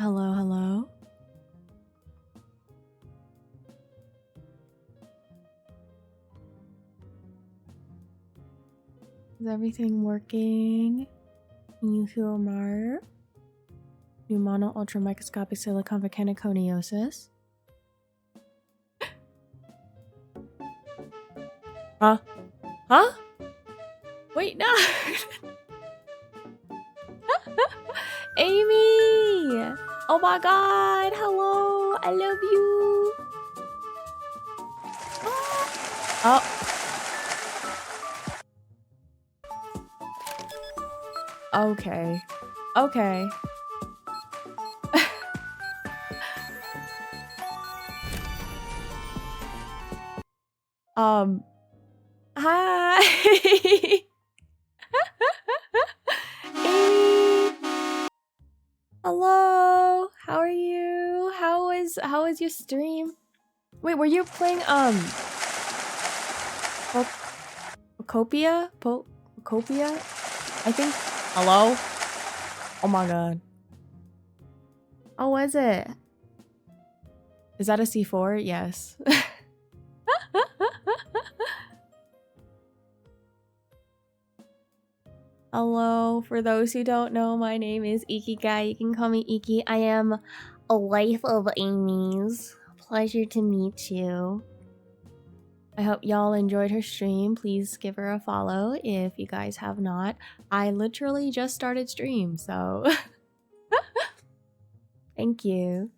Hello, hello. Is everything working? Can you hear Mar? Pneumono ultramicroscopic silicon volcaniconiosis. Huh? Huh? Wait, no! Amy! Oh my god! Hello! I love you! Oh. Okay. Okay. Hi! Amy! Hello! How are you? How is your stream? Wait, were you playing Copia? Copia? I think. Hello? Oh my god. How was it? Is that a C4? Yes. Hello, for those who don't know, my name is Ikigai. You can call me Iki. I am a wife of Amy's. Pleasure to meet you. I hope y'all enjoyed her stream. Please give her a follow if you guys have not. I literally just started stream, so thank you.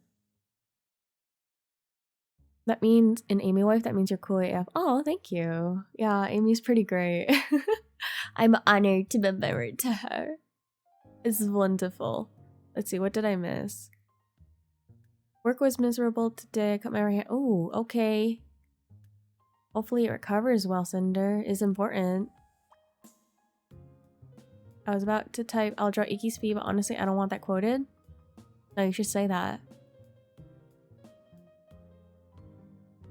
That means an Amy wife, that means you're cool AF. Oh, thank you. Yeah, Amy's pretty great. I'm honored to be married to her. This is wonderful. Let's see, what did I miss? Work was miserable today. I cut my right hand. Oh, okay. Hopefully it recovers well, Cinder. Is important. I was about to type, I'll draw Iki speed, but honestly, I don't want that quoted. No, you should say that.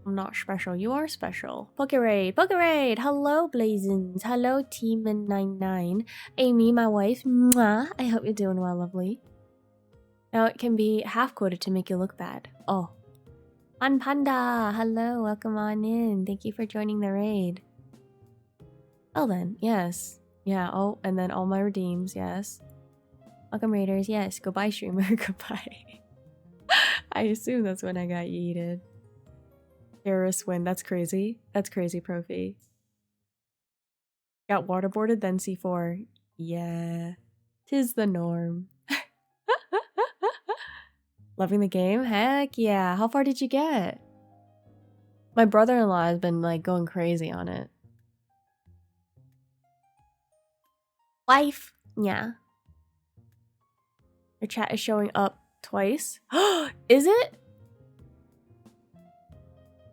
I'm not special. You are special. Pokeraid! Pokeraid! Hello, Blazins. Hello, Team99. Amy, my wife. Mwah. I hope you're doing well, lovely. Now it can be half quoted to make you look bad. Oh. Fun Panda! Hello, welcome on in. Thank you for joining the raid. Oh then, yes. Yeah, oh, and then all my redeems, yes. Welcome raiders, yes. Goodbye streamer, goodbye. I assume that's when I got yeeted. Terrorist win, that's crazy. That's crazy, Profi. Got waterboarded, then C4. Yeah. 'Tis the norm. Loving the game? Heck yeah. How far did you get? My brother-in-law has been like going crazy on it. Wife. Yeah. Your chat is showing up twice. Is it?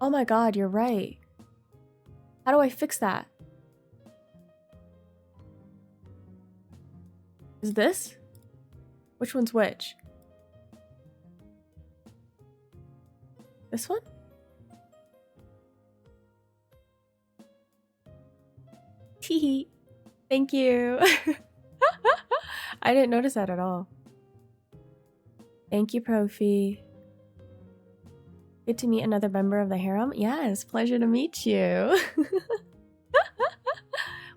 Oh my god, you're right. How do I fix that? Is this? Which one's which? This one? Teehee. Thank you. I didn't notice that at all. Thank you, Profi. Good to meet another member of the harem. Yes, pleasure to meet you.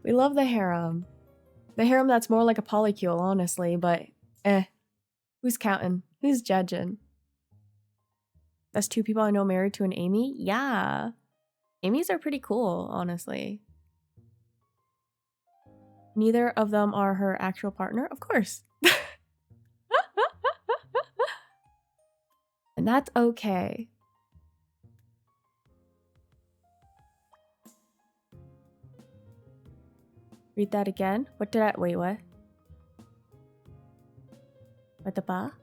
We love the harem. The harem that's more like a polycule, honestly, but who's counting? Who's judging? That's two people I know married to an Amy? Yeah. Amy's are pretty cool, honestly. Neither of them are her actual partner? Of course. And that's okay. Read that again. What did I... Wait, what? What the ba?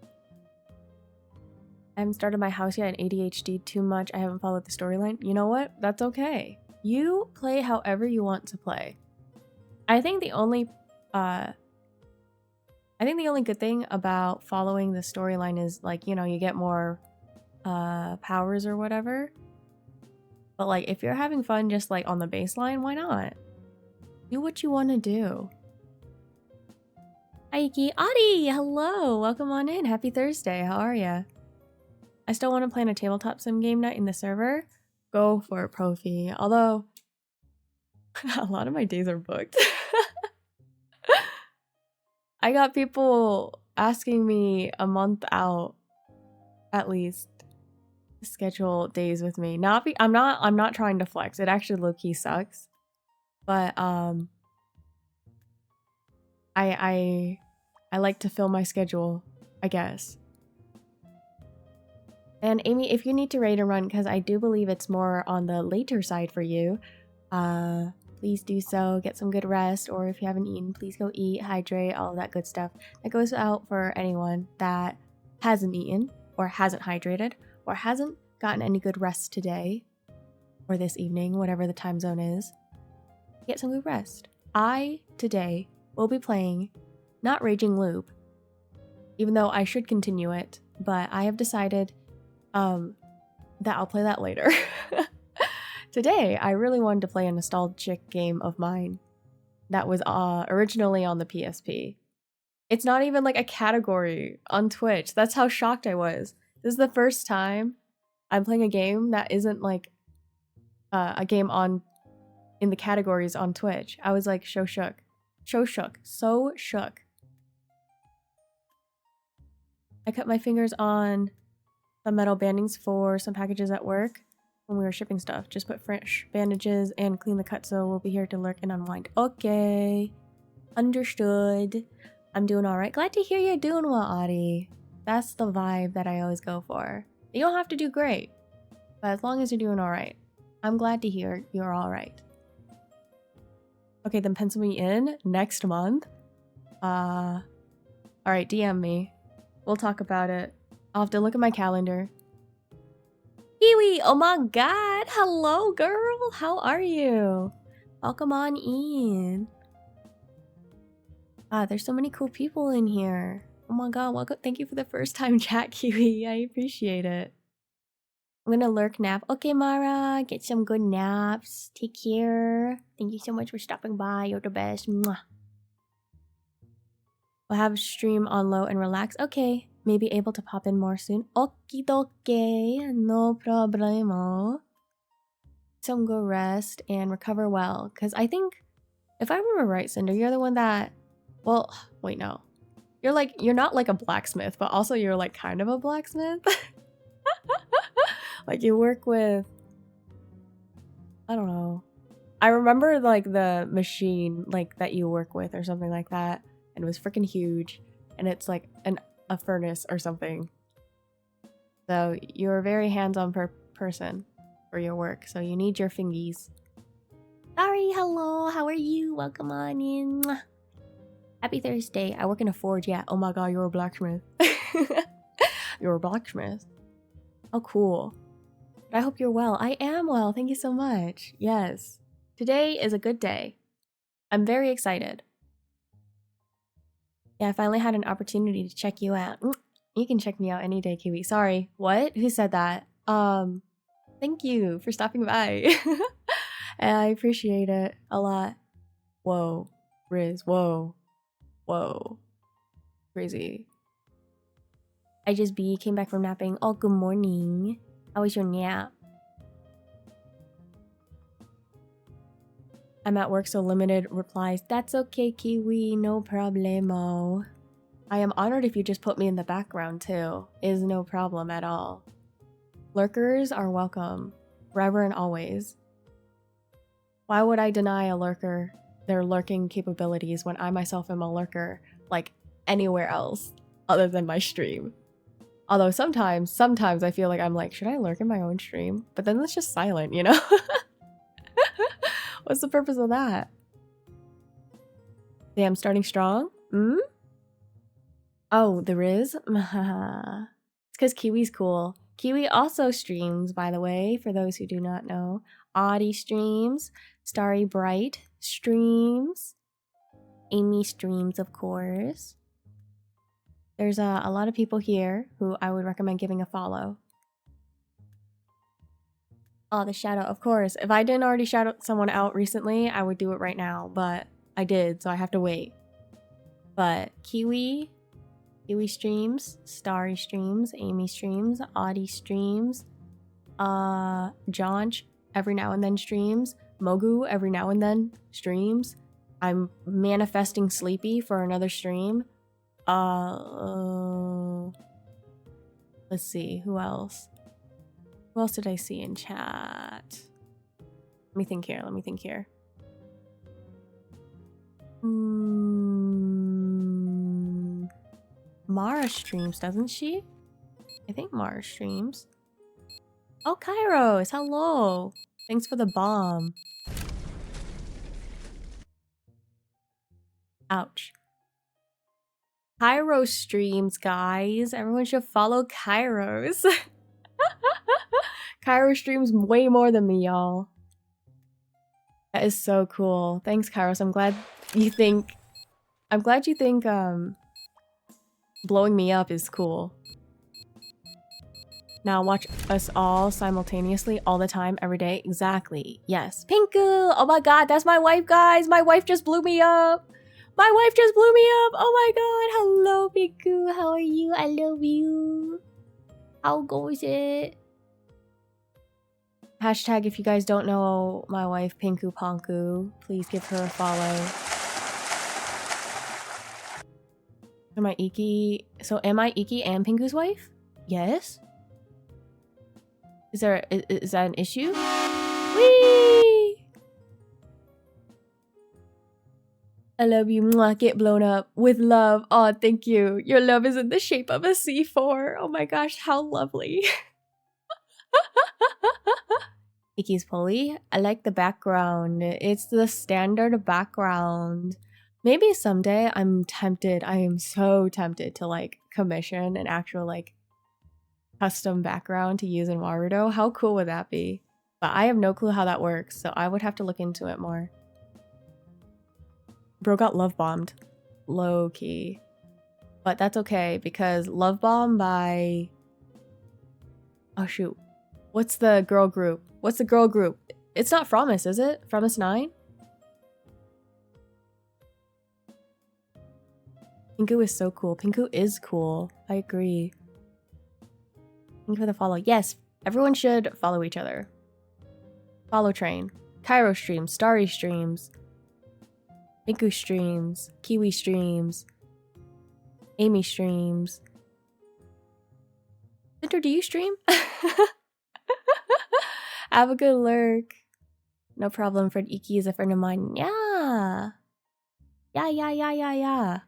I haven't started my house yet and ADHD too much. I haven't followed the storyline. You know what? That's okay. You play however you want to play. I think the only good thing about following the storyline is like, you know, you get more powers or whatever. But like if you're having fun just like on the baseline, why not? Do what you want to do. Aiki, Adi, hello, welcome on in. Happy Thursday. How are ya? I still want to plan a tabletop sim game night in the server. Go for it, Profi. Although a lot of my days are booked. I got people asking me a month out at least to schedule days with me. I'm not trying to flex. It actually low-key sucks. But I like to fill my schedule, I guess. And Amy, if you need to raid a run, because I do believe it's more on the later side for you, please do so. Get some good rest, or if you haven't eaten, please go eat, hydrate, all of that good stuff. That goes out for anyone that hasn't eaten, or hasn't hydrated, or hasn't gotten any good rest today, or this evening, whatever the time zone is. Get some good rest. I, today, will be playing not Raging Loop, even though I should continue it, but I have decided that I'll play that later. Today, I really wanted to play a nostalgic game of mine that was originally on the PSP. It's not even like a category on Twitch. That's how shocked I was. This is the first time I'm playing a game that isn't like a game in the categories on Twitch. I was like so shook. So shook. I cut my fingers on some metal bandings for some packages at work when we were shipping stuff. Just put fresh bandages and clean the cut, so we'll be here to lurk and unwind. Okay. Understood. I'm doing alright. Glad to hear you're doing well, Adi. That's the vibe that I always go for. You don't have to do great, but as long as you're doing alright. I'm glad to hear you're alright. Okay, then pencil me in next month. Alright, DM me. We'll talk about it. I'll have to look at my calendar. Kiwi, oh my god. Hello, girl. How are you? Welcome on in. There's so many cool people in here. Oh my god, welcome. Thank you for the first time chat, Kiwi. I appreciate it. I'm gonna lurk nap. Okay, Mara, get some good naps. Take care. Thank you so much for stopping by. You're the best. Mwah. We'll have stream on low and relax. Okay, maybe able to pop in more soon. Okie dokie, no problemo. Some go rest and recover well. Because I think, if I remember right, Cinder, you're the one that... Well, wait, no. You're not like a blacksmith, but also you're like kind of a blacksmith. Like you work with... I don't know. I remember like the machine like that you work with or something like that. And it was freaking huge. And it's like a furnace or something. So you're a very hands-on person for your work. So you need your fingies. Sorry, hello. How are you? Welcome on in. Happy Thursday. I work in a forge. Yeah. Oh my god, you're a blacksmith. You're a blacksmith. Oh, cool. I hope you're well. I am well. Thank you so much. Yes. Today is a good day. I'm very excited. Yeah, I finally had an opportunity to check you out. You can check me out any day, Kiwi. Sorry. What? Who said that? Thank you for stopping by. And I appreciate it a lot. Whoa. Riz. Whoa. Whoa. Crazy. I just came back from napping. Oh, good morning. How was your nap? I'm at work, so limited replies. That's okay, Kiwi. No problemo. I am honored if you just put me in the background, too. Is no problem at all. Lurkers are welcome. Forever and always. Why would I deny a lurker their lurking capabilities when I myself am a lurker, like, anywhere else other than my stream? Although sometimes I feel like I'm like, should I lurk in my own stream? But then it's just silent, you know? What's the purpose of that? Damn, starting strong? Oh, there is? It's because Kiwi's cool. Kiwi also streams, by the way, for those who do not know. Audie streams. Starry Bright streams. Amy streams, of course. There's a lot of people here who I would recommend giving a follow. Oh, the shout out, of course. If I didn't already shout out someone out recently, I would do it right now, but I did, so I have to wait. But Kiwi streams, Starry streams, Amy streams, Audie streams, Jonch every now and then streams, Mogu every now and then streams. I'm manifesting Sleepy for another stream. Let's see, who else? Who else did I see in chat? Let me think here. Mara streams, doesn't she? I think Mara streams. Oh, Kairos, hello. Thanks for the bomb. Ouch. Kairos streams, guys. Everyone should follow Kairos. Kairos streams way more than me, y'all. That is so cool. Thanks, Kairos. I'm glad you think blowing me up is cool. Now watch us all simultaneously all the time, every day. Exactly. Yes. Pinku! Oh my god, that's my wife, guys! My wife just blew me up! My wife just blew me up! Oh my god! Hello, Pinku! How are you? I love you! How goes it? Hashtag if you guys don't know my wife, Pinku Ponku, please give her a follow. Am I Iki and Pinku's wife? Yes? Is that an issue? Whee! I love you. Mwah, get blown up with love. Oh, thank you. Your love is in the shape of a C4. Oh my gosh, how lovely. Iki's Pulley. I like the background. It's the standard background. Maybe someday I'm tempted. I am so tempted to like commission an actual like custom background to use in Warudo. How cool would that be? But I have no clue how that works, so I would have to look into it more. Bro got love bombed. Low key. But that's okay because Love Bomb by... Oh shoot. What's the girl group? What's the girl group? It's not Fromis, is it? Fromis 9? Pinku is so cool. Pinku is cool. I agree. Thank you for the follow. Yes, everyone should follow each other. Follow train. Cairo streams, Starry streams, Pinku streams, Kiwi streams, Amy streams. Cinder, do you stream? Have a good lurk. No problem, Fred Iki is a friend of mine. Yeah. Yeah.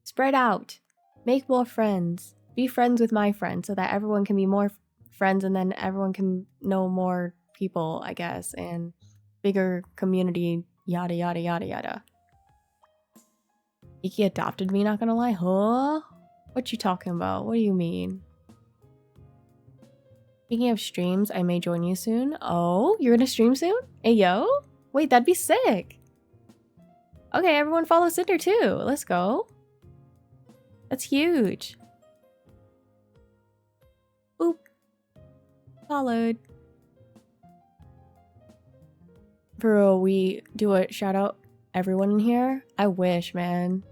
Spread out. Make more friends. Be friends with my friends so that everyone can be more friends and then everyone can know more people, I guess, and bigger community, yada yada yada yada. Iki adopted me, not gonna lie. Huh? What you talking about? What do you mean? Speaking of streams, I may join you soon. Oh, you're gonna stream soon? Hey yo? Wait, that'd be sick. Okay, everyone follow Cinder too. Let's go. That's huge. Boop. Followed. Bro, we do a shout out everyone in here? I wish, man.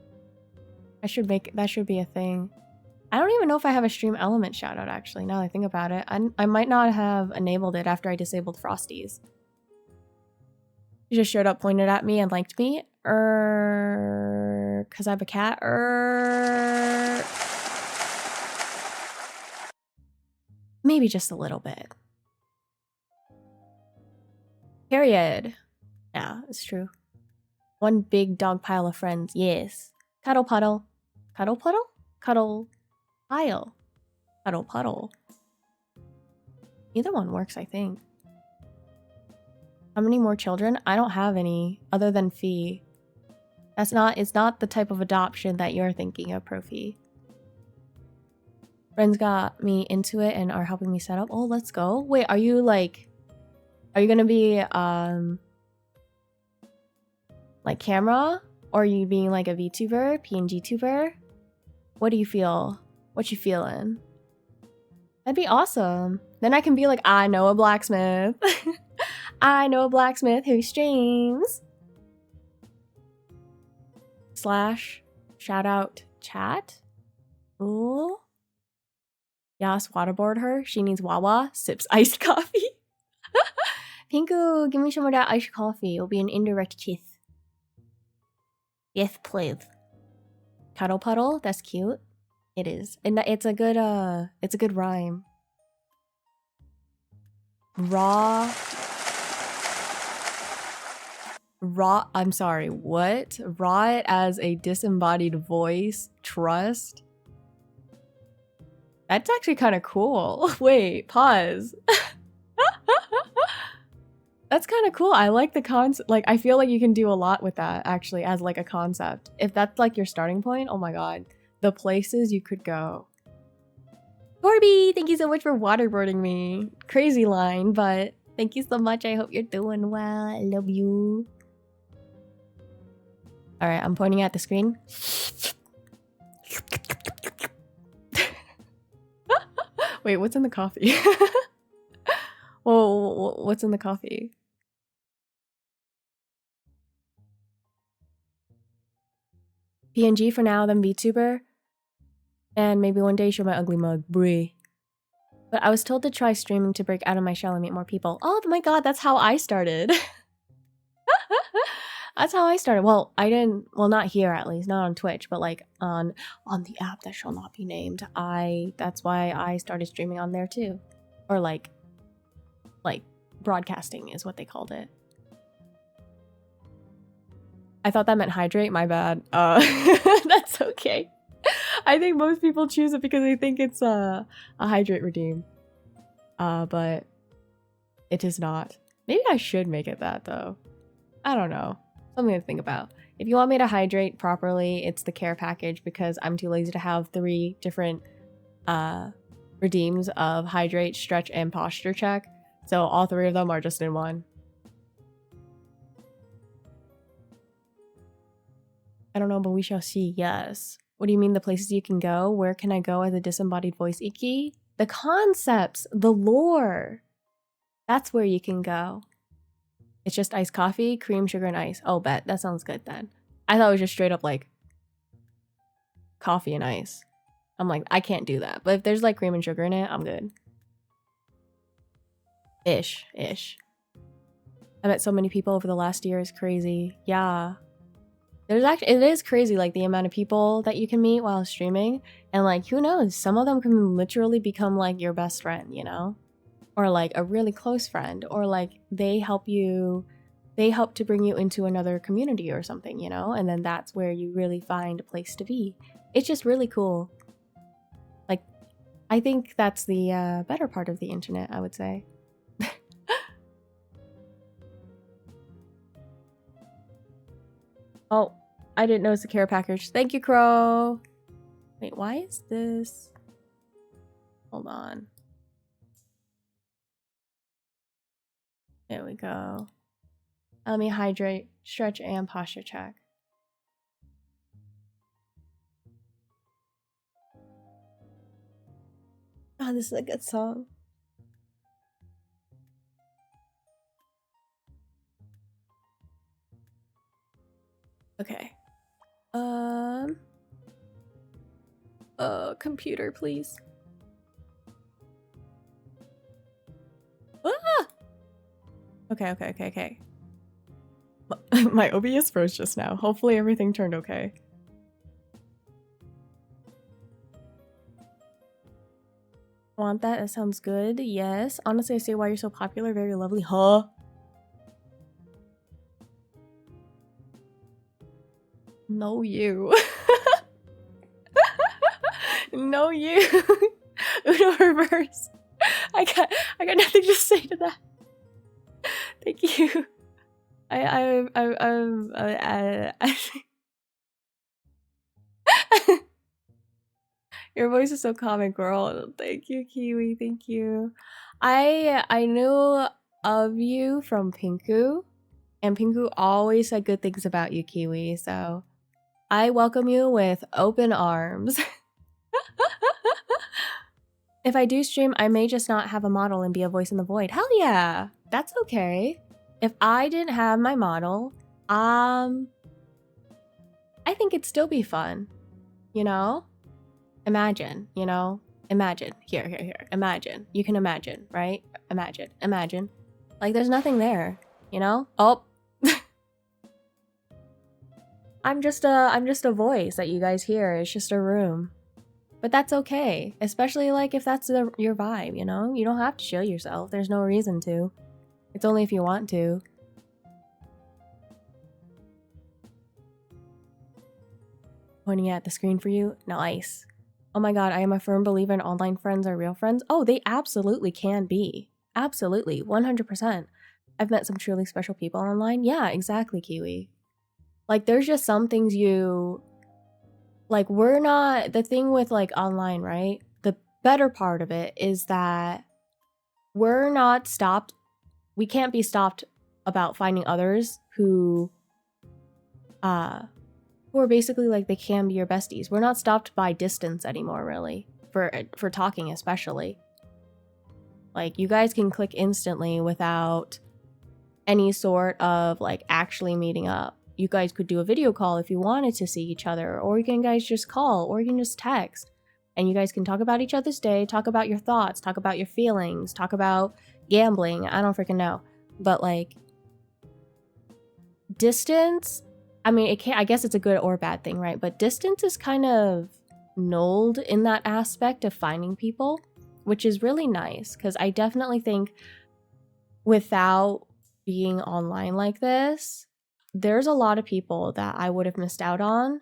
That should be a thing. I don't even know if I have a stream element shout out actually, now that I think about it. I might not have enabled it after I disabled Frosties. He just showed up, pointed at me, and liked me. Cause I have a cat. Maybe just a little bit. Period. Yeah, it's true. One big dog pile of friends. Yes. Cuddle puddle. Cuddle puddle? Cuddle pile. Cuddle puddle. Either one works, I think. How many more children? I don't have any other than Fee. It's not the type of adoption that you're thinking of, Profi. Friends got me into it and are helping me set up. Oh, let's go. Wait, are you gonna be like camera? Or are you being like a VTuber, PNG tuber? What do you feel? What you feeling? That'd be awesome. Then I can be like, I know a blacksmith. I know a blacksmith who streams. / Shout out chat. Ooh. Yas, waterboard her. She needs Wawa. Sips iced coffee. Pinku, give me some of that iced coffee. It'll be an indirect kiss. Yes, please. Cuddle puddle. That's cute. It is, and it's a good rhyme. Raw. I'm sorry. What? Raw it as a disembodied voice. Trust. That's actually kind of cool. Wait, pause. That's kind of cool. I like the concept. Like, I feel like you can do a lot with that, actually, as like a concept. If that's like your starting point, oh my god. The places you could go. Corby, thank you so much for waterboarding me. Crazy line, but thank you so much. I hope you're doing well. I love you. Alright, I'm pointing at the screen. Wait, what's in the coffee? Whoa, what's in the coffee? PNG for now, then VTuber. And maybe one day show my ugly mug. Brie. But I was told to try streaming to break out of my shell and meet more people. Oh my god, that's how I started. That's how I started. Well, I didn't, well, not here at least, not on Twitch, but like on the app that shall not be named. That's why I started streaming on there too. Or like broadcasting is what they called it. I thought that meant hydrate, my bad. That's okay. I think most people choose it because they think it's a hydrate redeem. But it is not. Maybe I should make it that though. I don't know. Something to think about. If you want me to hydrate properly, it's the care package because I'm too lazy to have 3 different redeems of hydrate, stretch, and posture check. So all 3 of them are just in one. I don't know, but we shall see. Yes. What do you mean the places you can go? Where can I go as a disembodied voice, Iki? The concepts, the lore. That's where you can go. It's just iced coffee, cream, sugar, and ice. Oh, bet. That sounds good then. I thought it was just straight up like coffee and ice. I'm like, I can't do that. But if there's like cream and sugar in it, I'm good. Ish. I met so many people over the last year is crazy. Yeah. It is crazy, like the amount of people that you can meet while streaming, and like who knows, some of them can literally become like your best friend, you know, or like a really close friend, or like they help to bring you into another community or something, you know, and then that's where you really find a place to be. It's just really cool. Like, I think that's the better part of the internet, I would say. Oh, I didn't notice the care package. Thank you, Crow. Wait, why is this? Hold on. There we go. Let me hydrate, stretch, and posture check. Oh, this is a good song. Okay. Computer, please. Ah! Okay. My OBS froze just now. Hopefully everything turned okay. Want that? That sounds good. Yes. Honestly, I see why you're so popular. Very lovely. Huh? No, you. No, you. Uno reverse. I got nothing to say to that. Thank you. Your voice is so common, girl. Thank you, Kiwi. Thank you. I knew of you from Pinku, and Pinku always said good things about you, Kiwi. So I welcome you with open arms. If I do stream, I may just not have a model and be a voice in the void. Hell yeah, that's okay. If I didn't have my model, I think it'd still be fun. you know? Imagine, you know? Imagine. Here. Imagine. You can imagine, right? Imagine. Like, there's nothing there, you know? Oh. I'm just a voice that you guys hear. It's just a room. But that's okay. Especially, like, if that's your vibe, you know? You don't have to show yourself. There's no reason to. It's only if you want to. Pointing at the screen for you? Nice. Oh my god, I am a firm believer in online friends are real friends. Oh, they absolutely can be. Absolutely. 100%. I've met some truly special people online. Yeah, exactly, Kiwi. Like, there's just some things you... Like, we're not... The thing with, like, online, right? The better part of it is that we're not stopped... We can't be stopped about finding others who are basically, like, they can be your besties. We're not stopped by distance anymore, really. For talking, especially. Like, you guys can click instantly without any sort of, like, actually meeting up. You guys could do a video call if you wanted to see each other, or you can guys just call, or you can just text. And you guys can talk about each other's day, talk about your thoughts, talk about your feelings, talk about gambling. I don't freaking know. But, like, distance, I mean, I guess it's a good or bad thing, right? But distance is kind of nulled in that aspect of finding people, which is really nice, because I definitely think without being online like this, there's a lot of people that I would have missed out on.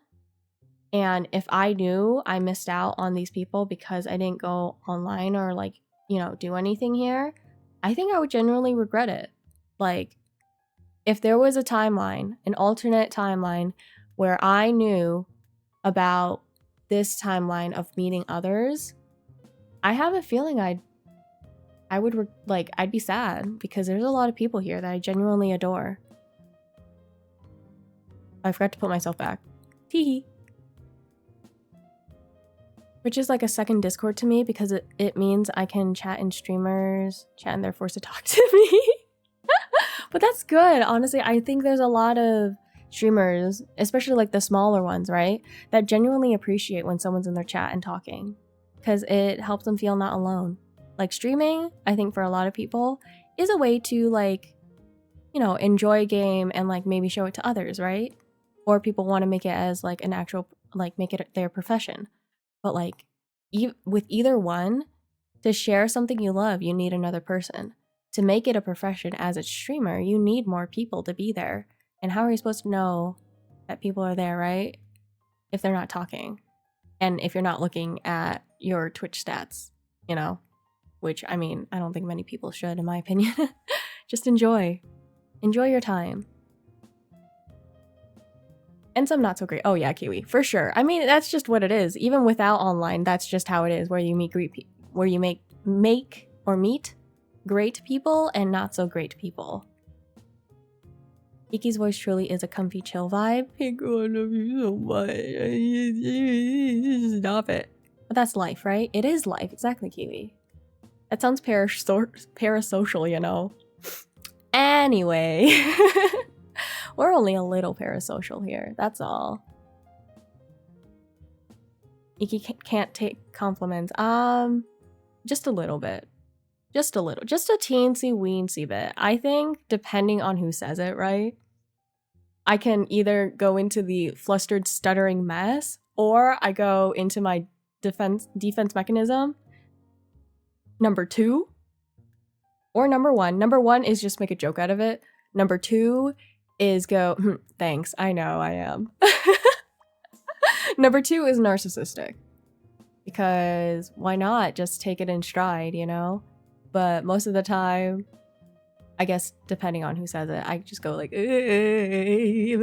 And if I knew I missed out on these people because I didn't go online or, like, you know, do anything here, I think I would genuinely regret it. Like, if there was a timeline, an alternate timeline, where I knew about this timeline of meeting others, I have a feeling I'd be sad, because there's a lot of people here that I genuinely adore. I forgot to put myself back. Teehee. Which is like a second Discord to me, because it means I can chat in streamers, chat and they're forced to talk to me. But that's good. Honestly, I think there's a lot of streamers, especially like the smaller ones, right, that genuinely appreciate when someone's in their chat and talking, because it helps them feel not alone. Like, streaming, I think for a lot of people, is a way to, like, you know, enjoy a game and, like, maybe show it to others, right? Or people want to make it as, like, an actual, like, make it their profession. But, like, with either one, to share something you love, you need another person. To make it a profession as a streamer, you need more people to be there. And how are you supposed to know that people are there, right? If they're not talking. And if you're not looking at your Twitch stats, you know? Which, I mean, I don't think many people should, in my opinion. Just enjoy. Enjoy your time. And some not so great. Oh yeah, Kiwi, for sure. I mean, that's just what it is. Even without online, that's just how it is. Where you meet meet great people and not so great people. Iki's voice truly is a comfy, chill vibe. Hey girl, I love you so much. Stop it. But that's life, right? It is life. Exactly, Kiwi. That sounds parasocial, you know. Anyway. We're only a little parasocial here. That's all. Iki can't take compliments. Just a little bit. Just a little. Just a teensy-weensy bit. I think, depending on who says it, right? I can either go into the flustered, stuttering mess, or I go into my defense mechanism. Number 2. Or number 1. Number 1 is just make a joke out of it. Number 2 is go, thanks, I know I am. Number 2 is narcissistic. Because why not just take it in stride, you know? But most of the time, I guess depending on who says it, I just go like, believe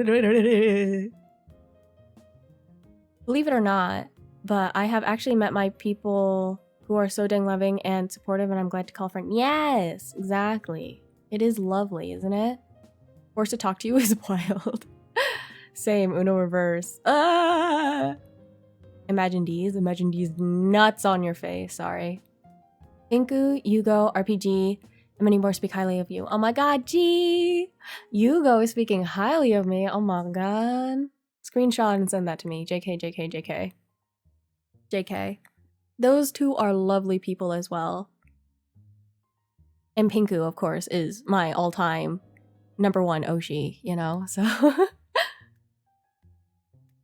it or not, but I have actually met my people who are so dang loving and supportive, and I'm glad to call friend. Yes, exactly. It is lovely, isn't it? Forced to talk to you is wild. Same, Uno reverse. Ah! Imagine D's nuts on your face, sorry. Inku, Yugo, RPG, and many more speak highly of you. Oh my god, G! Yugo is speaking highly of me, oh my god. Screenshot and send that to me, JK. JK. Those two are lovely people as well. And Pinku, of course, is my all-time #1 Oshi, you know, so.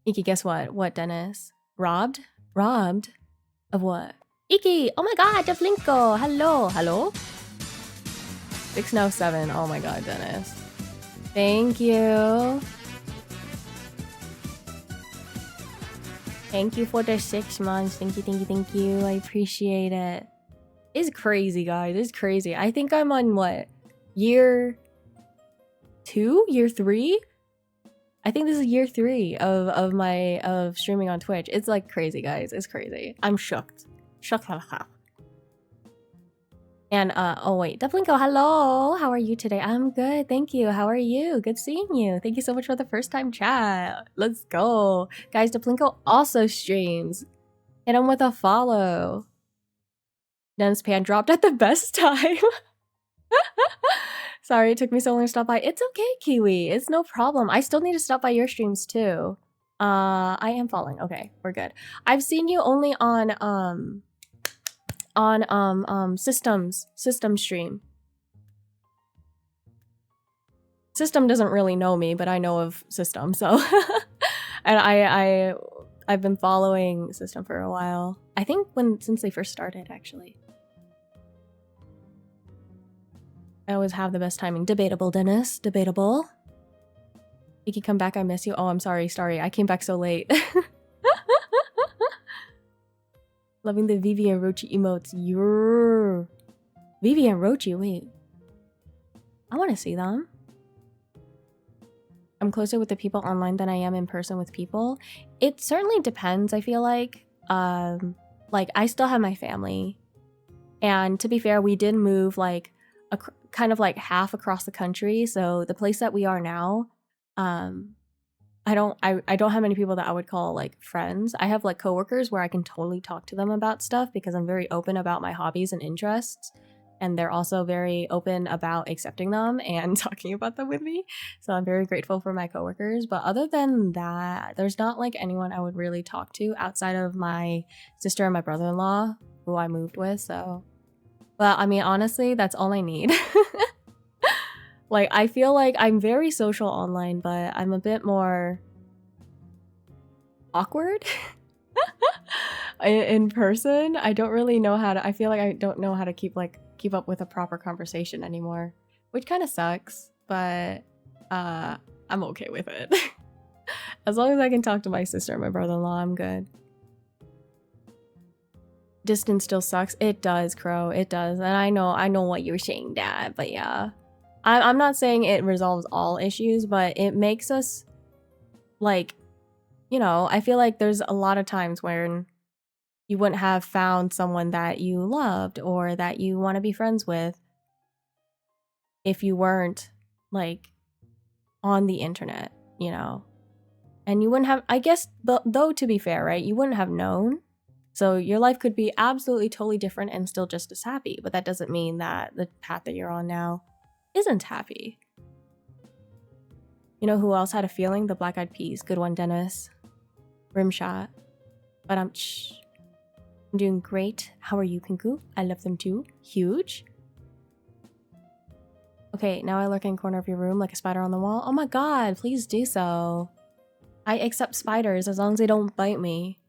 Iki, guess what? What, Dennis? Robbed? Robbed? Of what? Iki! Oh my god, Deflinko! Hello! Hello? 607. Oh my god, Dennis. Thank you. Thank you for the 6 months. Thank you, thank you, thank you. I appreciate it. It's crazy, guys. It's crazy. I think I'm on what? Year 2? Year 3? I think this is year 3 of streaming on Twitch. It's like crazy, guys. It's crazy. I'm shocked. Shocked. And oh wait, Deflinko, hello. How are you today? I'm good, thank you. How are you? Good seeing you. Thank you so much for the first time chat. Let's go. Guys, Deflinko also streams. Hit him with a follow. Den's pan dropped at the best time. Sorry, it took me so long to stop by. It's okay, Kiwi. It's no problem. I still need to stop by your streams too. I am following. Okay, we're good. I've seen you only on system stream. System doesn't really know me, but I know of System, so and I've been following System for a while. I think since they first started, actually. I always have the best timing. Debatable, Dennis. Debatable. You can come back. I miss you. Oh, I'm sorry. Sorry. I came back so late. Loving the Vivi and Rochi emotes. You're... Vivi and Rochi, wait. I want to see them. I'm closer with the people online than I am in person with people. It certainly depends, I feel like. Like, I still have my family. And to be fair, we did move, like, kind of like half across the country. So the place that we are now, I don't have many people that I would call like friends. I have like coworkers where I can totally talk to them about stuff because I'm very open about my hobbies and interests. And they're also very open about accepting them and talking about them with me. So I'm very grateful for my coworkers. But other than that, there's not like anyone I would really talk to outside of my sister and my brother-in-law who I moved with. So, well, I mean, honestly, that's all I need. Like, I feel like I'm very social online, but I'm a bit more awkward in person. I don't really know how to, I feel like I don't know how to keep up with a proper conversation anymore, which kind of sucks, but I'm okay with it. As long as I can talk to my sister and my brother-in-law, I'm good. Distance still sucks. It does, Crow. It does. And I know what you're saying, Dad, but yeah. I'm not saying it resolves all issues, but it makes us, like, you know, I feel like there's a lot of times where you wouldn't have found someone that you loved or that you want to be friends with if you weren't, like, on the internet, you know? And you wouldn't have, I guess, though, to be fair, right? You wouldn't have known. So your life could be absolutely totally different and still just as happy, but that doesn't mean that the path that you're on now isn't happy. You know who else had a feeling? The Black Eyed Peas. Good one, Dennis. Rimshot. But I'm doing great. How are you, Pinku? I love them too. Huge. Okay, now I lurk in corner of your room like a spider on the wall. Oh my god, please do so. I accept spiders as long as they don't bite me.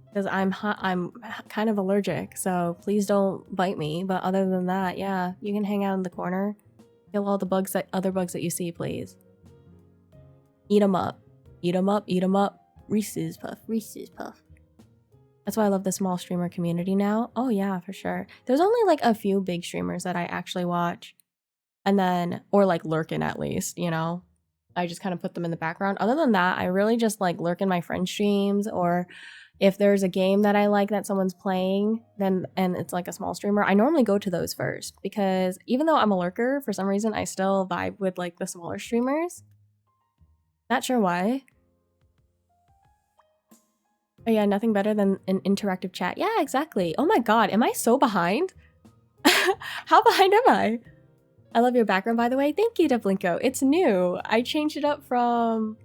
Because I'm kind of allergic, so please don't bite me. But other than that, yeah, you can hang out in the corner. Kill all the other bugs that you see, please. Eat them up. Eat them up, eat them up. Reese's Puff, Reese's Puff. That's why I love the small streamer community now. Oh yeah, for sure. There's only like a few big streamers that I actually watch. And then, or like lurk in at least, you know? I just kind of put them in the background. Other than that, I really just like lurk in my friend streams, or if there's a game that I like that someone's playing, and it's like a small streamer, I normally go to those first, because even though I'm a lurker, for some reason I still vibe with like the smaller streamers. Not sure why. Oh yeah, nothing better than an interactive chat. Yeah, exactly. Oh my god, am I so behind? How behind am I? I love your background, by the way. Thank you, Deflinko. It's new. I changed it up from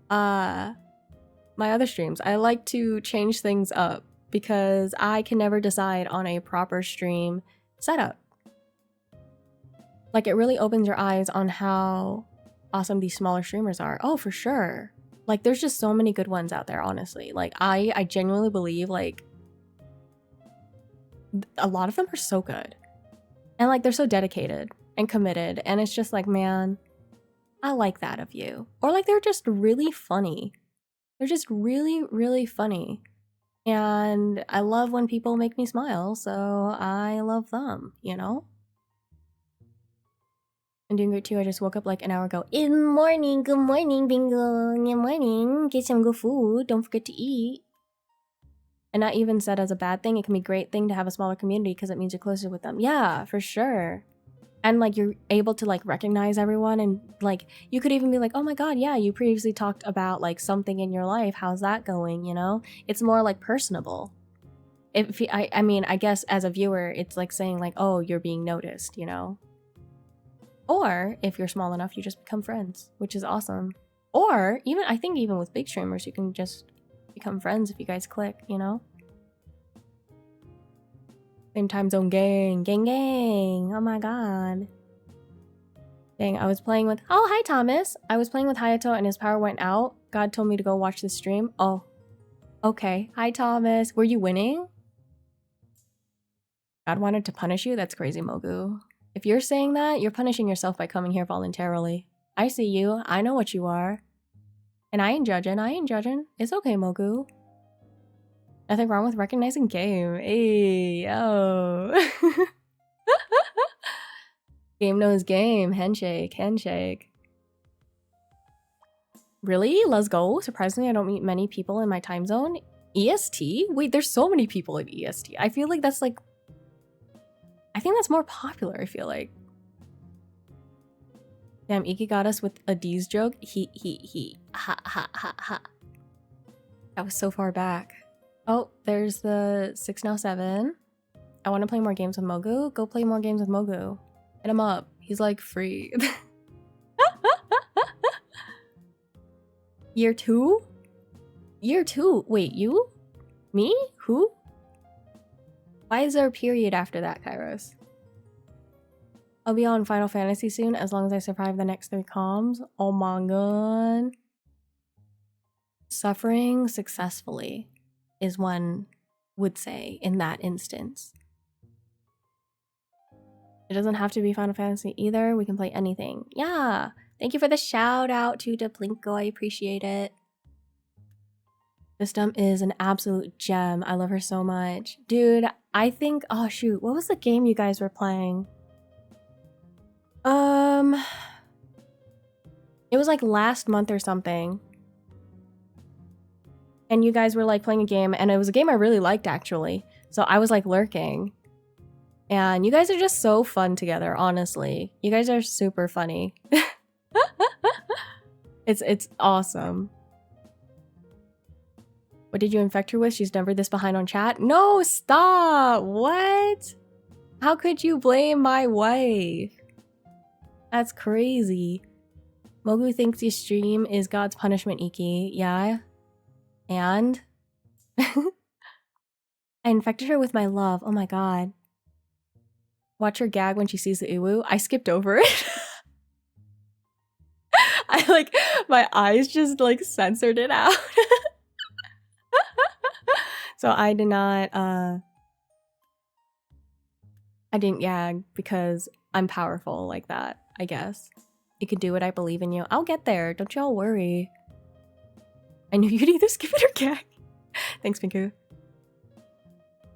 my other streams. I like to change things up because I can never decide on a proper stream setup. Like, it really opens your eyes on how awesome these smaller streamers are. Oh, for sure. Like, there's just so many good ones out there, honestly. Like, I genuinely believe, like, a lot of them are so good. And, like, they're so dedicated and committed. And it's just like, man, I like that of you. Or, like, they're just really funny. They're just really, really funny. And I love when people make me smile, so I love them, you know? I'm doing great too. I just woke up like an hour ago. In the morning, good morning, Bingo. Good morning. Get some good food. Don't forget to eat. And not even said as a bad thing. It can be a great thing to have a smaller community because it means you're closer with them. Yeah, for sure. And like you're able to like recognize everyone, and like you could even be like, oh my god, yeah, you previously talked about like something in your life. How's that going? You know, it's more like personable. If I mean, I guess as a viewer, it's like saying like, oh, you're being noticed. You know. Or if you're small enough, you just become friends, which is awesome. Or even, I think even with big streamers, you can just become friends if you guys click, you know? Same time zone gang, gang, gang. Oh my god. Dang, I was playing with, oh, hi Thomas. I was playing with Hayato and his power went out. God told me to go watch the stream. Oh, okay. Hi Thomas. Were you winning? God wanted to punish you? That's crazy, Mogu. If you're saying that, you're punishing yourself by coming here voluntarily. I see you. I know what you are. And I ain't judging. I ain't judging. It's okay, Mogu. Nothing wrong with recognizing game. Hey, yo. Game knows game. Handshake, handshake. Really? Let's go. Surprisingly, I don't meet many people in my time zone. EST? Wait, there's so many people in EST. I feel like that's like... I think that's more popular, I feel like. Damn, Iki got us with a D's joke. He. Ha, ha, ha, ha. That was so far back. Oh, there's the 6now7. I want to play more games with Mogu. Go play more games with Mogu. Hit him up. He's like free. Year 2? Year 2? Wait, you? Me? Who? Why is there a period after that, Kairos? I'll be on Final Fantasy soon as long as I survive the next 3 comms. Oh my god. Suffering successfully is one would say in that instance. It doesn't have to be Final Fantasy either. We can play anything. Yeah. Thank you for the shout out to Deplinko. I appreciate it. System is an absolute gem. I love her so much. Dude, I think... Oh, shoot. What was the game you guys were playing? It was like last month or something. And you guys were like playing a game, and it was a game I really liked actually. So I was like lurking. And you guys are just so fun together, honestly. You guys are super funny. It's awesome. What did you infect her with? She's never this behind on chat? No, stop! What? How could you blame my wife? That's crazy. Mogu thinks your stream is God's punishment, Iki. Yeah? And? I infected her with my love. Oh my god. Watch her gag when she sees the uwu. I skipped over it. I like, my eyes just like censored it out. So I did not, I didn't gag because I'm powerful like that, I guess. You can do it, I believe in you. I'll get there, don't y'all worry. I knew you'd either skip it or gag. Thanks, Pinku.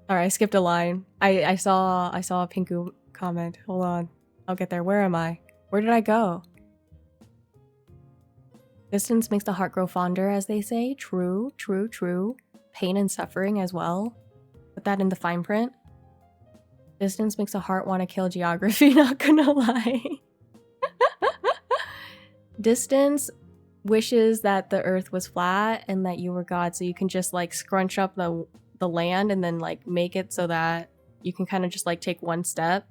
Alright, I skipped a line. I saw a Pinku comment. Hold on. I'll get there. Where am I? Where did I go? Distance makes the heart grow fonder, as they say. True, true, true. Pain and suffering as well. Put that in the fine print. Distance makes the heart want to kill geography, not gonna lie. Distance wishes that the earth was flat and that you were God, so you can just like scrunch up the land and then like make it so that you can kind of just like take one step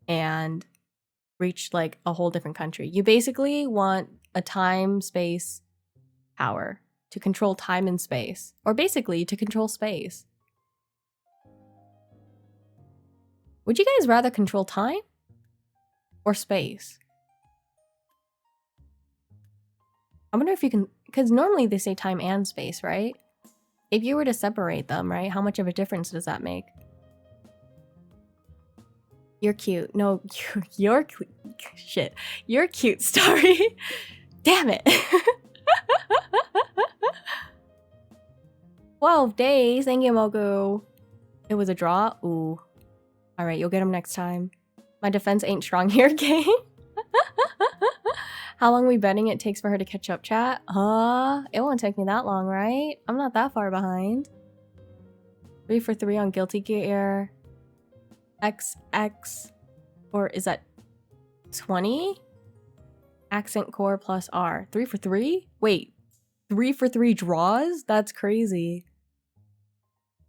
and reach like a whole different country. You basically want a time-space power to control time and space, or basically to control space. Would you guys rather control time or space? I wonder if you can, because normally they say time and space, right? If you were to separate them, right, how much of a difference does that make? You're cute. No, you're shit. You're cute, Starry. Damn it. 12 days. Thank you, Mogu. It was a draw? Ooh. Alright, you'll get him next time. My defense ain't strong here, gang. How long we betting it takes for her to catch up, chat? It won't take me that long, right? I'm not that far behind. 3 for 3 on Guilty Gear. XX. Or is that 20? Accent Core plus R. 3 for 3? Wait. 3 for 3 draws? That's crazy.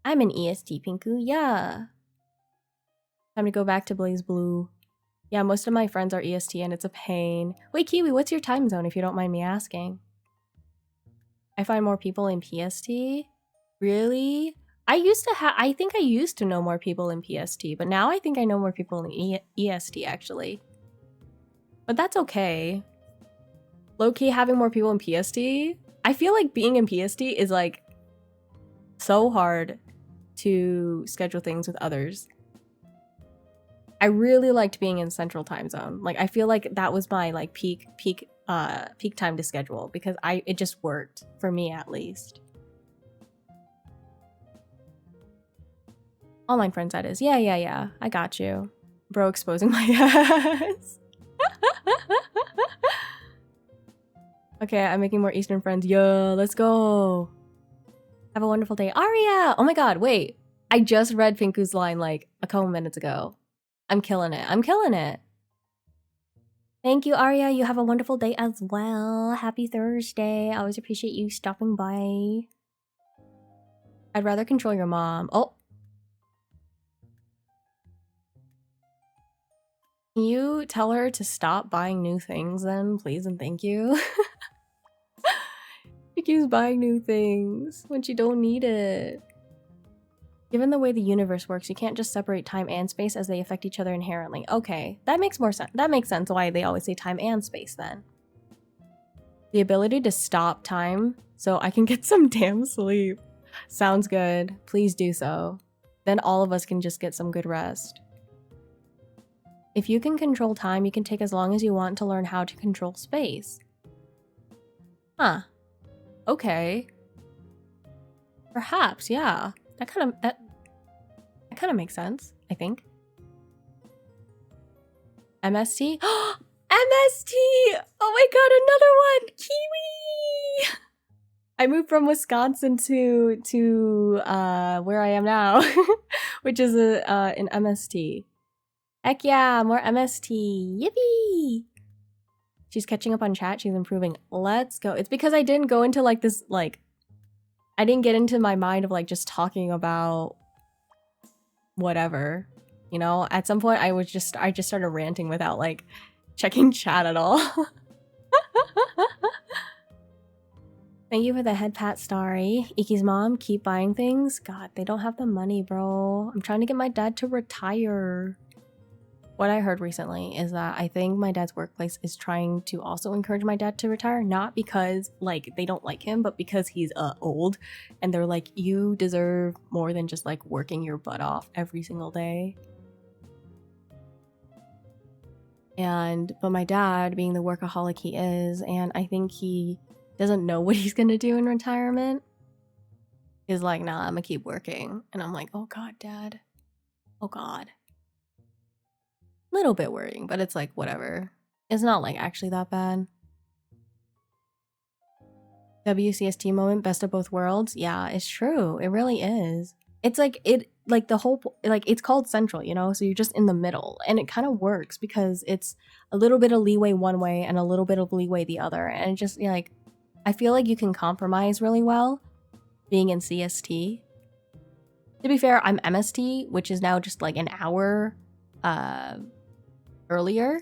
I'm an EST, Pinku. Yeah. Time to go back to Blaze Blue. Yeah, most of my friends are EST and it's a pain. Wait, Kiwi, what's your time zone if you don't mind me asking? I find more people in PST? Really? I think I used to know more people in PST, but now I think I know more people in EST actually. But that's okay. Low-key having more people in PST, I feel like being in PST is like so hard to schedule things with others. I really liked being in Central Time Zone. Like I feel like that was my like peak time to schedule because it just worked for me at least. Online friends, that is. Yeah. I got you. Bro exposing my ass. Okay, I'm making more Eastern friends. Yo, let's go. Have a wonderful day. Aria! Oh my god, wait. I just read Pinku's line like a couple minutes ago. I'm killing it. I'm killing it. Thank you, Aria. You have a wonderful day as well. Happy Thursday. I always appreciate you stopping by. I'd rather control your mom. Oh. Can you tell her to stop buying new things then, please and thank you? She keeps buying new things when she don't need it. Given the way the universe works, you can't just separate time and space as they affect each other inherently. Okay, that makes more sense. That makes sense why they always say time and space then. The ability to stop time so I can get some damn sleep. Sounds good. Please do so. Then all of us can just get some good rest. If you can control time, you can take as long as you want to learn how to control space. Huh. Okay. Perhaps, yeah. That kind of makes sense, I think. MST? MST! Oh my god, another one! Kiwi! I moved from Wisconsin to where I am now, which is an MST. Heck yeah, more MST. Yippee! She's catching up on chat, she's improving. Let's go. It's because I didn't go into like this, like, I didn't get into my mind of like just talking about whatever, you know. At some point I just started ranting without like checking chat at all. Thank you for the head pat, Starry. Iki's mom, keep buying things. God, they don't have the money, bro. I'm trying to get my dad to retire. What I heard recently is that I think my dad's workplace is trying to also encourage my dad to retire, not because like they don't like him, but because he's old and they're like, you deserve more than just like working your butt off every single day. But my dad, being the workaholic he is, and I think he doesn't know what he's gonna do in retirement, is like, nah, I'm gonna keep working. And I'm like, oh god, dad. Oh god. Little bit worrying, but it's like whatever. It's not like actually that bad. WCST moment, best of both worlds. Yeah, it's true. It really is. It's like the whole, like, it's called Central, you know, so you're just in the middle, and it kind of works because it's a little bit of leeway one way and a little bit of leeway the other, and it just, like, I feel like you can compromise really well being in CST. To be fair, I'm MST, which is now just like an hour later,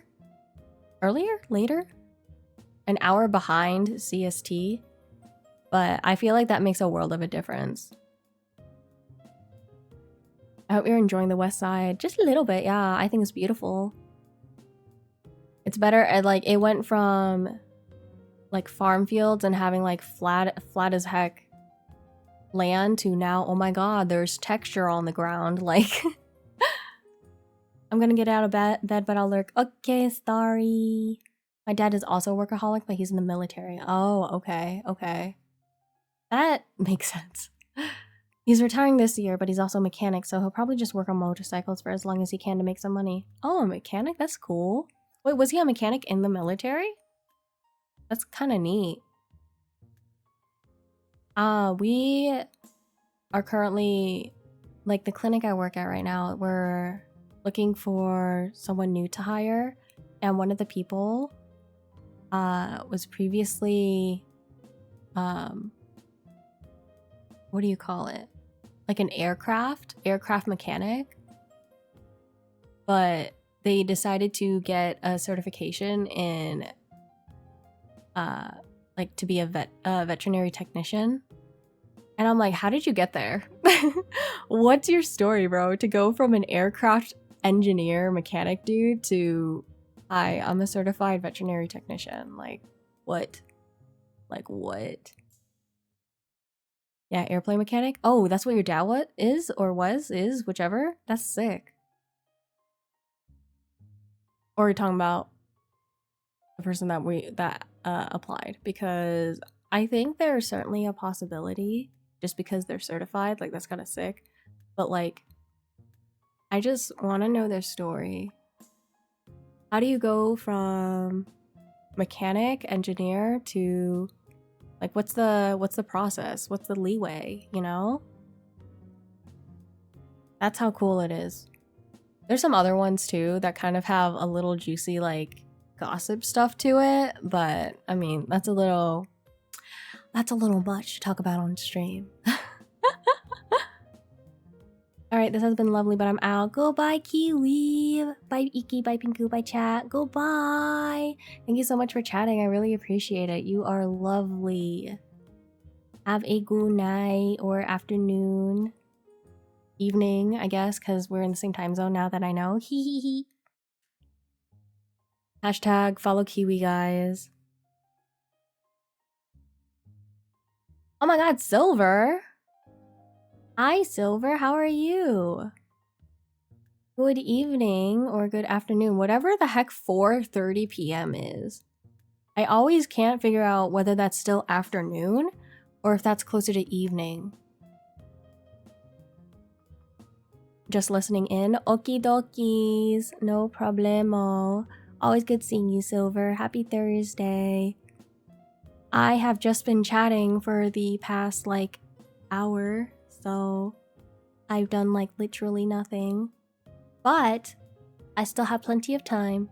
an hour behind CST, but I feel like that makes a world of a difference. I hope you're enjoying the west side. Just a little bit, yeah. I think it's beautiful. It's better at like it went from like farm fields and having like flat as heck land to now, oh my god, there's texture on the ground. Like I'm gonna get out of bed, but I'll lurk. Okay, sorry. My dad is also a workaholic, but he's in the military. Oh, okay. That makes sense. He's retiring this year, but he's also a mechanic, so he'll probably just work on motorcycles for as long as he can to make some money. Oh, a mechanic? That's cool. Wait, was he a mechanic in the military? That's kind of neat. We are currently, like the clinic I work at right now, we're looking for someone new to hire, and one of the people was previously what do you call it? Like an aircraft mechanic. But they decided to get a certification in like to be a veterinary technician. And I'm like, how did you get there? What's your story, bro? To go from an aircraft engineer mechanic dude to hi, I'm a certified veterinary technician. Like, what? Like, what? Yeah, airplane mechanic? Oh, that's what your dad is, whichever? That's sick. Or are you talking about the person that applied? Because I think there's certainly a possibility just because they're certified, like that's kind of sick. But like, I just want to know their story. How do you go from mechanic, engineer to like what's the process? What's the leeway, you know? That's how cool it is. There's some other ones too that kind of have a little juicy like gossip stuff to it, but I mean, that's a little much to talk about on stream. All right, this has been lovely, but I'm out. Goodbye, Kiwi. Bye, Iki. Bye, Pinku. Bye, chat. Goodbye. Thank you so much for chatting. I really appreciate it. You are lovely. Have a good night or afternoon, evening, I guess, because we're in the same time zone now that I know. Hee hee hee. Hashtag follow Kiwi, guys. Oh my god, Silver. Hi, Silver. How are you? Good evening or good afternoon, whatever the heck 4:30 p.m. is. I always can't figure out whether that's still afternoon or if that's closer to evening. Just listening in. Okie dokies. No problemo. Always good seeing you, Silver. Happy Thursday. I have just been chatting for the past like hour, so I've done like literally nothing. But I still have plenty of time,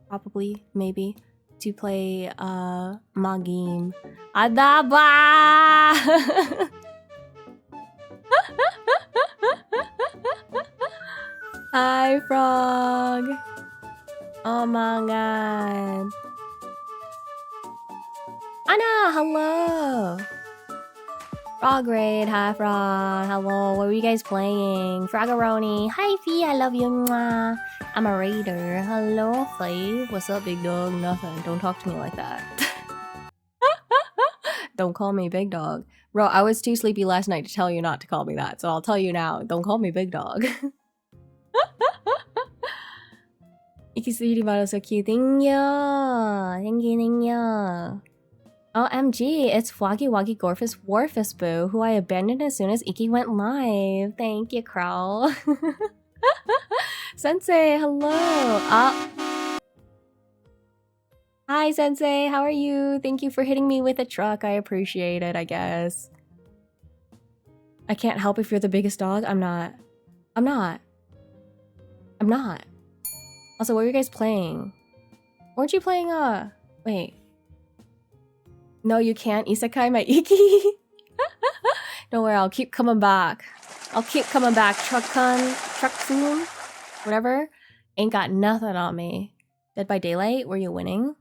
probably, maybe, to play my game. Adaba! Hi, Frog. Oh my god. Anna, hello. Frog Raid, hi Frog. Hello, what were you guys playing? Froggeroni. Hi Fee, I love you. Mwah. I'm a raider. Hello, Faye. What's up, big dog? Nothing. Don't talk to me like that. Don't call me big dog. Bro, I was too sleepy last night to tell you not to call me that, so I'll tell you now. Don't call me big dog. Ikisuri so cute. Thank you. Thank you. OMG, it's Floggy Woggy Gorfus Warfus Boo, who I abandoned as soon as Iki went live. Thank you, Crowl. Sensei, hello. Hi, Sensei. How are you? Thank you for hitting me with a truck. I appreciate it, I guess. I can't help if you're the biggest dog. I'm not. Also, what were you guys playing? Weren't you playing, wait. No, you can't isekai my Iki. Don't worry, I'll keep coming back. Truck-kun, whatever. Ain't got nothing on me. Dead by Daylight, were you winning?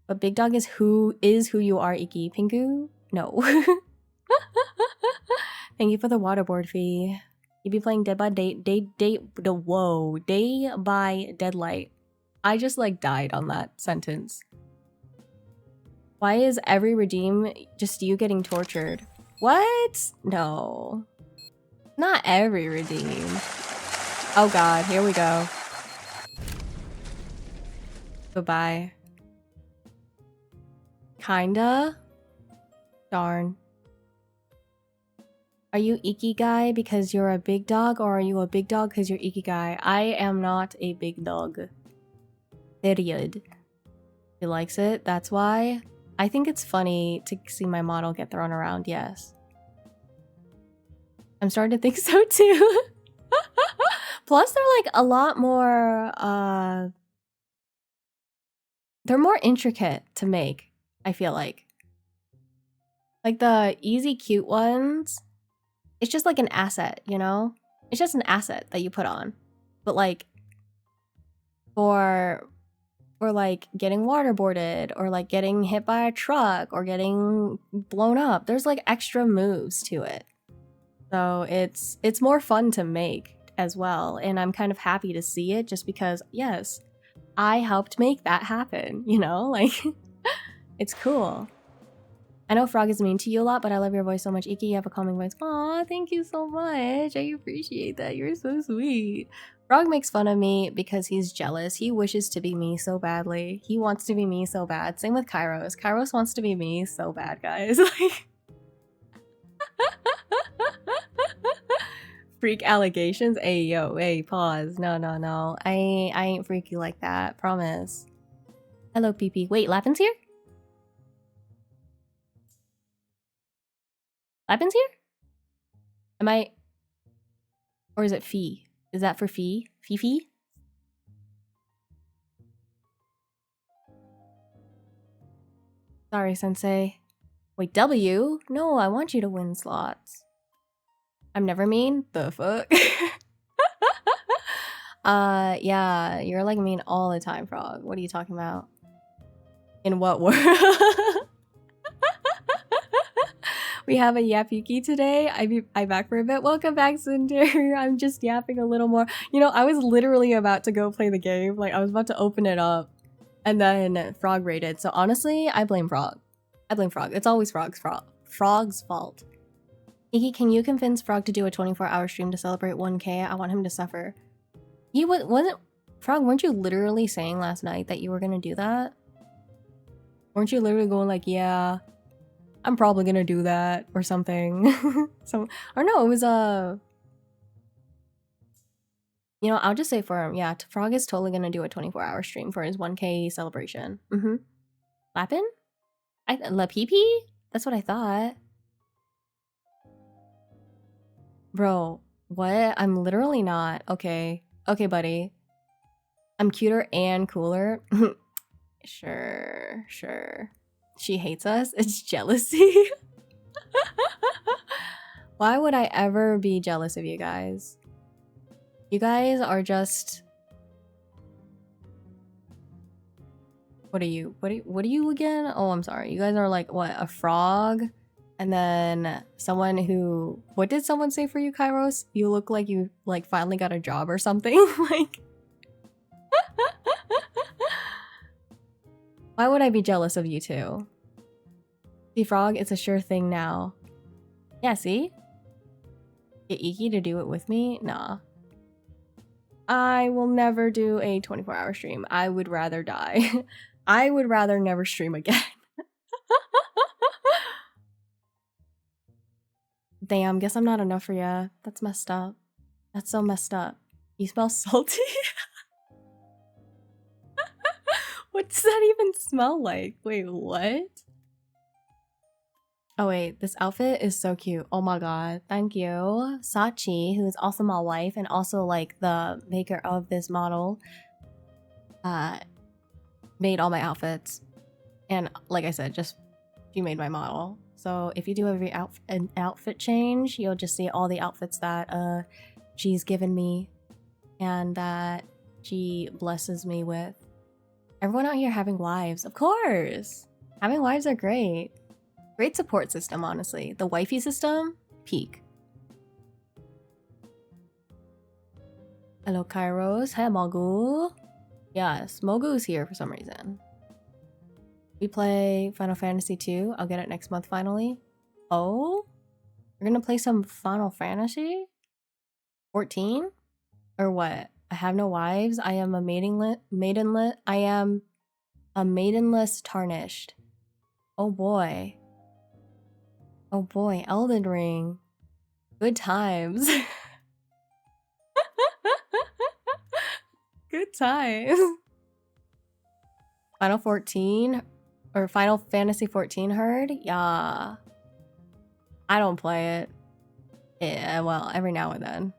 But Big Dog is who you are, Iki. Pinku? No. Thank you for the waterboard fee. You be playing Dead by Day by Deadlight. I just like died on that sentence. Why is every redeem just you getting tortured? What? No. Not every redeem. Oh god, here we go. Goodbye. Kinda? Darn. Are you Ikigai because you're a big dog, or are you a big dog because you're Ikigai? I am not a big dog. Period. He likes it, that's why. I think it's funny to see my model get thrown around, yes. I'm starting to think so too. Plus, they're like a lot more, they're more intricate to make, I feel like. Like the easy cute ones, it's just like an asset, you know? It's just an asset that you put on. But like, for like getting waterboarded or like getting hit by a truck or getting blown up, there's like extra moves to it. So it's more fun to make as well. And I'm kind of happy to see it just because, yes, I helped make that happen, you know? Like, it's cool. I know Frog is mean to you a lot, but I love your voice so much. Iki, you have a calming voice. Aw, thank you so much. I appreciate that. You're so sweet. Frog makes fun of me because he's jealous. He wishes to be me so badly. He wants to be me so bad. Same with Kairos. Kairos wants to be me so bad, guys. Like, freak allegations? Hey, yo, hey, pause. No. I ain't freaky like that. Promise. Hello, PP. Wait, Lapin's here? Lapin's here? Am I... Or is it Fee? Is that for Fee? Fifi? Sorry, Sensei. Wait, W? No, I want you to win slots. I'm never mean? The fuck? Yeah, you're like mean all the time, Frog. What are you talking about? In what world? We have a Yapiki today. I'm back for a bit. Welcome back, Cinder. I'm just yapping a little more. You know, I was literally about to go play the game. Like, I was about to open it up. And then Frog raided. So honestly, I blame Frog. I blame Frog. It's always Frog's fault. Iki, can you convince Frog to do a 24-hour stream to celebrate 1K? I want him to suffer. He wasn't... Frog, weren't you literally saying last night that you were gonna do that? Weren't you literally going like, yeah... I'm probably gonna do that or something. Or no, it was you know, I'll just say for him, yeah, Frog is totally gonna do a 24-hour stream for his 1K celebration. Lapin? La Pee? That's what I thought. Bro, what? I'm literally not. Okay, buddy. I'm cuter and cooler. Sure. She hates us. It's jealousy. Why would I ever be jealous of you guys? You guys are just... What are you again? Oh, I'm sorry. You guys are like, what, a frog? And then someone who... What did someone say for you, Kairos? You look like you like finally got a job or something. Like... Why would I be jealous of you two? See, Frog, it's a sure thing now. Yeah, see? Get Iki to do it with me? Nah. I will never do a 24-hour stream. I would rather die. I would rather never stream again. Damn, guess I'm not enough for ya. That's messed up. That's so messed up. You smell salty? What does that even smell like? Wait, what? Oh wait, this outfit is so cute. Oh my god, thank you. Sachi, who is also my wife and also like the maker of this model, made all my outfits. And like I said, she made my model. So if you do an outfit change, you'll just see all the outfits that she's given me and that she blesses me with. Everyone out here having wives, of course. Having wives are great. Great support system, honestly. The wifey system, peak. Hello, Kairos. Hey, Mogu. Yes, Mogu's here for some reason. We play Final Fantasy 2. I'll get it next month finally. Oh? We're gonna play some Final Fantasy? 14? Or what? I have no wives. I am a I am a maidenless tarnished. Oh boy. Oh boy, Elden Ring. Good times. Good times. Final 14 or Final Fantasy 14 heard? Yeah. I don't play it. Yeah, well, every now and then.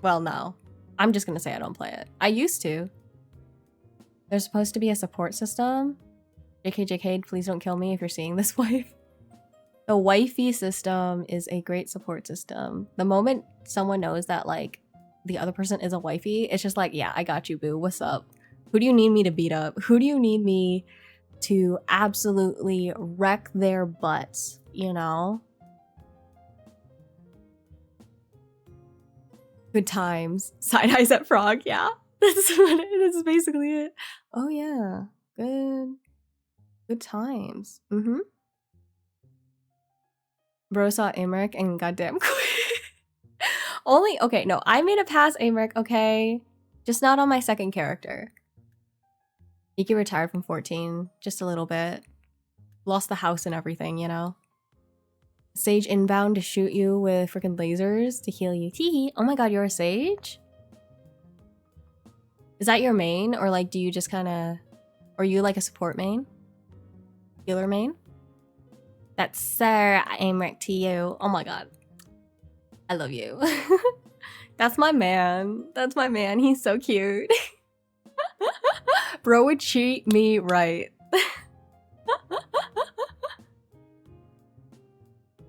Well, no. I'm just gonna say I don't play it. I used to. There's supposed to be a support system. JK, please don't kill me if you're seeing this, wife. The wifey system is a great support system. The moment someone knows that, like, the other person is a wifey, it's just like, yeah, I got you, boo. What's up? Who do you need me to beat up? Who do you need me to absolutely wreck their butts, you know? Good times. Side eyes at Frog, yeah. That's basically it. Oh yeah. Good times. Mm-hmm. Bro saw Amric and goddamn quit. Only okay, no, I made it past Amric, okay? Just not on my second character. Iki retired from 14, just a little bit. Lost the house and everything, you know? Sage inbound to shoot you with freaking lasers to heal you. Teehee. Oh my god, you're a Sage? Is that your main? Or like, do you just kind of... Are you like a support main? Healer main? That's Sir Amric to you. Oh my god. I love you. That's my man. That's my man. He's so cute. Bro would treat me right.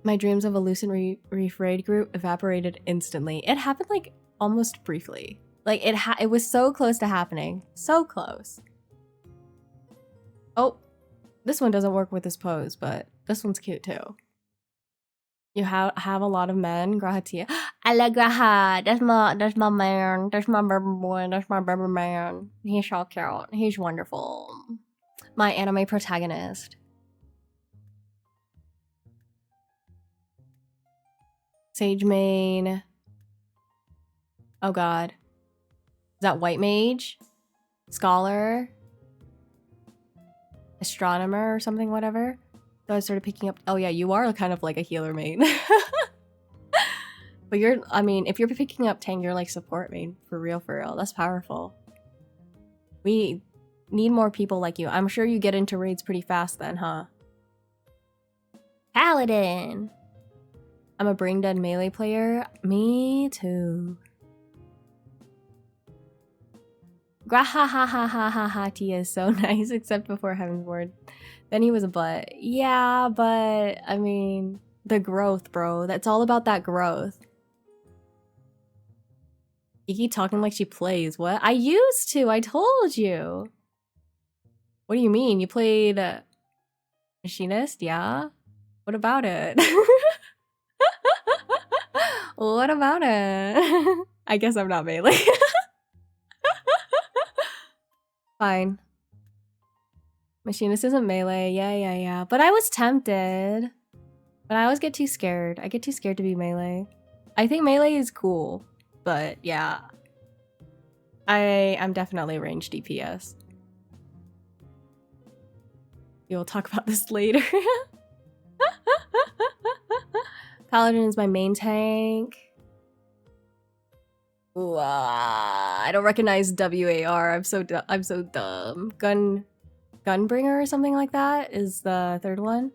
My dreams of a Lucent Reef raid group evaporated instantly. It happened like almost briefly. Like it was so close to happening. So close. Oh, this one doesn't work with this pose, but this one's cute too. You have a lot of men, Graha Tia. I like Graha. That's my man. That's my baby boy. That's my baby man. He's so cute. He's wonderful. My anime protagonist. Sage main. Oh god. Is that white mage? Scholar? Astronomer or something, whatever? So I started picking up... Oh yeah, you are kind of like a healer main. But you're... I mean, if you're picking up tank, you're like support main. For real, for real. That's powerful. We need more people like you. I'm sure you get into raids pretty fast then, huh? Paladin! I'm a brain dead melee player. Me too. Grahahahahaha is so nice, except before Heaven's Word. Then he was a butt. Yeah, but I mean, the growth, bro. That's all about that growth. You keep talking like she plays. What? I used to. I told you. What do you mean? You played Machinist? Yeah? What about it? What about it? I guess I'm not melee. Fine. Machinist isn't melee. Yeah. But I was tempted. But I always get too scared. I get too scared to be melee. I think melee is cool. But yeah. I'm definitely range DPS. You'll talk about this later. Paladin is my main tank. Ooh, I don't recognize WAR. I'm so dumb. Gunbringer or something like that is the third one.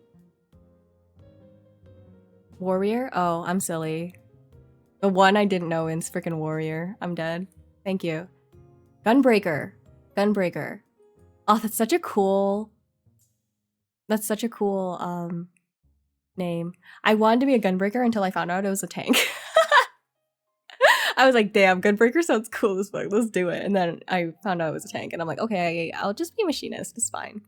Warrior? Oh, I'm silly. The one I didn't know is freaking Warrior. I'm dead. Thank you. Gunbreaker. Oh, that's such a cool name. I wanted to be a Gunbreaker until I found out it was a tank. I was like, damn, Gunbreaker sounds cool as fuck. Let's do it. And then I found out it was a tank, and I'm like, okay, I'll just be a Machinist. It's fine.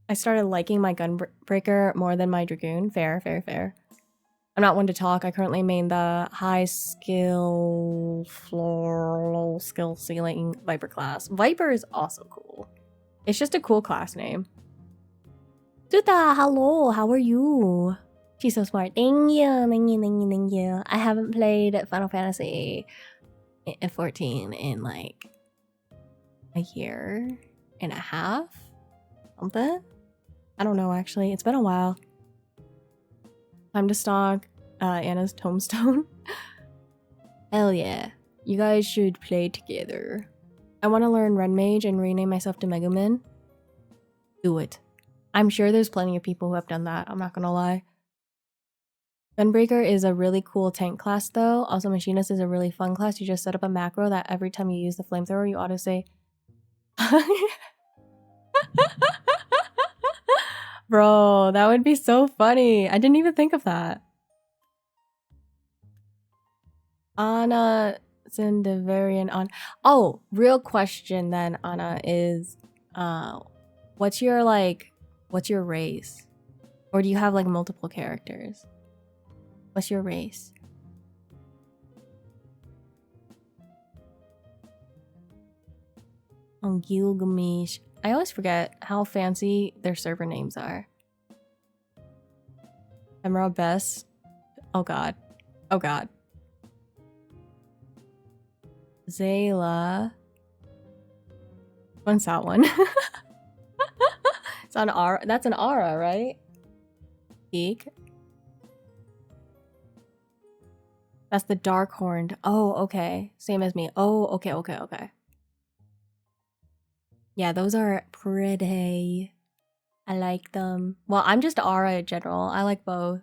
I started liking my Gunbreaker more than my Dragoon. Fair. I'm not one to talk. I currently main the high skill floor, low skill ceiling Viper class. Viper is also cool. It's just a cool class name. Tuta, hello, how are you? She's so smart. Thank you, thank you, thank you, thank you. I haven't played Final Fantasy 14 in like a year and a half, something. I don't know actually. It's been a while. Time to stalk Anna's tombstone. Hell yeah. You guys should play together. I want to learn Red Mage and rename myself to Megumin. Do it. I'm sure there's plenty of people who have done that. I'm not gonna lie. Gunbreaker is a really cool tank class though. Also, Machinist is a really fun class. You just set up a macro that every time you use the flamethrower, you auto say... Bro, that would be so funny. I didn't even think of that. Anna Zindavarian on. Oh, real question then, Anna, is what's your race? Or do you have like multiple characters? What's your race? Oh, Gilgamesh. I always forget how fancy their server names are. Emerald Best. Oh god. Oh god. Zayla. What's that one? It's on Aura. That's an Aura, right? Peak. That's the Dark Horned. Oh, okay. Same as me. Oh, okay, okay, okay. Yeah, those are pretty. I like them. Well, I'm just Aura in general. I like both.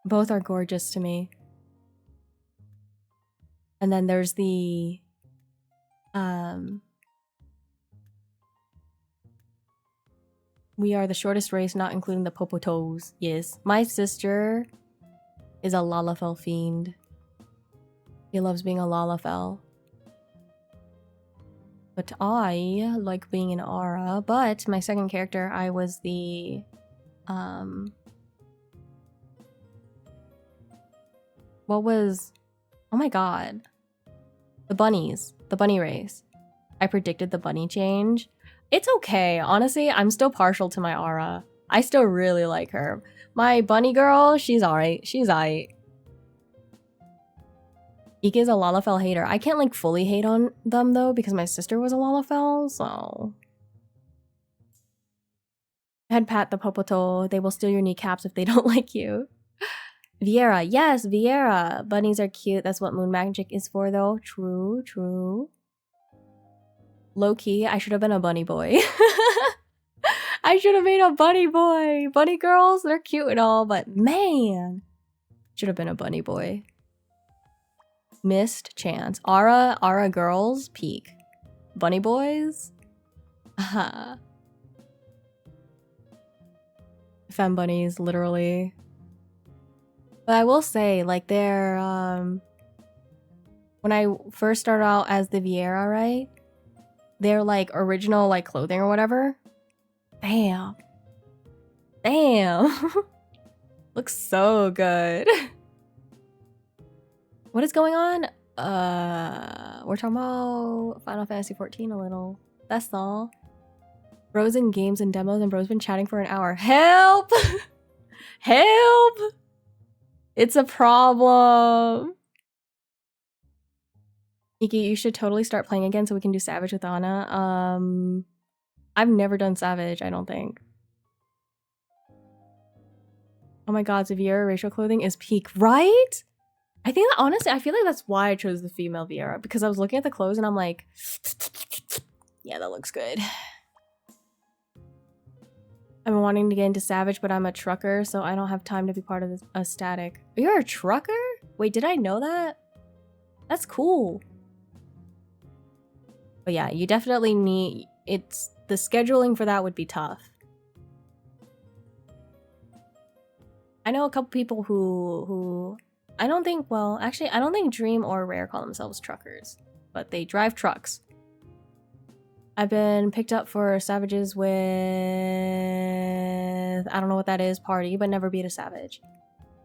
Both are gorgeous to me. And then there's the we are the shortest race, not including the Popotos. Yes. My sister is a Lalafell fiend. He loves being a Lalafell. But I like being an Aura. But my second character, I was the what was... Oh my god. The bunnies. The bunny race. I predicted the bunny change. It's okay. Honestly, I'm still partial to my Aura. I still really like her. My bunny girl, she's alright. She's aight. Ike is a Lalafell hater. I can't like fully hate on them though because my sister was a Lalafell, so... Head pat the Popoto. They will steal your kneecaps if they don't like you. Viera. Yes, Viera. Bunnies are cute. That's what Moon Magic is for though. True, true. Low-key, I should have been a bunny boy. I should have made a bunny boy. Bunny girls, they're cute and all, but man. Should have been a bunny boy. Missed chance. Aura girls, peak. Bunny boys? Haha. Femme bunnies, literally. But I will say, like, they're, when I first started out as the Viera, right? They're, like, original, like, clothing or whatever. Damn. Damn. Looks so good. What is going on? We're talking about Final Fantasy 14 a little. That's all. Bros in games and demos and bro's been chatting for an hour. Help! Help! It's a problem. Iki, you should totally start playing again so we can do Savage with Anna. I've never done Savage, I don't think. Oh my god, Viera racial clothing is peak, right? I think that, honestly, I feel like that's why I chose the female Viera, because I was looking at the clothes and I'm like, yeah, that looks good. I've been wanting to get into Savage, but I'm a trucker, so I don't have time to be part of a static. You're a trucker? Wait, did I know that? That's cool. But yeah, you definitely need... The scheduling for that would be tough. I know a couple people who I don't think, well, actually, I don't think Dream or Rare call themselves truckers, but they drive trucks. I've been picked up for Savages with, I don't know what that is, party, but never beat a Savage.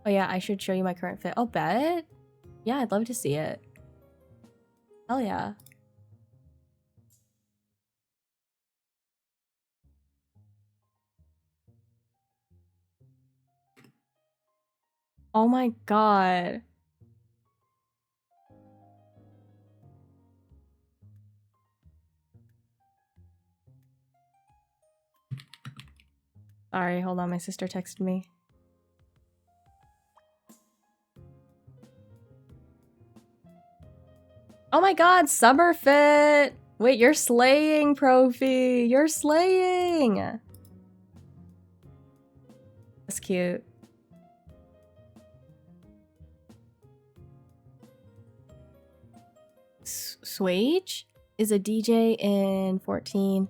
Oh yeah, I should show you my current fit. Oh, bet? Yeah, I'd love to see it. Hell yeah. Oh my god. Sorry, hold on, my sister texted me. Oh my god, summer fit! Wait, you're slaying, Profi! You're slaying! That's cute. Swage is a DJ in 14.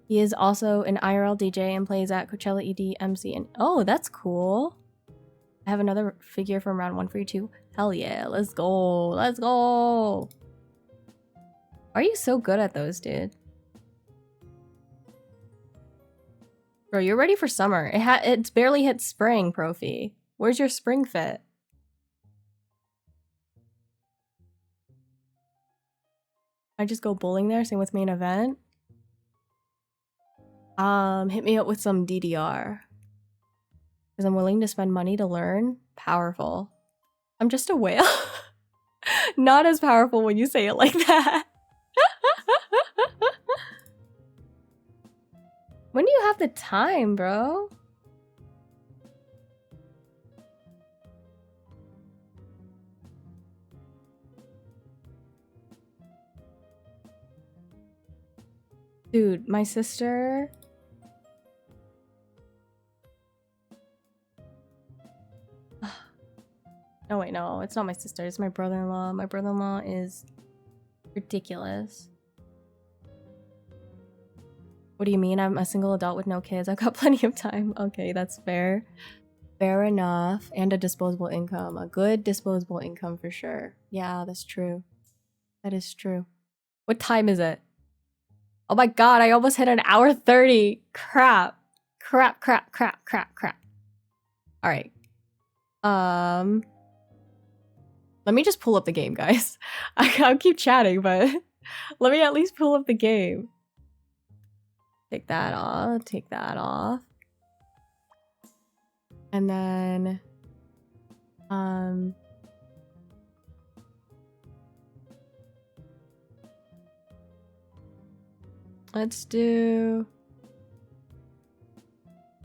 He is also an IRL DJ and plays at Coachella ED, MC, and oh, that's cool. I have another figure from round 1 for you too. Hell yeah, let's go. Let's go. Are you so good at those, dude? Bro, you're ready for summer. It's barely hit spring, Profi. Where's your spring fit? I just go bowling there, same with main event. Hit me up with some DDR. Because I'm willing to spend money to learn. Powerful. I'm just a whale. Not as powerful when you say it like that. When do you have the time, bro? Dude, my sister... Oh wait, no, it's not my sister, it's my brother-in-law. My brother-in-law is ridiculous. What do you mean? I'm a single adult with no kids. I've got plenty of time. Okay, that's fair. Fair enough. And a disposable income. A good disposable income for sure. Yeah, that's true. That is true. What time is it? Oh my god, I almost hit an hour 30. Crap. Crap, crap, crap, crap, crap. Alright. Let me just pull up the game, guys. I'll keep chatting, but let me at least pull up the game. Take that off, take that off. And then, let's do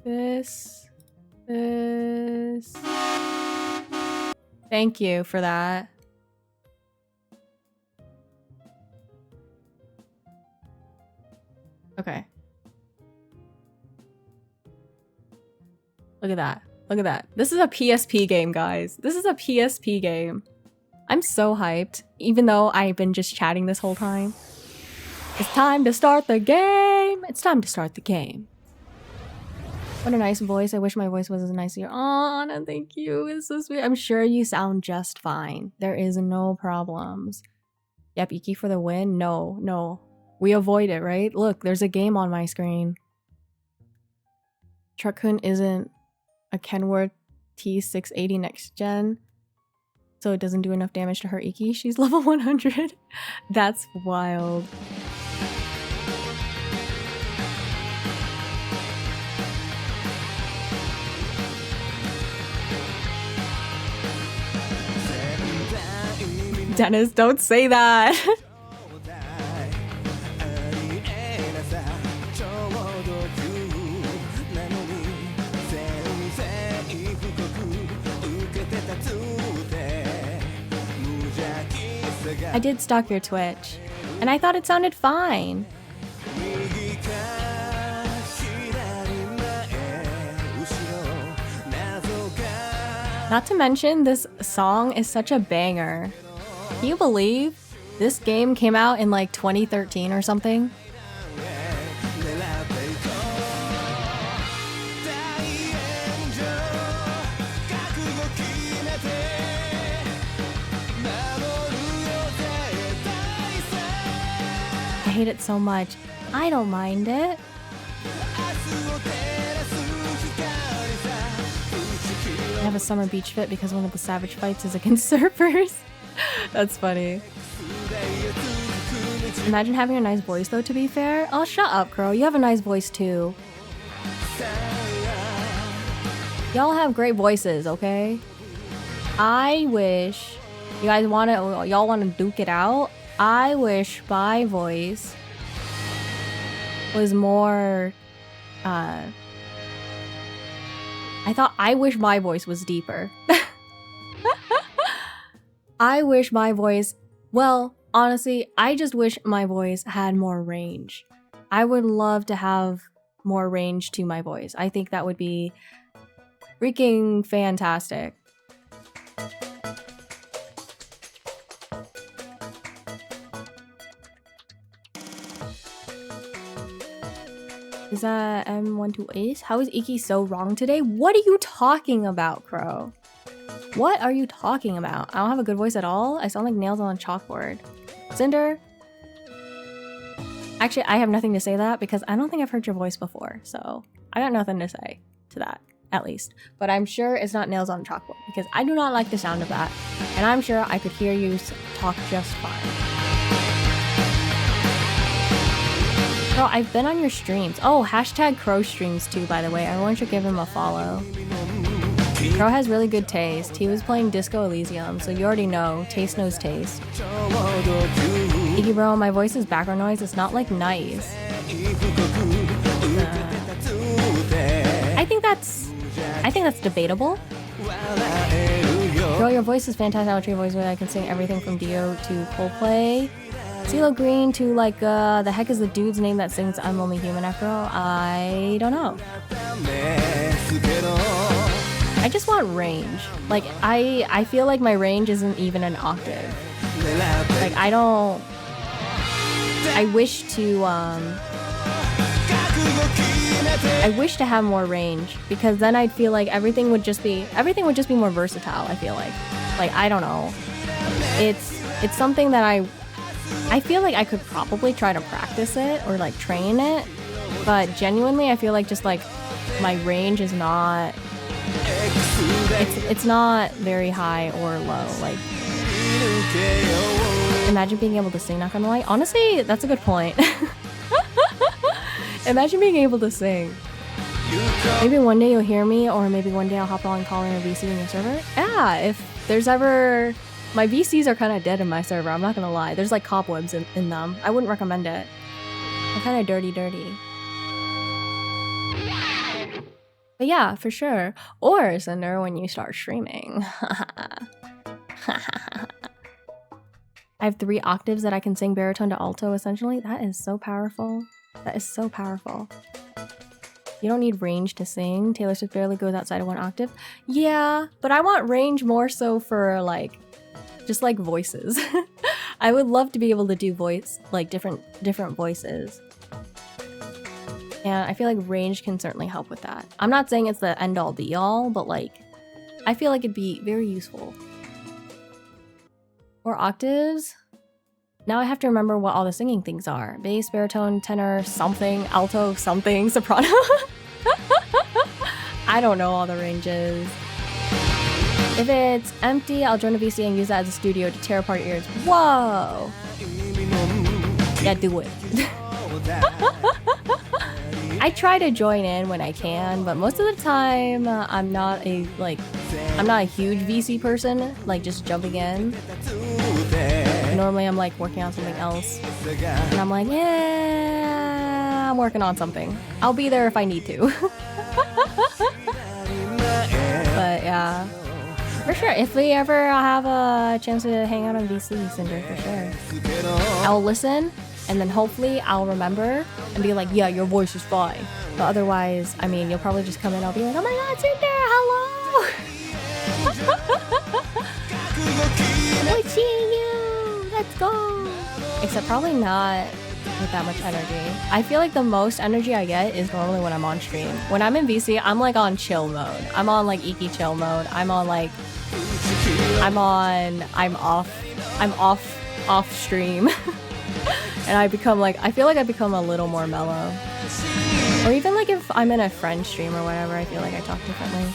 this. Thank you for that. Okay. Look at that. Look at that. This is a PSP game, guys. This is a PSP game. I'm so hyped, even though I've been just chatting this whole time. It's time to start the game! It's time to start the game. What a nice voice. I wish my voice was as nice as yours. Aw, Anna, thank you. It's so sweet. I'm sure you sound just fine. There is no problems. Yep, Iki for the win? No, no. We avoid it, right? Look, there's a game on my screen. Truck-kun isn't a Kenworth T680 next gen, so it doesn't do enough damage to hurt Iki. She's level 100. That's wild. Dennis, don't say that. I did stalk your Twitch, and I thought it sounded fine. Not to mention, this song is such a banger. Can you believe this game came out in like 2013 or something? I hate it so much. I don't mind it. have a summer beach fit because one of the savage fights is against surfers. That's funny. Imagine having a nice voice though, to be fair. Oh, shut up, Crow. You have a nice voice too. Y'all have great voices, okay? I wish you guys y'all want to duke it out. I wish my voice was more I wish my voice was deeper. I wish my voice, well, honestly, I just wish my voice had more range. I would love to have more range to my voice. I think that would be freaking fantastic. Is that M12 Ace? How is Iki so wrong today? What are you talking about, Crow? What are you talking about? I don't have a good voice at all. I sound like nails on a chalkboard. Cinder? Actually, I have nothing to say to that because I don't think I've heard your voice before. So I got nothing to say to that, at least. But I'm sure it's not nails on a chalkboard because I do not like the sound of that. And I'm sure I could hear you talk just fine. Bro, I've been on your streams. Oh, hashtag Crow streams too, by the way. Everyone should give him a follow. Crow has really good taste. He was playing Disco Elysium, so you already know. Taste knows taste. Iki bro, my voice is background noise. It's not like nice. I think that's debatable. Bro, your voice is fantastic. I'll your voice where I can sing everything from Dio to Coldplay. CeeLo Green to like the heck is the dude's name that sings I'm Only Human After All? I don't know. I just want range. Like I feel like my range isn't even an octave. Like I wish to have more range because then I'd feel like everything would just be more versatile, I feel like. Like I don't know. It's something that I feel like I could probably try to practice it or like train it, but genuinely I feel like just like my range is not it's not very high or low. Like imagine being able to sing, not gonna lie. Honestly, that's a good point. Imagine being able to sing. Maybe one day you'll hear me, or maybe one day I'll hop on calling a VC in your server. Yeah, if there's ever... My VCs are kind of dead in my server, I'm not gonna lie. There's like cobwebs in them. I wouldn't recommend it. They're kind of dirty. But yeah, for sure. Or Cinder when you start streaming. I have 3 octaves that I can sing baritone to alto, essentially. That is so powerful. That is so powerful. You don't need range to sing. Taylor Swift barely goes outside of 1 octave. Yeah, but I want range more so for like, just like voices. I would love to be able to do different voices. And I feel like range can certainly help with that. I'm not saying it's the end all be all, but like, I feel like it'd be very useful. Or octaves. Now I have to remember what all the singing things are. Bass, baritone, tenor, something, alto, something, soprano. I don't know all the ranges. If it's empty, I'll join a VC and use that as a studio to tear apart your ears. Whoa! Yeah, do it. I try to join in when I can, but most of the time I'm not a huge VC person, like just jumping in. Normally I'm like working on something else and I'm like, yeah, I'm working on something. I'll be there if I need to. But yeah, for sure, if we ever have a chance to hang out on VC, Cinder, for sure. I'll listen and then hopefully I'll remember and be like, yeah, your voice is fine. But otherwise, I mean, you'll probably just come in and I'll be like, oh my god, Cinder, hello! We're seeing you! Let's go! Except probably not with that much energy. I feel like the most energy I get is normally when I'm on stream. When I'm in VC, I'm like on chill mode. I'm on like Iki chill mode. I'm off stream. And I feel like I become a little more mellow. Or even like if I'm in a friend stream or whatever, I feel like I talk differently.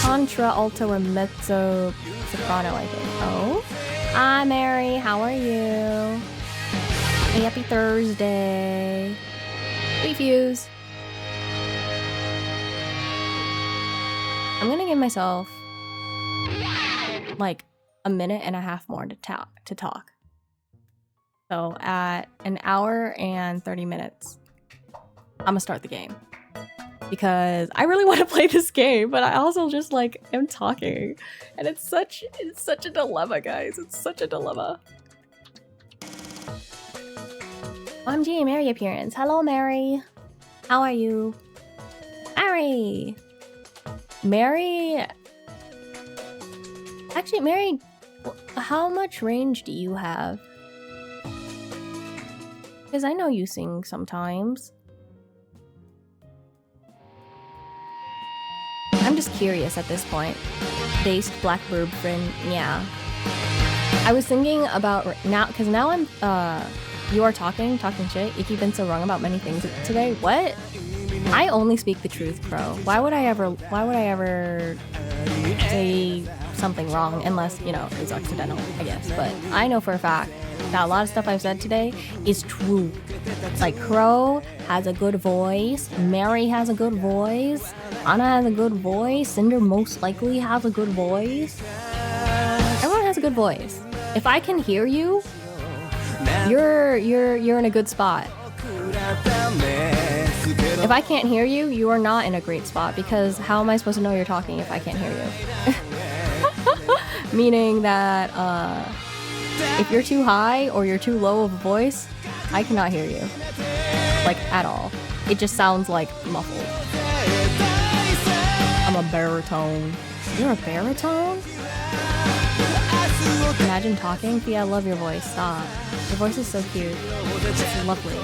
Contra, alto, or mezzo soprano, I think. Oh? Hi, Mary. How are you? Happy Thursday. Refuse. I'm gonna give myself like a minute and a half more to talk. So at an hour and 30 minutes, I'm gonna start the game. Because I really want to play this game, but I also just like am talking. And it's such a dilemma, guys. It's such a dilemma. OMG, Mary appearance. Hello, Mary. How are you? Mary! Mary... Actually, Mary, how much range do you have? Because I know you sing sometimes. I'm just curious at this point. Based Blackbird friend, yeah. I was thinking about now, because now I'm, you are talking shit. You keep been so wrong about many things today. What? I only speak the truth, Crow. Why would I ever say something wrong unless, you know, it's accidental, I guess. But I know for a fact that a lot of stuff I've said today is true. Like, Crow has a good voice, Mary has a good voice, Anna has a good voice, Cinder most likely has a good voice. Everyone has a good voice. If I can hear you, you're in a good spot. If I can't hear you, you are not in a great spot, because how am I supposed to know you're talking if I can't hear you? Meaning that if you're too high or you're too low of a voice, I cannot hear you. Like, at all. It just sounds like muffled. I'm a baritone. You're a baritone? Imagine talking? Fia, I love your voice. Stop. Your voice is so cute. It's lovely.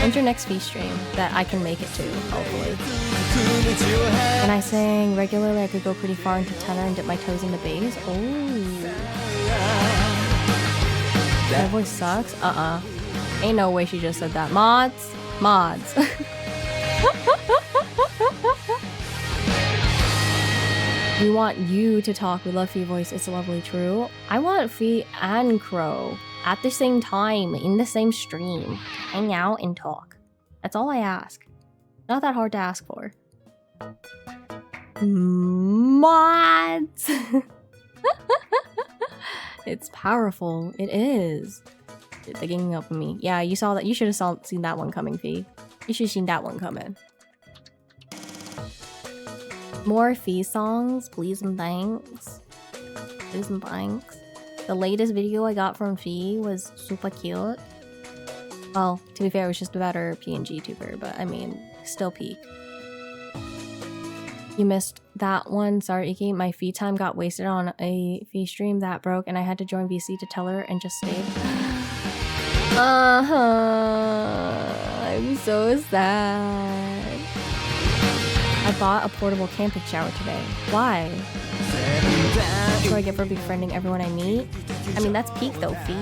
When's your next feast stream that I can make it to, hopefully? When I sing regularly, I could go pretty far into tenor and dip my toes into bass. Oh. My voice sucks? Ain't no way she just said that. Mods? Mods. We want you to talk. We love Fee voice. It's lovely, true. I want Fee and Crow at the same time, in the same stream. Hang out and talk. That's all I ask. Not that hard to ask for. Mods! It's powerful. It is. They're ganging up on me. Yeah, you saw that. You should have seen that one coming, Fee. You should have seen that one coming. More Fee songs, please and thanks. Please and thanks. The latest video I got from Fee was super cute. Well, to be fair, it was just a better PNG tuber, but I mean, still peak. You missed that one. Sorry, Iki. My Fee time got wasted on a Fee stream that broke, and I had to join VC to tell her and just stayed. I'm so sad. I bought a portable camping shower today. Why? That's what I get for befriending everyone I meet. I mean, that's peak though, Fee.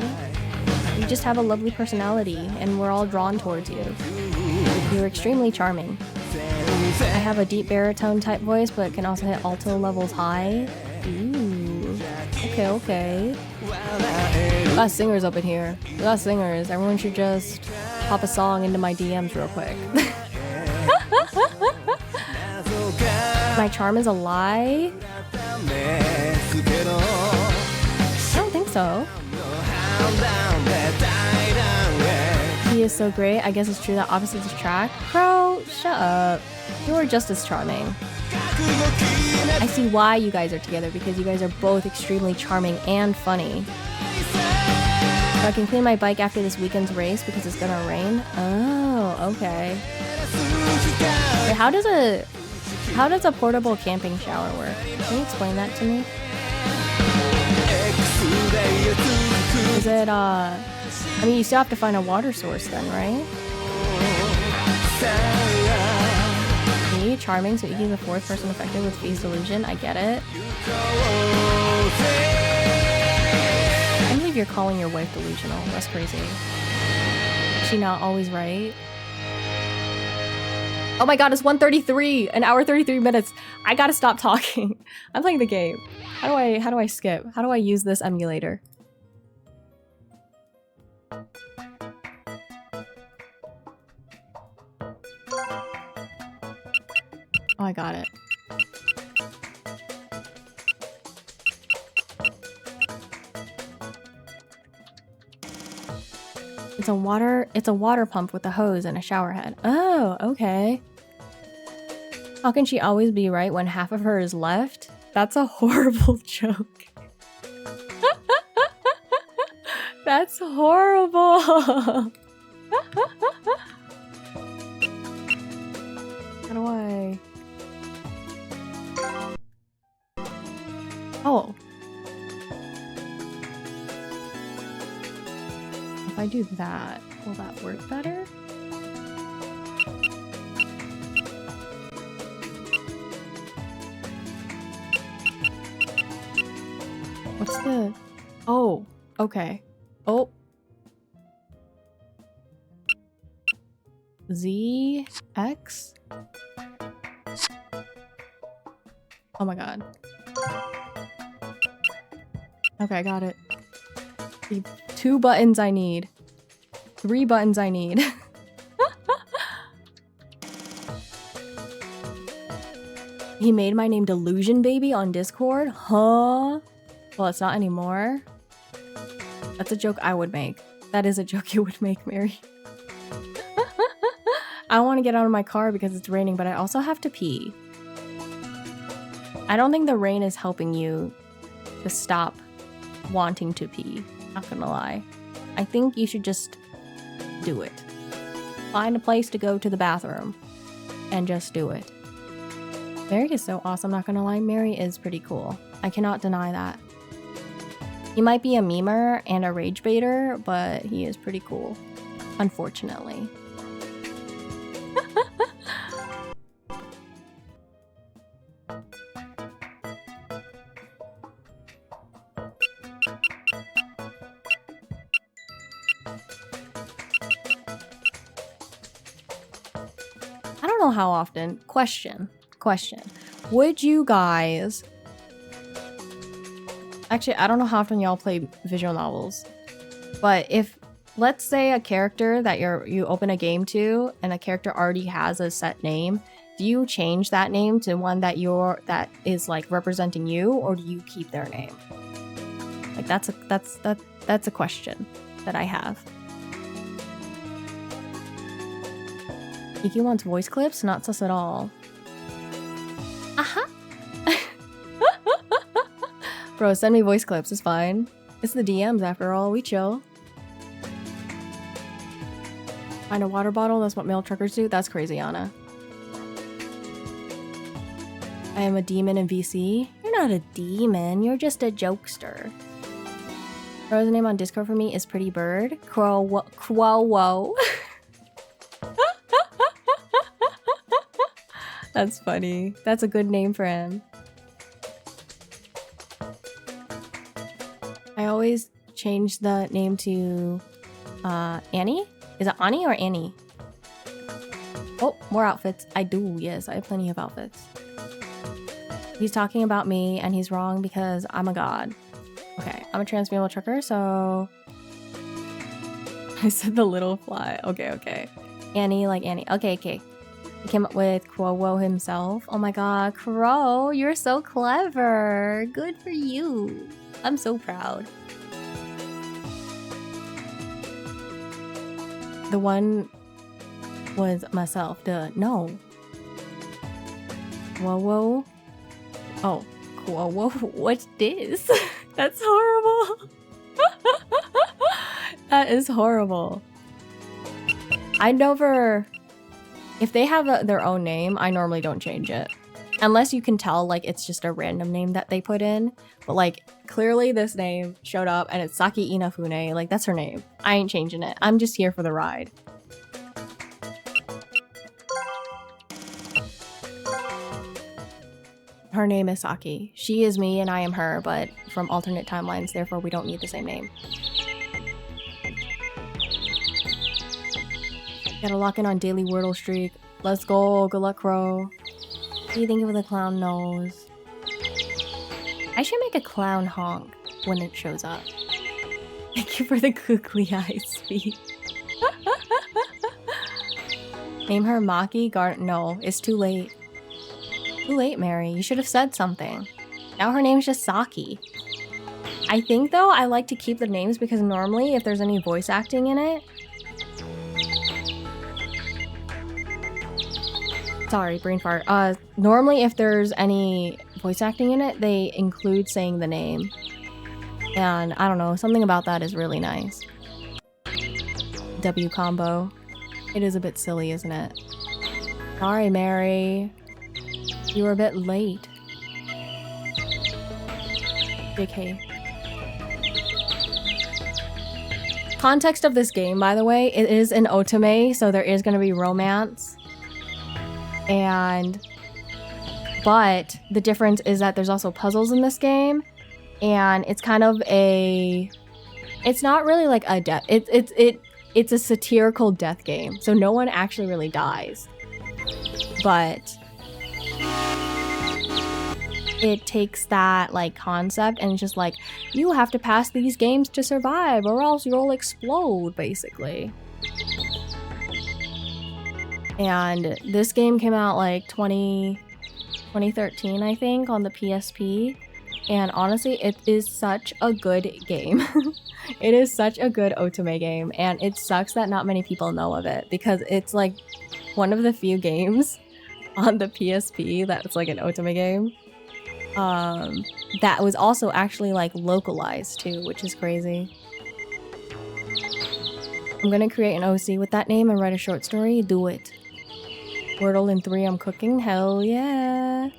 You just have a lovely personality, and we're all drawn towards you. You're extremely charming. I have a deep baritone type voice, but can also hit alto levels high. Ooh. Okay, okay. We got singers up in here. We got singers. Everyone should just pop a song into my DMs real quick. My charm is a lie? I don't think so. He is so great. I guess it's true that opposites attract. Bro, shut up. You are just as charming. I see why you guys are together, because you guys are both extremely charming and funny. So I can clean my bike after this weekend's race because it's gonna rain. Oh, okay. Wait, how does a portable camping shower work? Can you explain that to me? Is it, I mean, you still have to find a water source then, right? Me, charming, so he's the fourth person affected with Fee's delusion. I get it. I believe you're calling your wife delusional. That's crazy. Is she not always right? Oh my god, it's 1:33, an hour 33 minutes. I gotta stop talking. I'm playing the game. How do I skip? How do I use this emulator? Oh, I got it. It's a water pump with a hose and a shower head. Oh, okay. How can she always be right when half of her is left? That's a horrible joke. That's horrible. How do I... Oh. If I do that, will that work better? What's the... Oh, okay. Oh. Z, X? Oh my god. Okay, I got it. The 2 buttons I need. 3 buttons I need. He made my name Delusion Baby on Discord? Huh? Well, it's not anymore. That's a joke I would make. That is a joke you would make, Mary. I don't want to get out of my car because it's raining, but I also have to pee. I don't think the rain is helping you to stop wanting to pee. Not gonna lie. I think you should just do it. Find a place to go to the bathroom and just do it. Mary is so awesome, not gonna lie. Mary is pretty cool. I cannot deny that. He might be a memer and a rage baiter, but he is pretty cool. Unfortunately. I don't know how often. Question. Would you guys... Actually, I don't know how often y'all play visual novels. But if, let's say a character that you open a game to and a character already has a set name, do you change that name to one that is like representing you, or do you keep their name? Like that's a question that I have. Kiki wants voice clips? Not sus at all. Aha! Bro, send me voice clips, it's fine. It's the DMs after all, we chill. Find a water bottle, that's what male truckers do? That's crazy, Anna. I am a demon in VC. You're not a demon, you're just a jokester. Bro's name on Discord for me is Pretty Bird. Quo. That's funny. That's a good name for him. I always change the name to Annie? Is it Annie or Annie? Oh, more outfits. I do, yes. I have plenty of outfits. He's talking about me and he's wrong because I'm a god. Okay, I'm a trans female trucker, so... I said the little fly. Okay. Annie, like Annie. Okay. He came up with Quo himself. Oh my god, Crow, you're so clever. Good for you. I'm so proud. The one was myself. No. Quo. Oh, Quo. What's this? That's horrible. That is horrible. I never... If they have their own name, I normally don't change it. Unless you can tell, like, it's just a random name that they put in. But, like, clearly this name showed up and it's Saki Inafune. Like, that's her name. I ain't changing it. I'm just here for the ride. Her name is Saki. She is me and I am her, but from alternate timelines, therefore we don't need the same name. Gotta lock in on daily Wordle streak. Let's go. Good luck, Crow. What do you think of the clown nose? I should make a clown honk when it shows up. Thank you for the googly eyes speak. Name her Maki No, it's too late. Too late, Mary. You should have said something. Now her name's just Saki. I think, though, I like to keep the names because normally if there's any voice acting in it... Sorry, brain fart. Normally if there's any voice acting in it, they include saying the name. And I don't know, something about that is really nice. W combo. It is a bit silly, isn't it? Sorry, Mary. You were a bit late. JK. Context of this game, by the way, it is an otome, so there is going to be romance. But the difference is that there's also puzzles in this game, and it's kind of a... It's not really like a death... It's a satirical death game, so no one actually really dies. But it takes that like concept and just like, you have to pass these games to survive or else you'll explode, basically. And this game came out like 2013, I think, on the PSP. And honestly, it is such a good game. It is such a good otome game, and it sucks that not many people know of it because it's like one of the few games on the PSP that's like an otome game. That was also actually like localized too, which is crazy. I'm gonna create an OC with that name and write a short story. Do it. Wordle in 3, I'm cooking. Hell yeah.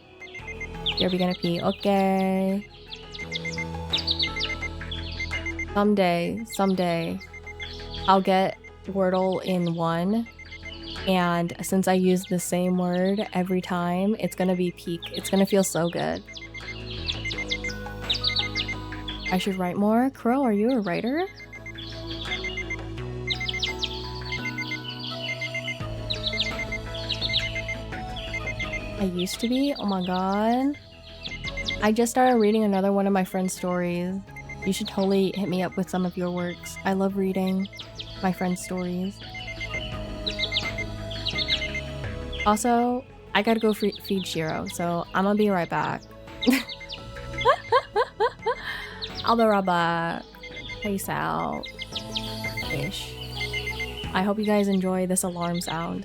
You're gonna pee. Okay. Someday, I'll get Wordle in 1. And since I use the same word every time, it's gonna be peak. It's gonna feel so good. I should write more? Crow, are you a writer? I used to be? Oh my god. I just started reading another one of my friend's stories. You should totally hit me up with some of your works. I love reading my friend's stories. Also, I gotta go feed Shiro, so I'm gonna be right back. I'll be right back. Peace out. Ish. I hope you guys enjoy this alarm sound.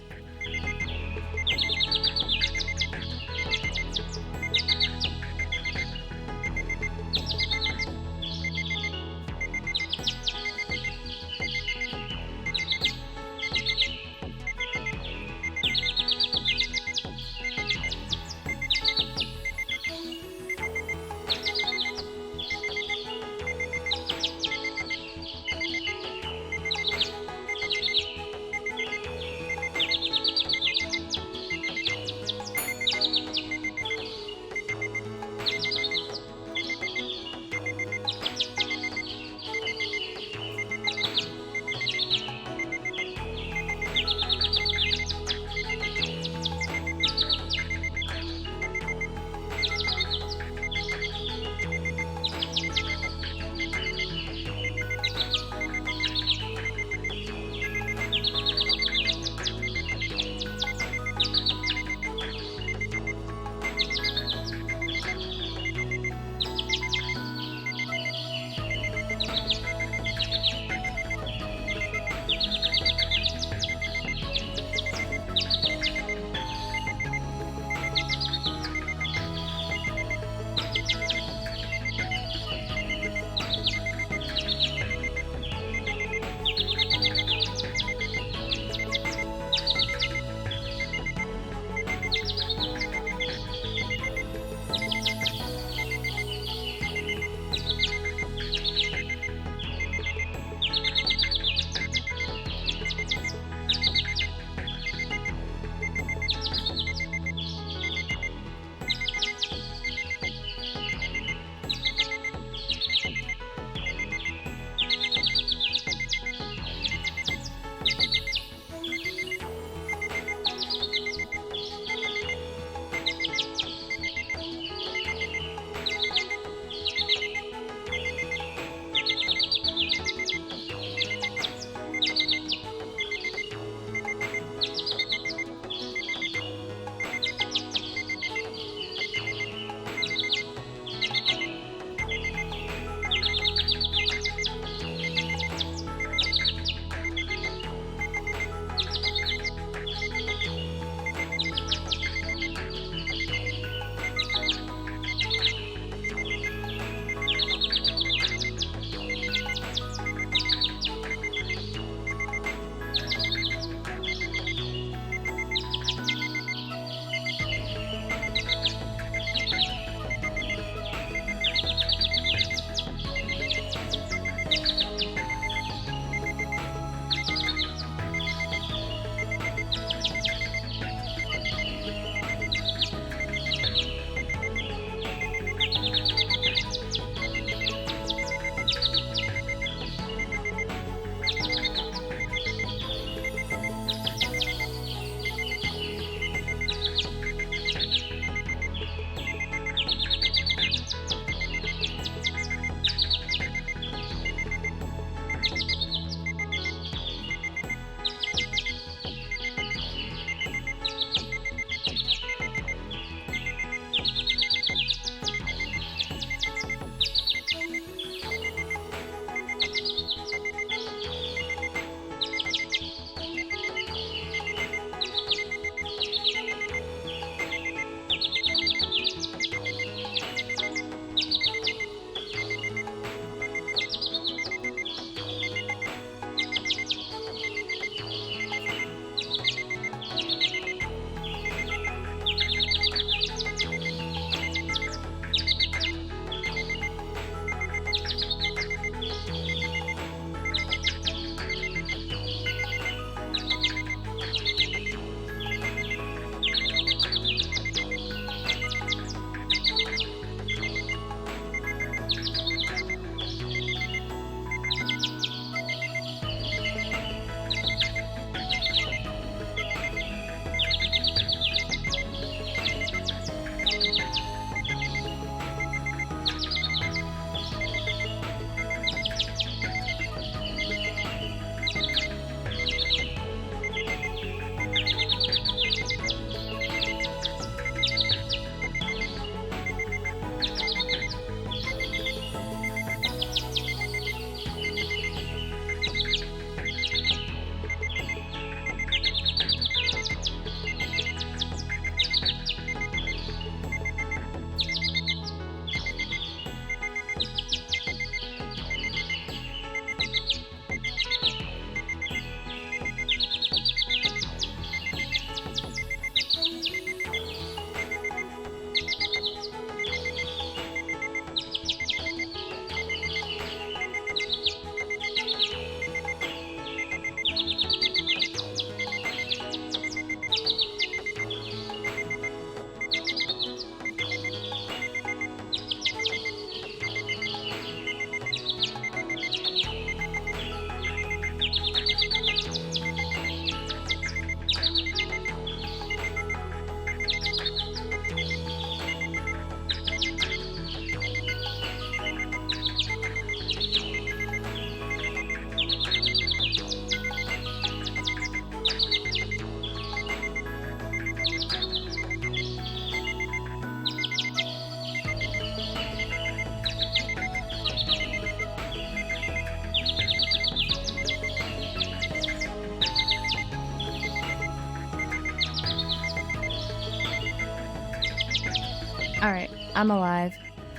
I'm alive.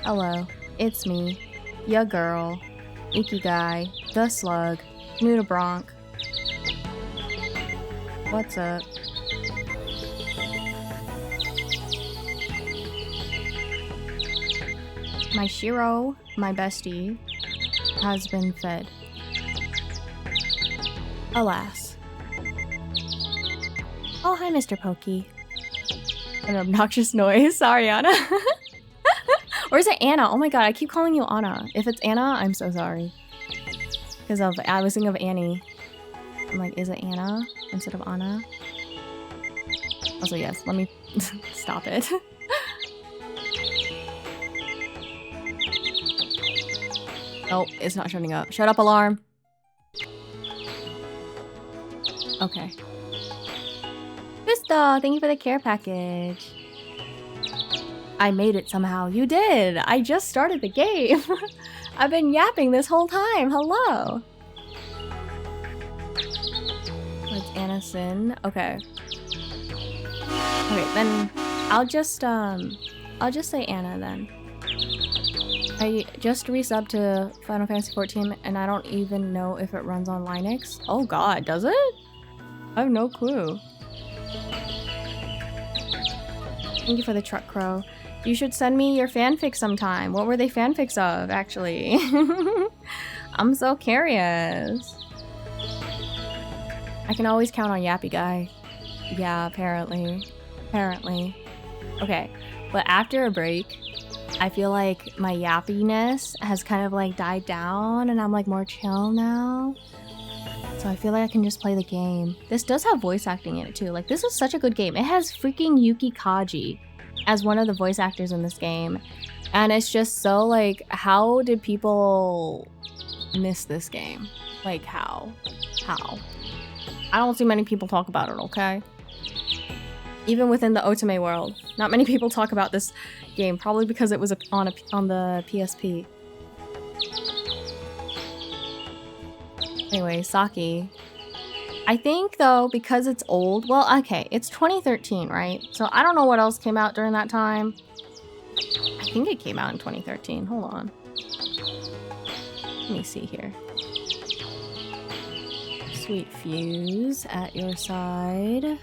Hello. It's me. Ya girl. Ikigai. The Slug. Nudibronc. What's up? My Shiro, my bestie, has been fed. Alas. Oh, hi, Mr. Pokey. An obnoxious noise. Sorry, Anna. Or is it Anna? Oh my god, I keep calling you Anna. If it's Anna, I'm so sorry. Because I was thinking of Annie. I'm like, is it Anna instead of Anna? Also, yes, let me stop it. Nope, it's not shutting up. Shut up, alarm. Okay. Krista, thank you for the care package. I made it somehow. You did. I just started the game. I've been yapping this whole time. Hello. It's Anna Sin. Okay. Okay, then I'll just say Anna then. I just resubbed to Final Fantasy XIV and I don't even know if it runs on Linux. Oh god, does it? I have no clue. Thank you for the truck crow. You should send me your fanfic sometime. What were they fanfics of, actually? I'm so curious. I can always count on Yappy Guy. Yeah, apparently. Apparently. Okay, but after a break, I feel like my yappiness has kind of like died down and I'm like more chill now. So I feel like I can just play the game. This does have voice acting in it too. Like, this is such a good game. It has freaking Yuki Kaji as one of the voice actors in this game. And it's just so like, how did people miss this game? Like, how? How? I don't see many people talk about it, okay? Even within the Otome world, not many people talk about this game, probably because it was on the PSP. Anyway, Saki. I think though, because it's old, well, okay, it's 2013, right? So I don't know what else came out during that time. I think it came out in 2013. Hold on. Let me see here. Sweet Fuse at your side.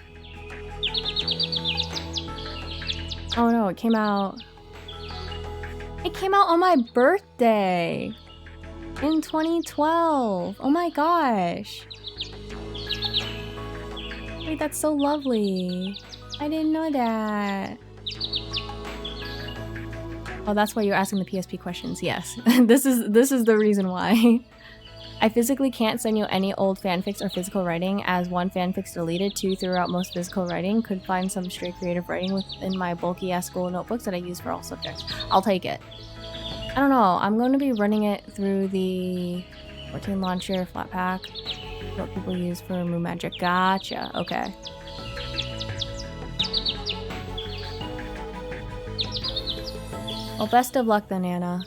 Oh no, it came out. It came out on my birthday in 2012. Oh my gosh. Wait, that's so lovely. I didn't know that. Oh, that's why you're asking the PSP questions. Yes, this is the reason why. I physically can't send you any old fanfics or physical writing, as one fanfic's deleted, two throughout most physical writing. Could find some straight creative writing within my bulky ass school notebooks that I use for all subjects. I'll take it. I don't know, I'm going to be running it through the 14 launcher flat pack. What people use for Moon Magic. Gotcha, okay. Well, best of luck then, Anna.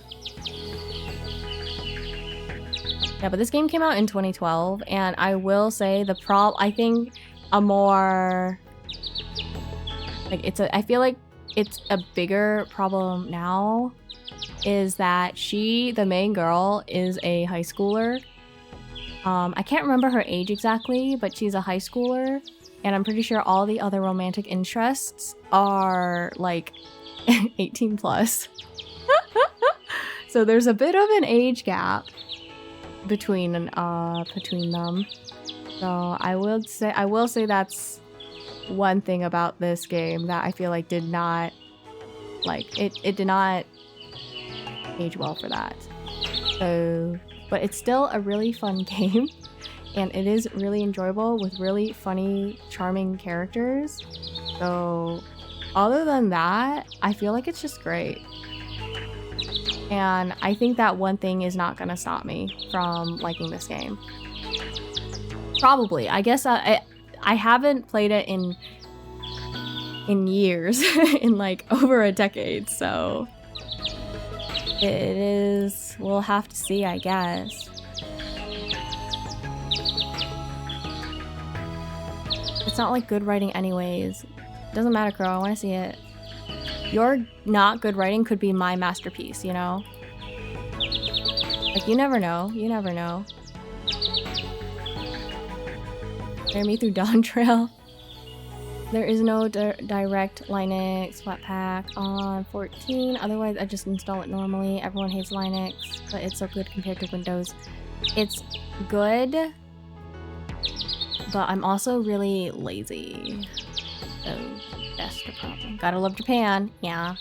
Yeah, but this game came out in 2012, and I will say I think a more, like, I feel like it's a bigger problem now, is that the main girl, is a high schooler. I can't remember her age exactly, but she's a high schooler, and I'm pretty sure all the other romantic interests are, like, 18 plus. So there's a bit of an age gap between them. So I will say that's one thing about this game that I feel like did not, like, it did not age well for that. So, but it's still a really fun game, and it is really enjoyable with really funny, charming characters. So other than that, I feel like it's just great. And I think that one thing is not gonna stop me from liking this game. Probably. I guess I haven't played it in years, in like over a decade, so it is, we'll have to see, I guess. It's not like good writing anyways. Doesn't matter, girl, I wanna see it. Your not good writing could be my masterpiece, you know? Like, you never know. You never know. Hear me through Dawn Trail. There is no direct Linux Flatpak on 14. Otherwise, I just install it normally. Everyone hates Linux, but it's so good compared to Windows. It's good, but I'm also really lazy. So that's the problem. Gotta love Japan. Yeah.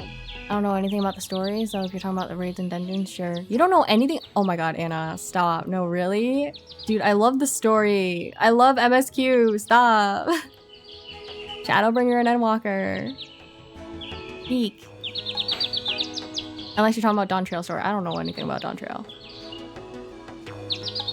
I don't know anything about the story, so if you're talking about the raids and dungeons, sure. You don't know anything? Oh my god, Anna, stop. No, really? Dude, I love the story. I love MSQ. Stop. Shadowbringer and Endwalker. Peak. Unless you're talking about Dawn Trail story. I don't know anything about Dawn Trail.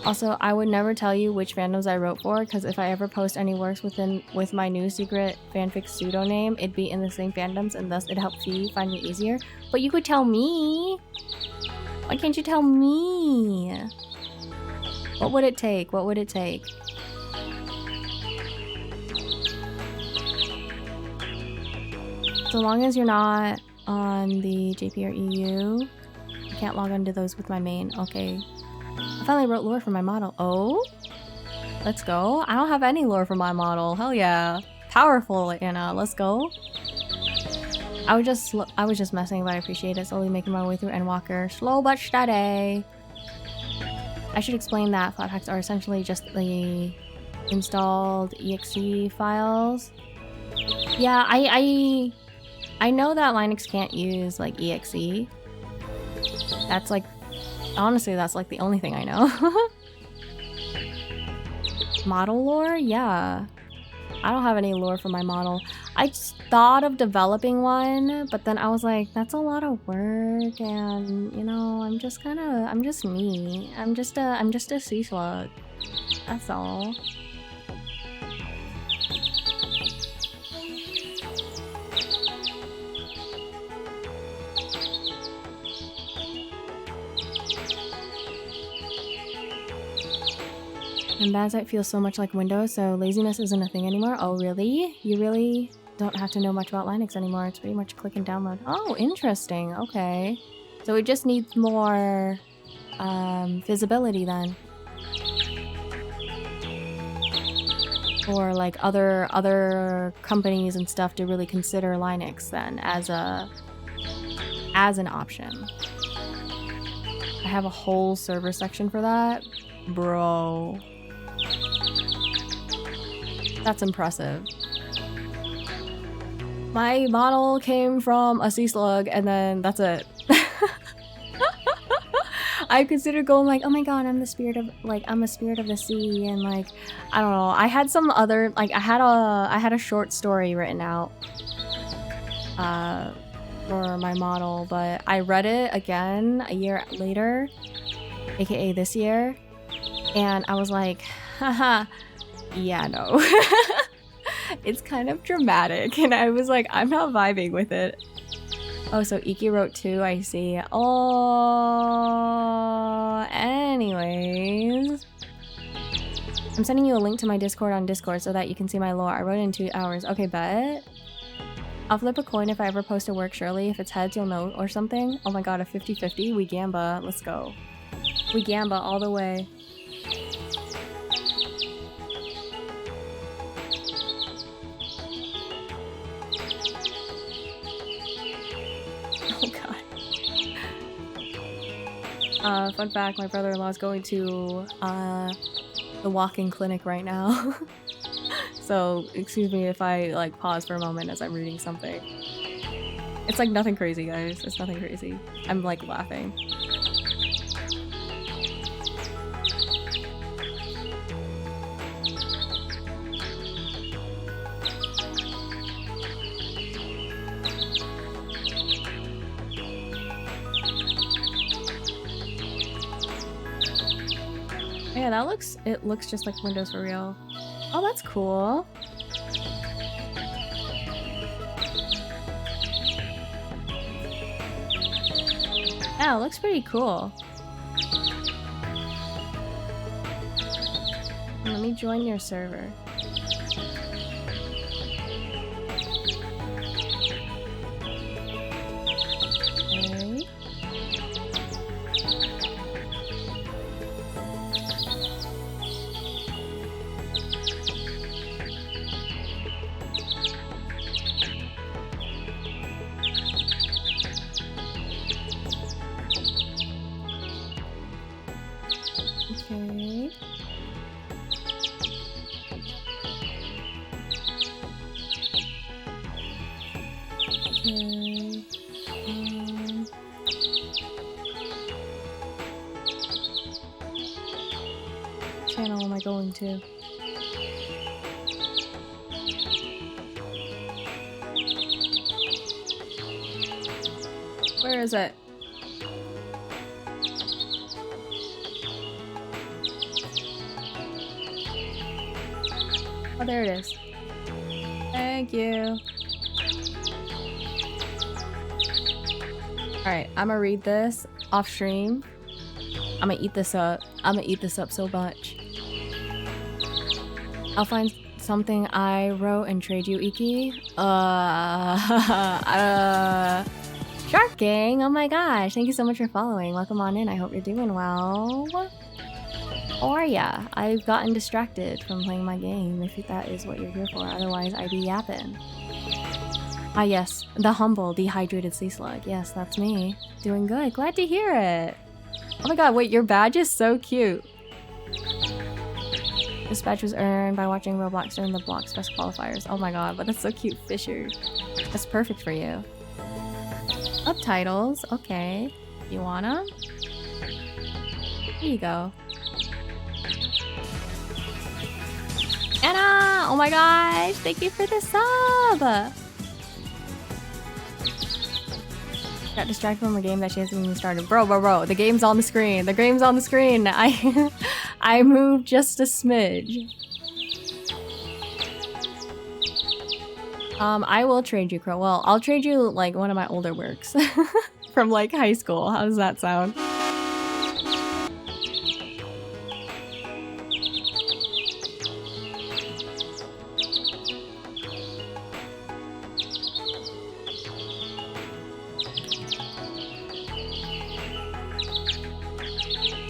Also, I would never tell you which fandoms I wrote for, because if I ever post any works with my new secret fanfic pseudonym, it'd be in the same fandoms, and thus it helps you find me easier. But you could tell me. Why can't you tell me? What would it take? What would it take? So long as you're not on the JP or EU, I can't log onto those with my main. Okay. I finally wrote lore for my model. Oh? Let's go. I don't have any lore for my model. Hell yeah. Powerful, Anna. Let's go. I was just messing, but I appreciate it. Slowly making my way through Endwalker. Slow but steady. I should explain that Flatpaks are essentially just the installed exe files. Yeah, I know that Linux can't use like exe. That's like, honestly, that's like the only thing I know. Model lore? Yeah. I don't have any lore for my model. I just thought of developing one, but then I was like, that's a lot of work, and you know, I'm just me. I'm just a sea slug. That's all. And Bazite feels so much like Windows, so laziness isn't a thing anymore. Oh, really? You really don't have to know much about Linux anymore. It's pretty much click and download. Oh, interesting. Okay. So it just needs more visibility then. For like other companies and stuff to really consider Linux then as an option. I have a whole server section for that. Bro. That's impressive. My model came from a sea slug, and then that's it. I considered going like, oh my god, I'm a spirit of the sea, and like, I don't know. I had some other, like, I had a short story written out for my model, but I read it again a year later, aka this year, and I was like, haha. Yeah, no. It's kind of dramatic, and I was like, I'm not vibing with it. Oh, so Iki wrote too, I see. Oh, anyways. I'm sending you a link to my Discord on Discord so that you can see my lore. I wrote it in 2 hours. Okay, bet. I'll flip a coin if I ever post a work, surely. If it's heads, you'll know, or something. Oh my god, a 50-50? We gamba. Let's go. We gamba all the way. Fun fact, my brother-in-law is going to the walk-in clinic right now. So excuse me if I like pause for a moment as I'm reading something. It's like nothing crazy, guys. It's nothing crazy. I'm like laughing. Yeah, it looks just like Windows for real. Oh, that's cool. Yeah, it looks pretty cool. Let me join your server. Okay. Okay. Channel am I going to? Where is it? Oh, there it is. Thank you. Alright, I'm gonna read this off stream. I'm gonna eat this up. I'm gonna eat this up so much. I'll find something I wrote and trade you, Iki. Shark Gang, oh my gosh. Thank you so much for following. Welcome on in. I hope you're doing well. How are ya? I've gotten distracted from playing my game, if that is what you're here for. Otherwise, I'd be yapping. Ah, yes. The humble, dehydrated sea slug. Yes, that's me. Doing good. Glad to hear it. Oh my god, wait, your badge is so cute. This badge was earned by watching Roblox during the Bloxfest qualifiers. Oh my god, but that's so cute, Fisher. That's perfect for you. Subtitles, okay. You want them? Here you go. Anna! Oh my gosh, thank you for the sub! Got distracted from a game that she hasn't even started. Bro, the game's on the screen. The game's on the screen. I moved just a smidge. I will trade you, Crow. Well, I'll trade you like one of my older works from like high school. How does that sound?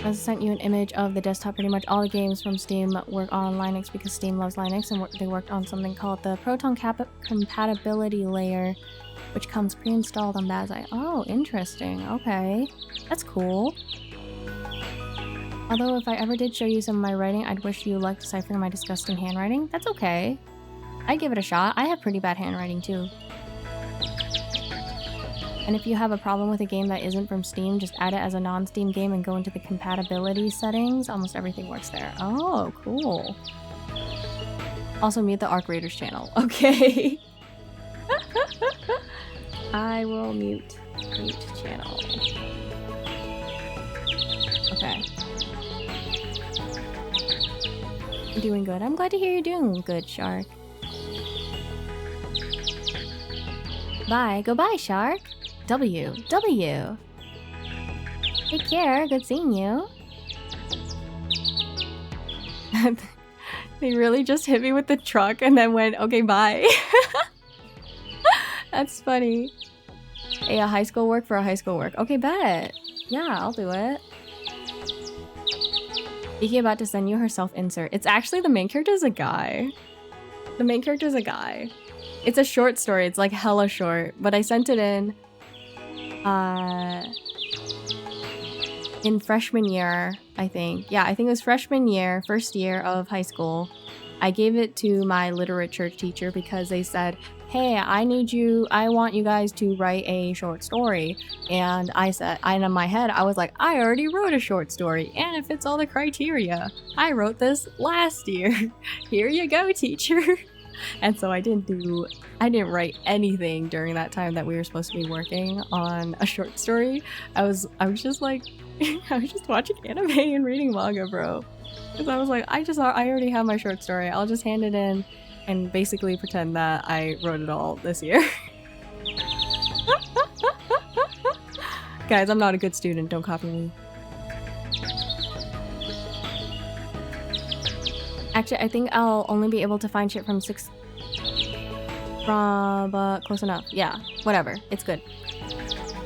I sent you an image of the desktop. Pretty much all the games from Steam work on Linux because Steam loves Linux, and they worked on something called the Proton Compatibility Layer, which comes pre-installed on Bazai. Oh, interesting. Okay. That's cool. Although if I ever did show you some of my writing, I'd wish you luck deciphering my disgusting handwriting. That's okay. I'd give it a shot. I have pretty bad handwriting too. And if you have a problem with a game that isn't from Steam, just add it as a non-Steam game and go into the compatibility settings. Almost everything works there. Oh, cool. Also mute the Arc Raiders channel. Okay. I will mute channel. Okay. You're doing good. I'm glad to hear you're doing good, Shark. Bye. Goodbye, Shark. W. Take care. Good seeing you. They really just hit me with the truck and then went, okay, bye. That's funny. Hey, a high school work for a high school work. Okay, bet. Yeah, I'll do it. Iki about to send you her self-insert. It's actually the main character is a guy. The main character is a guy. It's a short story. It's like hella short, but I sent it in freshman year, I think. Yeah, I think it was freshman year, first year of high school. I gave it to my literature teacher because they said, hey, I want you guys to write a short story. And I said, in my head, I was like, I already wrote a short story and it fits all the criteria. I wrote this last year. Here you go, teacher. And so I didn't write anything during that time that we were supposed to be working on a short story. I was just like, I was just watching anime and reading manga, bro. Because I was like, I already have my short story. I'll just hand it in and basically pretend that I wrote it all this year. Guys, I'm not a good student. Don't copy me. Actually, I think I'll only be able to find shit from close enough. Yeah, whatever. It's good.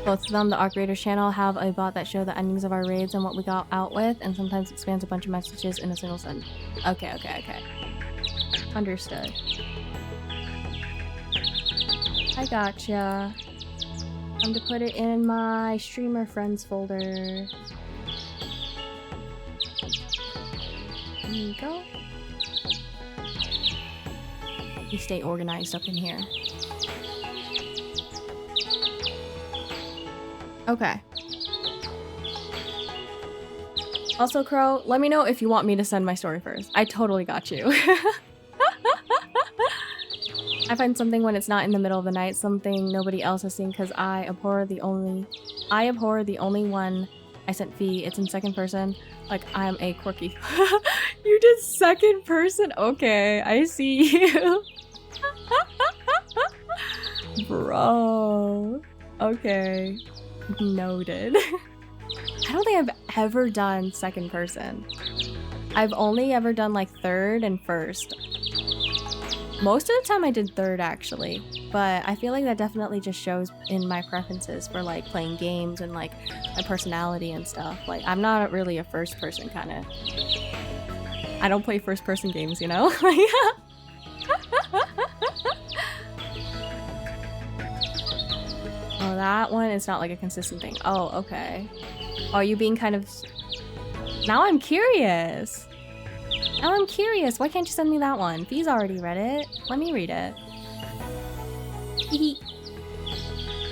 Both of them, the Arc Raiders channel, have a bot that show the endings of our raids and what we got out with, and sometimes it spans a bunch of messages in a single sentence. Okay. Understood. I gotcha. Time to put it in my streamer friends folder. There you go. You stay organized up in here. Okay. Also, Crow, let me know if you want me to send my story first. I totally got you. I find something when it's not in the middle of the night, something nobody else has seen, because I abhor the only one I sent Fee. It's in second person. Like, I'm a quirky. You did second person? Okay, I see you. Bro. Okay. Noted. I don't think I've ever done second person. I've only ever done like third and first. Most of the time I did third actually, but I feel like that definitely just shows in my preferences for like playing games and like my personality and stuff. Like I'm not really a first person kind of. I don't play first person games, you know? Oh, that one is not like a consistent thing. Oh, okay. Are you being kind of... Now I'm curious. Now I'm curious. Why can't you send me that one? Fee's already read it. Let me read it.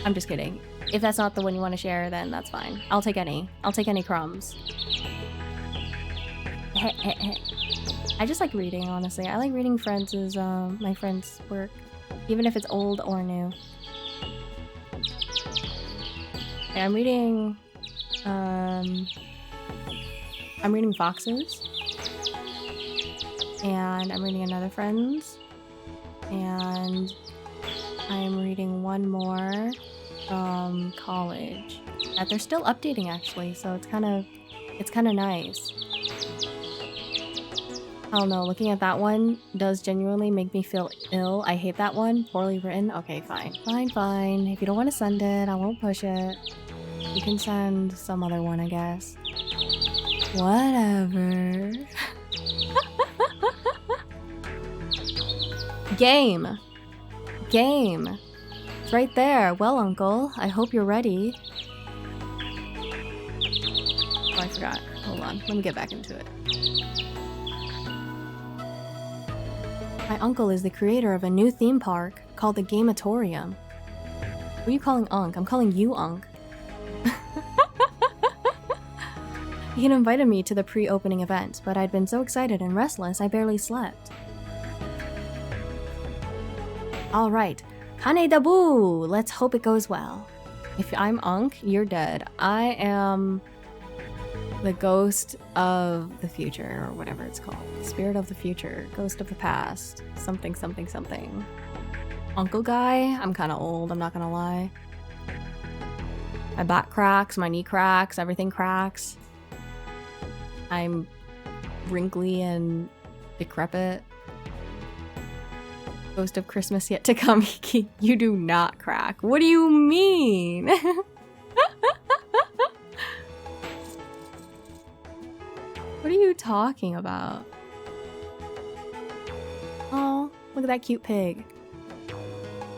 I'm just kidding. If that's not the one you want to share, then that's fine. I'll take any. I'll take any crumbs. I just like reading, honestly. I like reading my friends' work. Even if it's old or new. Okay, I'm reading Foxes. And I'm reading another friend's. And I'm reading one more from college. That they're still updating actually, so it's kind of nice. I don't know, looking at that one does genuinely make me feel ill. I hate that one. Poorly written. Okay, fine. Fine. If you don't want to send it, I won't push it. You can send some other one, I guess. Whatever. Game. It's right there. Well, Uncle, I hope you're ready. Oh, I forgot. Hold on. Let me get back into it. My uncle is the creator of a new theme park called the Gameatorium. Who are you calling Unc? I'm calling you Unc. He had invited me to the pre-opening event, but I'd been so excited and restless I barely slept. Alright, Kane Dabu! Let's hope it goes well. If I'm Unc, you're dead. I am the ghost of the future, or whatever it's called. Spirit of the future, ghost of the past, something. Uncle guy? I'm kinda old, I'm not gonna lie. My back cracks, my knee cracks, everything cracks. I'm wrinkly and decrepit. Ghost of Christmas yet to come. You do not crack. What do you mean? What are you talking about? Oh, look at that cute pig.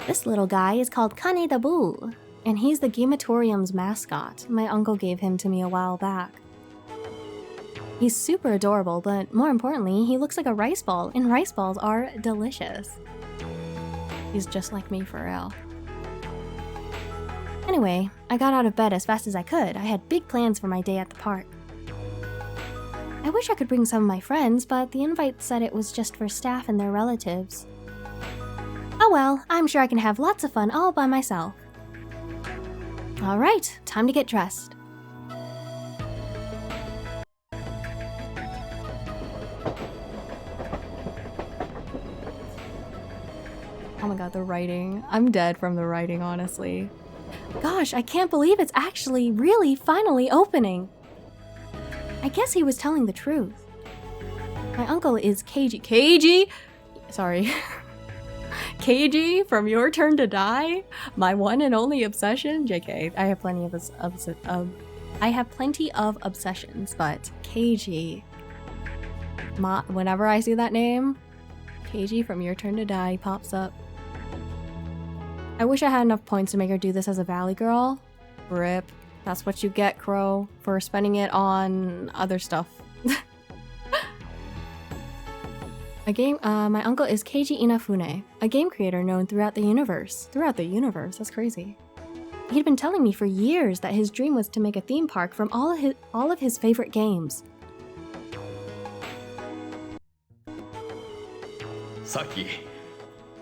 This little guy is called Kane Dabu, and he's the Gameatorium's mascot. My uncle gave him to me a while back. He's super adorable, but more importantly, he looks like a rice ball, and rice balls are delicious. He's just like me for real. Anyway, I got out of bed as fast as I could. I had big plans for my day at the park. I wish I could bring some of my friends, but the invite said it was just for staff and their relatives. Oh well, I'm sure I can have lots of fun all by myself. Alright, time to get dressed. Oh my god, the writing. I'm dead from the writing, honestly. Gosh, I can't believe it's actually really finally opening. I guess he was telling the truth. My uncle is Keiji. Sorry. Keiji from Your Turn to Die? My one and only obsession? JK, I have plenty of obsessions, but Keiji. Whenever I see that name, Keiji from Your Turn to Die pops up. I wish I had enough points to make her do this as a Valley Girl. RIP. That's what you get, Crow, for spending it on other stuff. My uncle is Keiji Inafune, a game creator known throughout the universe. Throughout the universe? That's crazy. He'd been telling me for years that his dream was to make a theme park from all of his favorite games. さっき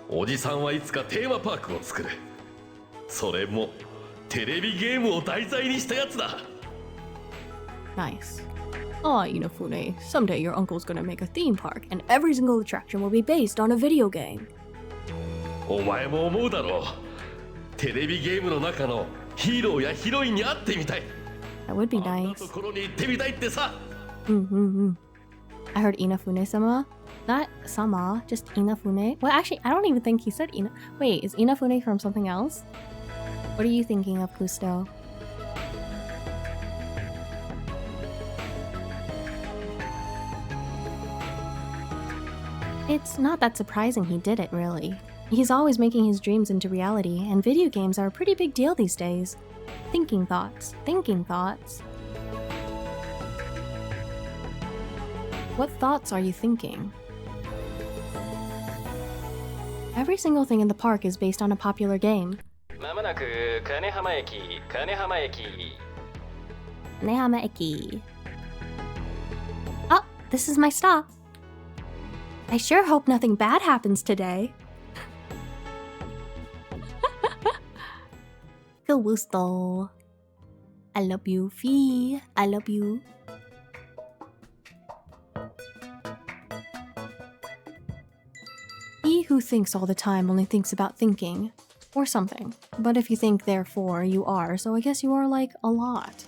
おじさんはいつかテーマパークを作る。それもテレビゲームを題材にしたやつだ。 Nice. Ah, Inafune, someday your uncle's gonna make a theme park, and every single attraction will be based on a video game. お前も思うだろう。テレビゲームの中のヒーローやヒロインに会ってみたい。 That would be あんな nice. ところに行ってみたいってさ。 I heard Inafune-sama. Not Sama, just Inafune. Well, actually, I don't even think he said Ina. Wait, is Inafune from something else? What are you thinking of, Kusto? It's not that surprising he did it, really. He's always making his dreams into reality, and video games are a pretty big deal these days. Thinking thoughts. What thoughts are you thinking? Every single thing in the park is based on a popular game. まもなく金浜駅。 Kanehama Eki. Oh, this is my stop. I sure hope nothing bad happens today. Good gusto. I love you, Fee. I love you. He who thinks all the time only thinks about thinking. Or something. But if you think, therefore, you are, so I guess you are like a lot.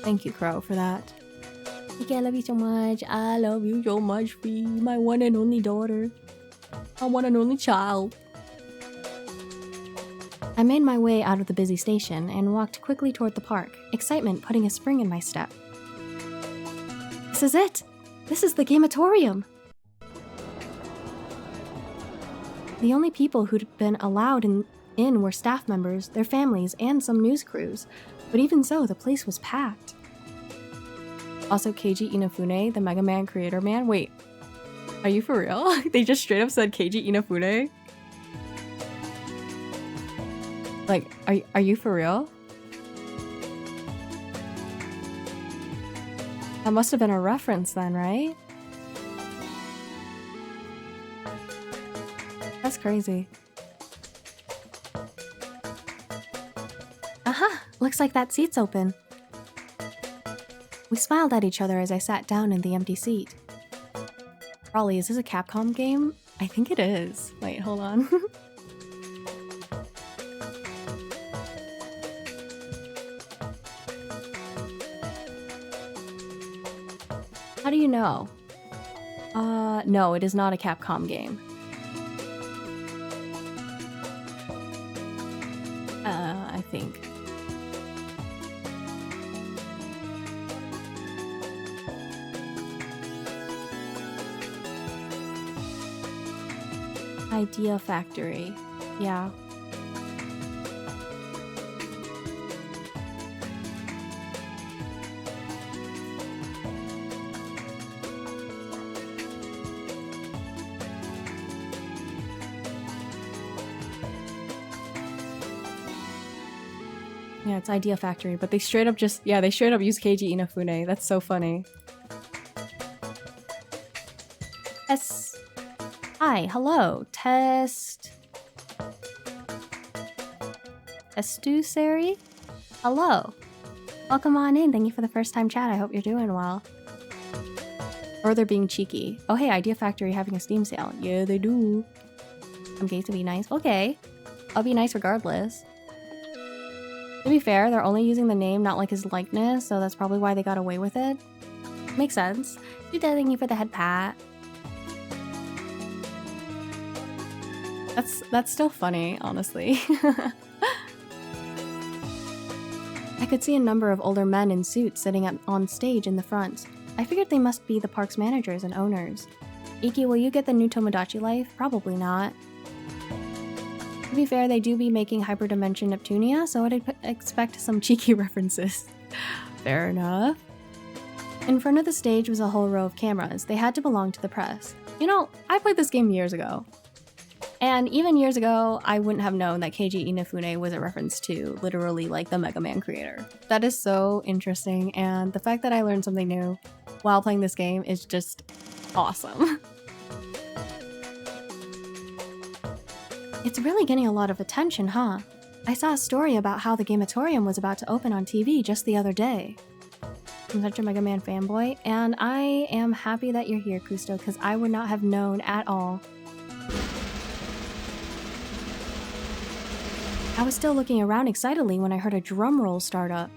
Thank you, Crow, for that. Okay, I love you so much. I love you so much, Fee. My one and only daughter. My one and only child. I made my way out of the busy station and walked quickly toward the park, excitement putting a spring in my step. This is it! This is the Gamatorium! The only people who'd been allowed in were staff members, their families, and some news crews. But even so, the place was packed. Also, Keiji Inafune, the Mega Man creator man. Wait, are you for real? They just straight up said Keiji Inafune? Like, are you for real? That must have been a reference then, right? That's crazy. Aha! Looks like that seat's open. We smiled at each other as I sat down in the empty seat. Raleigh, is this a Capcom game? I think it is. Wait, hold on. How do you know? No, it is not a Capcom game. I think. Idea Factory. Yeah. Yeah, it's Idea Factory, but they straight up use Keiji Inafune. That's so funny. Test. Hi, hello. Test. Testu Sari? Hello. Welcome on in. Thank you for the first time chat. I hope you're doing well. Or they're being cheeky. Oh hey, Idea Factory having a Steam sale. Yeah, they do. I'm gay to be nice. Okay. I'll be nice regardless. To be fair, they're only using the name, not like his likeness, so that's probably why they got away with it. Makes sense. Thank you for the head pat. That's still funny, honestly. I could see a number of older men in suits sitting on stage in the front. I figured they must be the park's managers and owners. Iki, will you get the new Tomodachi Life? Probably not. To be fair, they do be making Hyperdimension Neptunia, so I'd expect some cheeky references. Fair enough. In front of the stage was a whole row of cameras. They had to belong to the press. You know, I played this game years ago. And even years ago, I wouldn't have known that Keiji Inafune was a reference to literally like the Mega Man creator. That is so interesting, and the fact that I learned something new while playing this game is just awesome. It's really getting a lot of attention, huh? I saw a story about how the Gamatorium was about to open on TV just the other day. I'm such a Mega Man fanboy, and I am happy that you're here, Kusto, because I would not have known at all. I was still looking around excitedly when I heard a drum roll start up.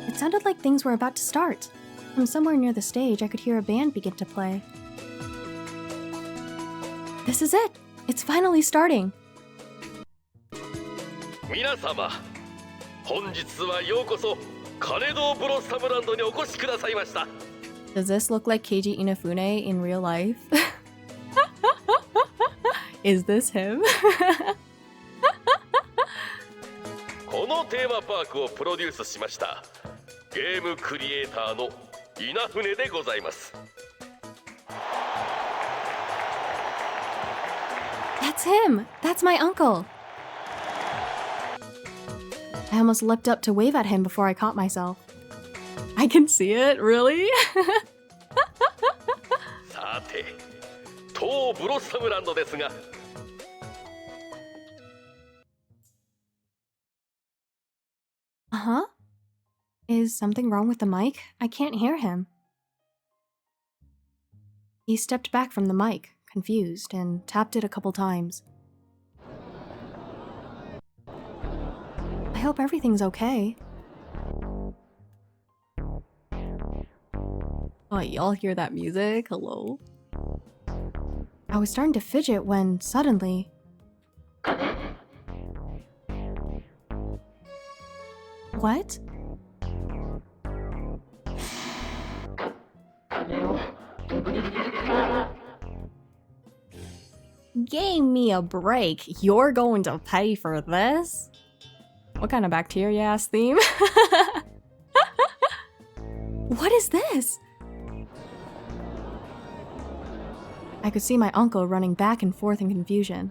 It sounded like things were about to start. From somewhere near the stage, I could hear a band begin to play. This is it! It's finally starting! 皆様、本日はようこそ金堂ブロッサムランドにお越しくださいました。 Does this look like Keiji Inafune in real life? Is this him? このテーマパークをプロデュースしましたゲームクリエイターの稲船でございます。 That's him! That's my uncle! I almost leapt up to wave at him before I caught myself. I can see it, really? さて、当ブロッサムランドですが。 Uh-huh? Is something wrong with the mic? I can't hear him. He stepped back from the mic, confused, and tapped it a couple times. I hope everything's okay. Oh, y'all hear that music? Hello? I was starting to fidget when, suddenly... What? Give me a break. You're going to pay for this? What kind of bacteria-ass theme? What is this? I could see my uncle running back and forth in confusion.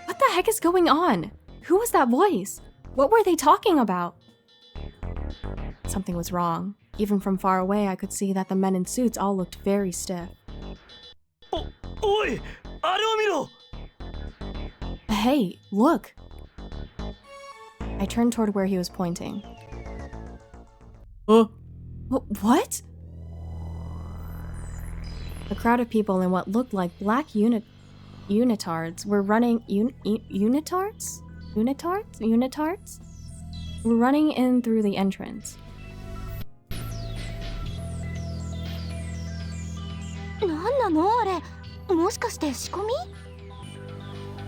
What the heck is going on? Who was that voice? What were they talking about? Something was wrong. Even from far away, I could see that the men in suits all looked very stiff. Oi! Hey, look! I turned toward where he was pointing. What? A crowd of people in what looked like black unitards were running... Unitards? Unitards? Were running in through the entrance.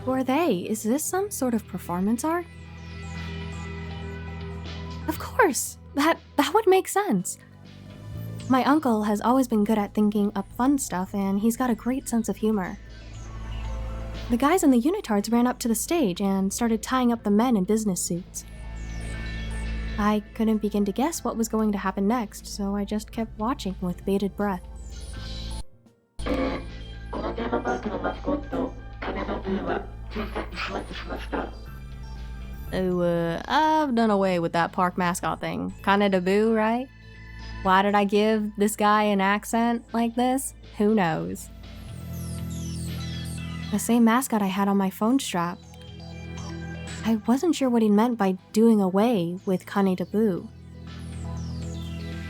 Who are they? Is this some sort of performance art? Of course! That would make sense. My uncle has always been good at thinking up fun stuff, and he's got a great sense of humor. The guys in the unitards ran up to the stage and started tying up the men in business suits. I couldn't begin to guess what was going to happen next, so I just kept watching with bated breath. Oh, I've done away with that park mascot thing. Kaneda Boo, right? Why did I give this guy an accent like this? Who knows? The same mascot I had on my phone strap. I wasn't sure what he meant by doing away with Kaneda Boo.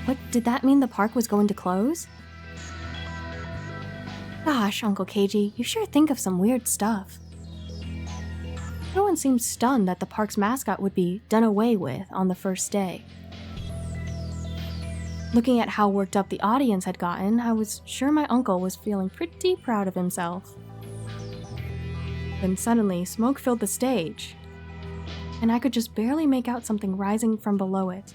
What, did that mean the park was going to close? Gosh, Uncle Keiji, you sure think of some weird stuff. No one seemed stunned that the park's mascot would be done away with on the first day. Looking at how worked up the audience had gotten, I was sure my uncle was feeling pretty proud of himself. Then suddenly, smoke filled the stage, and I could just barely make out something rising from below it.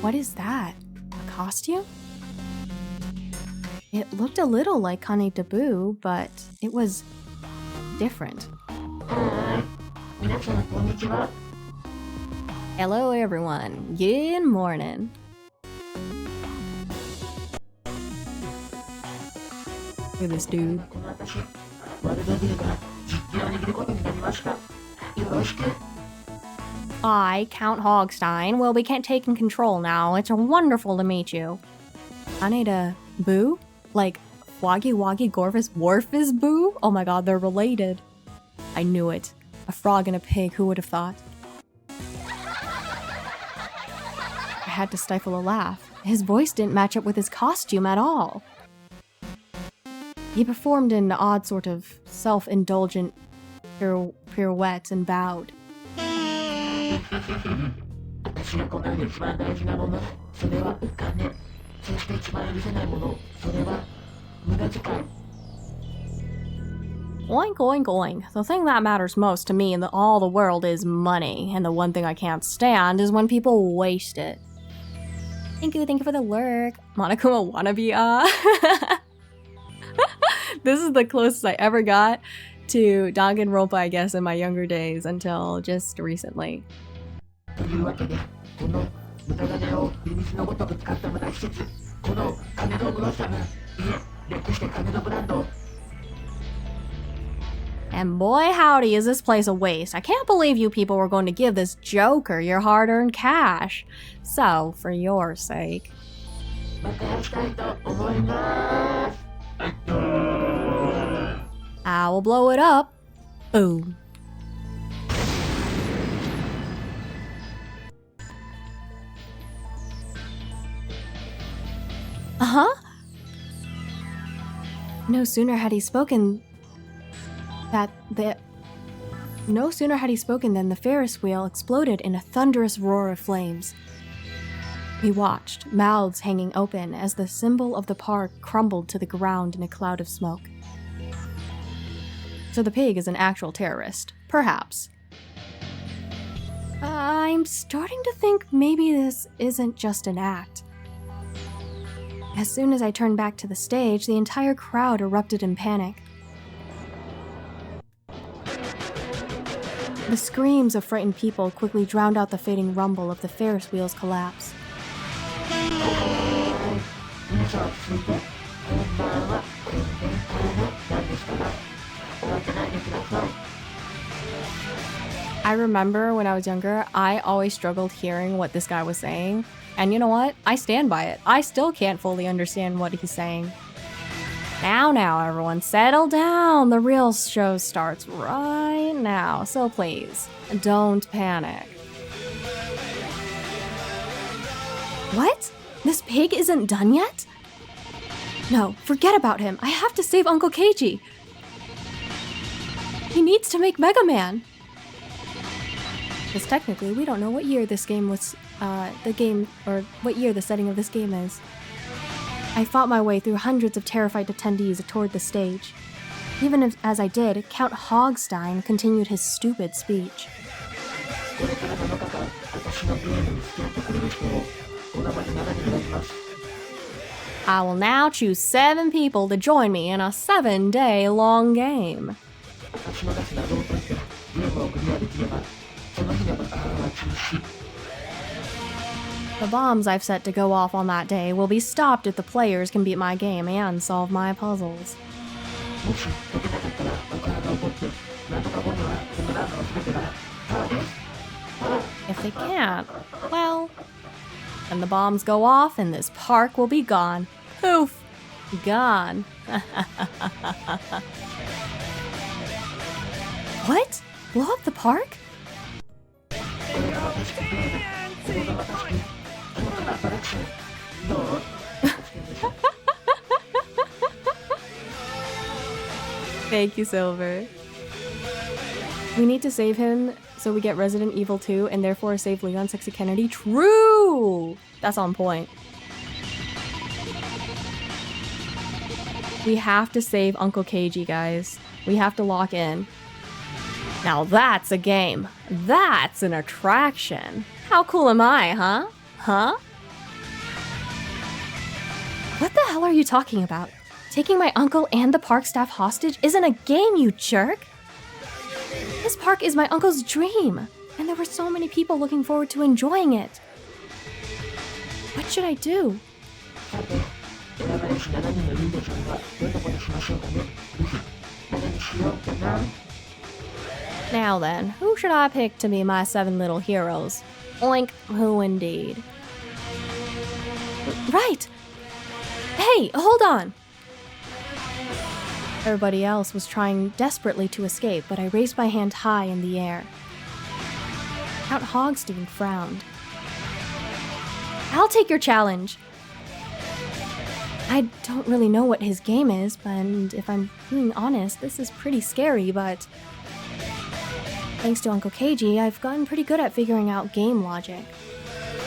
What is that? A costume? It looked a little like Kaneda Boo, but it was different. Hello everyone, good morning. Look at this dude. I, Count Hogstein, will be taking control now. It's wonderful to meet you. I need a boo? Like Waggy Waggy Gorfus Warfus boo? Oh my god, they're related. I knew it. A frog and a pig, who would have thought? I had to stifle a laugh. His voice didn't match up with his costume at all. He performed an odd sort of self-indulgent pirouette and bowed. Oink, oink, oink. The thing that matters most to me in all the world is money, and the one thing I can't stand is when people waste it. Thank you for the lurk. Monokuma wannabe, This is the closest I ever got to Danganronpa, I guess, in my younger days, until just recently. And boy howdy is this place a waste. I can't believe you people were going to give this joker your hard-earned cash. So, for your sake... I will blow it up. Boom. Uh-huh? No sooner had he spoken than the Ferris wheel exploded in a thunderous roar of flames. We watched, mouths hanging open, as the symbol of the park crumbled to the ground in a cloud of smoke. So the pig is an actual terrorist. Perhaps. I'm starting to think maybe this isn't just an act. As soon as I turned back to the stage, the entire crowd erupted in panic. The screams of frightened people quickly drowned out the fading rumble of the Ferris wheel's collapse. I remember when I was younger, I always struggled hearing what this guy was saying. And you know what? I stand by it. I still can't fully understand what he's saying. Now, everyone, settle down. The real show starts right now. So please, don't panic. What? This pig isn't done yet? No, forget about him. I have to save Uncle Keiji. He needs to make Mega Man. Because technically, we don't know what year this game was, what year the setting of this game is. I fought my way through hundreds of terrified attendees toward the stage. Even as I did, Count Hogstein continued his stupid speech. I will now choose 7 people to join me in a 7-day-long game. The bombs I've set to go off on that day will be stopped if the players can beat my game and solve my puzzles. If they can't, well, then the bombs go off and this park will be gone. Poof! Gone. What? Blow up the park? Thank you, Silver. We need to save him so we get Resident Evil 2 and therefore save Leon Sexy Kennedy. True! That's on point. We have to save Uncle Keiji, guys. We have to lock in. Now that's a game. That's an attraction. How cool am I, huh? Huh? What the hell are you talking about? Taking my uncle and the park staff hostage isn't a game, you jerk! This park is my uncle's dream, and there were so many people looking forward to enjoying it. What should I do? Now then, who should I pick to be my 7 little heroes? Oink, who indeed? Right! Hey, hold on! Everybody else was trying desperately to escape, but I raised my hand high in the air. Count Hogstein frowned. I'll take your challenge! I don't really know what his game is, and if I'm being honest, this is pretty scary, but thanks to Uncle Keiji, I've gotten pretty good at figuring out game logic.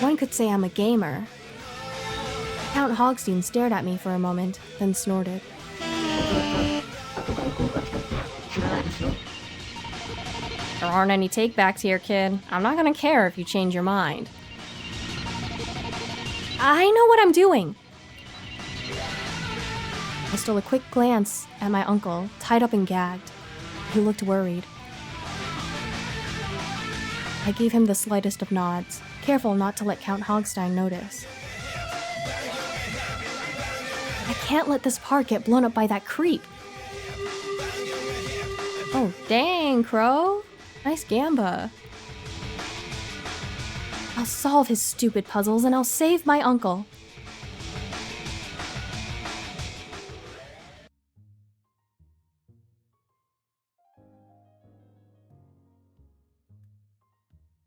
One could say I'm a gamer. Count Hogstein stared at me for a moment, then snorted. There aren't any takebacks here, kid. I'm not gonna care if you change your mind. I know what I'm doing! I stole a quick glance at my uncle, tied up and gagged. He looked worried. I gave him the slightest of nods, careful not to let Count Hogstein notice. I can't let this park get blown up by that creep. Oh, dang, Crow. Nice gamba. I'll solve his stupid puzzles and I'll save my uncle.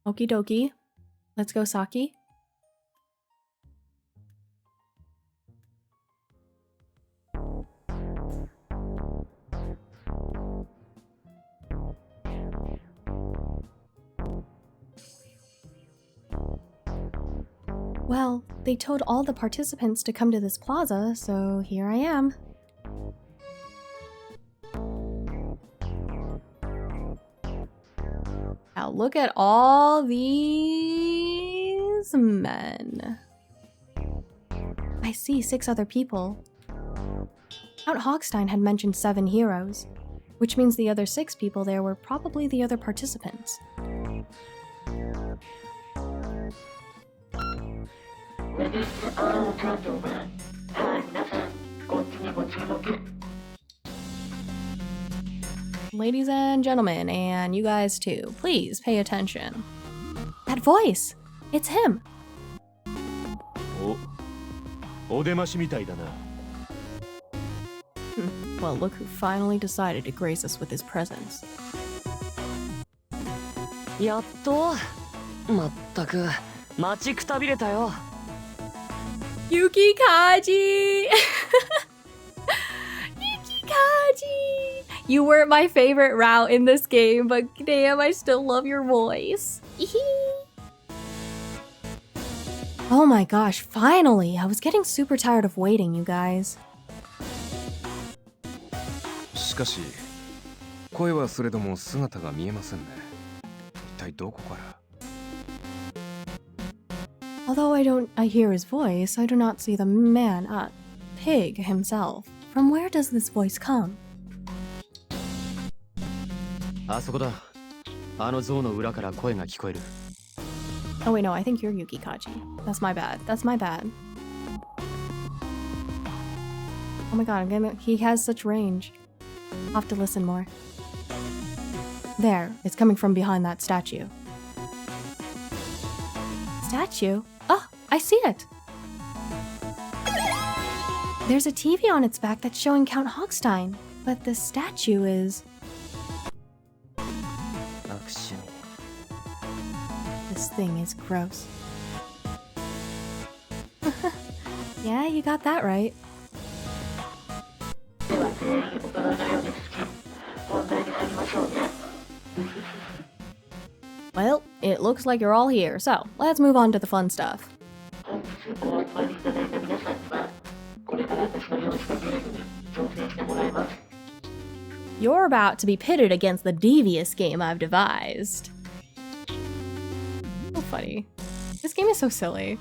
Okie dokie. Let's go, Saki. Well, they told all the participants to come to this plaza, so here I am. Now look at all these men. I see 6 other people. Count Hogstein had mentioned 7 heroes, which means the other 6 people there were probably the other participants. Ladies and gentlemen, and you guys too, please pay attention. That voice! It's him! お出ましみたいだな。 Well, look who finally decided to grace us with his presence. やっとまったく待ちくたびれたよ。 Yuki Kaji! Yuki Kaji! You weren't my favorite route in this game, but damn, I still love your voice. Oh my gosh, finally! I was getting super tired of waiting, you guys. しかし声はそれども姿が見えませんね。一体どこから？ Although I hear his voice, I do not see the man, Pig himself. From where does this voice come? あそこだ。あの像の裏から声が聞こえる。 Oh wait, no, I think you're Yuki Kaji. That's my bad. That's my bad. Oh my god, he has such range. I'll have to listen more. There, it's coming from behind that statue. Statue? Oh, I see it! There's a TV on its back that's showing Count Hogstein, but the statue is... This thing is gross. Yeah, you got that right. Well, it looks like you're all here, so let's move on to the fun stuff. You're about to be pitted against the devious game I've devised. So funny. This game is so silly.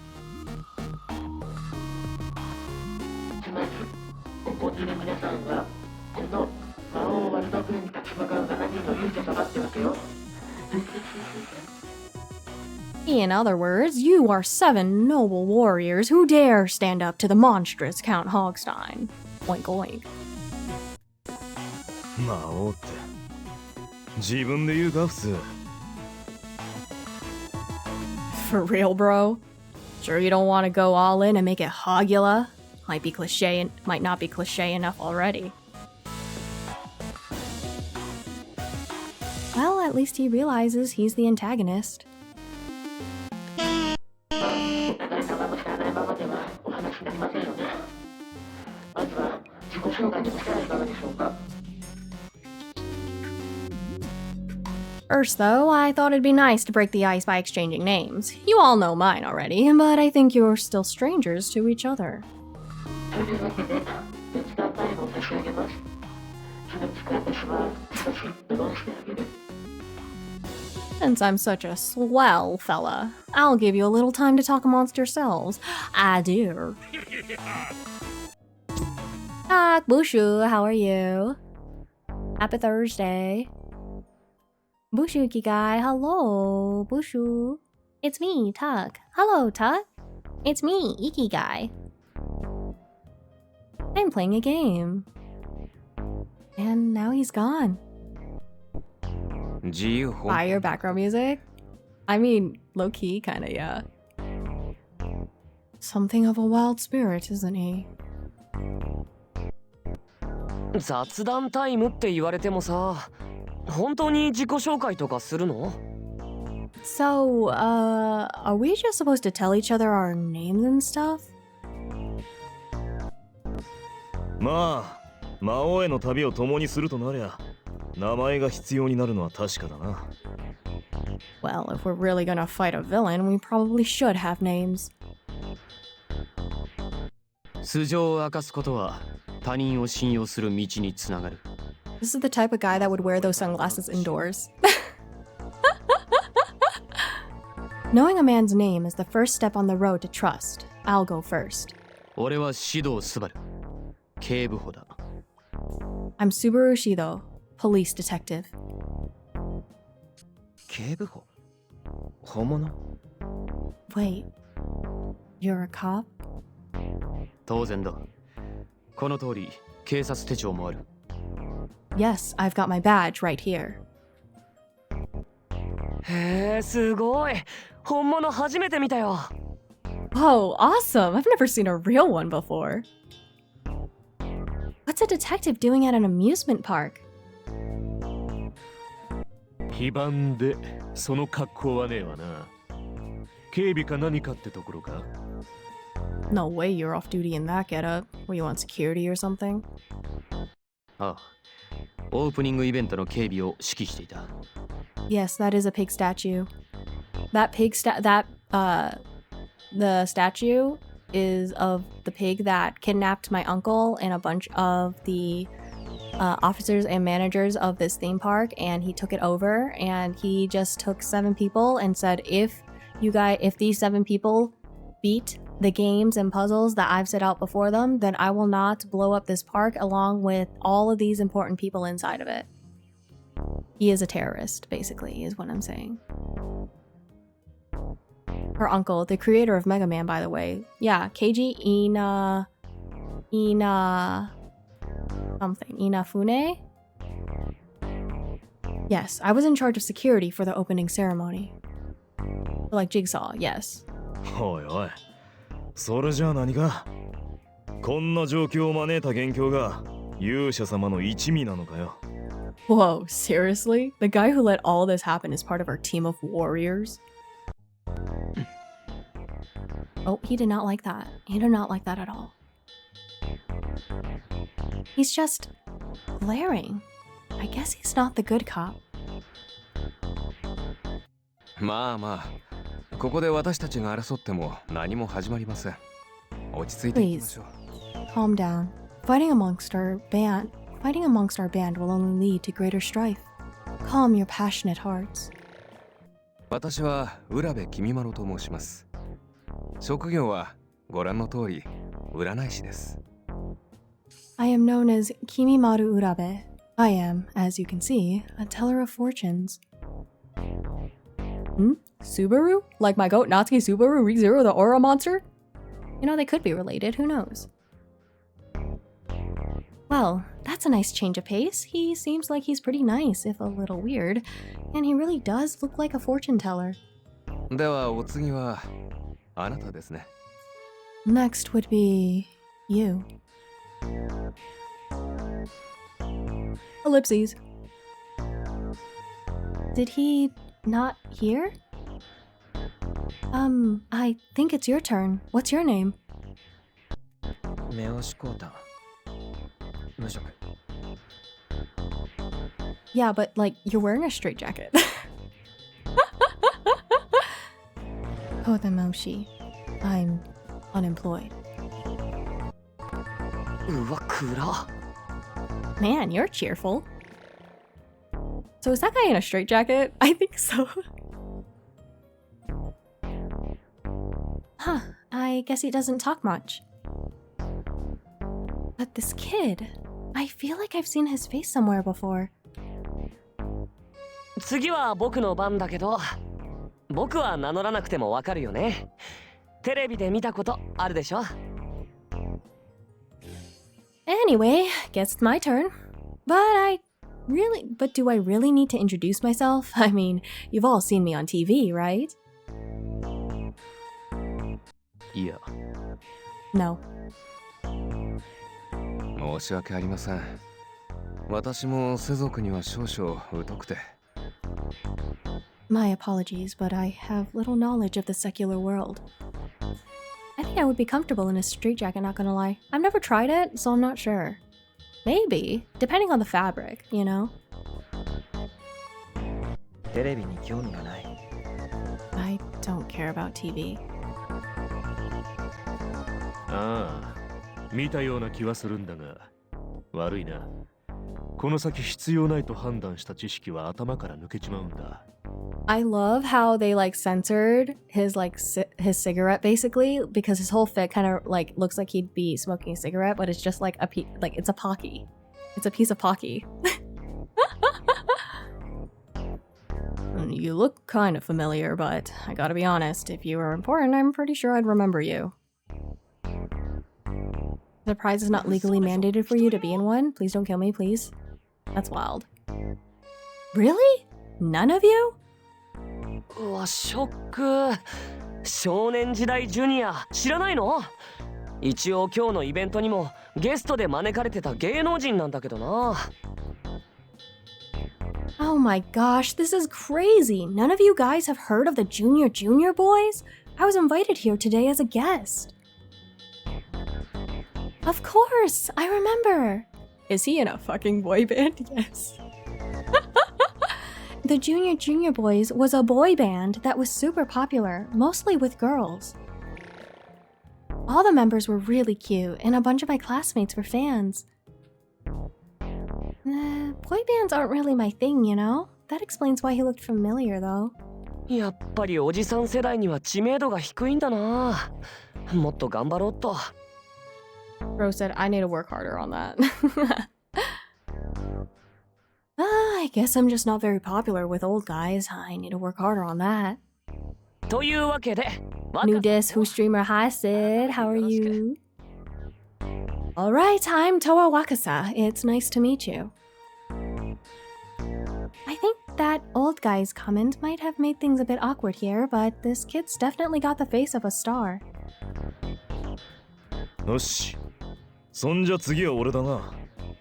In other words, you are 7 noble warriors who dare stand up to the monstrous Count Hogstein. Oink oink. 魔王って自分で言うか普通。 For real, bro? Sure you don't want to go all in and make it Hogula? Might be cliche and might not be cliche enough already. Well, at least he realizes he's the antagonist. First, though, I thought it'd be nice to break the ice by exchanging names. You all know mine already, but I think you're still strangers to each other. Since I'm such a swell fella, I'll give you a little time to talk amongst yourselves. I do. Tak, Bushu, how are you? Happy Thursday. Bushu Ikigai, hello, Bushu. It's me, Tuck. Hello, Tuck. It's me, Ikigai. I'm playing a game. And now he's gone. By your background music? I mean, low-key, kinda, yeah. Something of a wild spirit, isn't he? 雑談タイムって言われてもさ、本当に自己紹介とかするの？ So, are we just supposed to tell each other our names and stuff? まあ、魔王への旅を共にするとなりゃ、名前が必要になるのは確かだな。Well, if we're really gonna fight a villain, we probably should have names. 素性を明かすことは他人を信用する道につながる。 This is the type of guy that would wear those sunglasses indoors. Knowing a man's name is the first step on the road to trust. I'll go first. 俺はシドスバル、警部補だ。I'm Subaru Shido, police detective. 警部補本物 Wait, you're a cop? 当然だ。この通り警察手帳もある。 Yes, I've got my badge right here. へえ、すごい。本物初めて見たよ。 Whoa, awesome! I've never seen a real one before. What's a detective doing at an amusement park? 非番でその格好はねえわな。警備か何かってところか。 No way you're off duty in that getup. Were you on security or something? ああ、オープニングイベントの警備を指揮していた。 Yes, that is a pig statue. The statue is of the pig that kidnapped my uncle and a bunch of the officers and managers of this theme park, and he took it over, and he just took 7 people and said, if these 7 people beat the games and puzzles that I've set out before them, then I will not blow up this park along with all of these important people inside of it. He is a terrorist, basically, is what I'm saying. Her uncle, the creator of Mega Man, by the way. Yeah, Keiji Inafune? Yes, I was in charge of security for the opening ceremony. Like Jigsaw, yes. おいおい、それじゃあ何か。こんな状況を招いた元凶が勇者様の一味なのかよ。 Whoa, seriously? The guy who let all this happen is part of our team of warriors? Oh, he did not like that. He did not like that at all. He's just glaring. I guess he's not the good cop. まあまあ、ここで私たちが争っても何も始まりません。落ち着いていきましょう。 Calm down. Fighting amongst our band will only lead to greater strife. Calm your passionate hearts. 私は浦部君丸と申します。職業はご覧の通り占い師です。 I am known as Kimimaru Urabe. I am, as you can see, a teller of fortunes. Subaru? Like my goat Natsuki Subaru ReZero, the aura monster? You know, they could be related, who knows? Well, that's a nice change of pace. He seems like he's pretty nice, if a little weird. And he really does look like a fortune teller. ではお次はあなたですね。 Next would be you. Ellipses. Did he not hear? I think it's your turn. What's your name? 目押し交代。無職。 Yeah, but like, you're wearing a straitjacket. Kodamoshi. I'm unemployed. うわ暗。 Man, you're cheerful. So is that guy in a straitjacket? I think so. Huh, I guess he doesn't talk much. But this kid, I feel like I've seen his face somewhere before. 次は僕の番だけど、僕は名乗らなくてもわかるよね。テレビで見たことあるでしょ。 Anyway, guess it's my turn. But do I really need to introduce myself? I mean, you've all seen me on TV, right? いや No. 申し訳ありません。私も世俗には少々疎くて。 My apologies, but I have little knowledge of the secular world. I think I would be comfortable in a straitjacket, not gonna lie. I've never tried it, so I'm not sure. Maybe, depending on the fabric, you know? テレビに興味がない。 I don't care about TV. ああ、見たような気はするんだが、悪いな。この先必要ないと判断した知識は頭から抜けちまうんだ。I love how they like censored his his cigarette basically, because his whole fit kind of like looks like he'd be smoking a cigarette, but it's just like it's a Pocky. It's a piece of Pocky. You look kind of familiar, but I gotta be honest, if you were important, I'm pretty sure I'd remember you. The prize is not legally mandated for you to be in one. Please don't kill me, please. That's wild. Really? None of you? うわショック。少年時代ジュニア知らないの？一応今日のイベントにもゲストで招かれてた芸能人なんだけどな。 Oh my gosh, this is crazy. None of you guys have heard of the Junior Boys? I was invited here today as a guest. Of course, I remember. Is he in a fucking boy band? Yes. The Junior Boys was a boy band that was super popular, mostly with girls. All the members were really cute, and a bunch of my classmates were fans. Boy bands aren't really my thing, you know? That explains why he looked familiar, though. やっぱりおじさん世代には知名度が低いんだな。もっと頑張ろうっと。 Bro said, I need to work harder on that. I guess I'm just not very popular with old guys. I need to work harder on that. というわけで、 New Dis, Who Streamer, hi Sid, how are you? Alright, I'm Toa Wakasa. It's nice to meet you. I think that old guy's comment might have made things a bit awkward here, but this kid's definitely got the face of a star. よし。そんじゃ次は俺だな。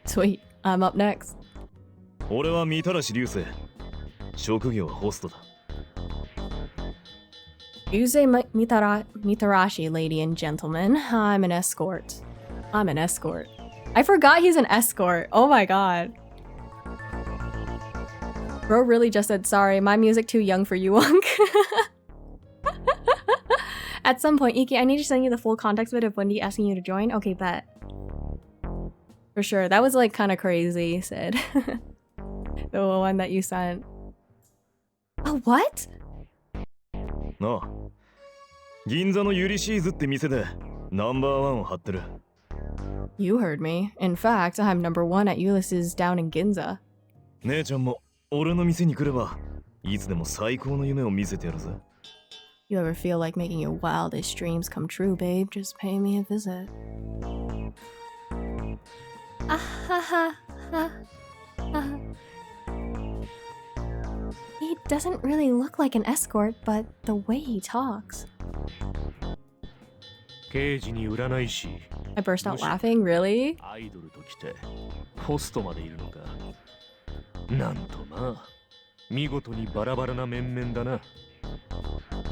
Sweet, I'm up next. 俺は三たらし流星。職業はホストだ。 Yusei Mitarashi, lady and gentlemen. I'm an escort. I'm an escort. I forgot he's an escort. Oh my god. Bro really just said, sorry, my music too young for you, Wonk. At some point, Iki, I need to send you the full context bit of Wendy asking you to join. Okay, bet. For sure. That was like kind of crazy, Sid. The one that you sent. Oh, what? なあ。銀座のユリシーズって店でナンバーワンを張ってる。You heard me. In fact, I'm number one at Ulysses down in Ginza. 姉ちゃんも俺の店に来ればいつでも最高の夢を見せてやるぜ。 You ever feel like making your wildest dreams come true, babe? Just pay me a visit. Ah ha ha ha ha. He doesn't really look like an escort, but the way he talks. 刑事に占い師 I burst out laughing. Really? アイドルときてホストまでいるのか。なんとまあ見事にバラバラな面々だな。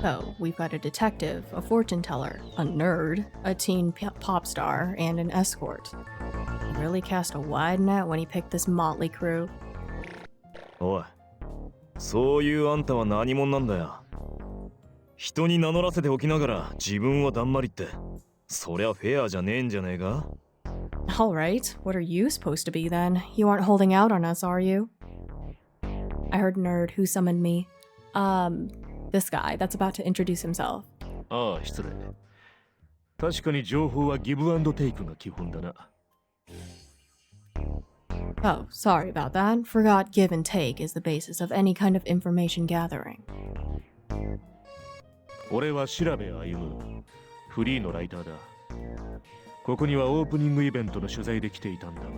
So, we've got a detective, a fortune teller, a nerd, a teen pop star, and an escort. He really cast a wide net when he picked this motley crew. おい、そういうあんたは何者なんだよ。人に名乗らせておきながら自分はだんまりって、そりゃフェアじゃねえんじゃねえか？ Alright, what are you supposed to be then? You aren't holding out on us, are you? I heard nerd who summoned me. This guy that's about to introduce himself. ああ、失礼。確かに情報はギブアンドテイクが基本だな。Oh, sorry about that. Forgot give and take is the basis of any kind of information gathering. 俺は調べ歩む。フリーのライターだ。ここにはオープニングイベントの取材で来ていたんだが、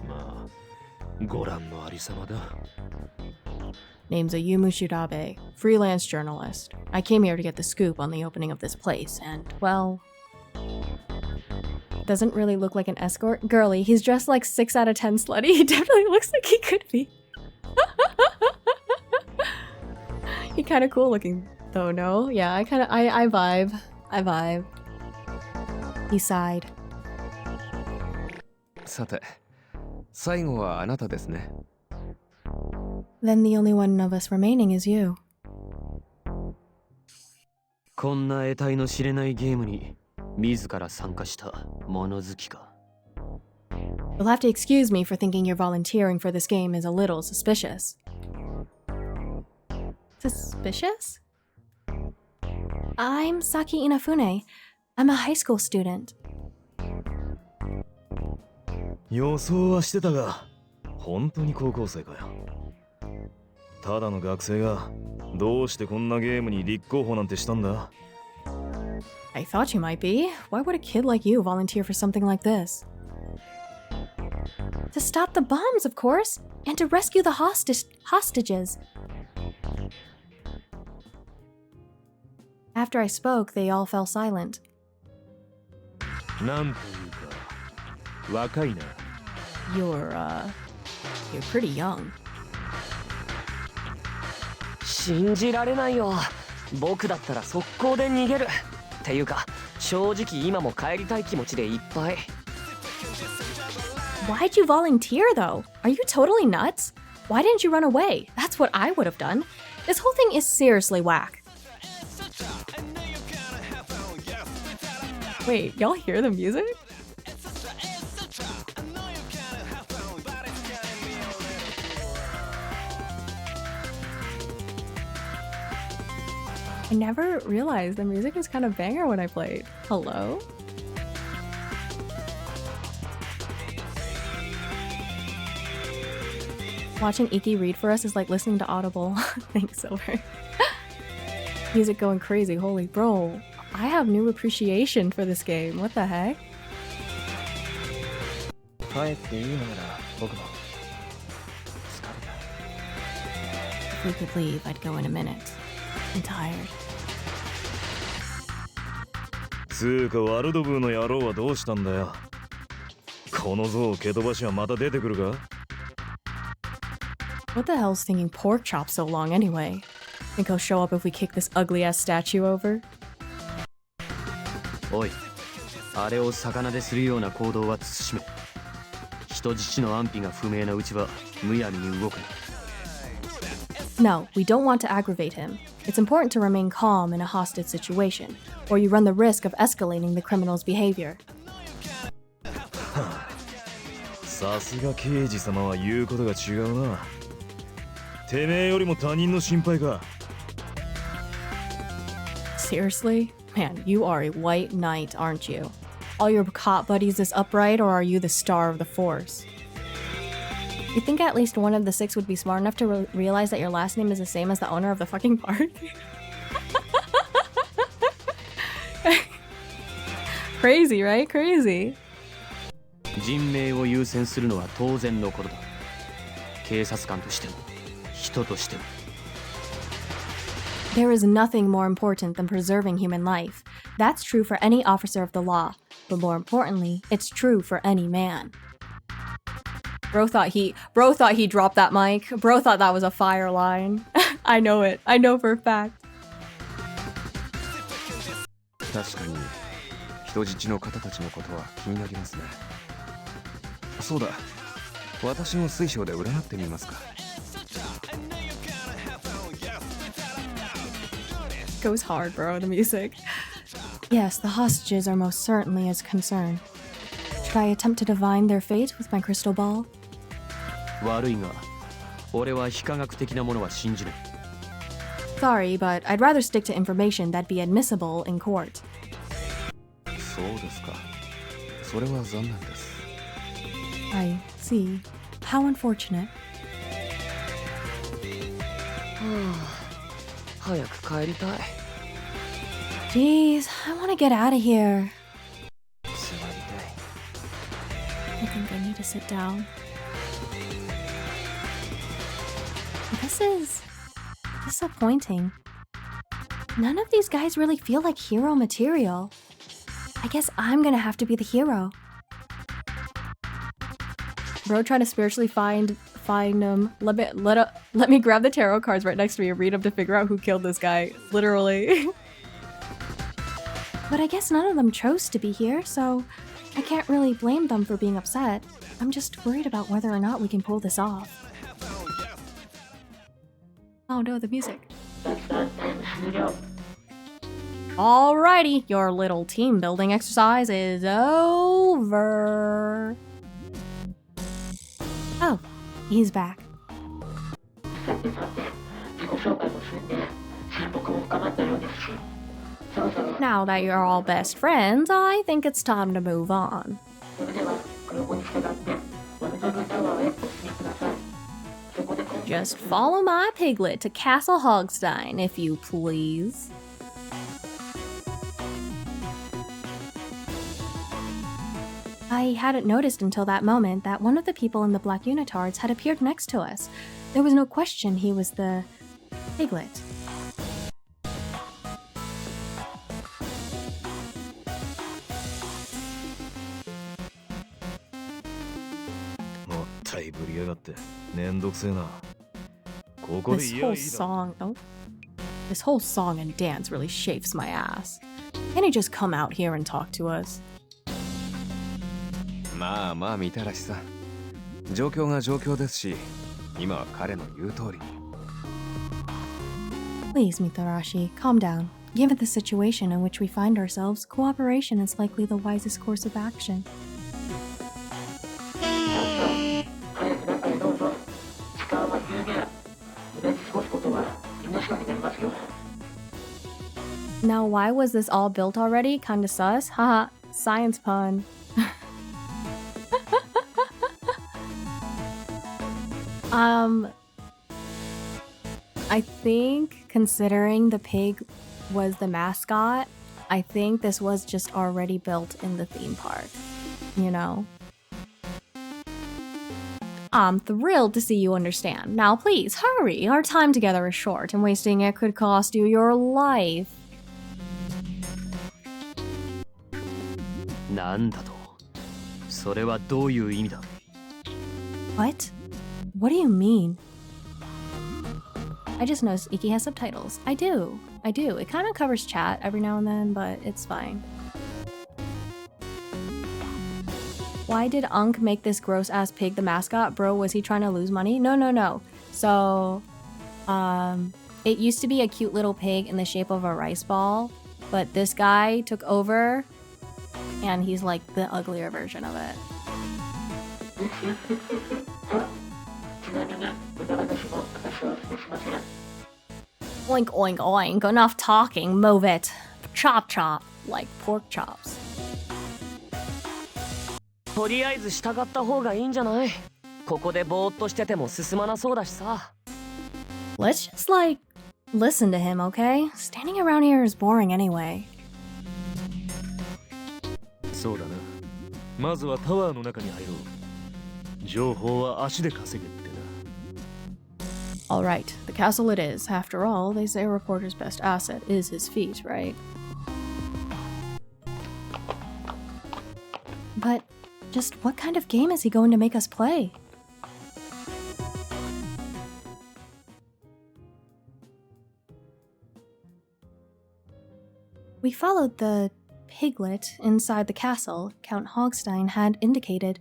まあ、ご覧のありさまだ。 Name's Ayumu Shirabe, freelance journalist. I came here to get the scoop on the opening of this place, and, well... Doesn't really look like an escort. Girly, he's dressed like 6 out of 10 slutty. He definitely looks like he could be. He kinda cool looking, though, no? Yeah, I vibe. I vibe. He sighed. さて、最後はあなたですね。 Then the only one of us remaining is you. こんな得体の知れないゲームに自ら参加した物好きか。 You'll have to excuse me for thinking your volunteering for this game is a little suspicious. Suspicious? I'm Saki Inafune. I'm a high school student. 予想はしてたが、本当に高校生かよ。ただの学生がどうしてこんなゲームに立候補なんてしたんだ？ I thought you might be. Why would a kid like you volunteer for something like this? To stop the bombs, of course, and to rescue the hostages. After I spoke, they all fell silent. なんというか、若いな。You're pretty young. 信じられないよ。僕だったら速攻で逃げる。っていうか、正直今も帰りたい気持ちでいっぱい。Why'd you volunteer, though? Are you totally nuts? Why didn't you run away? That's what I would have done. This whole thing is seriously whack. Wait, y'all hear the music? I never realized the music was kind of banger when I played. Hello? Watching Iki read for us is like listening to Audible. Thanks, Silver. Music going crazy. Holy bro. I have new appreciation for this game. What the heck? 帰っていいのなら僕も。 If we could leave, I'd go in a minute. I'm tired. つうかワルドブーの野郎はどうしたんだよ。この像を蹴飛ばしはまた出てくるか？ What the hell's thinking pork chop so long anyway? Think he'll show up if we kick this ugly ass statue over? おい、あれを魚でするような行動は慎め。人質の安否が不明なうちはむやみに動くな。 No, we don't want to aggravate him. It's important to remain calm in a hostage situation, or you run the risk of escalating the criminal's behavior. さすが刑事様は言うことが違うな。てめえよりも他人の心配か。 Seriously? Man, you are a white knight, aren't you? all your cop buddies this upright, or are you the star of the force? You think at least one of the 6 would be smart enough to realize that your last name is the same as the owner of the fucking park? Crazy, right? Crazy. 人命を優先するのは当然のことだ。警察官としても、人としても。There is nothing more important than preserving human life. That's true for any officer of the law, but more importantly, it's true for any man. Bro thought he dropped that mic. Bro thought that was a fire line. I know it. I know for a fact. 確かに人質の方たちのことは気になりますね。そうだ、私の水晶で占ってみますか。Goes hard, bro, the music. Yes, the hostages are most certainly as concerned. Should I attempt to divine their fate with my crystal ball? 悪いが、俺は非科学的なものは信じない。Sorry, but I'd rather stick to information that'd be admissible in court. そうですか。それは残念です。I see. How unfortunate. 早く帰りたい。 Jeez, I want to get out of here. 座りたい。 I think I need to sit down. This is disappointing. None of these guys really feel like hero material. I guess I'm gonna have to be the hero. Bro tried to spiritually find him. Let me grab the tarot cards right next to me and read them to figure out who killed this guy. Literally. But I guess none of them chose to be here, so I can't really blame them for being upset. I'm just worried about whether or not we can pull this off. Oh no, the music. Alrighty, your little team building exercise is over. Oh, he's back. Now that you're all best friends, I think it's time to move on. Just follow my piglet to Castle Hogstein, if you please. I hadn't noticed until that moment that one of the people in the black unitards had appeared next to us. There was no question he was the piglet. This whole song and dance really chafes my ass. Can he just come out here and talk to us? まあまあ見たらしさ。状況が状況ですし、今は彼の言う通りに。Please, Mitarashi, calm down. Given the situation in which we find ourselves, cooperation is likely the wisest course of action. Now, why was this all built already? Kinda sus? Haha, science pun. I think considering the pig was the mascot, I think this was just already built in the theme park, you know? I'm thrilled to see you understand. Now please, hurry! Our time together is short, and wasting it could cost you your life. なんだと？それはどういう意味だ？ What? What do you mean? I just noticed Iki has subtitles. I do. It kind of covers chat every now and then, but it's fine. Why did Unk make this gross-ass pig the mascot? Bro, was he trying to lose money? No. So, it used to be a cute little pig in the shape of a rice ball, but this guy took over, and he's like the uglier version of it. Oink, oink, oink. Enough talking. Move it. Chop, chop. Like pork chops. とりあえず従った方がいいんじゃない？ここでぼーっとしてても進まなそうだしさ。 Let's just like listen to him, okay? Standing around here is boring anyway. そうだな。まずはタワーの中に入ろう。情報は足で稼げってな。 Alright, the castle it is. After all, they say a reporter's best asset is his feet, right? But just what kind of game is he going to make us play? We followed the piglet inside the castle Count Hogstein had indicated.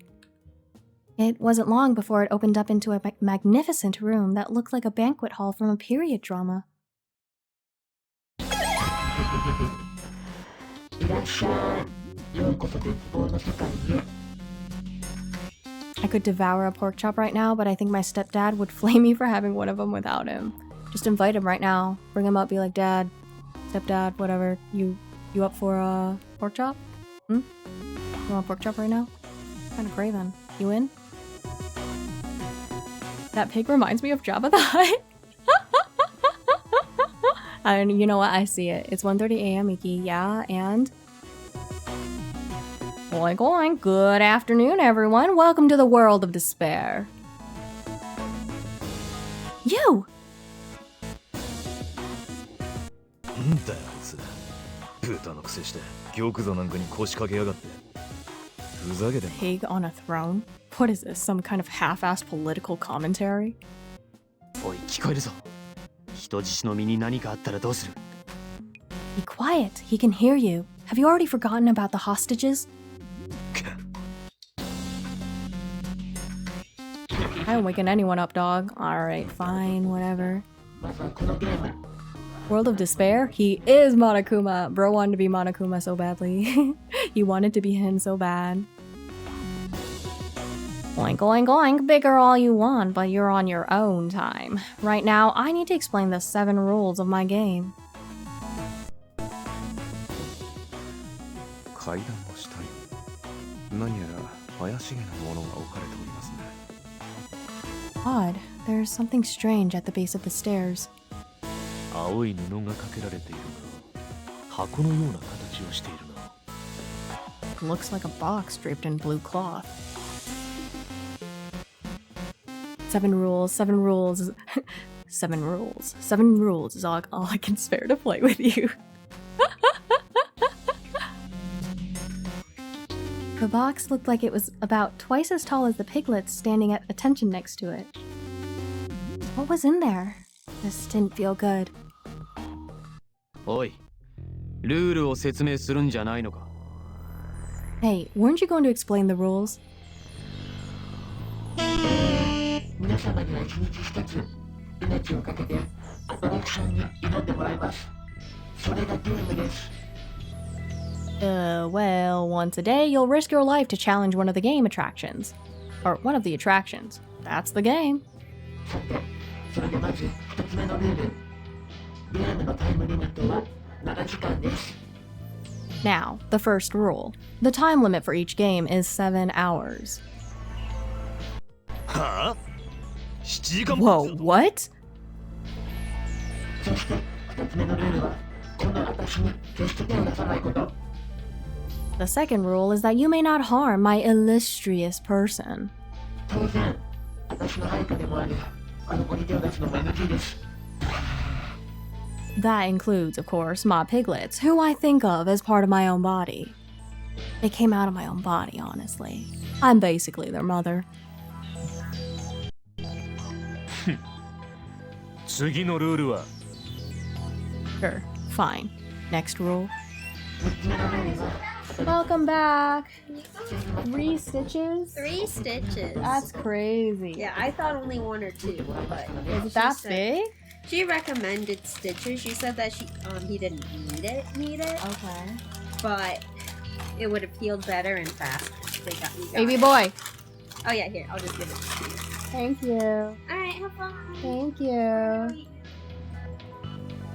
It wasn't long before it opened up into a magnificent room that looked like a banquet hall from a period drama. I could devour a pork chop right now, but I think my stepdad would flame me for having one of them without him. Just invite him right now. Bring him up, be like, Dad, stepdad, whatever. You up for a pork chop? You want a pork chop right now? Kinda craving. You in? That pig reminds me of Jabba the Hutt. And you know what? I see it. It's 1:30 a.m. Miki. Yeah, and... Oink oink. Good afternoon, everyone. Welcome to the world of despair. You! なんだよあいつ。豚のくせして玉座なんかに腰掛けやがって。ふざけてんの。 Pig on a throne? What is this? Some kind of half-assed political commentary? おい、聞こえるぞ。人質の身に何かあったらどうする？ Be quiet. He can hear you. Have you already forgotten about the hostages? I haven't waken anyone up, dog. Alright, fine, whatever. World of Despair? He is Monokuma. Bro wanted to be Monokuma so badly. He wanted to be him so bad. Oink, oink, oink. Bigger all you want, but you're on your own time. Right now, I need to explain the 7 rules of my game. 階段の下に何やら怪しげなものが置かれておりますね。 Odd. There's something strange at the base of the stairs. 青い布がかけられているが、箱のような形をしているな。 Looks like a box draped in blue cloth. 7 rules, 7 rules. 7 rules. 7 rules is all I can spare to play with you. The box looked like it was about twice as tall as the piglets standing at attention next to it. What was in there? This didn't feel good. おい、ルールを説明するんじゃないのか。 Hey, weren't you going to explain the rules? 皆様には一日一つ命をかけてアトラクションに挑んでもらいます。それがゲームです。 Well, once a day, you'll risk your life to challenge one of the game attractions. Or one of the attractions. That's the game. さて、それでまず一つ目のルール。ゲームのタイムリミットは7時間です。 Now, the first rule. The time limit for each game is 7 hours. はあ ?7 時間 Whoa, what? そして二つ目のルールはこの私に決して手を出さないこと。 The second rule is that you may not harm my illustrious person. 当然、私の配下でもあるあの子に手を出すのも NG です。 That includes, of course, my piglets, who I think of as part of my own body. They came out of my own body, honestly. I'm basically their mother. 次のルールは Sure, fine. Next rule. 三つ目のルールは Welcome back. 3 stitches? 3 stitches. That's crazy. Yeah, I thought only 1 or 2, but Is it that big? she recommended stitches. She said that he didn't need it, Okay. but it would have healed better and faster. They got me. Baby boy. Oh yeah, here I'll just give it to you. Thank you. All right, have fun. Thank you.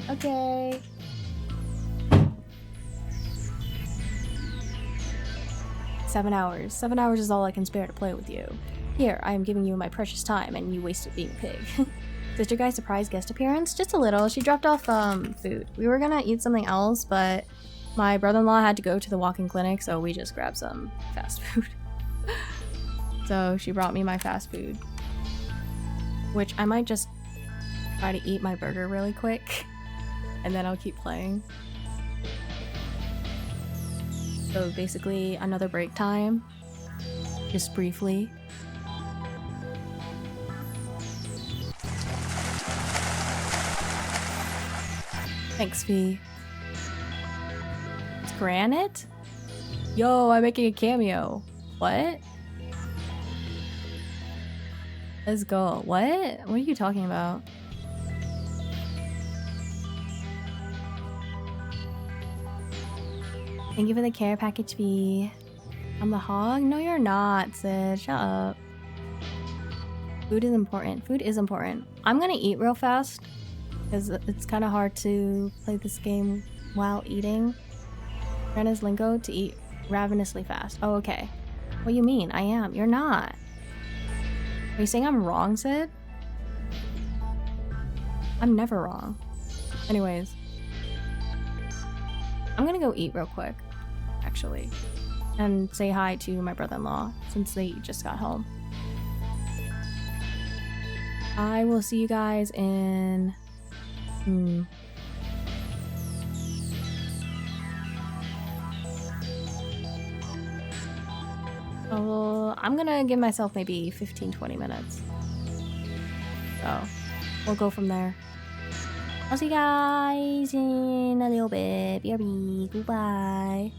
Okay. 7 hours. 7 hours is all I can spare to play with you. Here, I am giving you my precious time, and you wasted being a pig. Sister Guy surprise guest appearance? Just a little. She dropped off food. We were gonna eat something else, but my brother-in-law had to go to the walk-in clinic, so we just grabbed some fast food. So she brought me my fast food, which I might just try to eat my burger really quick, and then I'll keep playing. So basically another break time, just briefly. Thanks, V. It's Granite? Yo, I'm making a cameo. What? Let's go. What? What are you talking about? Thank you for the care package fee. I'm the hog? No, you're not, Sid. Shut up. Food is important. Food is important. I'm gonna eat real fast because it's kind of hard to play this game while eating. Rena's lingo to eat ravenously fast. Oh, okay. What do you mean? I am. You're not. Are you saying I'm wrong, Sid? I'm never wrong. Anyways. I'm gonna go eat real quick, actually. And say hi to my brother-in-law, since they just got home. I will see you guys in... Oh, I'm gonna give myself maybe 15-20 minutes. So, we'll go from there. I'll see you guys in a little bit. BRB. Goodbye.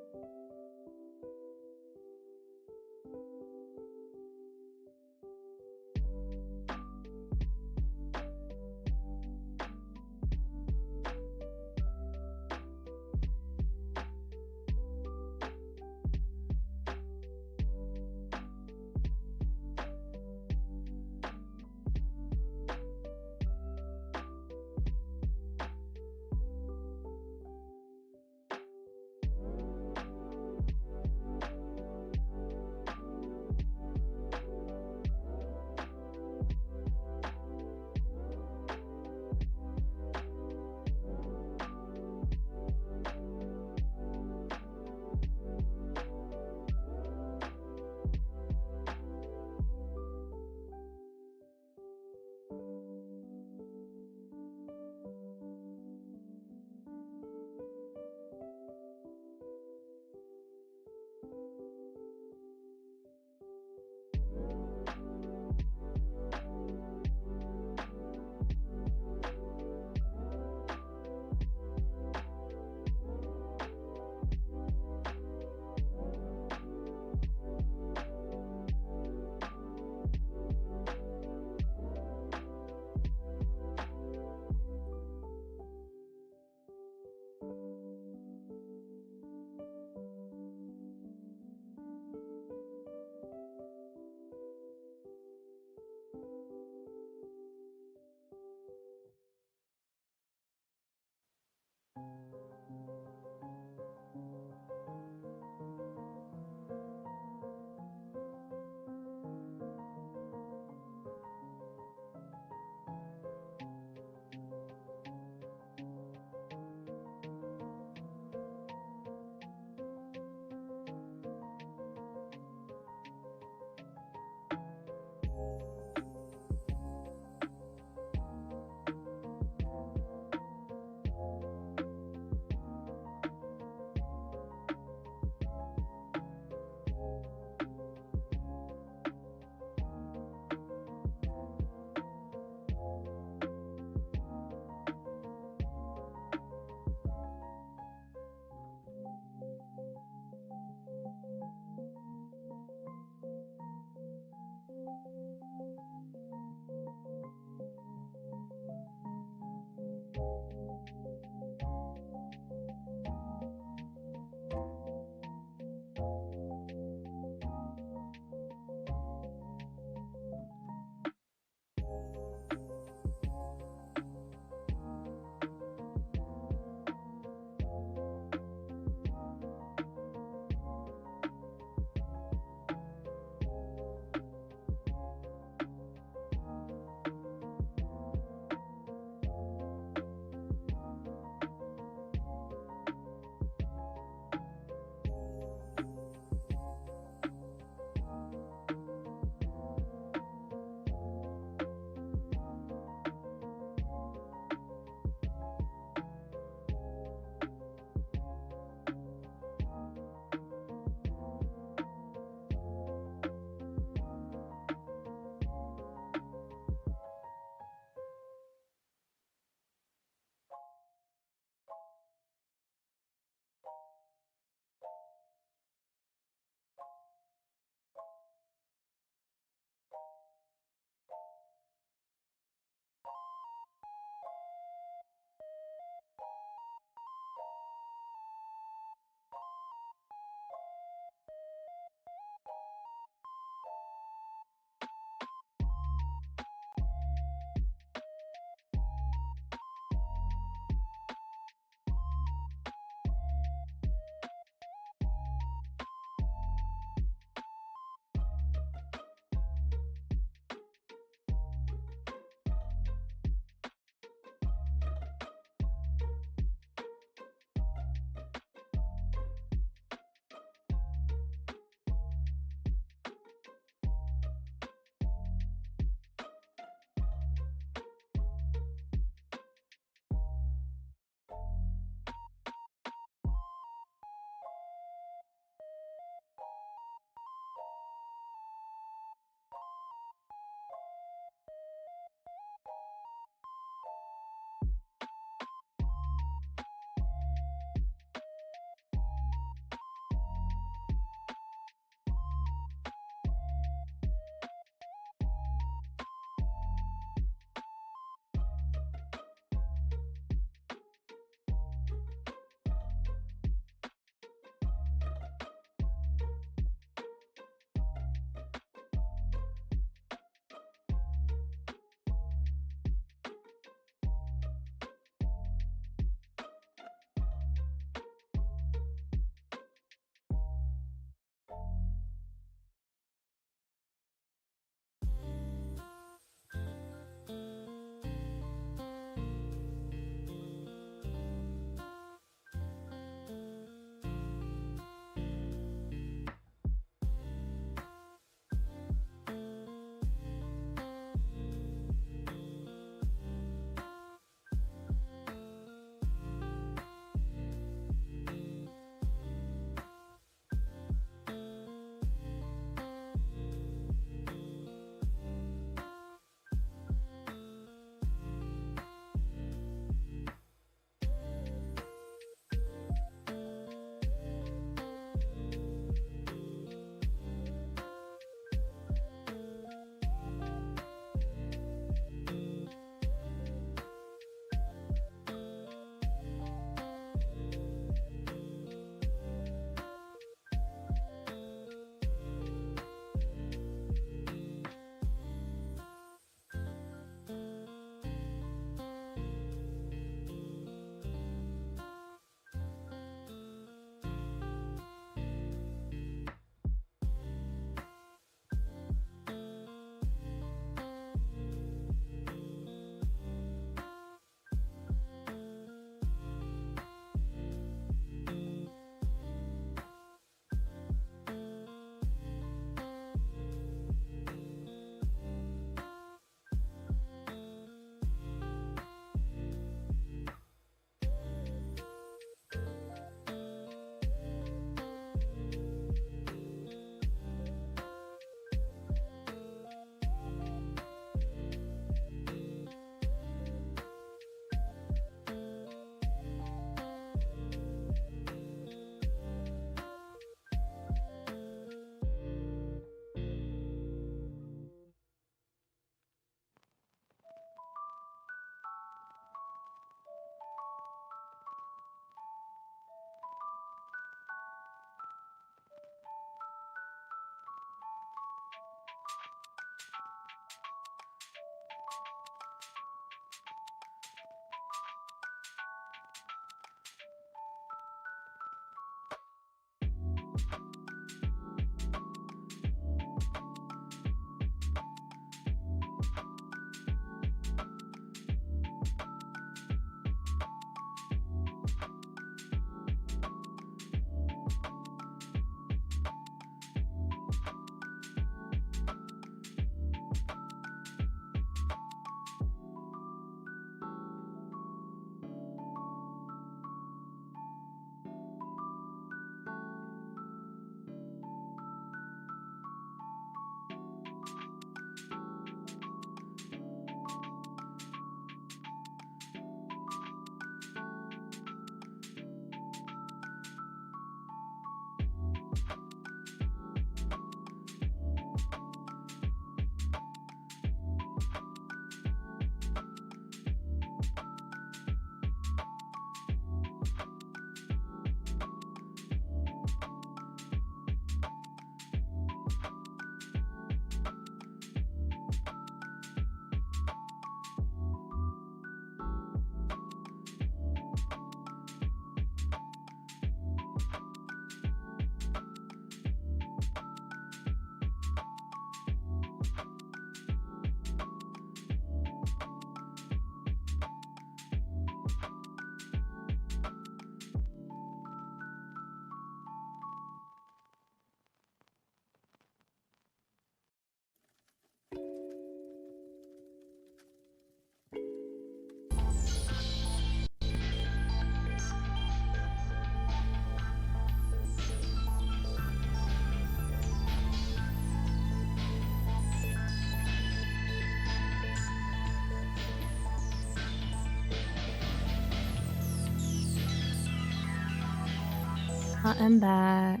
I am back.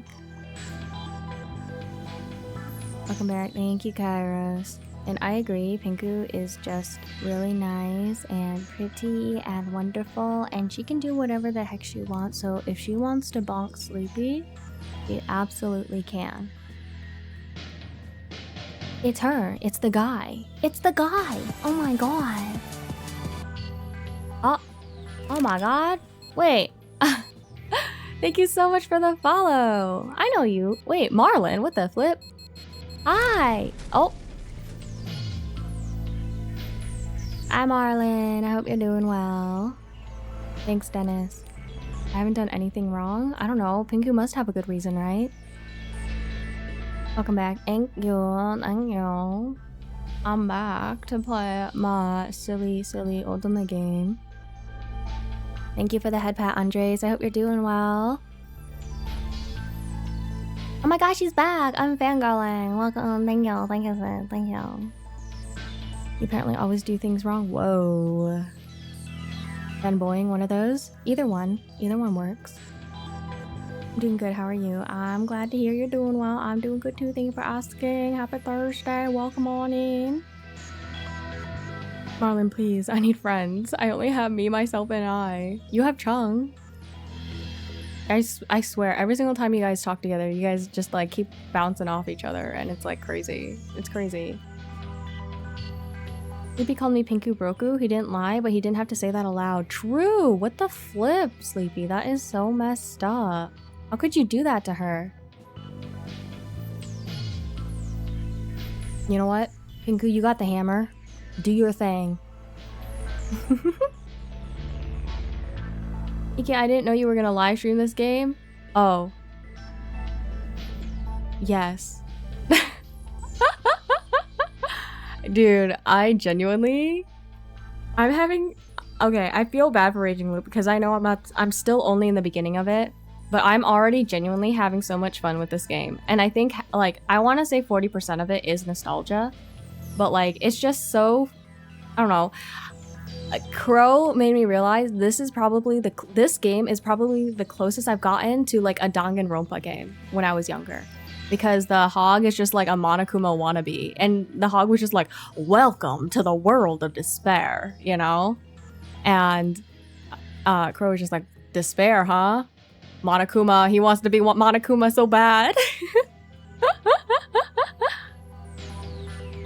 Welcome back. Thank you, Kairos. And I agree, Pinku is just really nice and pretty and wonderful, and she can do whatever the heck she wants. So if she wants to bonk Sleepy, she absolutely can. It's her. It's the guy. It's the guy. Oh my god. Oh my god. Wait. Thank you so much for the follow. I know you. Wait, Marlon, what the flip? Hi. Oh. Hi, Marlon. I hope you're doing well. Thanks, Dennis. I haven't done anything wrong. I don't know. Pinku must have a good reason, right? Welcome back. Thank you. Thank you. I'm back to play my silly ultimate game. Thank you for the head pat, Andres. I hope you're doing well. Oh my gosh, she's back. I'm fangirling. Welcome. Thank you. Thank you, sir. Thank you. You apparently always do things wrong. Whoa. Fanboying, one of those? Either one. Either one works. I'm doing good. How are you? I'm glad to hear you're doing well. I'm doing good too. Thank you for asking. Happy Thursday. Welcome on in. Marlon, please. I need friends. I only have me, myself, and I. You have Chung. I swear, every single time you guys talk together, you guys just like keep bouncing off each other, and it's like crazy. It's crazy. Sleepy called me Pinku Broku. He didn't lie, but he didn't have to say that aloud. True! What the flip, Sleepy? That is so messed up. How could you do that to her? You know what? Pinku, you got the hammer. Do your thing. Iki, I didn't know you were gonna live stream this game. Oh. Yes. Dude, I genuinely... Okay, I feel bad for Raging Loop because I know I'm still only in the beginning of it, but I'm already genuinely having so much fun with this game. And I think, like, I want to say 40% of it is nostalgia, but, like, it's just so... I don't know. Crow made me realize this game is probably the closest I've gotten to, like, a Danganronpa game when I was younger. Because the hog is just like a Monokuma wannabe. And the hog was just like, welcome to the world of despair, you know? And Crow was just like, despair, huh? Monokuma, he wants to be Monokuma so bad.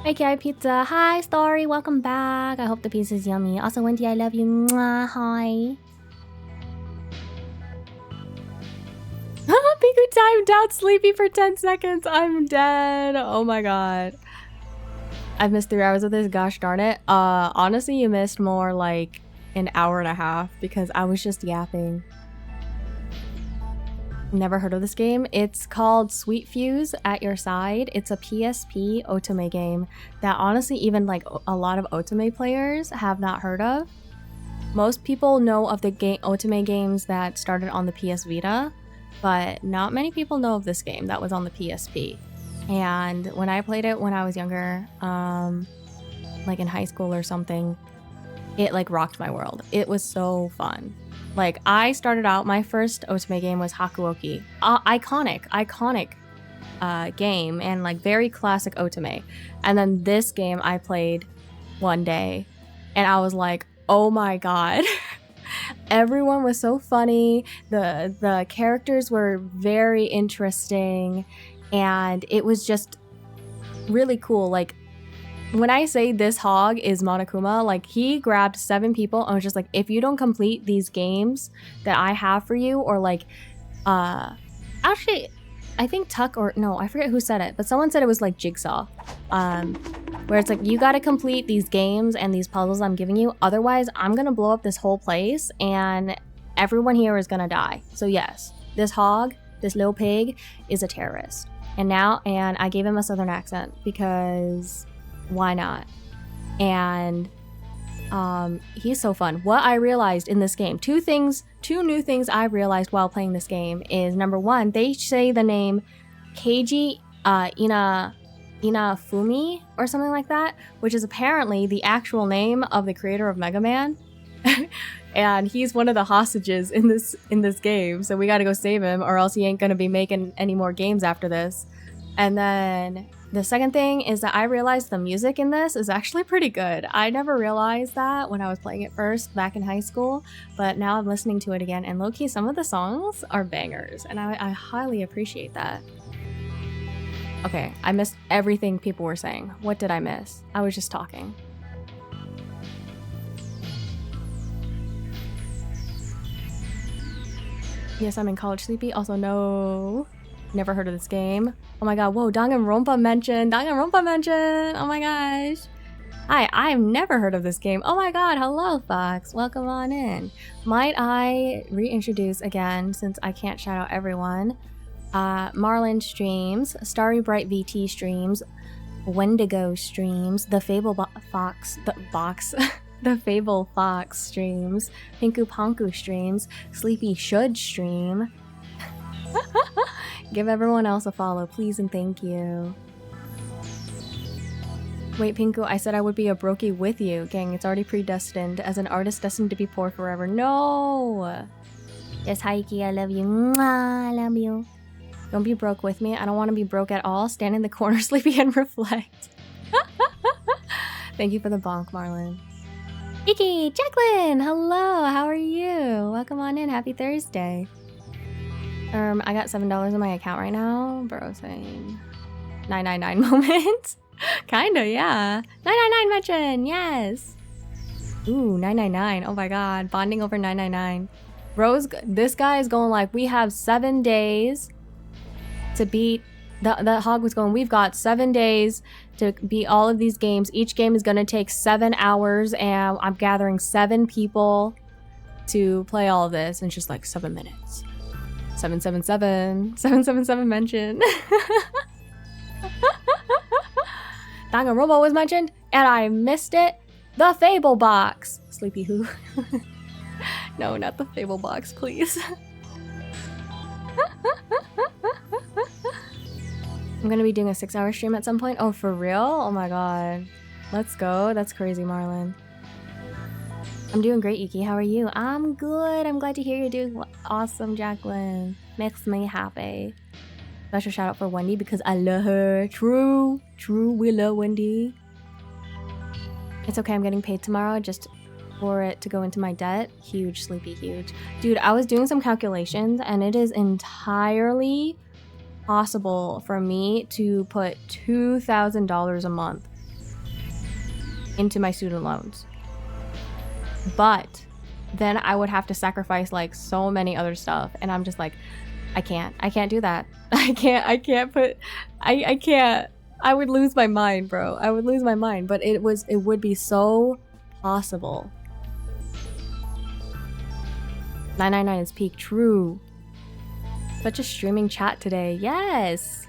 AKI Pizza, hi Story, welcome back. I hope the pizza's yummy. Also, Wendy, I love you. Mwah, hi. Pinku timed out Sleepy for 10 seconds. I'm dead. Oh my god. I've missed 3 hours of this. Gosh darn it. Honestly, you missed more like an hour and a half because I was just yapping. Never heard of this game. It's called Sweet Fuse At Your Side. It's a PSP otome game that honestly even like a lot of otome players have not heard of. Most people know of the otome games that started on the PS Vita, but not many people know of this game that was on the PSP. And when I played it when I was younger, like in high school or something, it like rocked my world. It was so fun. Like, I started out, my first otome game was Hakuoki. Iconic game, and like very classic otome. And then this game I played one day, and I was like, oh my god. Everyone was so funny, the characters were very interesting, and it was just really cool. Like, when I say this hog is Monokuma, like, he grabbed 7 people and was just like, if you don't complete these games that I have for you, or like, actually, I think Tuck, or no, I forget who said it, but someone said it was like Jigsaw, where it's like, you gotta complete these games and these puzzles I'm giving you, otherwise I'm gonna blow up this whole place and everyone here is gonna die. So yes, this hog, this little pig, is a terrorist. And I gave him a southern accent because why not? And he's so fun. What I realized in this game, two new things I realized while playing this game is, number one, they say the name Keiji Inafumi or something like that, which is apparently the actual name of the creator of Mega Man. and he's one of the hostages in this game. So we got to go save him, or else he ain't gonna be making any more games after this. And then the second thing is that I realized the music in this is actually pretty good. I never realized that when I was playing it first back in high school, but now I'm listening to it again, and low-key some of the songs are bangers, and I highly appreciate that. Okay, I missed everything people were saying. What did I miss? I was just talking. Yes, I'm in college, Sleepy. Also, no. Never heard of this game. Oh my god, whoa, Danganronpa mentioned. Danganronpa mentioned. Oh my gosh. I've never heard of this game. Oh my god, hello, Fox. Welcome on in. Might I reintroduce again, since I can't shout out everyone. Marlin streams, Starry Bright VT streams, Wendigo streams, the Fable Fox, the Fable Fox streams, Pinku Ponku streams, Sleepy should stream. Give everyone else a follow, please and thank you. Wait, Pinku, I said I would be a brokey with you. Gang, it's already predestined. As an artist destined to be poor forever. No! Yes, Haiki, I love you. Mwah, I love you. Don't be broke with me. I don't want to be broke at all. Stand in the corner, Sleepy, and reflect. Thank you for the bonk, Marlon. Iki, Jacqueline, hello, how are you? Welcome on in, happy Thursday. I got $7 in my account right now. Bro saying 999 moment. Kinda, yeah. 999 mention, yes. Ooh, 999. Oh my god, bonding over 999. Bros, this guy is going like, we have 7 days to beat. The hog was going, we've got 7 days to beat all of these games. Each game is gonna take 7 hours, and I'm gathering 7 people to play all of this in just like 7 minutes. 777 mentioned. Danganronpa was mentioned, and I missed it. The Fable Box. Sleepy who? No, not the Fable Box, please. I'm gonna be doing a 6-hour stream at some point. Oh, for real? Oh my god. Let's go. That's crazy, Marlon. I'm doing great, Iki. How are you? I'm good. I'm glad to hear you're doing awesome, Jacqueline. Makes me happy. Special shout out for Wendy because I love her. True. True, we love Wendy. It's okay, I'm getting paid tomorrow just for it to go into my debt. Huge, Sleepy, huge. Dude, I was doing some calculations and it is entirely possible for me to put $2,000 a month into my student loans. But then I would have to sacrifice like so many other stuff, and I'm just like, I can't do that. I can't. I would lose my mind, bro. I would lose my mind, but it would be so possible. 999 is peak, true. Such a streaming chat today, yes.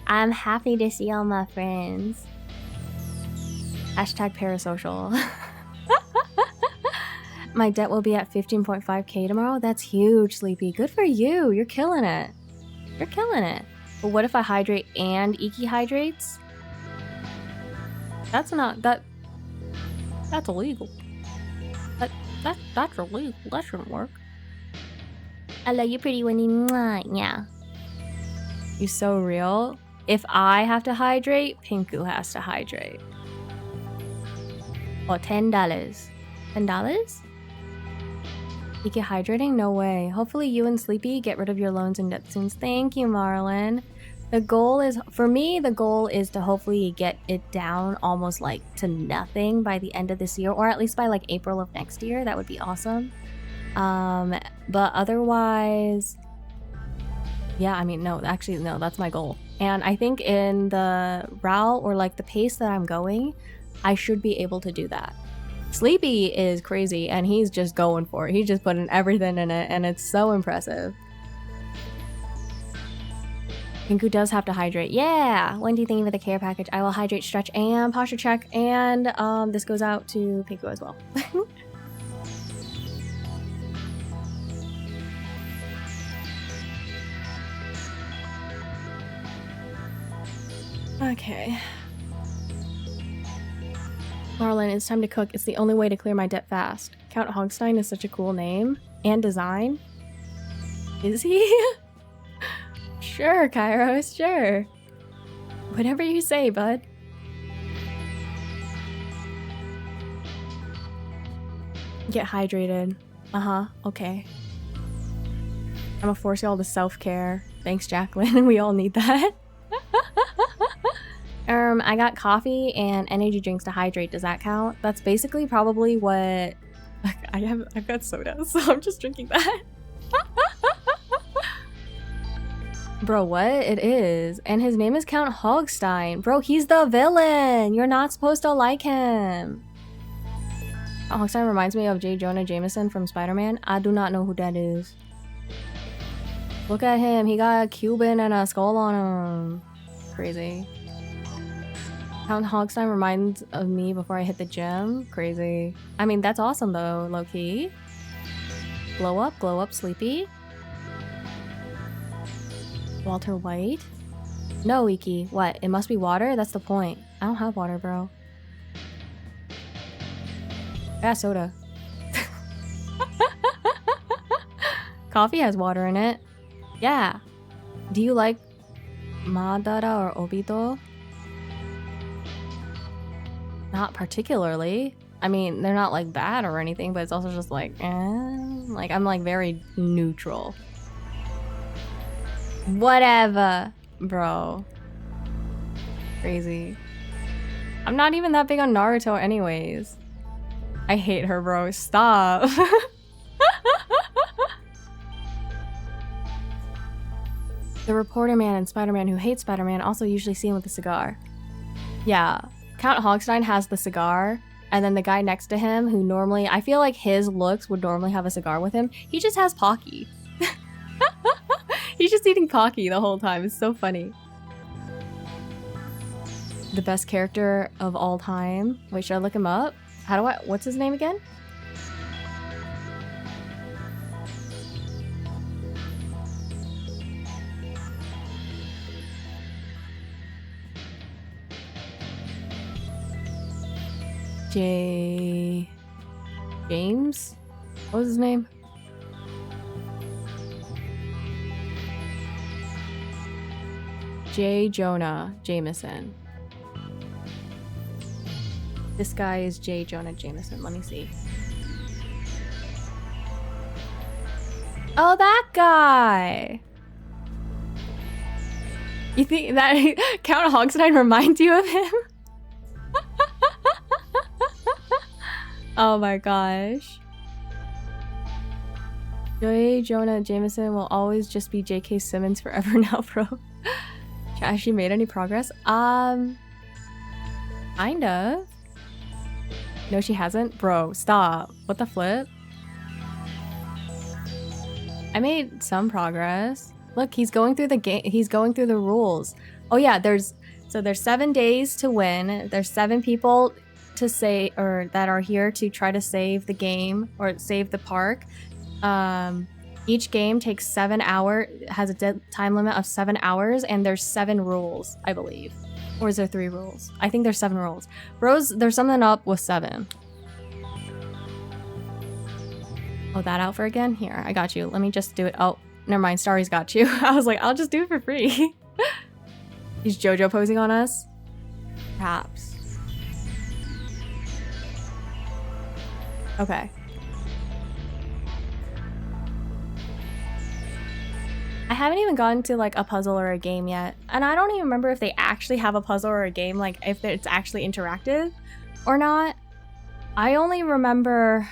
I'm happy to see all my friends. Hashtag parasocial. My debt will be at 15.5k tomorrow. That's huge, Sleepy. Good for you. You're killing it. You're killing it. But what if I hydrate and Iki hydrates? That's not that. That's illegal. That's illegal. That shouldn't work. I love you, pretty Winnie. Mwah, yeah. You're so real. If I have to hydrate, Pinku has to hydrate. Or $10. $10? You get hydrating? No way. Hopefully you and Sleepy get rid of your loans and debt soon. Thank you, Marlon. The goal is, for me, the goal is to hopefully get it down almost like to nothing by the end of this year, or at least by like April of next year. That would be awesome. But otherwise, yeah, I mean, no, actually, no, that's my goal. And I think in the route or like the pace that I'm going, I should be able to do that. Sleepy is crazy and he's just going for it. He's just putting everything in it and it's so impressive. Pinku does have to hydrate. Yeah! Wendy, thank you for the care package. I will hydrate, stretch, and posture check. And this goes out to Pinku as well. Okay. Marlon, it's time to cook. It's the only way to clear my debt fast. Count Hogstein is such a cool name. And design. Is he? Sure, Kairos, sure. Whatever you say, bud. Get hydrated. Okay. I'm gonna force y'all to self-care. Thanks, Jacqueline. We all need that. I got coffee and energy drinks to hydrate. Does that count? That's basically probably what I've got soda, so I'm just drinking that. Bro, what? It is. And his name is Count Hogstein. Bro, he's the villain. You're not supposed to like him. Hogstein reminds me of J. Jonah Jameson from Spider-Man. I do not know who that is. Look at him. He got a Cuban and a skull on him. Crazy. Count Hogstein reminds of me before I hit the gym. Crazy. I mean, that's awesome though, low-key. Glow up, sleepy. Walter White? No, Iki. What? It must be water? That's the point. I don't have water, bro. I got soda. Coffee has water in it. Yeah. Do you like Madara or Obito? Not particularly. I mean, they're not like bad or anything, but it's also just like, like I'm like very neutral. Whatever, bro. Crazy. I'm not even that big on Naruto anyways. I hate her, bro. Stop. The reporter man and Spider-Man who hates Spider-Man also usually see him with a cigar. Yeah, Count Hogstein has the cigar, and then the guy next to him who normally, I feel like his looks would normally have a cigar with him, he just has Pocky. He's just eating Pocky the whole time. It's so funny. The best character of all time. Wait, should I look him up? What's his name again? James? What was his name? J. Jonah Jameson. This guy is J. Jonah Jameson. Let me see. Oh, that guy! You think that Count Hogstein reminds you of him? Oh my gosh. J. Jonah Jameson will always just be J.K. Simmons forever now, bro. Has she made any progress? Kind of. No, she hasn't? Bro, stop. What the flip? I made some progress. Look, he's going through the game. He's going through the rules. Oh yeah, there's 7 days to win. There's 7 people to say, or that are here to try to save the game or save the park. Each game takes 7 hours, has a time limit of 7 hours, and there's 7 rules, I believe. Or is there 3 rules? I think there's 7 rules. Bros, there's something up with 7. Oh, that outfit again? Here, I got you. Let me just do it. Oh, never mind. Starry's got you. I was like, I'll just do it for free. Is JoJo posing on us? Perhaps. Okay. I haven't even gotten to like a puzzle or a game yet, and I don't even remember if they actually have a puzzle or a game, like if it's actually interactive or not. I only remember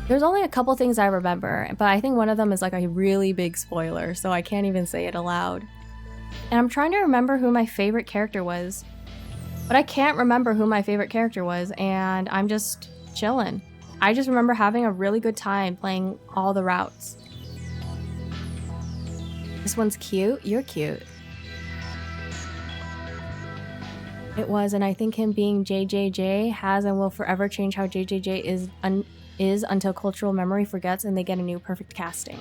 there's only a couple things I remember, but I think one of them is like a really big spoiler, so I can't even say it aloud. And I'm trying to remember who my favorite character was, but I can't remember who my favorite character was, and I'm just chilling. I just remember having a really good time playing all the routes. This one's cute. You're cute. It was, and I think him being JJJ has and will forever change how JJJ is until cultural memory forgets and they get a new perfect casting.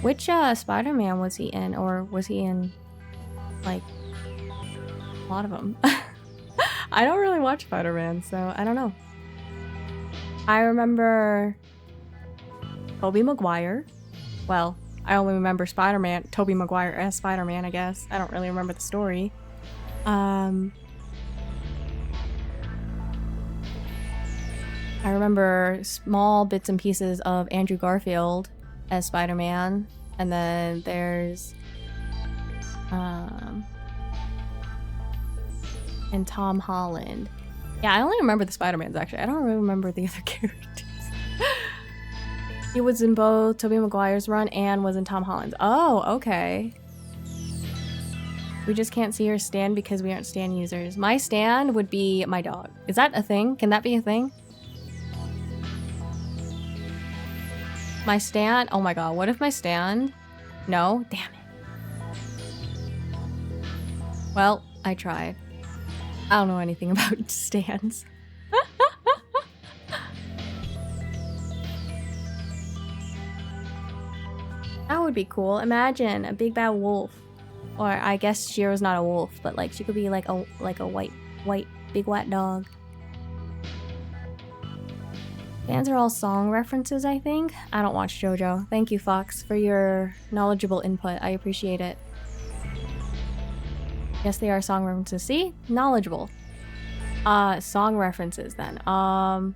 Which Spider-Man was he in? Or was he in, like, a lot of them? I don't really watch Spider-Man, so I don't know. I remember Tobey Maguire. Well, I only remember Spider-Man, Tobey Maguire as Spider-Man, I guess. I don't really remember the story. I remember small bits and pieces of Andrew Garfield as Spider-Man, and then there's and Tom Holland. Yeah, I only remember the Spider-Mans actually. I don't really remember the other characters. He was in both Tobey Maguire's run and was in Tom Holland's. Oh, okay. We just can't see your stand because we aren't stand users. My stand would be my dog. Is that a thing? Can that be a thing? My stand? Oh my god, what if my stand? No? Damn it. Well, I tried. I don't know anything about stands. That would be cool. Imagine a big bad wolf. Or I guess Shiro's not a wolf, but like she could be like a white big white dog. Bands are all song references, I think. I don't watch JoJo. Thank you, Fox, for your knowledgeable input. I appreciate it. Yes, they are song references. See? Knowledgeable. Song references then. I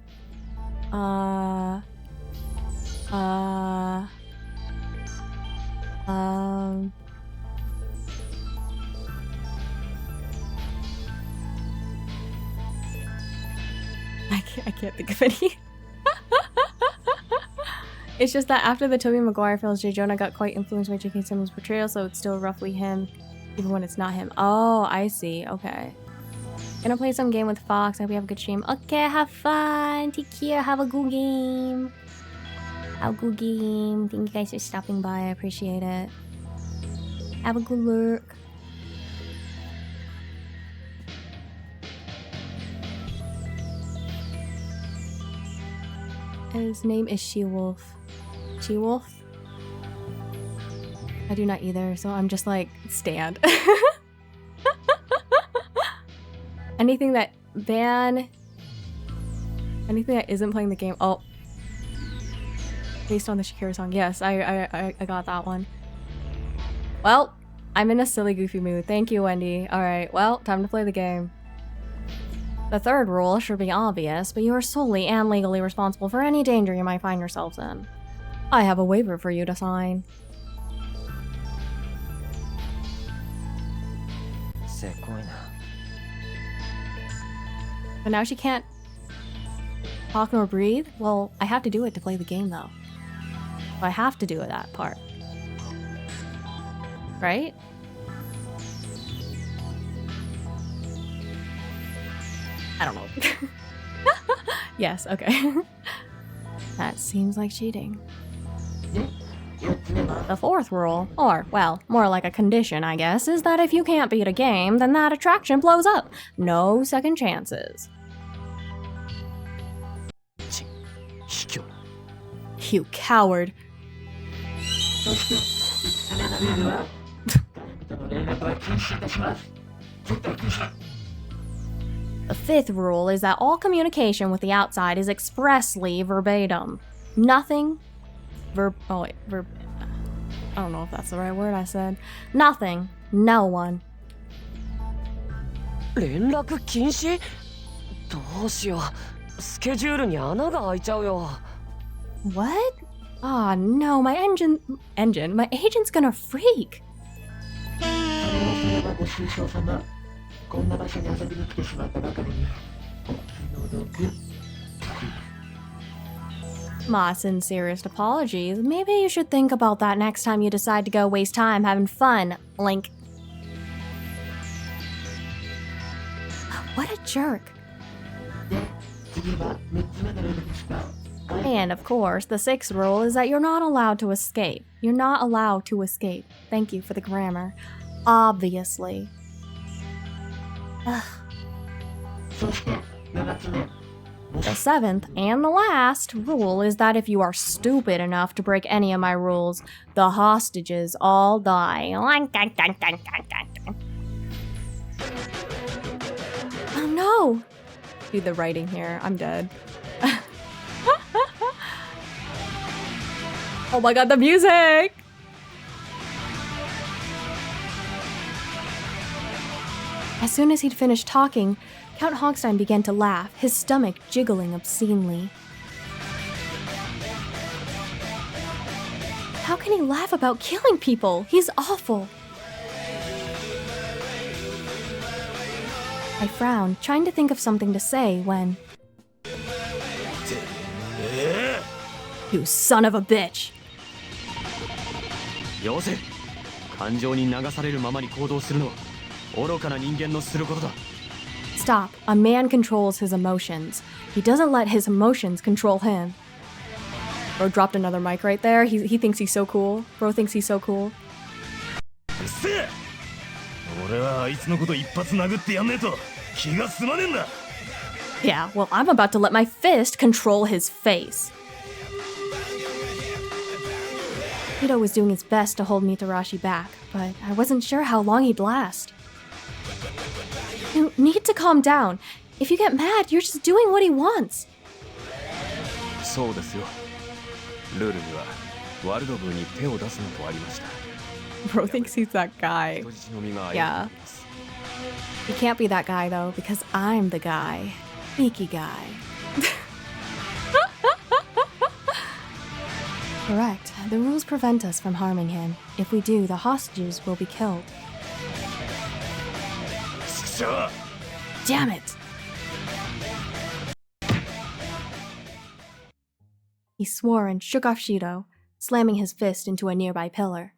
can't think of any. It's just that after the Tobey Maguire films, J. Jonah got quite influenced by J.K. Simmons' portrayal, so it's still roughly him, even when it's not him. Oh, I see. Okay. Gonna play some game with Fox. I hope you have a good stream. Okay, have fun. Take care. Have a good game. Have a good game. Thank you guys for stopping by. I appreciate it. Have a good look. His name is She-Wolf. She-Wolf? I do not either, so I'm just like, stand. Anything that isn't playing the game. Oh. Based on the Shakira song. Yes, I got that one. Well, I'm in a silly, goofy mood. Thank you, Wendy. Alright, well, time to play the game. The third rule should be obvious, but you are solely and legally responsible for any danger you might find yourselves in. I have a waiver for you to sign. But now she can't talk nor breathe? Well, I have to do it to play the game, though. So I have to do that part. Right? I don't know. Yes, okay. That seems like cheating. The fourth rule, or, well, more like a condition, I guess, is that if you can't beat a game, then that attraction blows up. No second chances. You coward. The fifth rule is that all communication with the outside is expressly verbatim. Nothing I don't know if that's the right word I said. Nothing. No one. 連絡禁止？どうしよう。スケジュールに穴が開いちゃうよ。What? Ah, no, my agent's gonna freak. こんな場所に遊びに来てしまったばかりにお気の毒。 My sincerest apologies. Maybe you should think about that next time you decide to go waste time having fun, Link. What a jerk. で、次は3つ目のルールでした。 And of course, the sixth rule is that you're not allowed to escape. You're not allowed to escape. Thank you for the grammar. Obviously. Ugh. そして7つ目。 The seventh and the last rule is that if you are stupid enough to break any of my rules, the hostages all die. Oh no! Dude, the writing here. I'm dead. Oh my god, the music! As soon as he'd finished talking, Count Hogstein began to laugh, his stomach jiggling obscenely. How can he laugh about killing people? He's awful. I frowned, trying to think of something to say when... You son of a bitch! よせ感情に流されるままに行動するのは愚かな人間のすることだ Stop. A man controls his emotions. He doesn't let his emotions control him. Bro dropped another mic right there. He thinks he's so cool. Bro thinks he's so cool. うっせえ俺はあいつのこと一発殴ってやんねえと気が済まねえんだ Yeah, well, I'm about to let my fist control his face. Hito was doing his best to hold Mitarashi back, but I wasn't sure how long he'd last. You need to calm down. If you get mad, you're just doing what he wants. そうですよルールにはワルド部に手を出すなとありました Bro thinks he's that guy. 人質の身が Yeah. He can't be that guy though, because I'm the guy. Sneaky guy. Correct. The rules prevent us from harming him. If we do, the hostages will be killed. Damn it! He swore and shook off Shido, slamming his fist into a nearby pillar.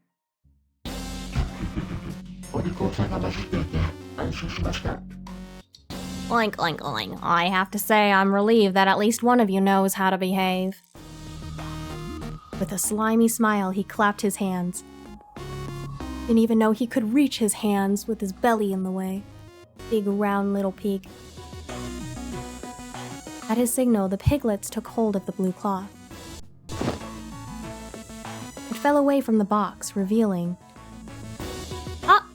お利口さんが混じっていて安心しました Oink, oink, oink. I have to say I'm relieved that at least one of you knows how to behave. With a slimy smile, he clapped his hands. Didn't even know he could reach his hands with his belly in the way. Big round little pig. At his signal, the piglets took hold of the blue cloth. It fell away from the box, revealing... Ah!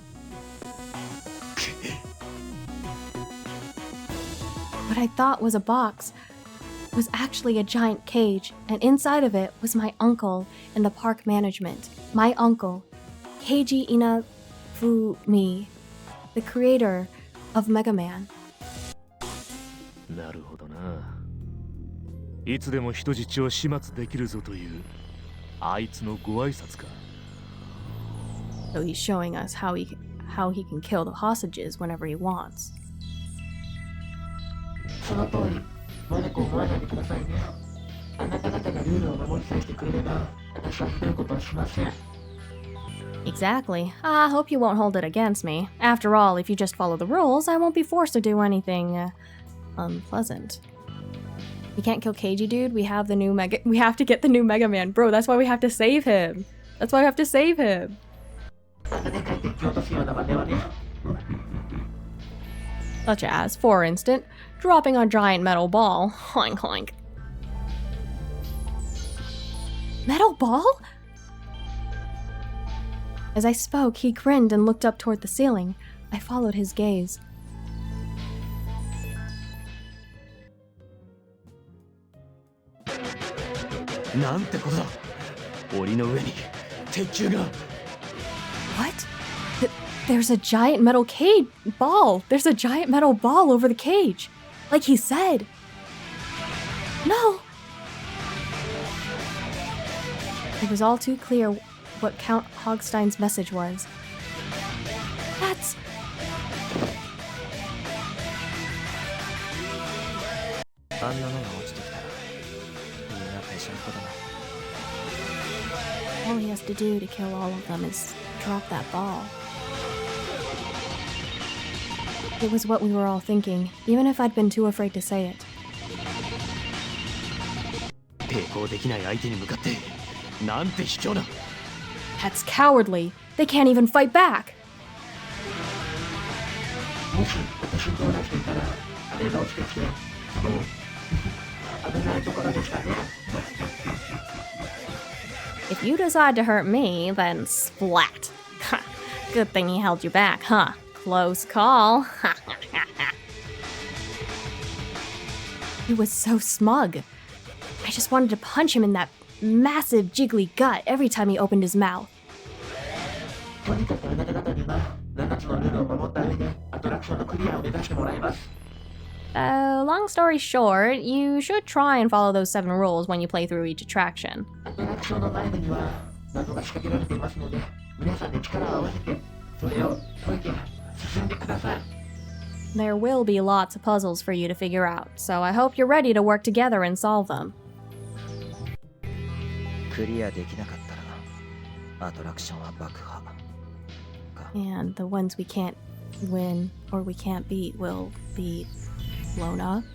What I thought was a box was actually a giant cage, and inside of it was my uncle in the park management. My uncle, Keiji Inafumi, the creator of Mega Man. なるほどな。いつでも人質を始末できるぞというあいつのご挨拶か。So he's showing us how he can kill the hostages whenever he wants. その通り悪く思わないでくださいねあなた方がルールを守りさえしてくれれば私はひどいことはしません Exactly. I hope you won't hold it against me. After all, if you just follow the rules, I won't be forced to do anything unpleasant. We can't kill Keiji, dude. We have to get the new Mega Man. Bro, that's why we have to save him. That's why we have to save him. Such as, for instance, dropping a giant metal ball. Hoink hoink. Metal ball? As I spoke, he grinned and looked up toward the ceiling. I followed his gaze. What? There's a giant metal cage ball. There's a giant metal ball over the cage. Like he said. No! It was all too clear what Count Hogstein's message was. That's... All he has to do to kill all of them is drop that ball. It was what we were all thinking, even if I'd been too afraid to say it. That's cowardly. They can't even fight back. If you decide to hurt me, then splat. Good thing he held you back, huh? Close call. He was so smug. I just wanted to punch him in that massive jiggly gut every time he opened his mouth. とにかくあなた方には7つのルールを守った上でアトラクションのクリアを目指してもらいます。Long story short, you should try and follow those 7 rules when you play through each attraction. アトラクションの内部には謎が仕掛けられていますので、皆さんで力を合わせてそれを解いて進んでください。There will be lots of puzzles for you to figure out, so I hope you're ready to work together and solve them. クリアできなかったらアトラクションは爆破か。 And the ones we can't win or we can't beat will be blown up.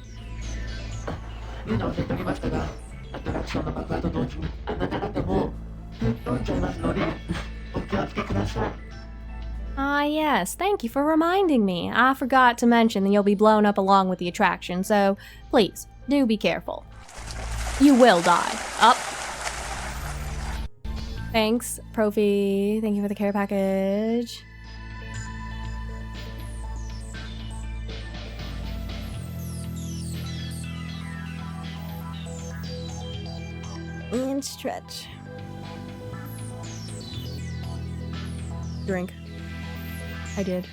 みんな忘れておりましたが、アトラクションの爆破と同時にあなた方も吹っ飛んじゃいますのでお気をつけください。 Ah, yes, thank you for reminding me. I forgot to mention that you'll be blown up along with the attraction, so please, do be careful. You will die. Up. Thanks, Profi. Thank you for the care package. And stretch. Drink. I did.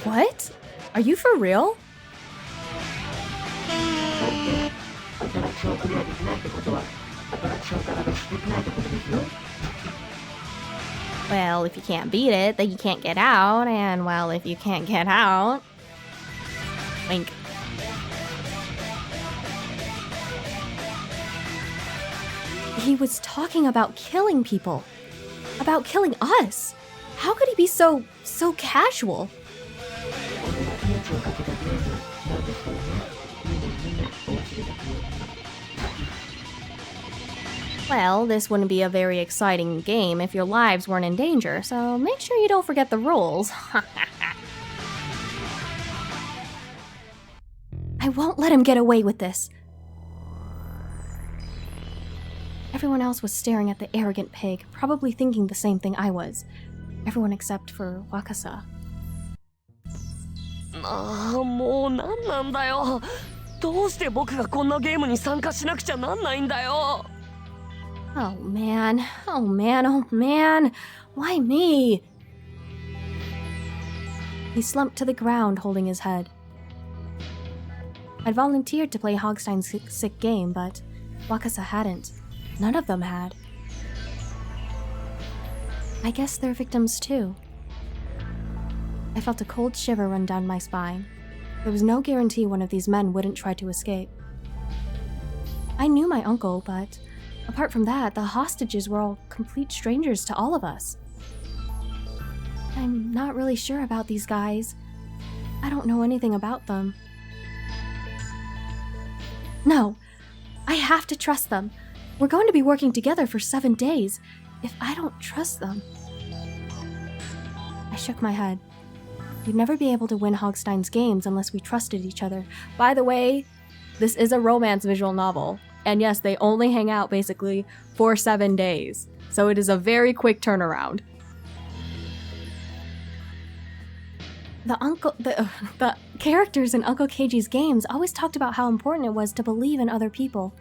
What? Are you for real? Well, if you can't beat it, then you can't get out, and well, if you can't get out... Wink. He was talking about killing people. About killing us. How could he be so casual? Well, this wouldn't be a very exciting game if your lives weren't in danger, so make sure you don't forget the rules. I won't let him get away with this. Everyone else was staring at the arrogant pig, probably thinking the same thing I was. Everyone except for Wakasa. ああ、もう何なんだよ。どうして僕がこんなゲームに参加しなくちゃなんないんだよ。Oh man, oh man, oh man. Why me? He slumped to the ground, holding his head. I'd volunteered to play Hogstein's sick game, but Wakasa hadn't. None of them had. I guess they're victims too. I felt a cold shiver run down my spine. There was no guarantee one of these men wouldn't try to escape. I knew my uncle, but apart from that, the hostages were all complete strangers to all of us. I'm not really sure about these guys. I don't know anything about them. No, I have to trust them. We're going to be working together for 7 days. If I don't trust them... I shook my head. We'd never be able to win Hogstein's games unless we trusted each other. By the way, this is a romance visual novel. And yes, they only hang out basically for 7 days. So it is a very quick turnaround. The characters in Uncle Keiji's games always talked about how important it was to believe in other people.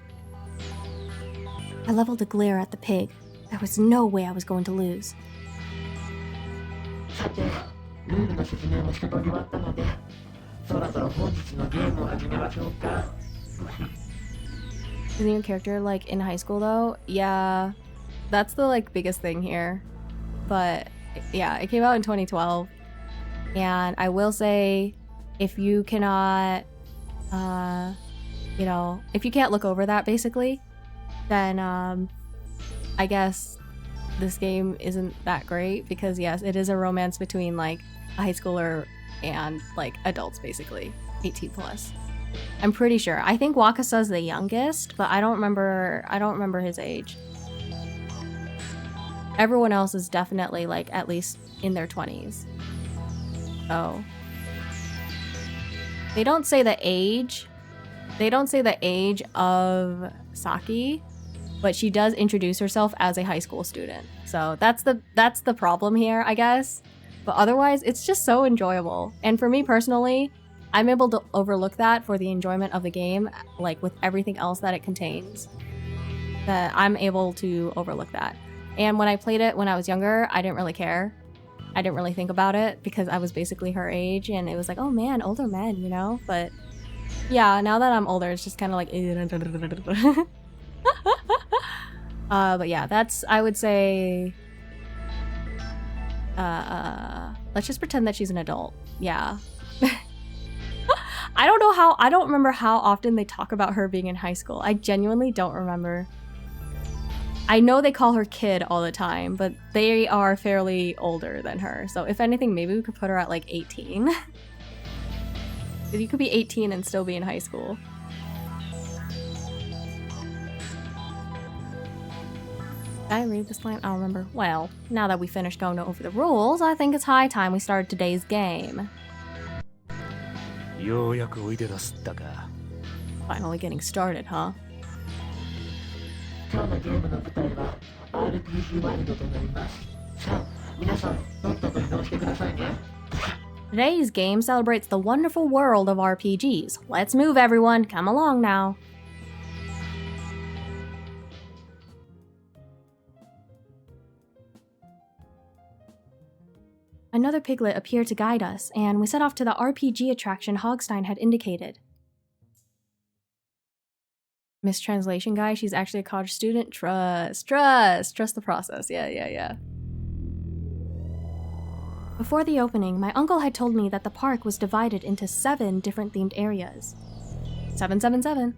I leveled a glare at the pig. There was no way I was going to lose. さて、ルールの説明も一通り終わったので、そろそろ本日のゲームを始めましょうか。Isn't your character like in high school though? Yeah, that's the like biggest thing here. But yeah, it came out in 2012. And I will say, if you cannot, if you can't look over that basically, then I guess this game isn't that great because yes, it is a romance between like a high schooler and like adults basically, 18 plus. I'm pretty sure. I think Wakasa's the youngest, but I don't remember his age. Everyone else is definitely like at least in their 20s. Oh. They don't say the age. They don't say the age of Saki, but she does introduce herself as a high school student. So that's the problem here, I guess. But otherwise, it's just so enjoyable. And for me personally, I'm able to overlook that for the enjoyment of the game, like with everything else that it contains. That I'm able to overlook that. And when I played it when I was younger, I didn't really care. I didn't really think about it because I was basically her age and it was like, oh man, older men, you know? But yeah, now that I'm older, it's just kind of like... but yeah, that's, I would say... let's just pretend that she's an adult. Yeah. I don't remember how often they talk about her being in high school. I genuinely don't remember. I know they call her kid all the time, but they are fairly older than her. So if anything, maybe we could put her at like 18. If you could be 18 and still be in high school. Did I read this line? I don't remember. Well, now that we finished going over the rules, I think it's high time we started today's game. ようやくおいでなすったか。 Finally getting started, huh? 今日のゲームの舞台は RPG ワールドとなります。さあ、皆さん、とっとと移動してくださいね。 Today's game celebrates the wonderful world of RPGs. Let's move, everyone. Come along now. Another piglet appeared to guide us, and we set off to the RPG attraction Hogstein had indicated. Mistranslation guy, she's actually a college student. Trust the process. Yeah. Before the opening, my uncle had told me that the park was divided into 7 different themed areas. 777.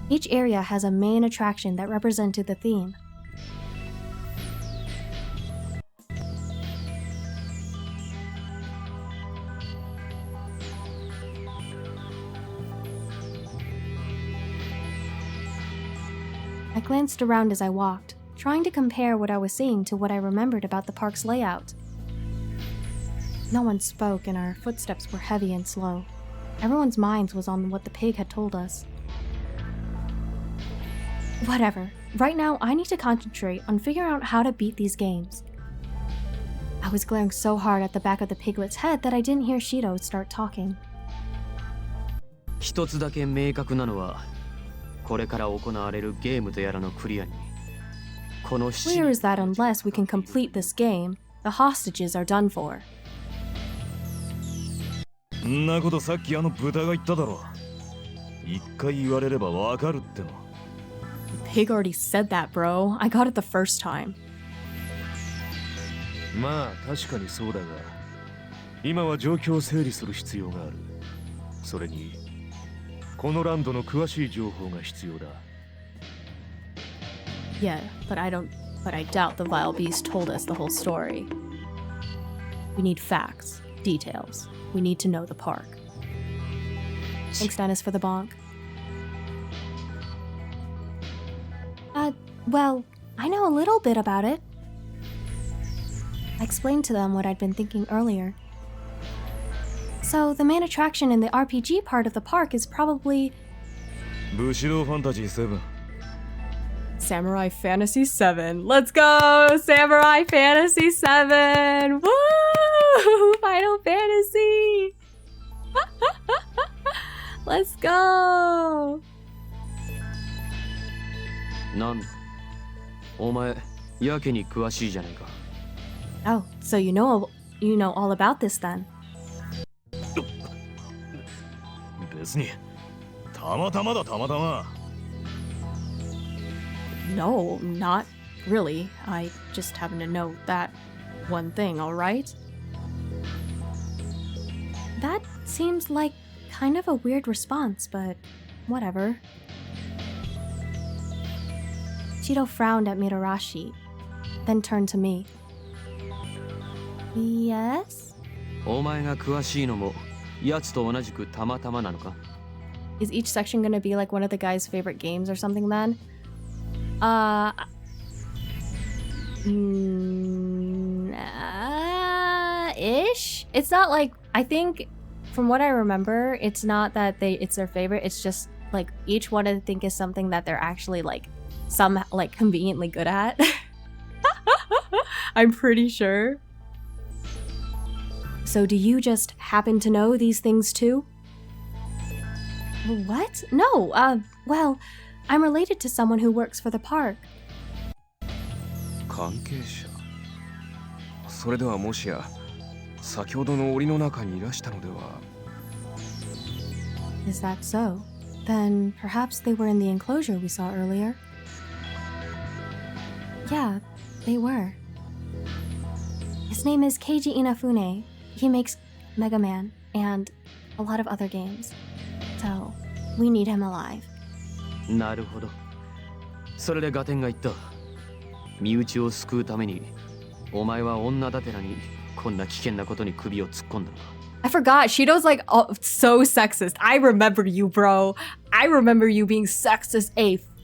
Each area has a main attraction that represented the theme. I glanced around as I walked, trying to compare what I was seeing to what I remembered about the park's layout. No one spoke and our footsteps were heavy and slow. Everyone's minds was on what the pig had told us. Whatever. Right now, I need to concentrate on figuring out how to beat these games. I was glaring so hard at the back of the piglet's head that I didn't hear Shido start talking. 一つだけ明確なのは、これから行われるゲームとやらのクリアに、この Clear is that unless we can complete this game, the hostages are done for. んなことさっきあの豚が言っただろ。一回言われればわかるっての。Pig already said that, bro. I got it the first time. まあ確かにそうだが、今は状況を整理する必要がある。それにこのランドの詳しい情報が必要だ。Yeah, but I doubt the Vile Beast told us the whole story. We need facts, details. We need to know the park. Thanks, Dennis, for the bonk. Well, I know a little bit about it. I explained to them what I'd been thinking earlier. So, the main attraction in the RPG part of the park is probably... Bushido Fantasy 7. Samurai Fantasy 7. Let's go! Samurai Fantasy 7! Woo! Final Fantasy! Let's go! なんだ、お前、やけに詳しいじゃないか。Oh, so you know all about this then. 別にたまたまだたまたま。No, not really. I just happen to know that one thing, alright? That seems like kind of a weird response, but whatever. Shido frowned at Mitarashi, then turned to me. Yes? お前が詳しいのも、奴と同じくたまたまなのか? Is each section gonna be like one of the guy's favorite games or something then? Ish? It's not like, I think, from what I remember, it's not that it's their favorite, it's just like each one I think is something that they're actually like some like conveniently good at. I'm pretty sure. So do you just happen to know these things too? What? No, well, I'm related to someone who works for the park. 関係者。それではもしや先ほどの檻の中にいらしたのでは。 Is that so? Then perhaps they were in the enclosure we saw earlier. Yeah, they were. His name is Keiji Inafune. He makes Mega Man and a lot of other games. So, we need him alive. なるほど。それでガテンが言った。身内を救うために、お前は女だてらにこんな危険なことに首を突っ込んだのか。I forgot. Shido's like oh, so sexist. I remember you, bro. I remember you being sexist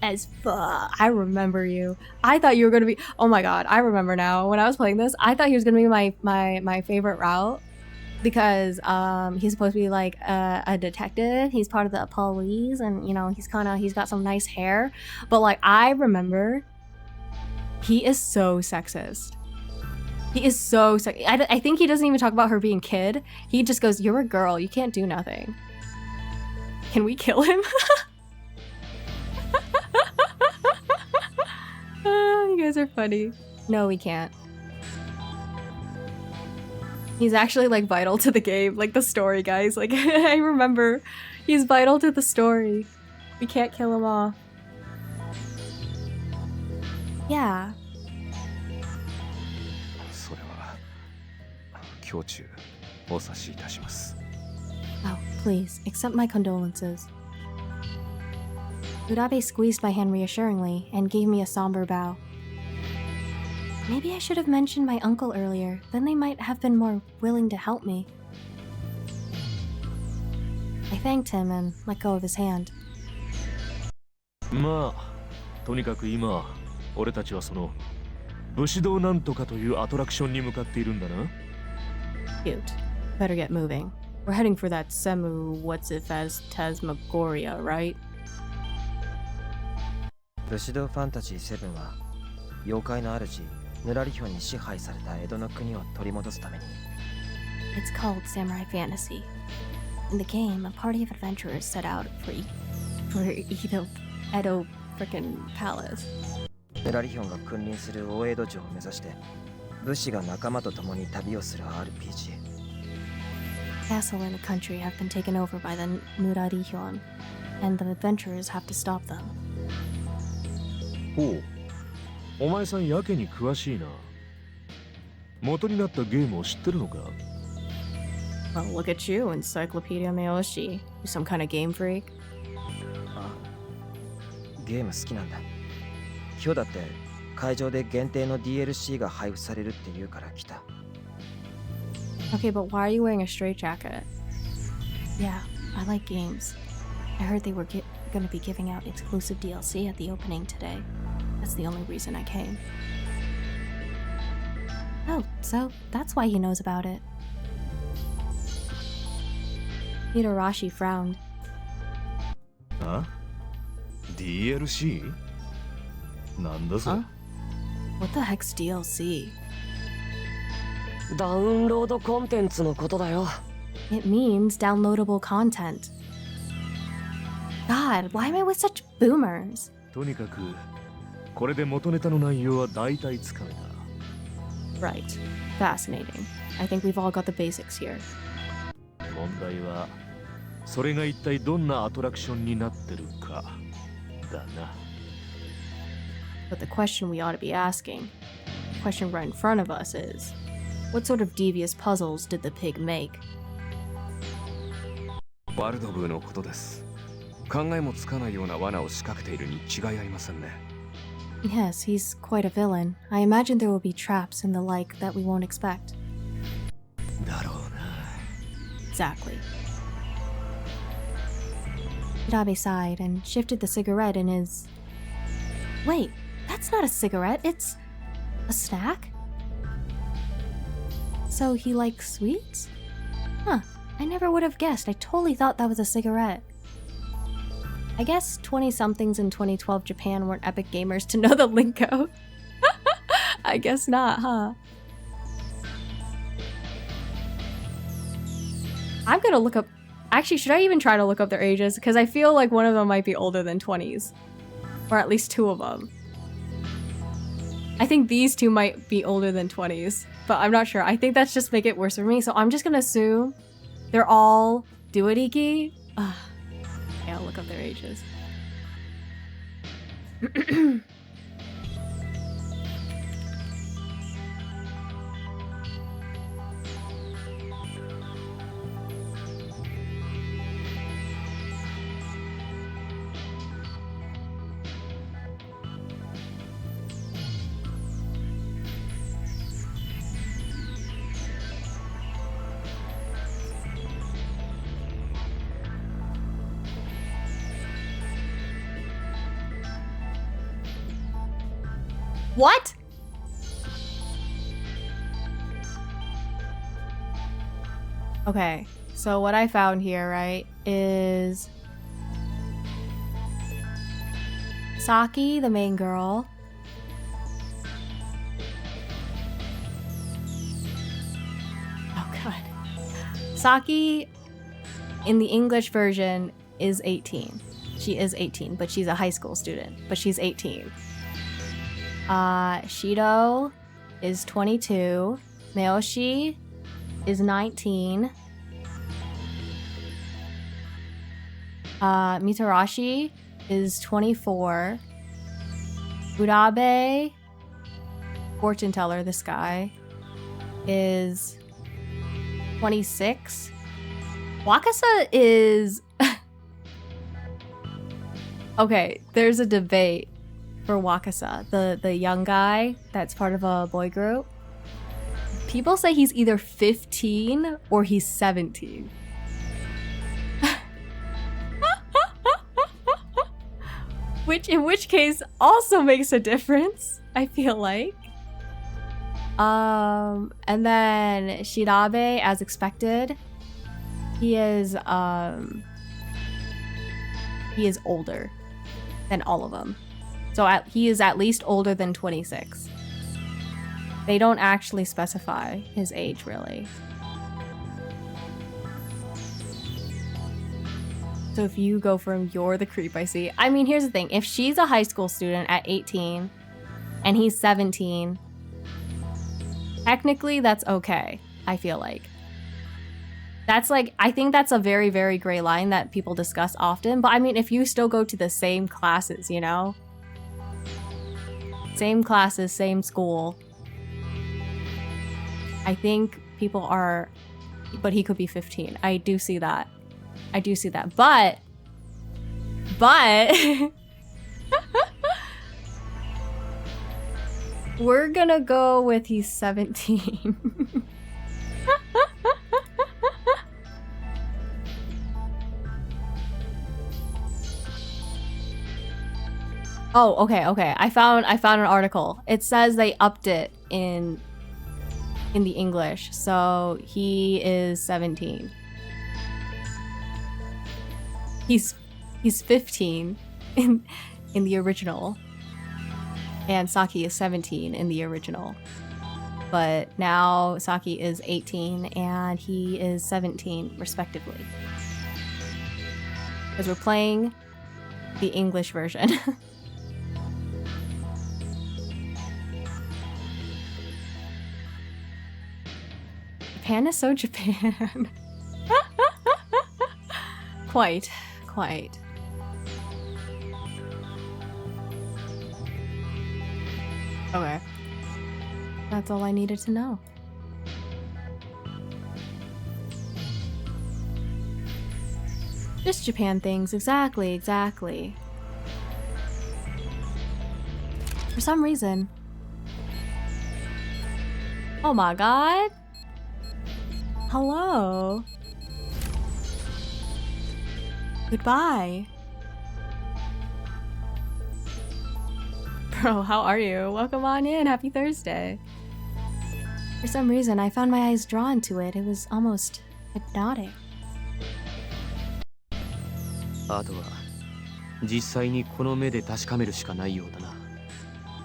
as fuck. I remember you. I thought you were gonna be. Oh my god, I remember now. When I was playing this, I thought he was gonna be my favorite route because he's supposed to be like a detective. He's part of the police, and you know he's got some nice hair. But like I remember, he is so sexist. He is so I think he doesn't even talk about her being kid. He just goes, "You're a girl. You can't do nothing." Can we kill him? You guys are funny. No, we can't. He's actually like vital to the game, like the story, guys. Like I remember, he's vital to the story. We can't kill him off. Yeah. それは胸中お察しいたします。 Oh, please, accept my condolences. Urabe squeezed my hand reassuringly and gave me a somber bow. Maybe I should have mentioned my uncle earlier, then they might have been more willing to help me. I thanked him and let go of his hand. まあ、とにかく今、俺たちはその武士道なんとかというアトラクションに向かっているんだな。Cute. Better get moving. We're heading for that Semu What's-It-Phastasmagoria, right? 武士道ファンタジー7は妖怪の主ヌラリヒョンに支配された江戸の国を取り戻すために It's called Samurai Fantasy. In the game, a party of adventurers set out for Edo frickin' palace. ヌラリヒョンが君臨する大江戸城を目指して武士が仲間と共に旅をする RPG. Castle and the country have been taken over by the Nurarihyon, and the adventurers have to stop them. ほう、お前さんやけに詳しいな。元になったゲームを知ってるのか？ Well, look at you, Encyclopedia Meoshi. You some kind of game freak? あ、ゲーム好きなんだ。今日だって会場で限定の DLC が配布されるって言うから来た。Okay, but why are you wearing a straitjacket? Yeah, I like games. I heard they were gonna be giving out exclusive DLC at the opening today. That's the only reason I came. Oh, so that's why he knows about it. Itarashi frowned. Huh? DLC? なんだそれ? Huh? What the heck's DLC? ダウンロードコンテンツのことだよ。 It means downloadable content. God, why am I with such boomers? とにかくこれで元ネタの内容は大体つかめた。 Right. Fascinating. I think we've all got the basics here. 問題はそれが一体どんなアトラクションになってるかだな。 But the question we ought to be asking, the question right in front of us is, what sort of devious puzzles did the pig make? ワルドブーのことです。考えもつかないような罠を仕掛けているに違いありませんね。 Yes, he's quite a villain. I imagine there will be traps and the like that we won't expect. だろうな。 Exactly. Irabe sighed and shifted the cigarette in his... Wait, that's not a cigarette, it's... a snack? So he likes sweets? Huh, I never would have guessed. I totally thought that was a cigarette. I guess 20-somethings in 2012 Japan weren't epic gamers to know the lingo. I guess not, huh? I'm gonna look up... Actually, should I even try to look up their ages? Because I feel like one of them might be older than 20s. Or at least two of them. I think these two might be older than 20s. But I'm not sure. I think that's just make it worse for me. So I'm just gonna assume they're all Duodiki. Yeah, I'll look up their ages. What? Okay, so what I found here, right, is Saki, the main girl. Oh god. Saki, in the English version, is 18. She is 18, but she's a high school student, but she's 18. Shido is 22. Naoshi is 19. Mitarashi is 24. Urabe, fortune teller, this guy, is 26. Wakasa is... Okay, there's a debate for Wakasa, the young guy that's part of a boy group. People say he's either 15 or he's 17. In which case also makes a difference, I feel like. And then Shirabe, as expected, he is older than all of them. So he is at least older than 26. They don't actually specify his age, really. So if you go from you're the creep, I see. I mean, here's the thing. If she's a high school student at 18 and he's 17, technically that's okay, I feel like. That's like, I think that's a very, very gray line that people discuss often. But I mean, if you still go to the same classes, you know? Same classes, same school. I think people are... But he could be 15. I do see that. I do see that. But... we're gonna go with he's 17. Oh, okay. I found an article. It says they upped it in the English, so he is 17. He's 15 in the original, and Saki is 17 in the original. But now Saki is 18 and he is 17, respectively. Because we're playing the English version. Japan is so Japan. Quite. Okay. That's all I needed to know. Just Japan things, exactly. For some reason. Oh my god. Hello. Goodbye. Bro, how are you? Welcome on in. Happy Thursday. For some reason, I found my eyes drawn to it. It was almost hypnotic. あとは実際にこの目で確かめるしかないようだな。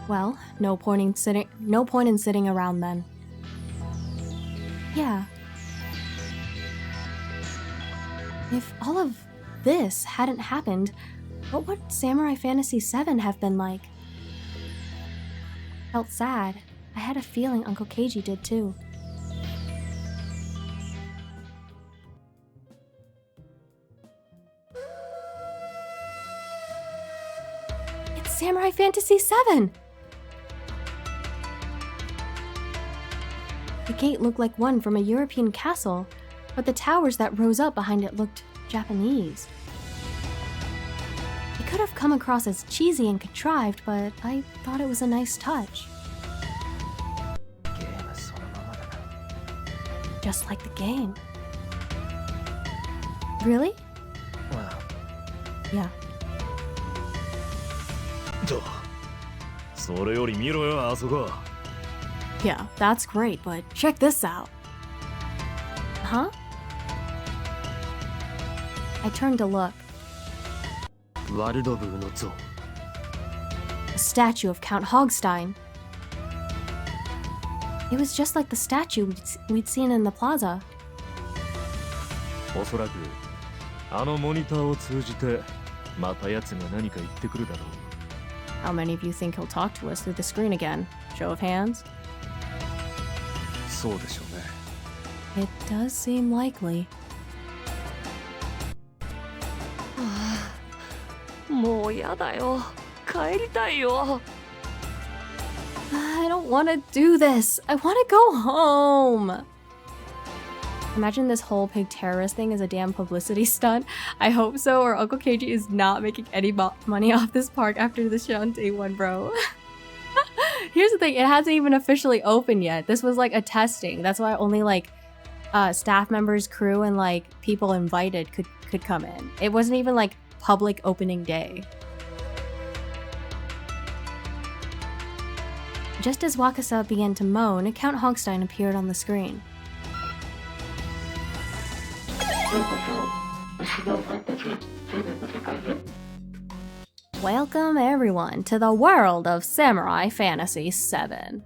Well, no point in sitting around then. Yeah. If all of this hadn't happened, what would Samurai Fantasy VII have been like? Felt sad. I had a feeling Uncle Keiji did too. It's Samurai Fantasy VII! The gate looked like one from a European castle, but the towers that rose up behind it looked Japanese. It could have come across as cheesy and contrived, but I thought it was a nice touch. Just like the game. Really? Wow. Yeah. それより見ろよ、あそこ。Yeah, that's great, but check this out. Huh? I turned to look. ワルドブーの像。A statue of Count Hogstein. It was just like the statue we'd seen in the plaza. おそらくあのモニターを通じてまた奴が何か言ってくるだろう。 How many of you think he'll talk to us through the screen again? Show of hands? そうでしょうね。 It does seem likely. もうやだよ。帰りたいよ。I don't want to do this. I want to go home. Imagine this whole pig terrorist thing is a damn publicity stunt. I hope so, or Uncle Keiji is not making any money off this park after the show on day one, bro. Here's the thing, it hasn't even officially opened yet. This was like a testing. That's why only like staff members, crew, and like people invited could come in. It wasn't even like public opening day. Just as Wakasa began to moan, Count Hogstein appeared on the screen. Welcome everyone to the world of Samurai Fantasy VII.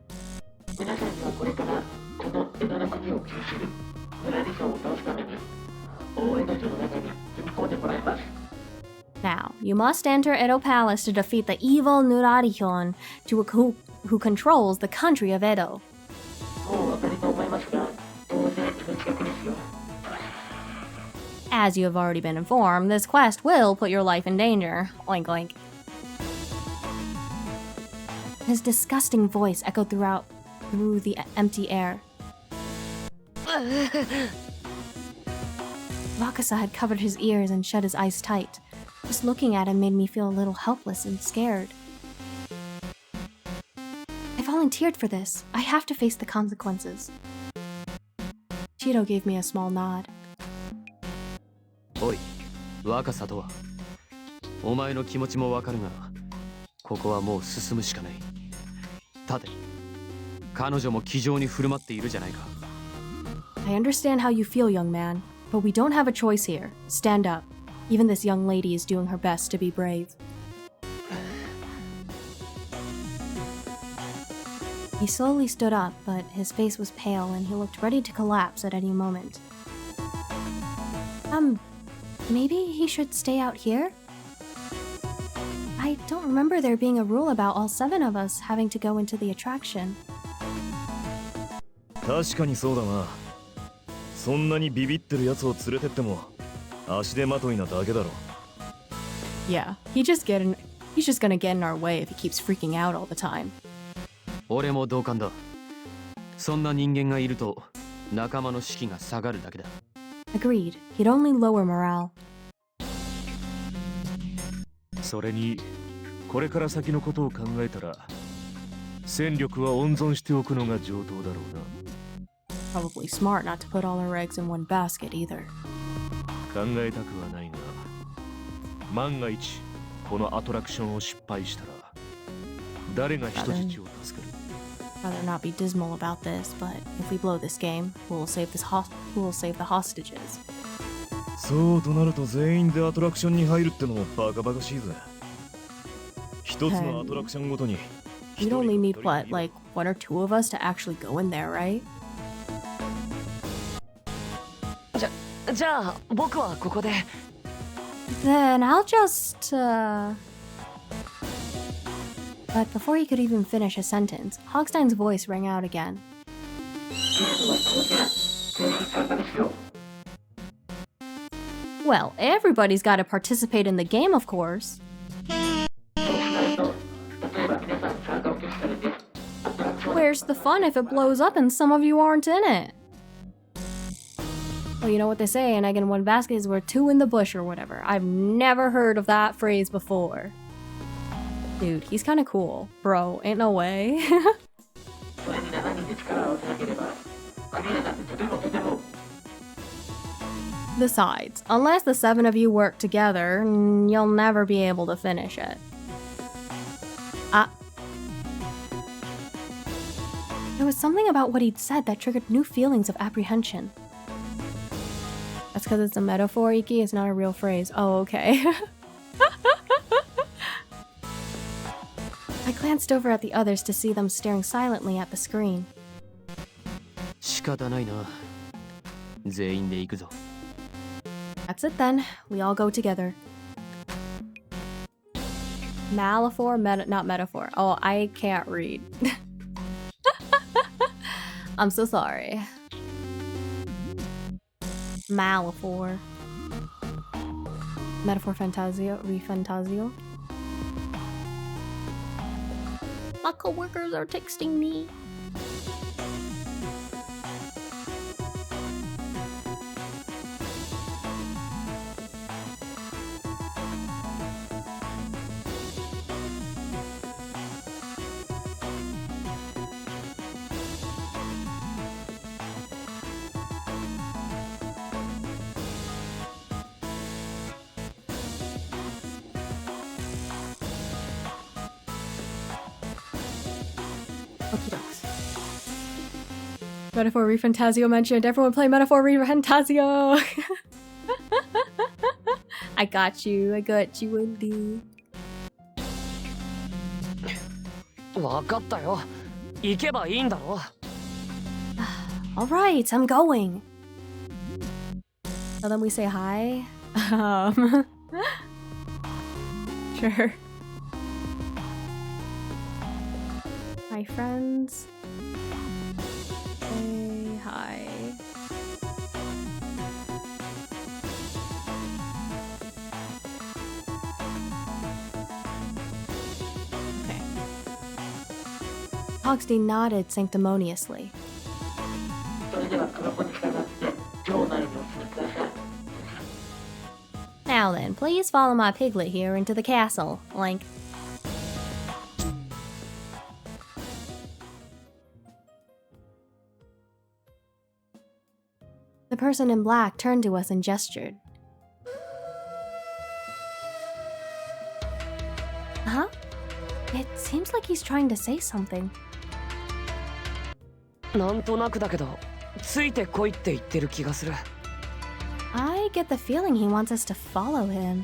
Now, you must enter Edo Palace to defeat the evil Nurarihyon, who controls the country of Edo. As you have already been informed, this quest will put your life in danger. Oink oink. His disgusting voice echoed through the empty air. Wakasa had covered his ears and shut his eyes tight. Just looking at him made me feel a little helpless and scared. I volunteered for this. I have to face the consequences. Chido gave me a small nod. おい、若さとは。お前の気持ちもわかるが、ここはもう進むしかない。立て。彼女も気丈に振る舞っているじゃないか。I understand how you feel, young man, but we don't have a choice here. Stand up. Even this young lady is doing her best to be brave. He slowly stood up, but his face was pale and he looked ready to collapse at any moment. Maybe he should stay out here? I don't remember there being a rule about all 7 of us having to go into the attraction. 確かにそうだな。そんなにビビってるやつを連れてっても足手まといなだけだろ。Yeah, he's just gonna get in our way if he keeps freaking out all the time. 俺も同感だ。そんな人間がいると仲間の士気が下がるだけだ。Agreed. He'd only lower morale. それにこれから先のことを考えたら戦力は温存しておくのが上等だろうな。 Probably smart not to put all our eggs in one basket either. 考えたくはないが万が一このアトラクションを失敗したら誰が人質を助ける。 Rather not be dismal about this, but if we blow this game, who will save the hostages? そうとなると全員でアトラクションに入るってのもバカバカしいぜ。一つのアトラクションごとに You'd only need what, like 1 or 2 of us to actually go in there, right? じゃあ僕はここで。 Then I'll just, But before he could even finish a sentence, Hogstein's voice rang out again. Well, everybody's got to participate in the game, of course. Where's the fun if it blows up and some of you aren't in it? Well, you know what they say, an egg in one basket is worth 2 in the bush or whatever. I've never heard of that phrase before. Dude, he's kind of cool. Bro, ain't no way. Besides, unless the 7 of you work together, you'll never be able to finish it. There was something about what he'd said that triggered new feelings of apprehension. That's because it's a metaphor, Iki. It's not a real phrase. Oh, okay. I glanced over at the others to see them staring silently at the screen. 仕方ないな。全員で行くぞ。 That's it then. We all go together. Malifor, not metaphor. Oh, I can't read. I'm so sorry. Malifor. Metaphor Fantasio, Refantasio. My coworkers are texting me. Okie dokes. Metaphor Refantasio mentioned. Everyone play Metaphor Refantasio! I got you, Wendy. わかったよ。行けばいいんだろ。Alright, I'm going. So then we say hi. Sure. Hi, friends. Say hi. Okay. Hogstein nodded sanctimoniously. Now then, please follow my piglet here into the castle, Link. The person in black turned to us and gestured. Huh? It seems like he's trying to say something. なんとなくだけど、ついてこいって言ってる気がする。I get the feeling he wants us to follow him.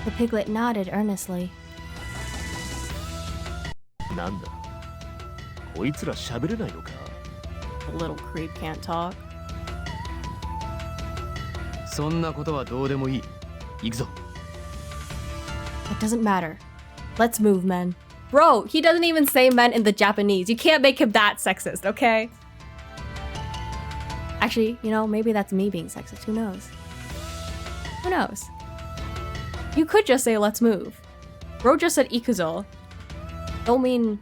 The piglet nodded earnestly. なんだこいつら喋れないのか The little creep can't talk. そんなことはどうでもいい。行くぞ。 It doesn't matter. Let's move, men. Bro, he doesn't even say men in the Japanese. You can't make him that sexist, okay? Actually, you know, maybe that's me being sexist. Who knows? Who knows? You could just say, let's move. Bro just said ikuzo. Don't mean...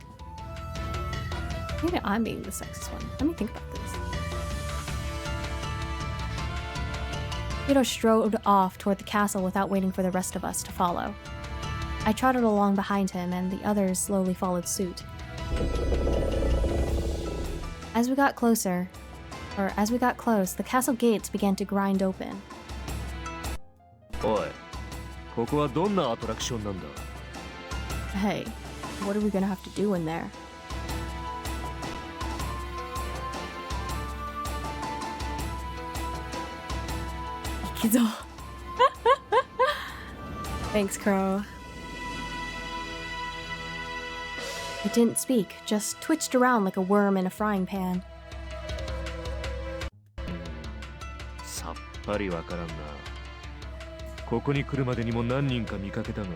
Maybe I'm being the sexist one. Let me think about this. Hiro strode off toward the castle without waiting for the rest of us to follow. I trotted along behind him, and the others slowly followed suit. As we got close, the castle gates began to grind open. おいここはどんなアトラクションなんだ Hey, what are we gonna have to do in there? Kaizo. Thanks, Crow. It didn't speak, just twitched around like a worm in a frying pan. さっぱりわからんな。ここに来るまでにも何人か見かけたが、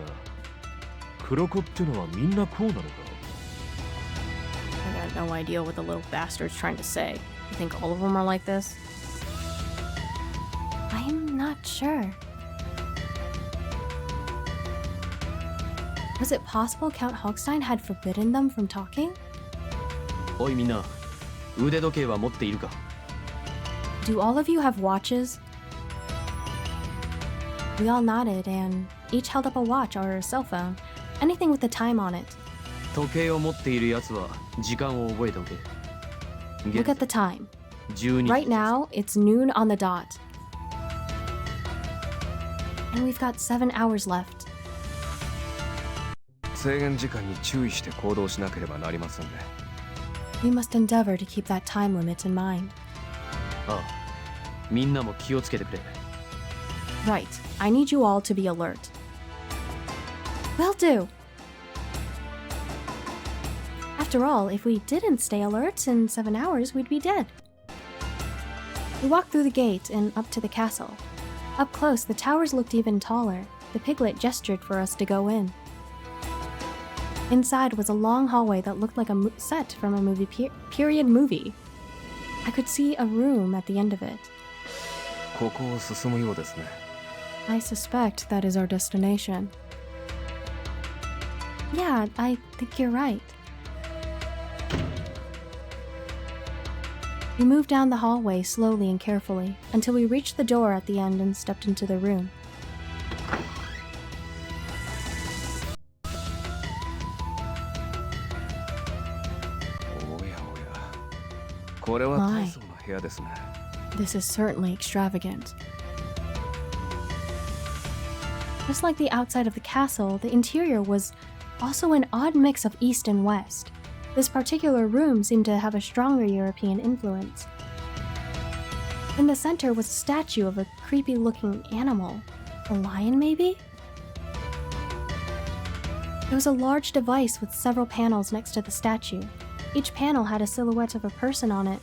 黒子ってのはみんなこうなのか？ I got no idea what the little bastard's trying to say. You think all of them are like this? I'm not sure. Was it possible Count Hogstein had forbidden them from talking? おいみんな、腕時計は持っているか？ Do all of you have watches? We all nodded and each held up a watch or a cell phone, anything with the time on it. 時計を持っているやつは時間を覚えておけ。 Look at the time. 12 Right now, it's noon on the dot. And we've got 7 hours left. 制限時間に注意して行動しなければなりませんね。 We must endeavor to keep that time limit in mind. ああ、みんなも気をつけてくれ。 Right. I need you all to be alert. Will do. After all, if we didn't stay alert in 7 hours, we'd be dead. We walked through the gate and up to the castle. Up close, the towers looked even taller. The piglet gestured for us to go in. Inside was a long hallway that looked like a set from a period movie. I could see a room at the end of it. ここを進むようですね。 I suspect that is our destination. Yeah, I think you're right. We moved down the hallway slowly and carefully until we reached the door at the end and stepped into the room. おやおや、これは大層な部屋ですね。 This is certainly extravagant. Just like the outside of the castle, the interior was also an odd mix of East and West. This particular room seemed to have a stronger European influence. In the center was a statue of a creepy-looking animal. A lion, maybe? There was a large device with several panels next to the statue. Each panel had a silhouette of a person on it.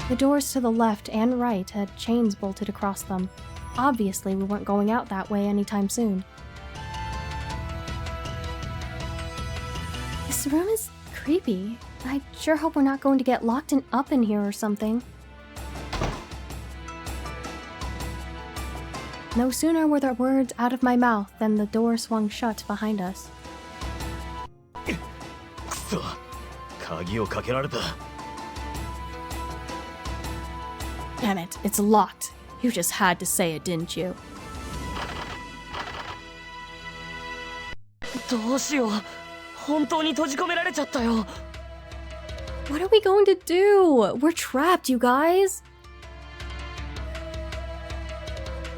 The doors to the left and right had chains bolted across them. Obviously, we weren't going out that way anytime soon. This room is creepy. I sure hope we're not going to get locked up in here or something. No sooner were the words out of my mouth than the door swung shut behind us. くそ、鍵をかけられた。 Damn it, it's locked. You just had to say it, didn't you? どうしよう。本当に閉じ込められちゃったよ。 What are we going to do? We're trapped, you guys!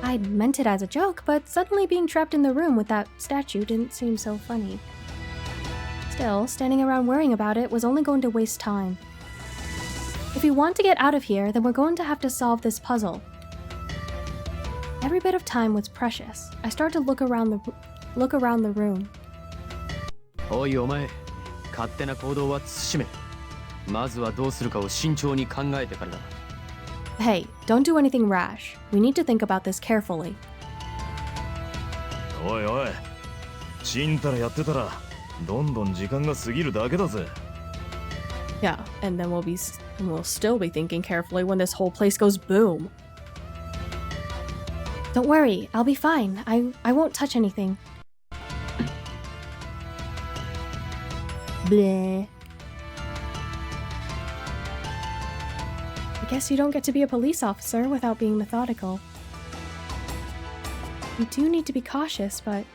I'd meant it as a joke, but suddenly being trapped in the room with that statue didn't seem so funny. Still, standing around worrying about it was only going to waste time. If we want to get out of here, then we're going to have to solve this puzzle. Every bit of time was precious. I started to look around the room. おいお前、勝手な行動は慎め。まずはどうするかを慎重に考えてからだ。 Hey, don't do anything rash. We need to think about this carefully. おいおい、ちんたらやってたらどんどん時間が過ぎるだけだぜ。 Yeah, and then we'll still be thinking carefully when this whole place goes boom. Don't worry, I'll be fine. I won't touch anything. Bleh. I guess you don't get to be a police officer without being methodical. We do need to be cautious, but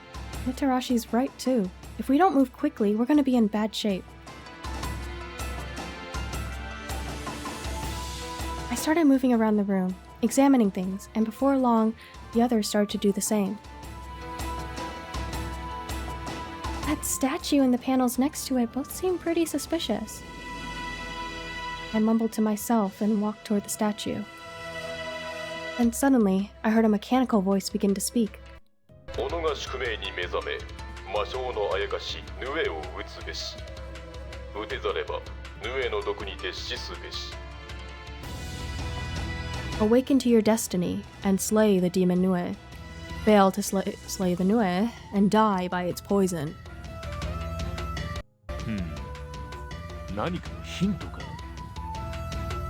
Mitarashi's right too. If we don't move quickly, we're gonna be in bad shape. I started moving around the room, examining things, and before long, the others started to do the same. That statue and the panels next to it both seemed pretty suspicious. I mumbled to myself and walked toward the statue. And suddenly, I heard a mechanical voice begin to speak. 己が宿命に目覚め魔性のあやかしヌエを討つべし討てざればヌエの毒にて死すべし Awaken to your destiny and slay the demon Nue. Fail to slay the Nue and die by its poison. 何かのヒントか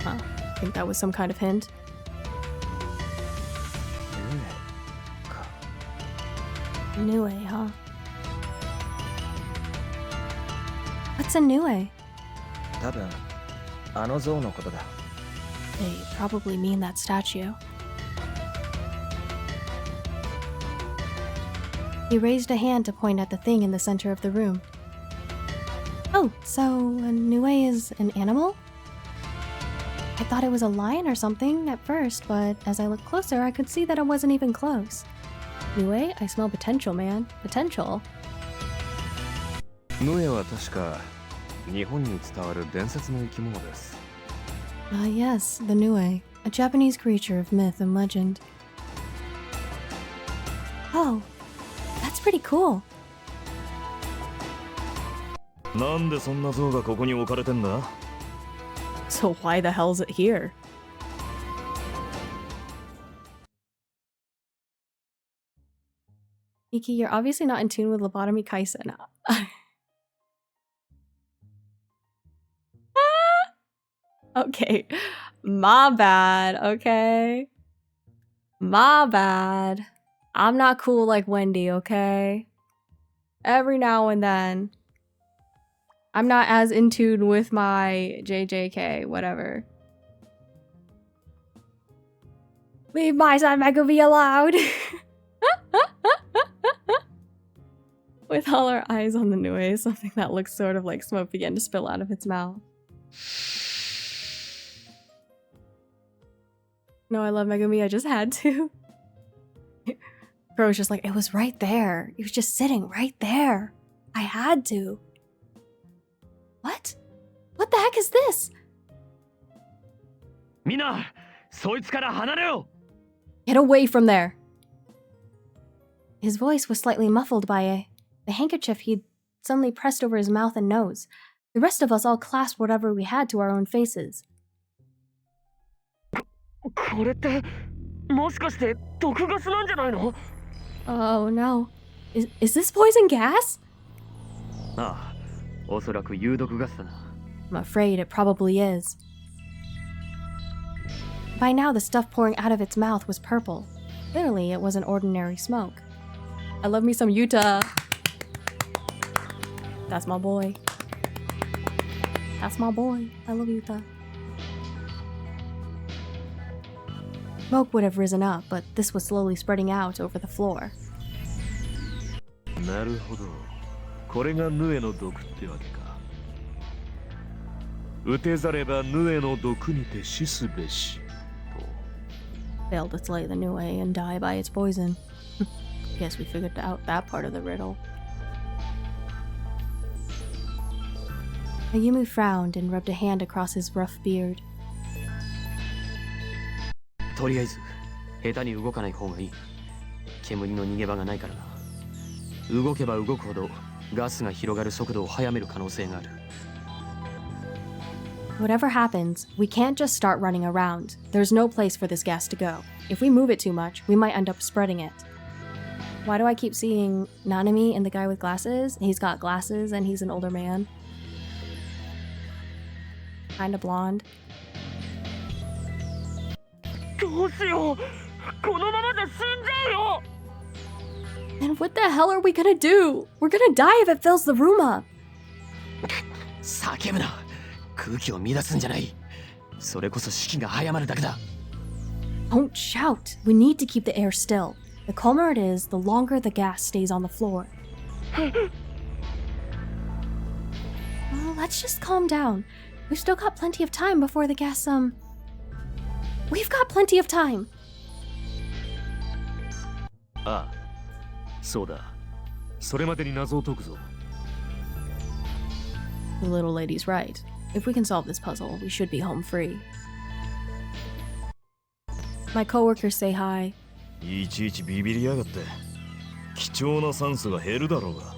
Huh. I think that was some kind of hint. Nue, huh? What's a Nue? 多分あの像のことだ。 They probably mean that statue. He raised a hand to point at the thing in the center of the room. Oh, so a Nue is an animal? I thought it was a lion or something at first, but as I looked closer, I could see that it wasn't even close. Nue, I smell potential, man. Potential. ヌエは確か日本に伝わる伝説の生き物です。Ah, yes, the Nue, a Japanese creature of myth and legend. Oh, that's pretty cool. なんでそんな像がここに置かれてんだ So why the hell is it here? Miki, you're obviously not in tune with Lobotomy Kaisen. Okay. My bad, okay? My bad. I'm not cool like Wendy, okay? Every now and then. I'm not as in tune with my JJK, whatever. Leave my son Megumi allowed! With all our eyes on the Nue, something that looks sort of like smoke began to spill out of its mouth. No, I love Megumi, I just had to. Bro was just like, it was right there. It was just sitting right there. I had to. What? What the heck is this? みんな、そいつから離れよ! Get away from there. His voice was slightly muffled by the handkerchief he'd suddenly pressed over his mouth and nose. The rest of us all clasped whatever we had to our own faces. これってもしかして毒ガスなんじゃないの? Oh no. Is this poison gas? ああ、おそらく有毒ガスだな。I'm afraid it probably is. By now, the stuff pouring out of its mouth was purple. Clearly, it wasn't ordinary smoke. I love me some Yuta. That's my boy. That's my boy. I love Yuta. Smoke would have risen up, but this was slowly spreading out over the floor. なるほど。これがヌエの毒ってわけか。討てざればヌエの毒にて死すべし。 Failed to slay the Nue and die by its poison. Guess we figured out that part of the riddle. Ayumu frowned and rubbed a hand across his rough beard. とりあえず、下手に動かない方がいい。煙の逃げ場がないからな。動けば動くほど、ガスが広がる速度を速める可能性がある。 Whatever happens, we can't just start running around. There's no place for this gas to go. If we move it too much, we might end up spreading it. Why do I keep seeing Nanami and the guy with glasses? He's got glasses and he's an older man. Kinda blonde. どうしよう。このままじゃ死んじゃうよ。 And what the hell are we gonna do? We're gonna die if it fills the room up. 叫ぶな。空気を乱すんじゃない。それこそ士気が早まるだけだ。Don't shout. We need to keep the air still. The calmer it is, the longer the gas stays on the floor. Well, let's just calm down. We've still got plenty of time before the gas, We've got plenty of time. ああ、そうだ。それまでに謎を解くぞ。 The little lady's right. If we can solve this puzzle, we should be home free. My coworkers say hi. いちいちビビりやがって。貴重な酸素が減るだろうが。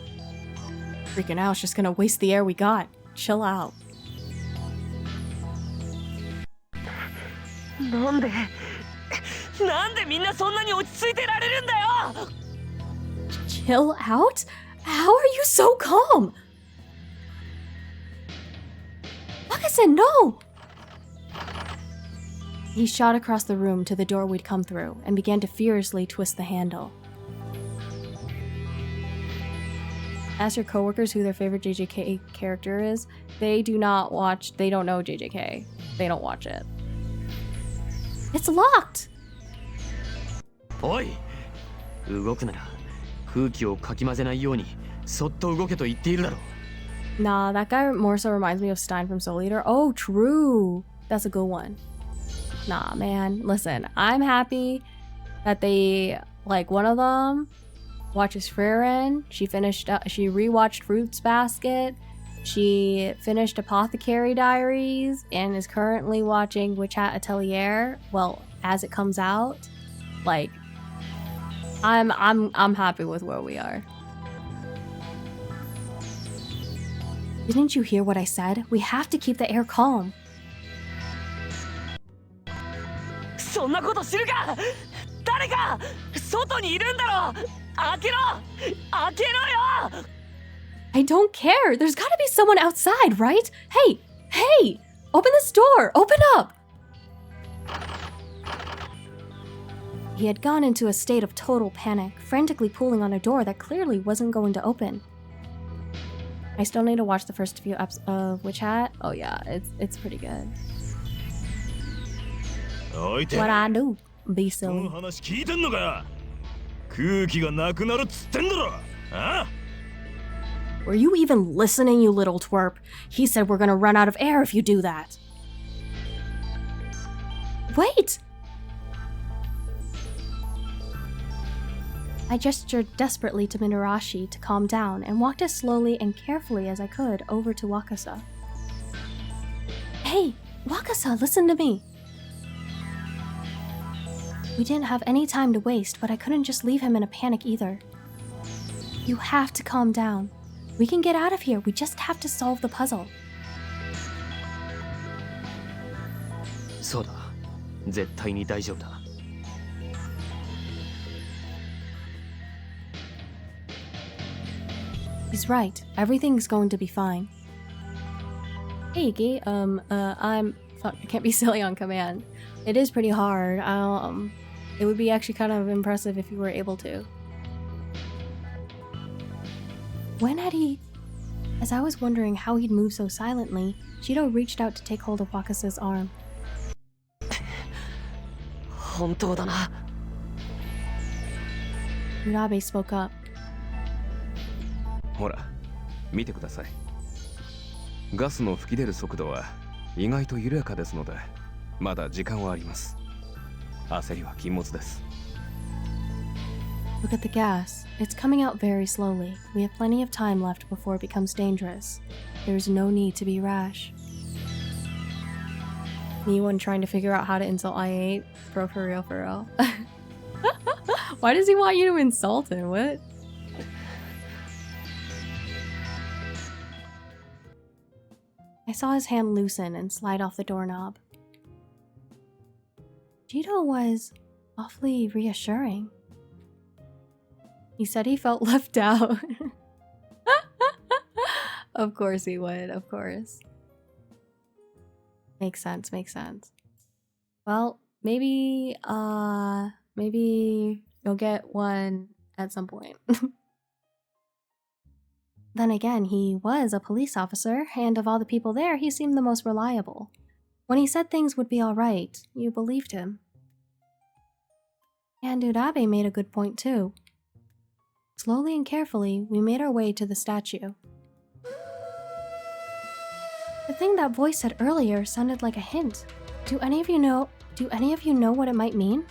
Freaking out, it's just gonna waste the air we got. Chill out. なんでみんなそんなに落ち着いてられるんだよ。 Chill out? How are you so calm? Like I said, no! He shot across the room to the door we'd come through and began to furiously twist the handle. Ask your coworkers who their favorite JJK character is. They don't know JJK. They don't watch it. It's locked! おい、動くなら空気をかき混ぜないようにそっと動けと言っているだろう。 Nah, that guy more so reminds me of Stein from Soul Eater. Oh, true. That's a good one. Nah, man. Listen, I'm happy that they, like, one of them watches Frieren. She rewatched Fruits Basket. She finished Apothecary Diaries and is currently watching Witch Hat Atelier. Well, as it comes out, like, I'm happy with where we are. Didn't you hear what I said? We have to keep the air calm. そんなこと知るか。誰か外にいるんだろ。開けろよ。 I don't care. There's gotta be someone outside, right? Hey! Open this door! Open up! He had gone into a state of total panic, frantically pulling on a door that clearly wasn't going to open. I still need to watch the first few episodes of Witch Hat. Oh yeah, it's pretty good. What I do? Be silly. 話聞いてんのか。空気がなくなるっつってんだろ。あ？ Were you even listening, you little twerp? He said we're gonna run out of air if you do that. Wait! I gestured desperately to Minarashi to calm down and walked as slowly and carefully as I could over to Wakasa. Hey, Wakasa, listen to me. We didn't have any time to waste, but I couldn't just leave him in a panic either. You have to calm down. We can get out of here. We just have to solve the puzzle. そうだ。絶対に大丈夫だ。 He's right. Everything's going to be fine. Hey, Iggy. I can't be silly on command. It is pretty hard. It would be actually kind of impressive if you were able to. When had he... As I was wondering how he'd move so silently, Shido reached out to take hold of Wakasa's arm. 本当だな。 Urabe spoke up. ほら、見てください。ガスの吹き出る速度は意外と緩やかですので、まだ時間はあります。焦りは禁物です。 Look at the gas. It's coming out very slowly. We have plenty of time left before it becomes dangerous. There's no need to be rash. Me one trying to figure out how to insult I8? Bro, for real, for real. Why does he want you to insult him? What? I saw his hand loosen and slide off the doorknob. Jito was awfully reassuring. He said he felt left out. Of course he would, of course. Makes sense, makes sense. Well, maybe you'll get one at some point. Then again, he was a police officer, and of all the people there, he seemed the most reliable. When he said things would be alright, you believed him. And Urabe made a good point too. Slowly and carefully, we made our way to the statue. The thing that voice said earlier sounded like a hint. Do any of you know what it might mean?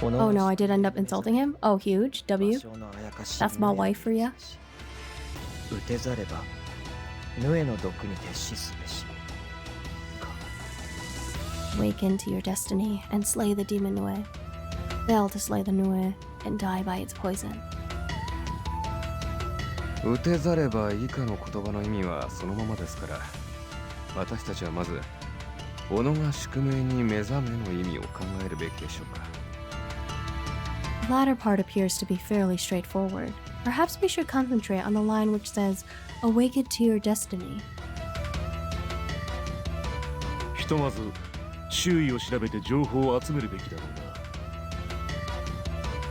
Oh no, I did end up insulting him? Oh, huge. W. That's my wife for ya. 打てざれば、ヌエの毒に徹しすべし。Awaken to your destiny and slay the demon Nue. Fail to slay the Nue and die by its poison. 打てざれば以下の言葉の意味はそのままですから、私たちはまず己が宿命に目覚めの意味を考えるべきでしょうか。 The latter part appears to be fairly straightforward. Perhaps we should concentrate on the line which says, "Awaken to your destiny." ひとまず周囲を調べて情報を集めるべきだろうな。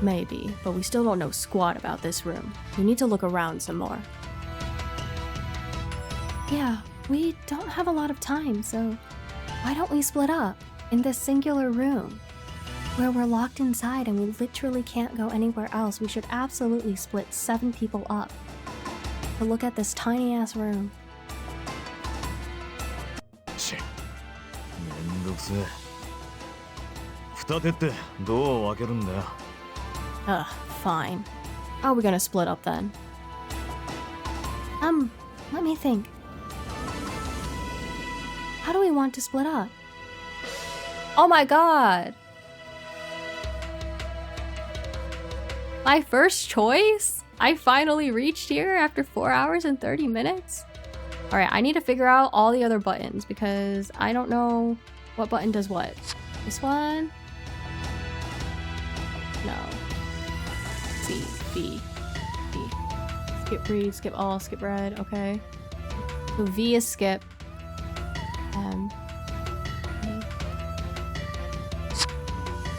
Maybe, but we still don't know squat about this room. We need to look around some more. Yeah, we don't have a lot of time, so why don't we split up in this singular room? Where we're locked inside and we literally can't go anywhere else, we should absolutely split 7 people up to look at this tiny ass room. めんどくせえ。二手ってどう分けるんだよ。 Ugh, fine. How are we gonna split up then? Let me think. How do we want to split up? Oh my god! My first choice? I finally reached here after 4 hours and 30 minutes? Alright, I need to figure out all the other buttons because I don't know what button does what. This one? No. C, B, B. Skip read, skip all, skip red, okay. So V is skip. M. A.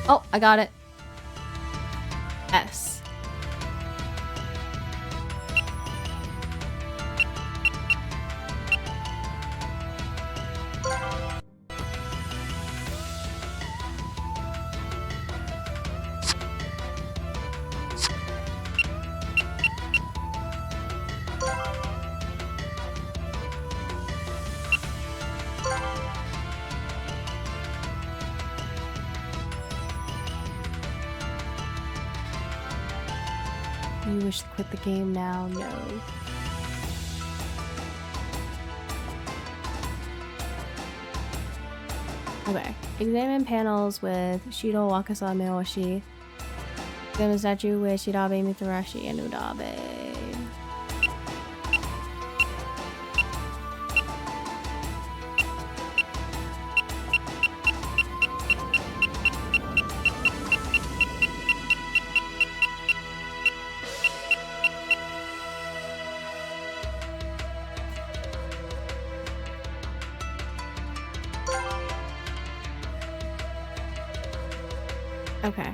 Oh, I got it. S. You wish to quit the game now? No. Okay. Examine panels with Shido, Wakasa, Meoshi. Examine statue with Shidabe, Mitarashi, and Udabe. Okay.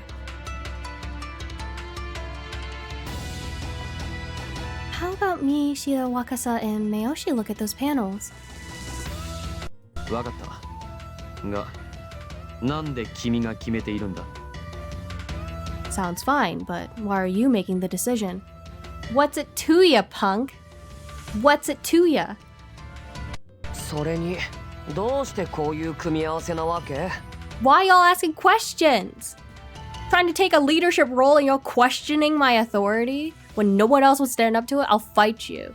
How about me, Shida, Wakasa, and Meoshi look at those panels? わかったが、なんで君が決めているんだ? Sounds fine, but why are you making the decision? What's it to ya, punk? What's it to ya? それにどうしてこういう組み合わせなわけ? Why y'all asking questions? Trying to take a leadership role and you're questioning my authority? When no one else would stand up to it, I'll fight you.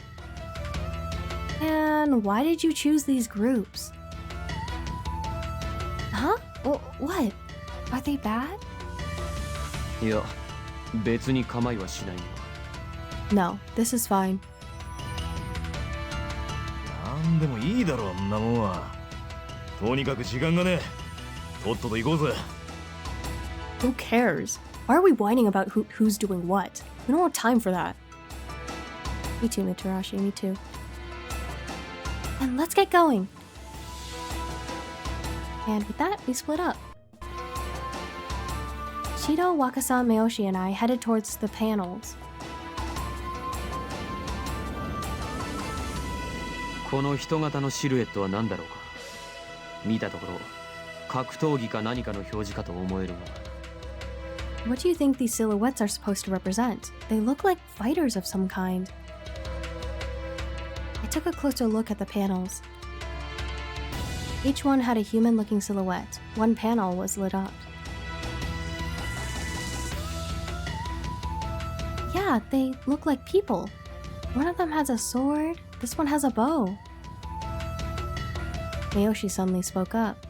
And why did you choose these groups? Huh? What? Are they bad? いや、別に構いはしないよ。 No, this is fine. なんでもいいだろ、あんなもんは。とにかく時間がねえ。とっとと行こうぜ。Who cares? Why are we whining about who's doing what? We don't have time for that. Me too, Mitarashi, me too. And let's get going. And with that, we split up. Shido, Wakasa, Meoshi, and I headed towards the panels. この人型のシルエットは何だろうか。見たところ、格闘技か何かの表示かと思えるが。 What do you think these silhouettes are supposed to represent? They look like fighters of some kind. I took a closer look at the panels. Each one had a human-looking silhouette. One panel was lit up. Yeah, they look like people. One of them has a sword. This one has a bow. Meoshi suddenly spoke up.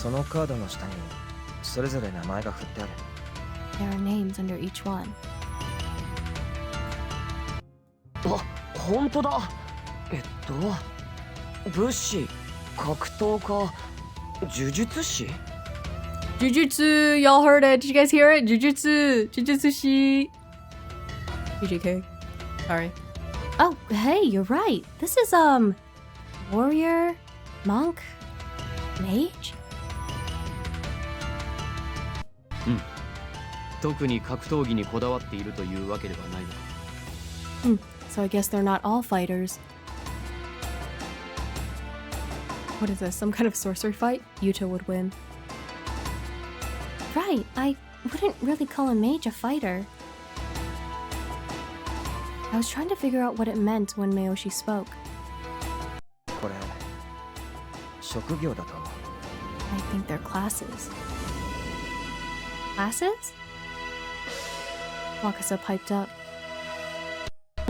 そのカードの下にそれぞれ名前が振ってある。 There are names under each one. あ、本当だ。武士、格闘家、呪術師。 Jujutsu, y'all heard it. Did you guys hear it? Jujutsu, Jujutsu-shi. JJK. Sorry. Oh, hey, you're right. This is warrior, monk, mage. 特に格闘技にこだわっているというわけではないのか。So I guess they're not all fighters. What is this? Some kind of sorcery fight? Yuta would win. Right, I wouldn't really call a mage a fighter. I was trying to figure out what it meant when Miyoshi spoke. これ職業だと思う。 I think they're classes. Classes? Wakasa piped up.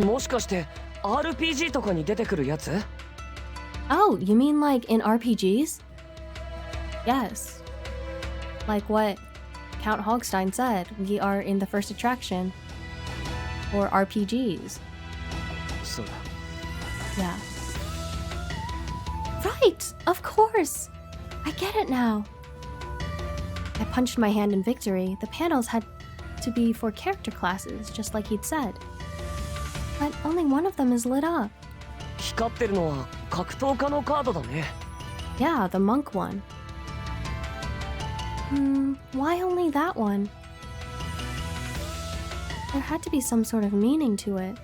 もしかして RPG とかに出てくるやつ？ Oh, you mean like in RPGs? Yes. Like what Count Hogstein said, we are in the first attraction. Or RPGs. そうだ。 Yeah. Right! Of course! I get it now. I punched my hand in victory. The panels had to be for character classes, just like he'd said. But only one of them is lit up. 光ってるのは格闘家のカードだね。 Yeah, the monk one. Why only that one? There had to be some sort of meaning to it.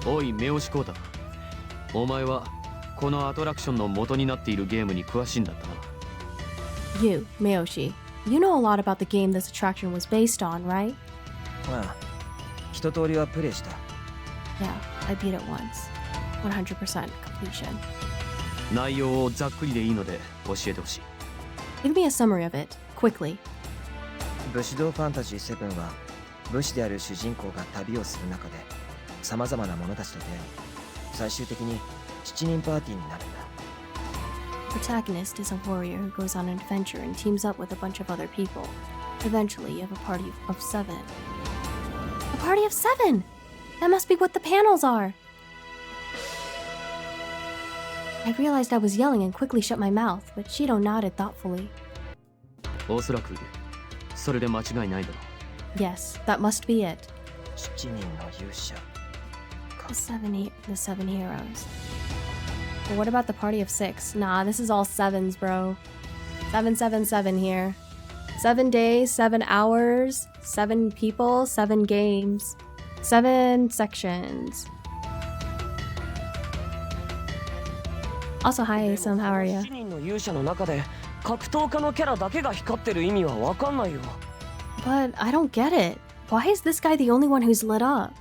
おい、目押しコータ。お前はこのアトラクションの元になっているゲームに詳しいんだったな。You, Miyoshi, you know a lot about the game this attraction was based on, right? まあ、一通りはプレイした。 Yeah, I beat it once. 100% completion. 内容をざっくりでいいので教えてほしい。Give me a summary of it, quickly. 武士道ファンタジー7は武士である主人公が旅をする中でさまざまな者たちと出会い、最終的に7人パーティーになるんだ。 The protagonist is a warrior who goes on an adventure and teams up with a bunch of other people. Eventually, you have a party of 7. A party of 7! That must be what the panels are! I realized I was yelling and quickly shut my mouth, but Shido nodded thoughtfully. おそらくそれで間違いないだろう。 Yes, that must be it. 7人の勇者。 The seven heroes. But what about the party of 6? Nah, this is all 7s, bro. 777 here. 7 days, 7 hours, 7 people, 7 games, 7 sections. Also, hi, Asam, how are you? 7人の勇者の中で格闘家のキャラだけが光ってる意味はわかんないよ。 But I don't get it. Why is this guy the only one who's lit up?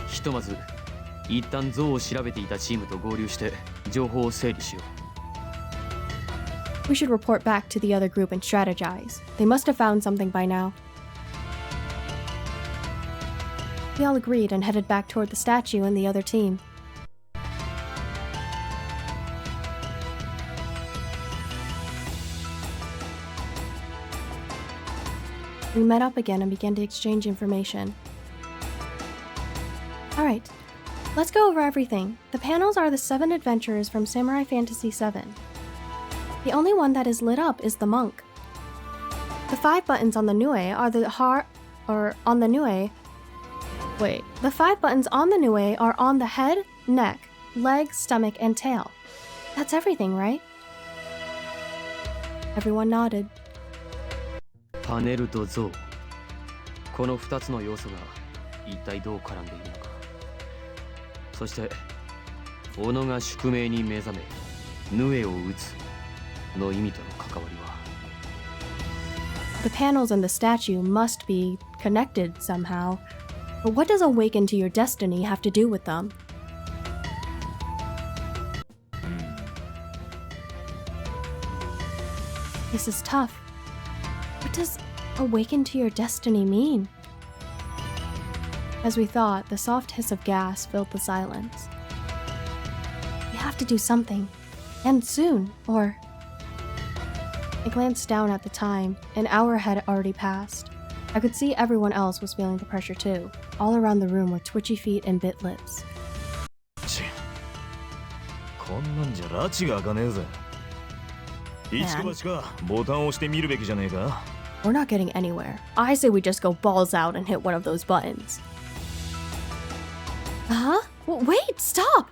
ひとまず一旦像を調べていたチームと合流して情報を整理しよう。 We should report back to the other group and strategize. They must have found something by now. We all agreed and headed back toward the statue and the other team. We met up again and began to exchange information. Alright, let's go over everything. The panels are the 7 adventurers from Samurai Fantasy VII. The only one that is lit up is the monk. The 5 buttons on the Nue are the the 5 buttons on the Nue are on the head, neck, leg, stomach, and tail. That's everything, right? Everyone nodded. パネルと像、この2つの要素が一体どう絡んでいるのか。そして己が宿命に目覚めヌエを打つの意味との関わりは。 The panels and the statue must be connected somehow. But what does awaken to your destiny have to do with them? This is tough. What does awaken to your destiny mean? As we thought, the soft hiss of gas filled the silence. have to do something. And soon, or... I glanced down at the time. An hour had already passed. I could see everyone else was feeling the pressure too. All around the room were twitchy feet and bit lips. こんなんじゃ拉致が開かねえぜ。一か八かボタンを押してみるべきじゃねえか。We're not getting anywhere. I say we just go balls out and hit one of those buttons. Huh? Wait, stop!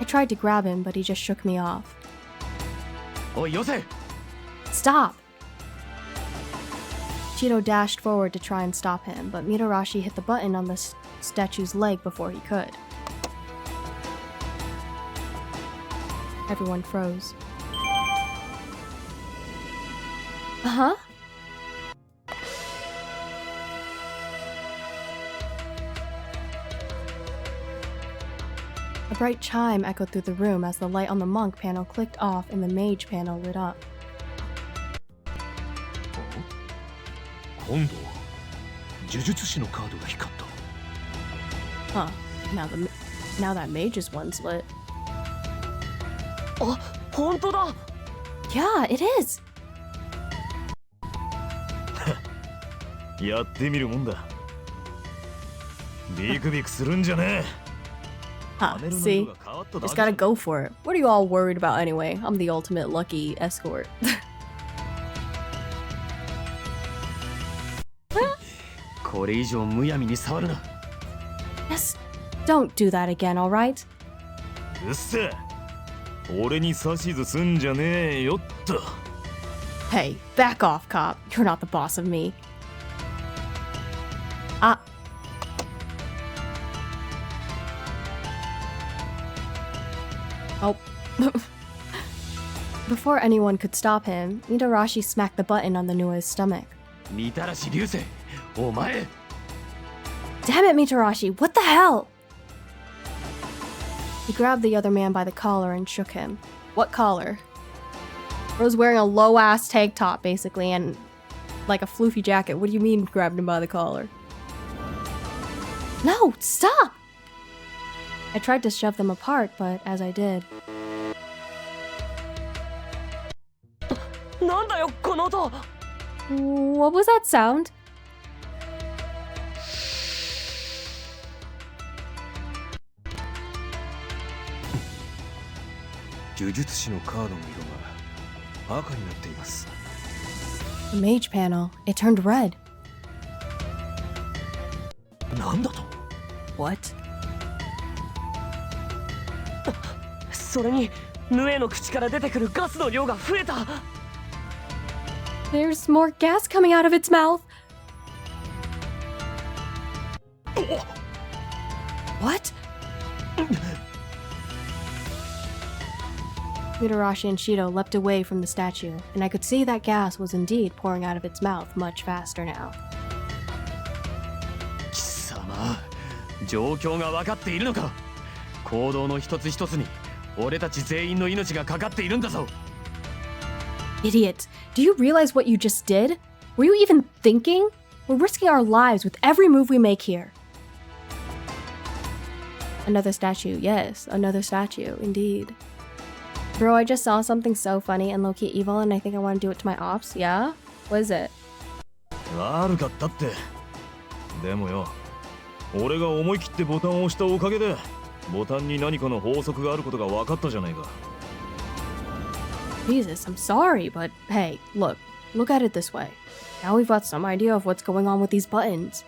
I tried to grab him, but he just shook me off. おいよせ Stop! Cheeto dashed forward to try and stop him, but Mitarashi hit the button on the statue's leg before he could. Everyone froze. Uh-huh? A bright chime echoed through the room as the light on the monk panel clicked off and the mage panel lit up. 今度呪術師のカードが光った Huh. Now that mage's one's lit. あ、本当だ Yeah, it is! やってみるもんだ。ビクビクするんじゃねえ。 Huh, see? Just gotta go for it. What are you all worried about anyway? I'm the ultimate lucky escort. これ以上むやみに触るな Yes, don't do that again, alright? うっせ。俺に指図すんじゃねえよっと。 Hey, back off, cop. You're not the boss of me. Ah. Oh. Before anyone could stop him, Mitarashi smacked the button on the Nua's stomach. みたらし流星お前 Damn it, Mitarashi, what the hell? He grabbed the other man by the collar and shook him. What collar? Bro's wearing a low-ass tank top, basically, and like a floofy jacket. What do you mean grabbed him by the collar? No, stop! I tried to shove them apart, but as I did... なんだよこの音 What was that sound? The mage panel. It turned red. なんだと What? それにヌエの口から出てくるガスの量が増えた There's more gas coming out of its mouth. What? Mitarashi and Shido leapt away from the statue, and I could see that gas was indeed pouring out of its mouth much faster now. 貴様状況が分かっているのか行動の一つ一つに俺たち全員の命がかかっているんだぞ Idiot! Do you realize what you just did? Were you even thinking? We're risking our lives with every move we make here. Another statue, yes, another statue, indeed. Bro, I just saw something so funny and low-key evil and I think I want to do it to my ops, yeah? What is it? 悪かったって。でもよ、俺が思い切ってボタンを押したおかげで、ボタンに何かの法則があることが分かったじゃないか。Jesus, I'm sorry, but hey, look at it this way. Now we've got some idea of what's going on with these buttons.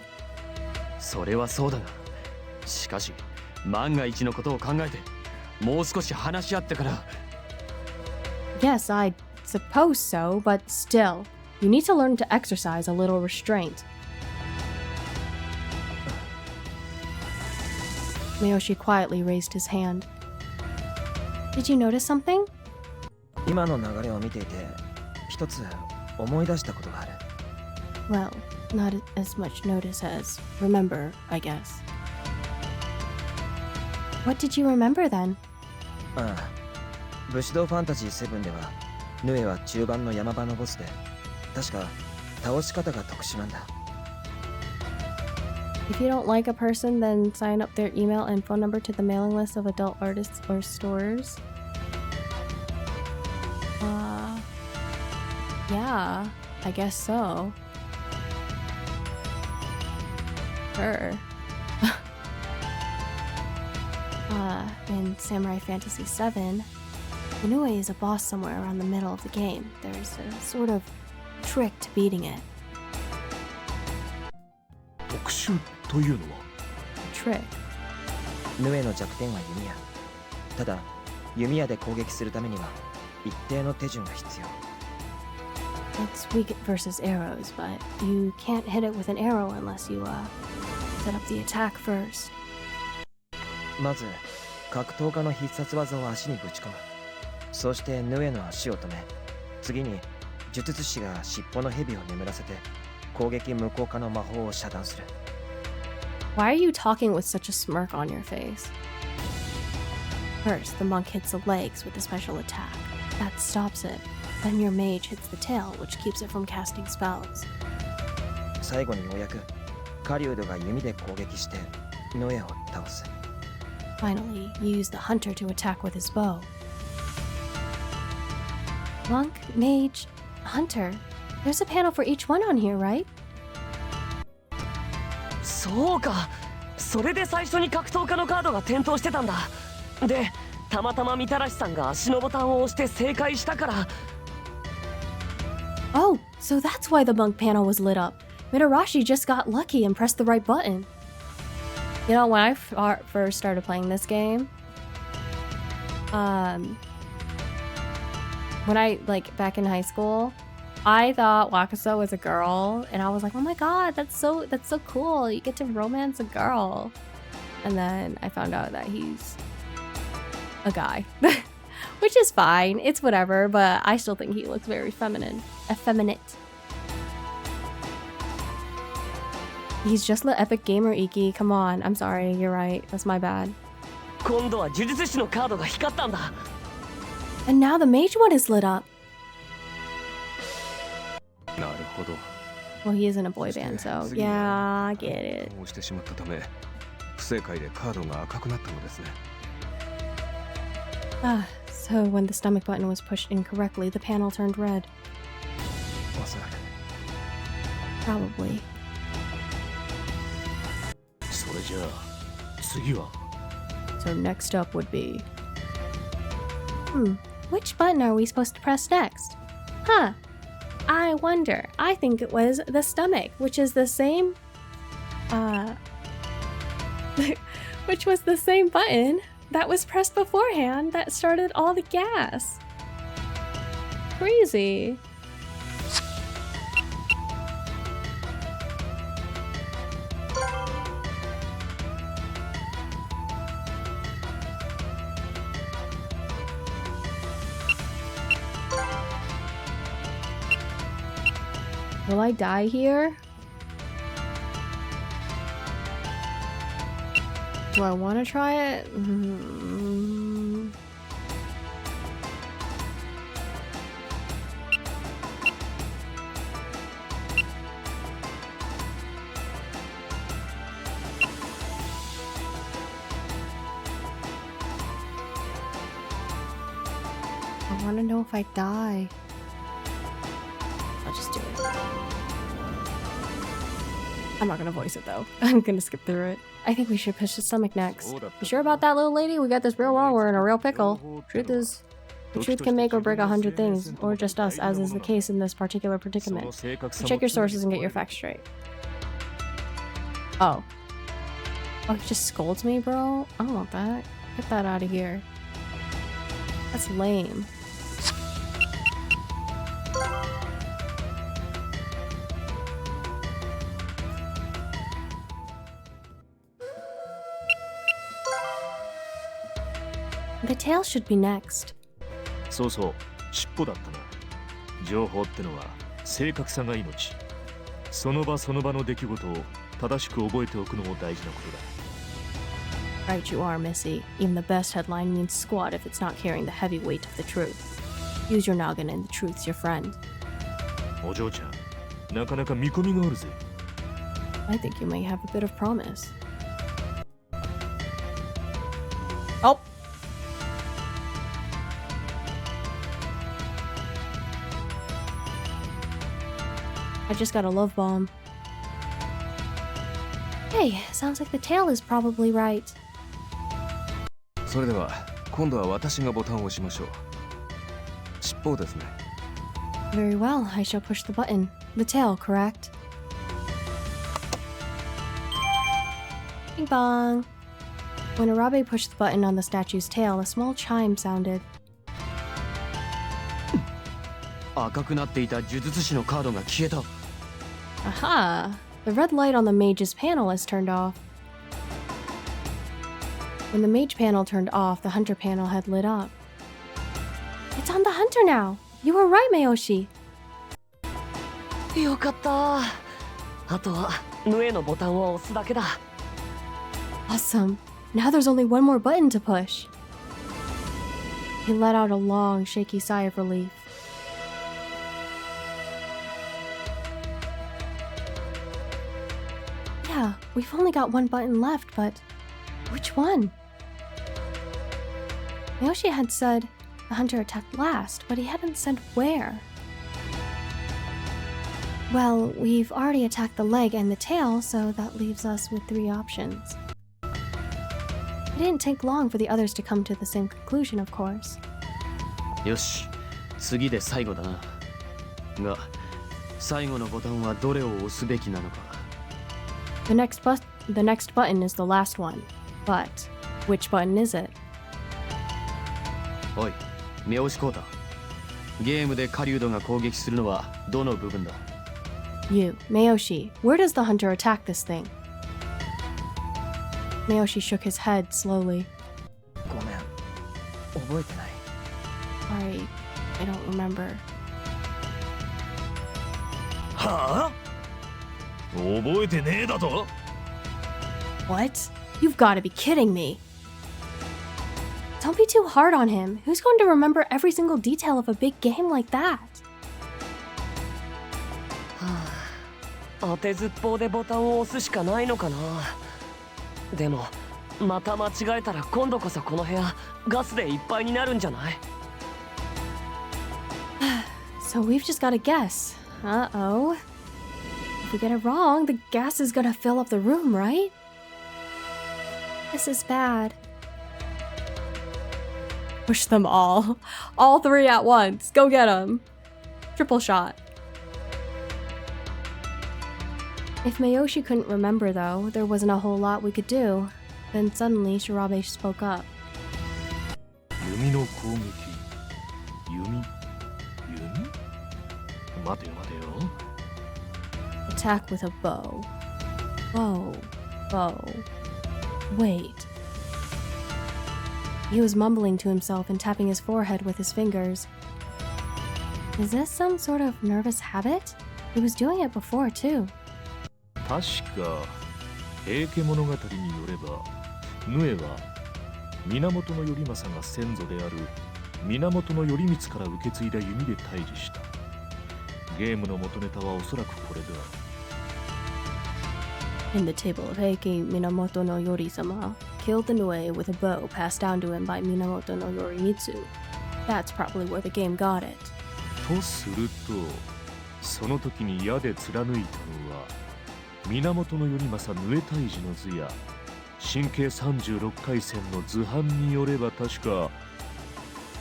それはそうだがしかし万が一のことを考えてもう少し話し合ってから Yes, I suppose so, but still, you need to learn to exercise a little restraint. Miyoshi quietly raised his hand. Did you notice something? 今の流れを見ていて一つ思い出したことがある Well, not as much notice as remember, I guess. What did you remember then? ああ武士道ファンタジー7ではヌエは中盤の山場のボスで確か倒し方が特殊なんだ If you don't like a person, then sign up their email and phone number to the mailing list of adult artists or stores. Yeah, I guess so. Sure. In Samurai Fantasy VII, Inoue is a boss somewhere around the middle of the game. There's a sort of trick to beating it. 特殊というのは Trick. ヌエの弱点は弓矢。ただ、弓矢で攻撃するためには一定の手順が必要。It's weak versus arrows, but you can't hit it with an arrow unless you set up the attack first. まず、格闘家の必殺技を足にぶち込む。そしてヌエの足を止め、次に術師が尻尾の蛇を眠らせて攻撃無効化の魔法を遮断する。Why are you talking with such a smirk on your face? First, the monk hits the legs with a special attack. That stops it. Then your mage hits the tail, which keeps it from casting spells. 最後にようやく狩人が弓で攻撃してヌエを倒す。Finally, you use the hunter to attack with his bow. Monk, mage, hunter. There's a panel for each one on here, right? そうか、それで最初に格闘家のカードが点灯してたんだ。で、たまたまみたらしさんが足のボタンを押して正解したから。Oh, so that's why the monk panel was lit up. Mitarashi just got lucky and pressed the right button. You know, when I first started playing this game, when I, back in high school, I thought Wakaso was a girl, and I was like, oh my god, that's so cool, you get to romance a girl. And then I found out that he's a guy. Which is fine, it's whatever, but I still think he looks very feminine. Effeminate. He's just the epic gamer, Iki. Come on, I'm sorry, you're right. That's my bad. 今度は呪術師のカードが光ったんだ。And now the mage one is lit up. なるほど。 Well, he is in a boy band, so yeah, I get it. 押してしまったため、不正解でカードが赤くなったのですね。So when the stomach button was pushed incorrectly, the panel turned red. おそらく。 Probably. それじゃあ次は So next up would be... which button are we supposed to press next? Huh. I wonder. I think it was the stomach, which is the same... which was the same button that was pressed beforehand that started all the gas. Crazy. Will I die here? Do I want to try it? I want to know if I die. I'll just do it. I'm not gonna voice it though. I'm gonna skip through it. I think we should push the stomach next. You sure about that, little lady? We got this real wrong. We're in a real pickle. The truth can make or break 100 things, or just us, as is the case in this particular predicament. So check your sources and get your facts straight. Oh. Oh, he just scolds me, bro? I don't want that. Get that out of here. That's lame. The tail should be next. そうそう、尻尾だったな。情報ってのは正確さが命。その場その場の出来事を正しく覚えておくのも大事なことだ。 Right you are, Missy. Even the best headline means squat if it's not carrying the heavy weight of the truth. Use your noggin and the truth's your friend. お嬢ちゃん、なかなか見込みがあるぜ。I think you may have a bit of promise. Oh! I just got a love bomb. Hey, sounds like the tail is probably right. それでは今度は私がボタンを押しましょう。尻尾ですね。Very well, I shall push the button. The tail, correct? Bing bong! When Arabe pushed the button on the statue's tail, a small chime sounded. 赤くなっていた呪術師のカードが消えた。Aha! The red light on the mage's panel is turned off. When the mage panel turned off, the hunter panel had lit up. It's on the hunter now! You were right, Mayoshi! よかった。あとはヌエのボタンを押すだけだ。Awesome! Now there's only one more button to push. He let out a long, shaky sigh of relief. Yeah, we've only got one button left, but which one? Mayoshi had said the hunter attacked last, but he hadn't said where. Well, we've already attacked the leg and the tail, so that leaves us with 3 options. It didn't take long for the others to come to the same conclusion, of course. よし、次で最後だな。が、最後のボタンはどれを押すべきなのか。The next button is the last one, but which button is it? おい、三好コータ。ゲームで狩人が攻撃するのはどの部分だ？ You, Mayoshi, where does the hunter attack this thing? Mayoshi shook his head slowly. ごめん、覚えてない。 Sorry, I don't remember. はあ？覚えてねえだと？ What? You've got to be kidding me. Don't be too hard on him. Who's going to remember every single detail of a big game like that? 当てずっぽうでボタンを押すしかないのかな。でもまた間違えたら今度こそこの部屋ガスでいっぱいになるんじゃない？ So we've just got to guess. Uh-oh. If we get it wrong, the gas is gonna fill up the room, right? This is bad. Push them all. All 3 at once. Go get them. Triple shot. If Mayoshi couldn't remember, though, there wasn't a whole lot we could do. Then suddenly, Shirabe spoke up. 弓の攻撃。弓？待てよ待てよ。 Attack with a bow. Bow. Bow. Wait. He was mumbling to himself and tapping his forehead with his fingers. Is this some sort of nervous habit? He was doing it before, too. 確か平家物語によればヌエは源頼政が先祖である源頼光から受け継いだ弓で退治した。ゲームの元ネタはおそらくこれだ。 In the table of Heike, Minamoto no Yorisama killed the Nue with a bow passed down to him by Minamoto no Yorimitsu. That's probably where the game got it. とするとその時に矢で貫いたのは源頼政ヌエ退治の図や神経36回戦の図版によれば確か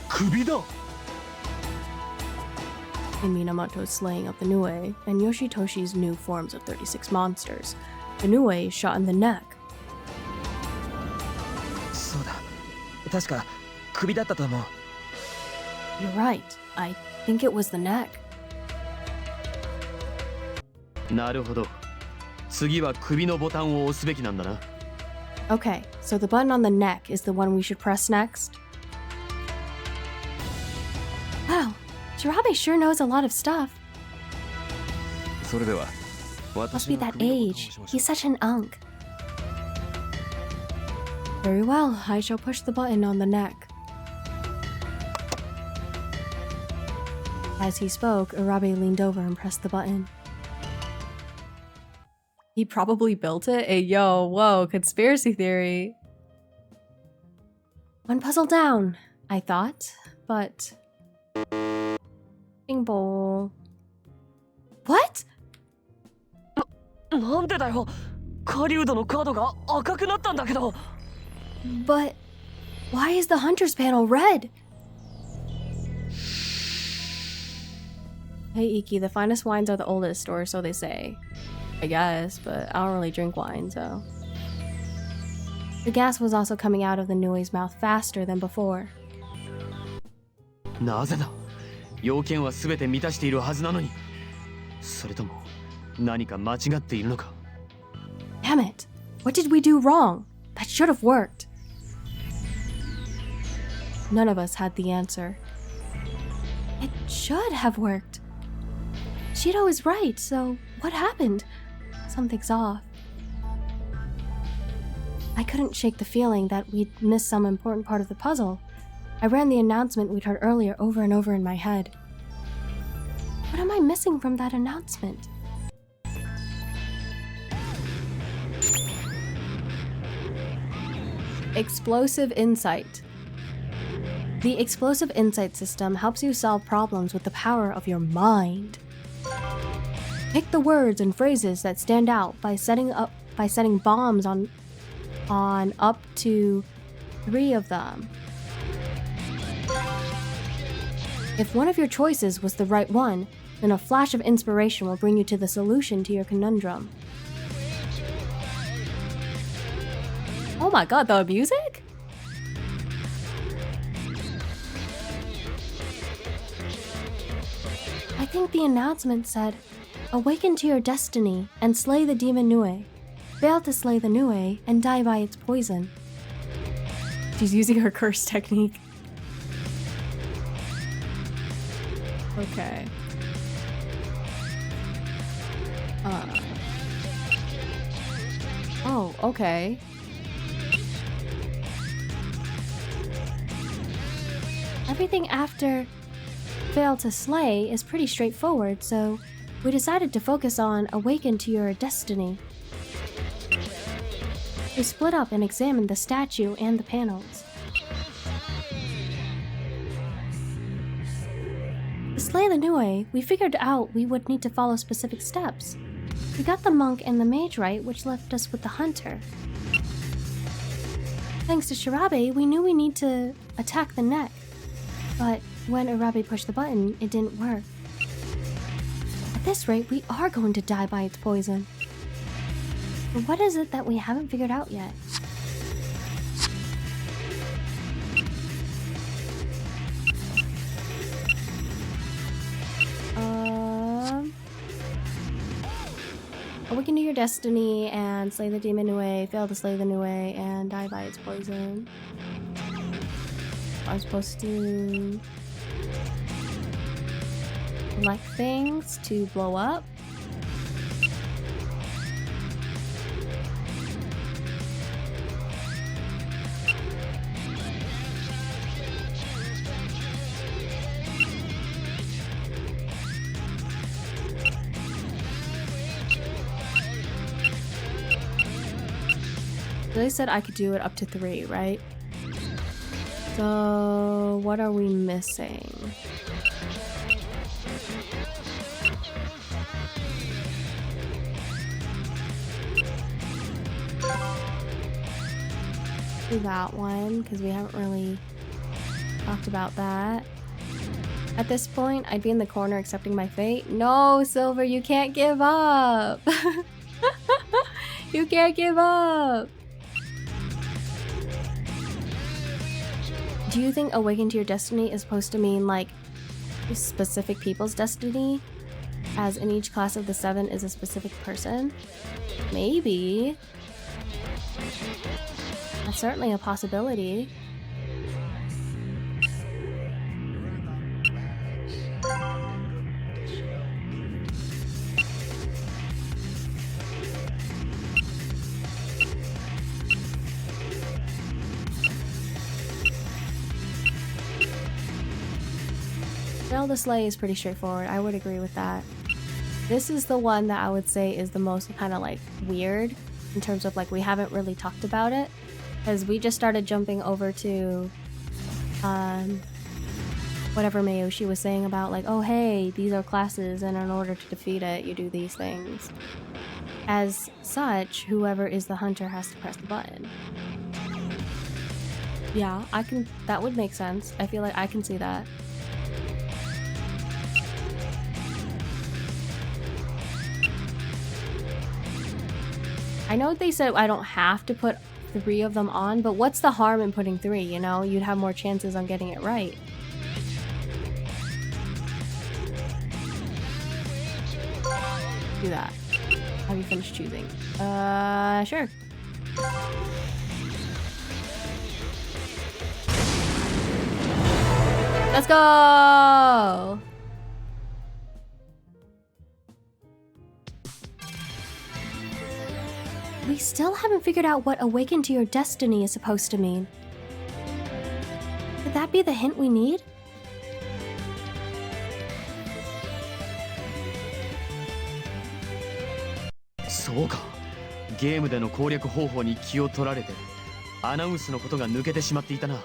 首だ。 In Minamoto's slaying of the Nue and Yoshitoshi's new forms of 36 monsters, the Nue is shot in the neck. そうだ。確か首だったと思う。 You're right. I think it was the neck. なるほど。次は首のボタンを押すべきなんだな。Okay, so the button on the neck is the one we should press next. Wow, Shirabe sure knows a lot of stuff. それでは Must be that age. He's such an unk. Very well, I shall push the button on the neck. As he spoke, Arabe leaned over and pressed the button. He probably built it? Hey, yo, whoa, conspiracy theory. One puzzle down, I thought, but... Bing bowl. What? なんでだよ。狩人のカードが赤くなったんだけど。But why is the hunter's panel red? Hey Iki, the finest wines are the oldest, or so they say. I guess, but I don't really drink wine, so... The gas was also coming out of the Nue's mouth faster than before. なぜだ。要件は全て満たしているはずなのに。それとも何か間違っているのか。Damn it! What did we do wrong? That should have worked. None of us had the answer. It should have worked. Shido is right, so what happened? Something's off. I couldn't shake the feeling that we'd missed some important part of the puzzle. I ran the announcement we'd heard earlier over and over in my head. What am I missing from that announcement? Explosive Insight. The Explosive Insight system helps you solve problems with the power of your mind. Pick the words and phrases that stand out by setting bombs on up to 3 of them. If one of your choices was the right one, then a flash of inspiration will bring you to the solution to your conundrum. Oh my god, the music? I think the announcement said, "Awaken to your destiny and slay the demon Nue. Fail to slay the Nue and die by its poison." She's using her curse technique. Okay. Oh, okay. Everything after fail to slay is pretty straightforward, so we decided to focus on awaken to your destiny. We split up and examined the statue and the panels. To slay the Nue, we figured out we would need to follow specific steps. We got the monk and the mage right, which left us with the hunter. Thanks to Shirabe, we knew we need to attack the neck. But when Arabe pushed the button, it didn't work. At this rate, we are going to die by its poison. But what is it that we haven't figured out yet? Awaken to your destiny and slay the demon Nue, fail to slay the Nue, and die by its poison. I'm supposed to collect things to blow up. They said I could do it up to 3, right? So, what are we missing? Do that one, because we haven't really talked about that. At this point, I'd be in the corner accepting my fate. No, Silver, you can't give up! You can't give up! Do you think awaken to your destiny is supposed to mean like specific people's destiny? As in each class of the 7 is a specific person? Maybe. That's certainly a possibility. Fail to slay is pretty straightforward. I would agree with that. This is the one that I would say is the most kind of like weird in terms of like we haven't really talked about it because we just started jumping over to whatever Mayoshi was saying about like, oh hey, these are classes and in order to defeat it you do these things. As such, whoever is the hunter has to press the button. Yeah, that would make sense. I feel like I can see that. I know they said I don't have to put 3 of them on, but what's the harm in putting 3, you know? You'd have more chances on getting it right. Do that. Have you finished choosing? Sure. Let's go! We still haven't figured out what awaken to your destiny is supposed to mean. Could that be the hint we need?そうか。ゲームでの攻略方法に気を取られて、アナウンスのことが抜けてしまっていたな。Of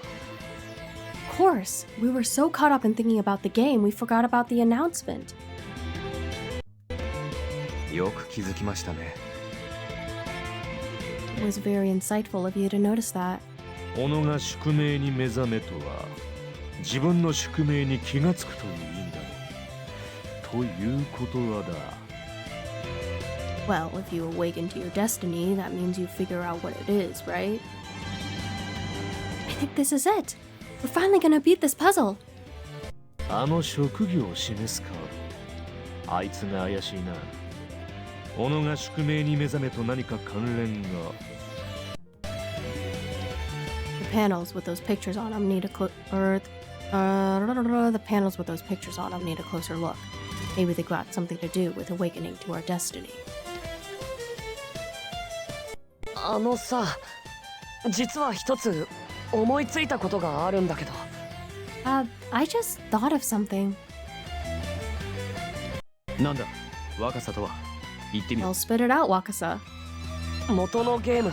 course, we were so caught up in thinking about the game, we forgot about the announcement. よく気づきましたね。It was very insightful of you to notice that. 己が宿命に目覚めとは自分の宿命に気がつくという意味だろう。ということはだ。Well, if you awaken to your destiny, that means you figure out what it is, right? I think this is it. We're finally gonna beat this puzzle. あの職業を示すカード。あいつが怪しいな。己が宿命に目覚めと何か関連が。The panels with those pictures on them need a the panels with those pictures on them need a closer look. Maybe they got something to do with awakening to our destiny. あのさ、実は一つ思いついたことがあるんだけど。I just thought of something. なんだ、若さとは。言ってみろ。I'll spit it out, Wakasa. 元のゲーム、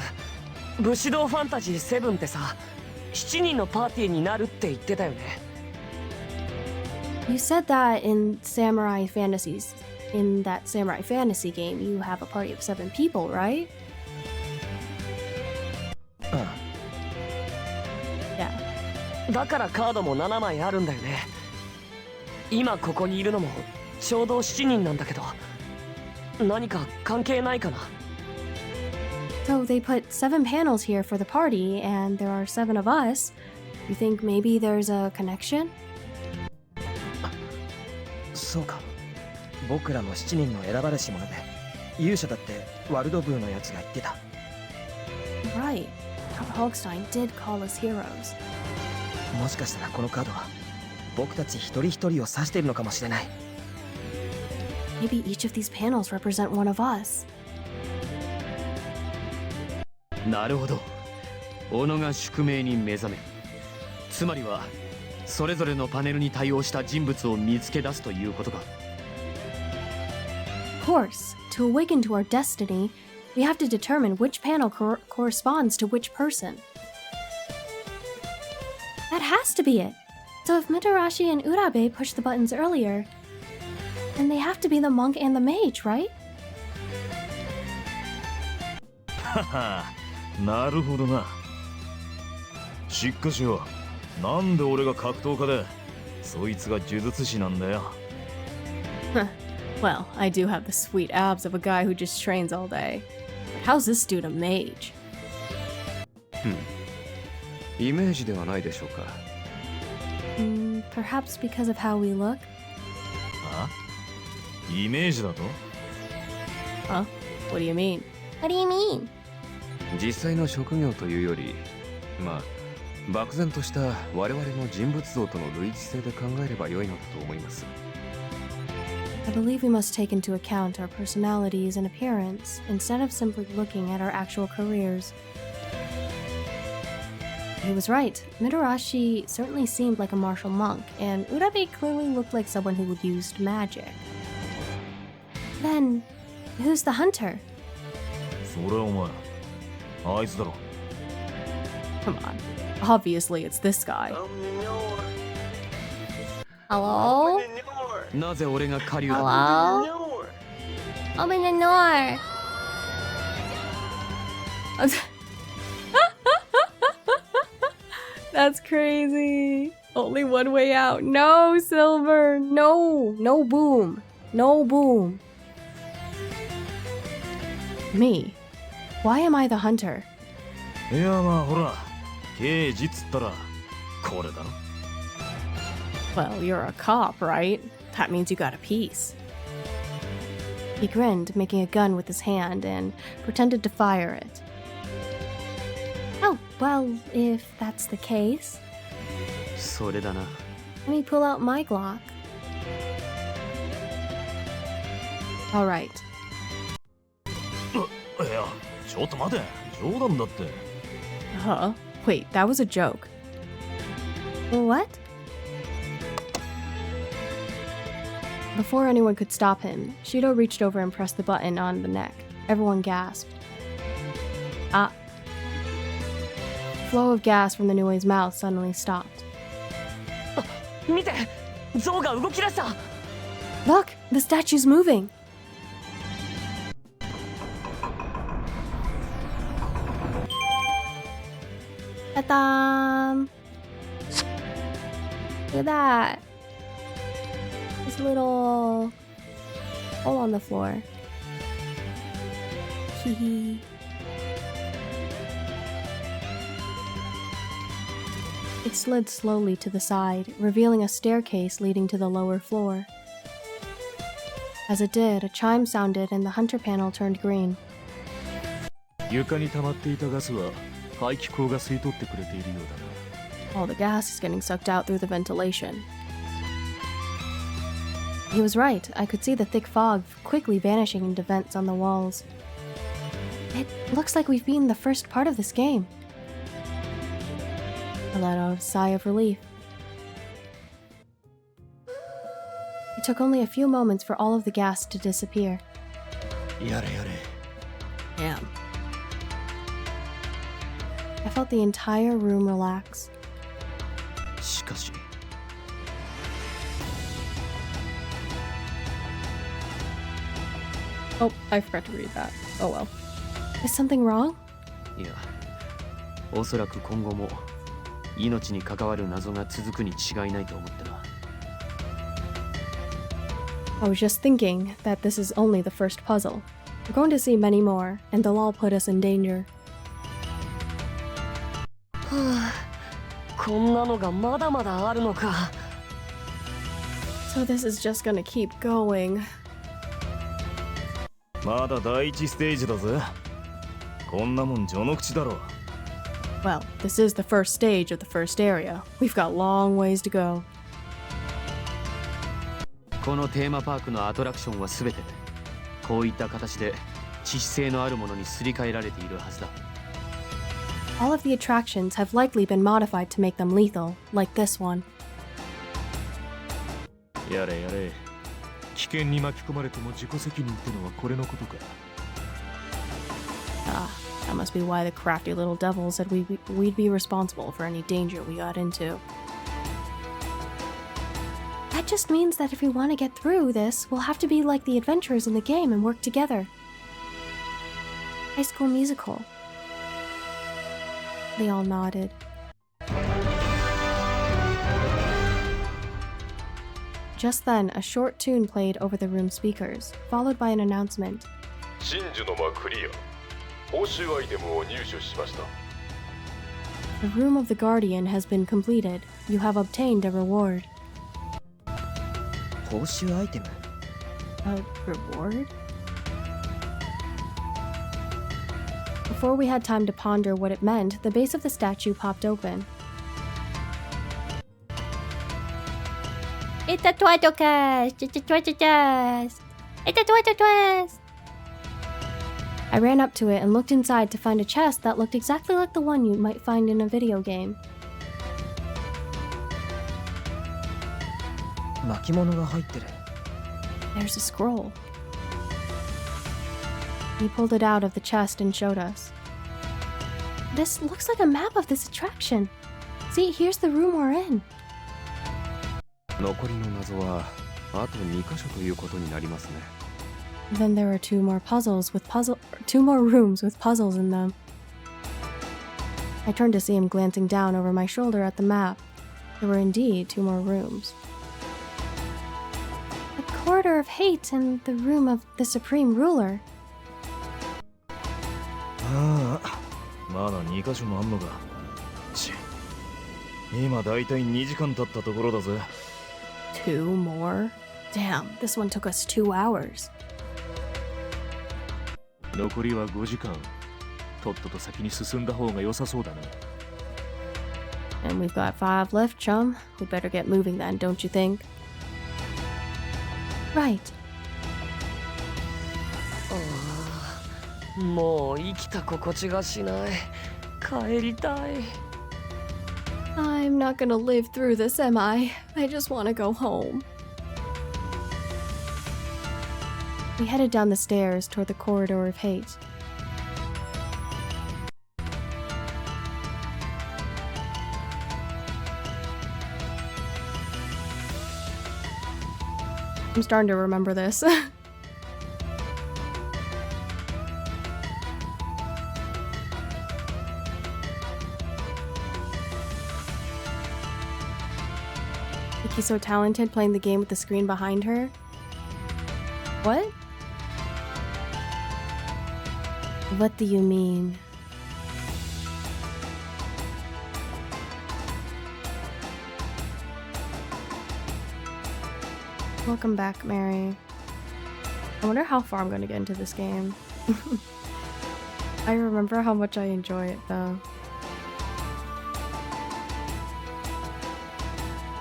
武士道ファンタジー7ってさ、7人のパーティーになるって言ってたよね。You said that in Samurai Fantasies. In that Samurai Fantasy game, you have a party of 7 people, right? Yeah. だからカードも7枚あるんだよね。今ここにいるのもちょうど7人なんだけど、何か関係ないかな。So they put 7 panels here for the party, and there are 7 of us. You think maybe there's a connection? そうか。僕らも7人の選ばれし者で、勇者だってワルドブーのやつが言ってた。Right. Hogstein did call us heroes. もしかしたらこのカードは僕たち一人一人を指しているのかもしれない。Maybe each of these panels represent one of us. なるほど。己が宿命に目覚め。つまりは、それぞれのパネルに対応した人物を見つけ出すということか。Of course, to awaken to our destiny, we have to determine which panel corresponds to which person. That has to be it. So if Mitarashi and Urabe pushed the buttons earlier, then they have to be the monk and the mage, right? はは、なるほどな。しっかしよ、なんで俺が格闘家で、そいつが呪術師なんだよ。Well, I do have the sweet abs of a guy who just trains all day. But how's this dude a mage? イメージではないでしょうか。Perhaps because of how we look? あ？イメージだと？ Huh? What do you mean? What do you mean? 実際の職業というより、まあ、漠然とした我々の人物像との類似性で考えれば良いのだと思います。I believe we must take into account our personalities and appearance instead of simply looking at our actual careers. He was right. Mitarashi certainly seemed like a martial monk, and Urabe clearly looked like someone who used magic. Then, who's the hunter? それはお前あいつだろ。 Come on. Obviously, it's this guy. Hello? なぜ俺が狩人だ。 Hello? Open the door. That's crazy. Only one way out. No, Silver. No. No boom. No boom. Me. Why am I the hunter? いやまあほら刑事っつったらこれだろ。 Well, you're a cop, right? That means you got a piece. He grinned, making a gun with his hand, and pretended to fire it. Oh, well, if that's the case, それだな。 let me pull out my Glock. All right. いやちょっと待て冗談だって。 Huh? Wait, that was a joke. What? Before anyone could stop him, Shido reached over and pressed the button on the neck. Everyone gasped. Ah. Flow of gas from the Nue's mouth suddenly stopped. 見て、象が動き出した。 Look, the statue's moving. Ta-da! Look at that. This little hole on the floor. Hee hee. It slid slowly to the side, revealing a staircase leading to the lower floor. As it did, a chime sounded and the hunter panel turned green. 床に溜まっていたガスは排気口が吸い取ってくれているようだな。 All the gas is getting sucked out through the ventilation. He was right. I could see the thick fog quickly vanishing into vents on the walls. It looks like we've beaten the first part of this game. I let out a sigh of relief. It took only a few moments for all of the gas to disappear. やれやれ。 Damn. I felt the entire room relax. しかし Oh, I forgot to read that. Oh well. Is something wrong? いや、おそらく今後も命に関わる謎が続くに違いないと思ってな。 I was just thinking that this is only the first puzzle. We're going to see many more, and they'll all put us in danger. こんなのがまだまだあるのか。 So this is just gonna keep going. まだ第一ステージだぜ。こんなもん序の口だろ。 Well, this is the first stage of the first area. We've got long ways to go. このテーマパークのアトラクションはすべてこういった形で致死性のあるものにすり替えられているはずだ。 All of the attractions have likely been modified to make them lethal, like this one. やれやれ。危険に巻き込まれても自己責任ってのはこれのことか。 Ah, that must be why the crafty little devil said we'd be responsible for any danger we got into. That just means that if we want to get through this, we'll have to be like the adventurers in the game and work together. High School Musical. They all nodded. Just then, a short tune played over the room speakers, followed by an announcement. 真珠の間クリア。報酬アイテムを入手しました。 The Room of the Guardian has been completed. You have obtained a reward. 報酬アイテム A reward? Before we had time to ponder what it meant, the base of the statue popped open. It's a Twitter cast! It's a Twitter cast! It's a Twitter cast! I ran up to it and looked inside to find a chest that looked exactly like the one you might find in a video game. 巻物が入ってる。 There's a scroll. He pulled it out of the chest and showed us. This looks like a map of this attraction. See, here's the room we're in. 残りの謎はあと2箇所ということになりますね。 Then there are two more rooms with puzzles in them. I turned to see him glancing down over my shoulder at the map. There were indeed two more rooms. The corridor of hate and the room of the supreme ruler. ああ、まだ2箇所もあんのか。今だいたい2時間経ったところだぜ。Two more? Damn, this one took us 2 hours. 残りは5時間。とっとと先に進んだ方が良さそうだな。And we've got 5 left, chum. We better get moving then, don't you think? Right. もう生きた心地がしない。帰りたい。I'm not gonna live through this, am I? I just want to go home. We headed down the stairs toward the corridor of hate. I'm starting to remember this. He's so talented playing the game with the screen behind her. What? What do you mean? Welcome back, Mary. I wonder how far I'm going to get into this game. I remember how much I enjoy it, though.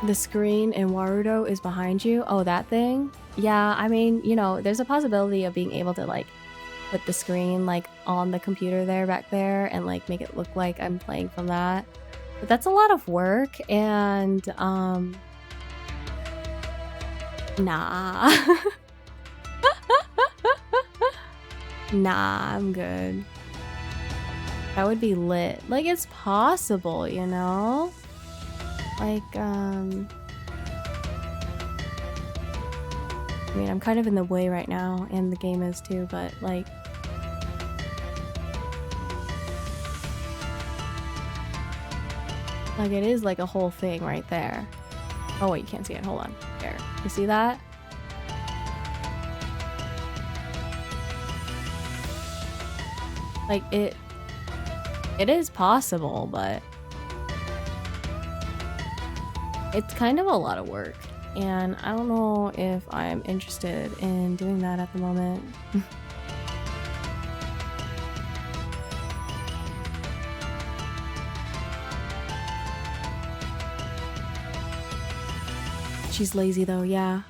The screen in Warudo is behind you. Oh, that thing? Yeah, I mean, you know, there's a possibility of being able to, like, put the screen, like, on the computer there, back there, and, like, make it look like I'm playing from that. But that's a lot of work, and, nah. Nah, I'm good. That would be lit. Like, it's possible, you know? Like, I mean, I'm kind of in the way right now, and the game is too, but, like... Like, it is like a whole thing right there. Oh, wait, you can't see it. Hold on. There. You see that? Like, it is possible, but... It's kind of a lot of work, and I don't know if I'm interested in doing that at the moment. She's lazy though, yeah.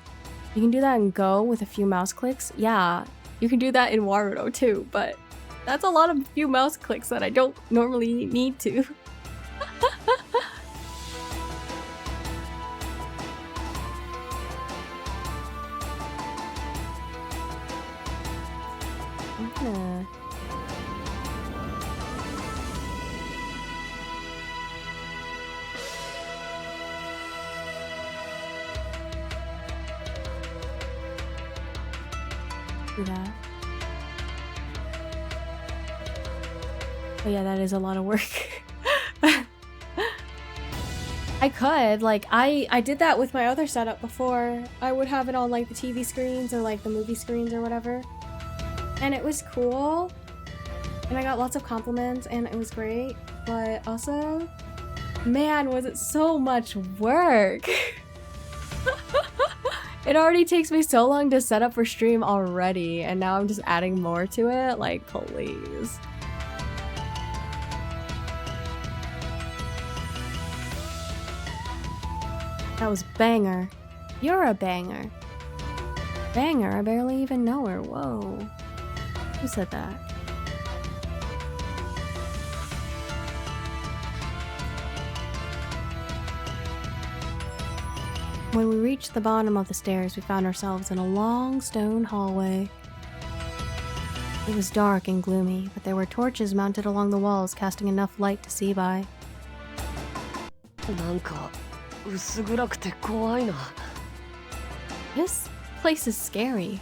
You can do that in Go with a few mouse clicks. Yeah, you can do that in Warudo too, but that's a lot of few mouse clicks that I don't normally need to. Do that. But yeah, that is a lot of work. I could, like, I did that with my other setup before. I would have it on, like, the TV screens or, like, the movie screens or whatever. And it was cool. And I got lots of compliments and it was great. But also, man, was it so much work. It already takes me so long to set up for stream already, and now I'm just adding more to it? Like, please. That was banger. You're a banger. Banger? I barely even know her. Whoa. Who said that? When we reached the bottom of the stairs, we found ourselves in a long stone hallway. It was dark and gloomy, but there were torches mounted along the walls, casting enough light to see by. なんか薄暗くて怖いな。 This place is scary.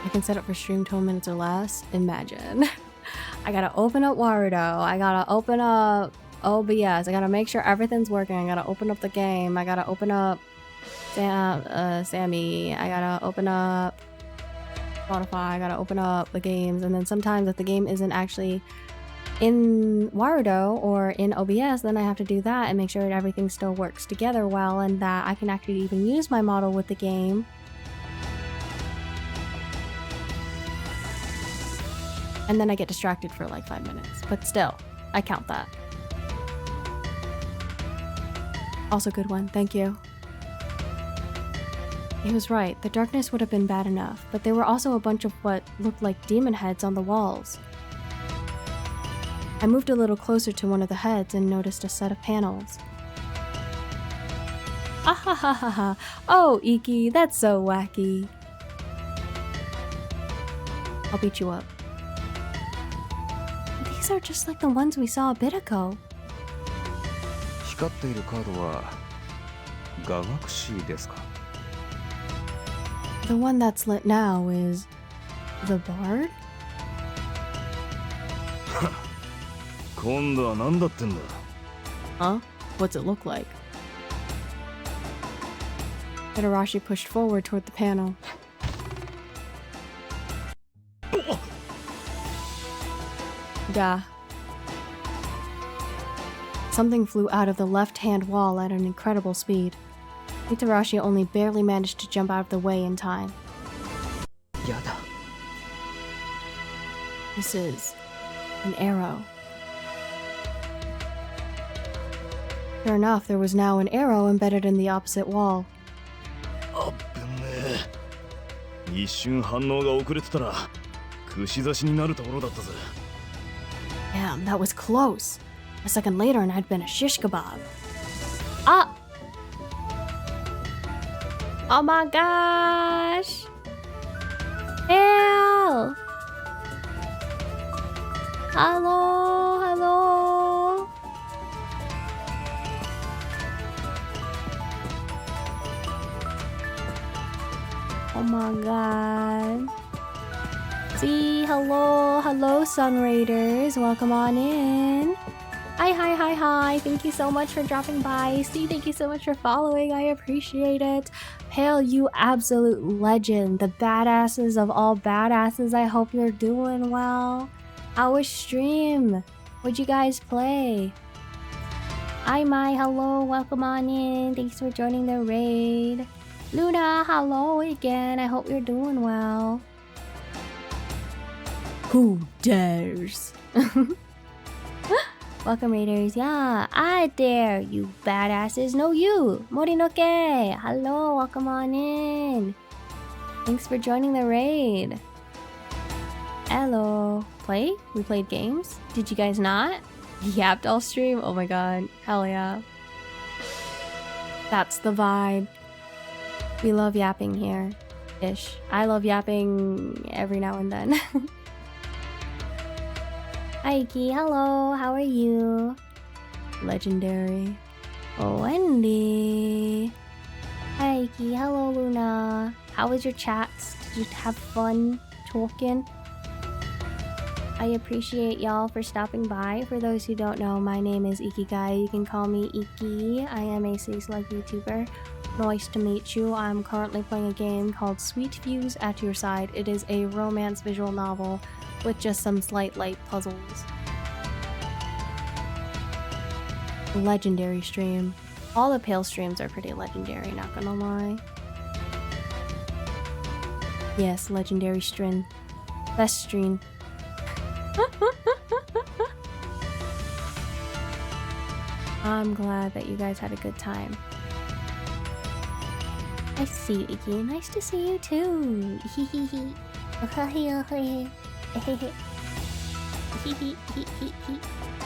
I can set up for stream 12 minutes or less. Imagine. I gotta open up Warudo. I gotta open up OBS. I gotta make sure everything's working. I gotta open up the game. I gotta open up Sammy. I gotta open up Spotify. I gotta open up the games. And then sometimes if the game isn't actually in Warudo or in OBS, then I have to do that and make sure that everything still works together well and that I can actually even use my model with the game. And then I get distracted for like 5 minutes. But still, I count that. Also good one, thank you. He was right, the darkness would have been bad enough, but there were also a bunch of what looked like demon heads on the walls. I moved a little closer to one of the heads and noticed a set of panels. Ah ha ha ha ha. Oh, Iki, that's so wacky. I'll beat you up. These are just like the ones we saw a bit ago. 光っているカードは雅楽師ですか? The one that's lit now is the bard? 今度は何だってんだ? Huh? What's it look like? Hitarashi pushed forward toward the panel. Yeah. Something flew out of the left-hand wall at an incredible speed. Hitarashi only barely managed to jump out of the way in time. やだ。 This is an arrow. Sure enough, there was now an arrow embedded in the opposite wall. あっぶねえ。一瞬反応が遅れてたら串刺しになるところだったぜ。 Damn, that was close. A second later and I'd been a shish kebab. Ah! Oh my gosh! Help! Hello, hello! Oh my god. See, hello, hello, Sun Raiders. Welcome on in. Hi, hi, hi, hi. Thank you so much for dropping by. See, thank you so much for following. I appreciate it. Pale, you absolute legend. The badasses of all badasses. I hope you're doing well. How was stream? What'd you guys play? Hi, Mai. Hello. Welcome on in. Thanks for joining the raid. Luna, hello again. I hope you're doing well. Who dares? Welcome, Raiders. Yeah, I dare you badasses. No, you. Morinoke. Hello, welcome on in. Thanks for joining the raid. Hello. Play? We played games? Did you guys not? Yapped all stream? Oh my god. Hell yeah. That's the vibe. We love yapping here. Ish. I love yapping every now and then. Hi, Iki. Hello. How are you? Legendary. Oh, Wendy. Hi, Iki. Hello, Luna. How was your chats? Did you have fun talking? I appreciate y'all for stopping by. For those who don't know, my name is Ikigai. You can call me Iki. I am a Slug YouTuber. Nice to meet you. I'm currently playing a game called Sweet Views at Your Side. It is a romance visual novel with just some slight light puzzles. Legendary stream. All the Pale streams are pretty legendary, not gonna lie. Yes, legendary stream. Best stream. I'm glad that you guys had a good time. I see you, Iki. Nice to see you too.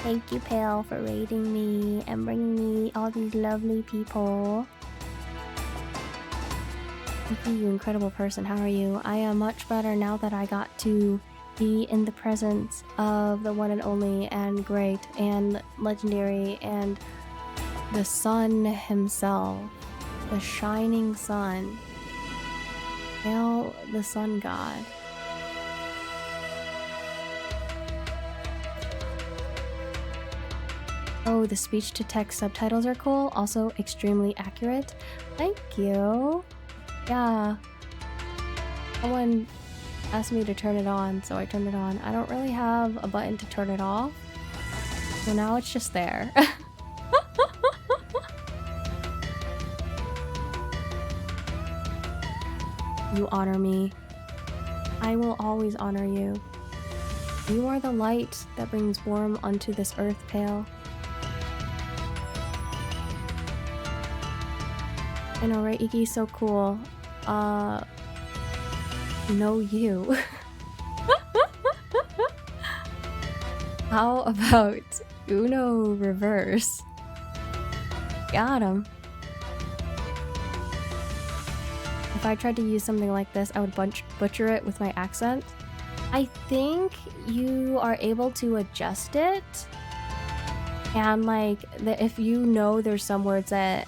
Thank you, Pale, for raiding me and bringing me all these lovely people. Iki, you incredible person. How are you? I am much better now that I got to be in the presence of the one and only and great and legendary and the sun himself. The shining sun. Hail the sun god. Oh, the speech-to-text subtitles are cool. Also extremely accurate. Thank you. Yeah. Someone asked me to turn it on, so I turned it on. I don't really have a button to turn it off. So now it's just there. You honor me. I will always honor you. You are the light that brings warmth unto this earth pale. I know, right? Iki's so cool. No you. How about Uno reverse? Got him. If I tried to use something like this, I would butcher it with my accent. I think you are able to adjust it. And like, if you know there's some words that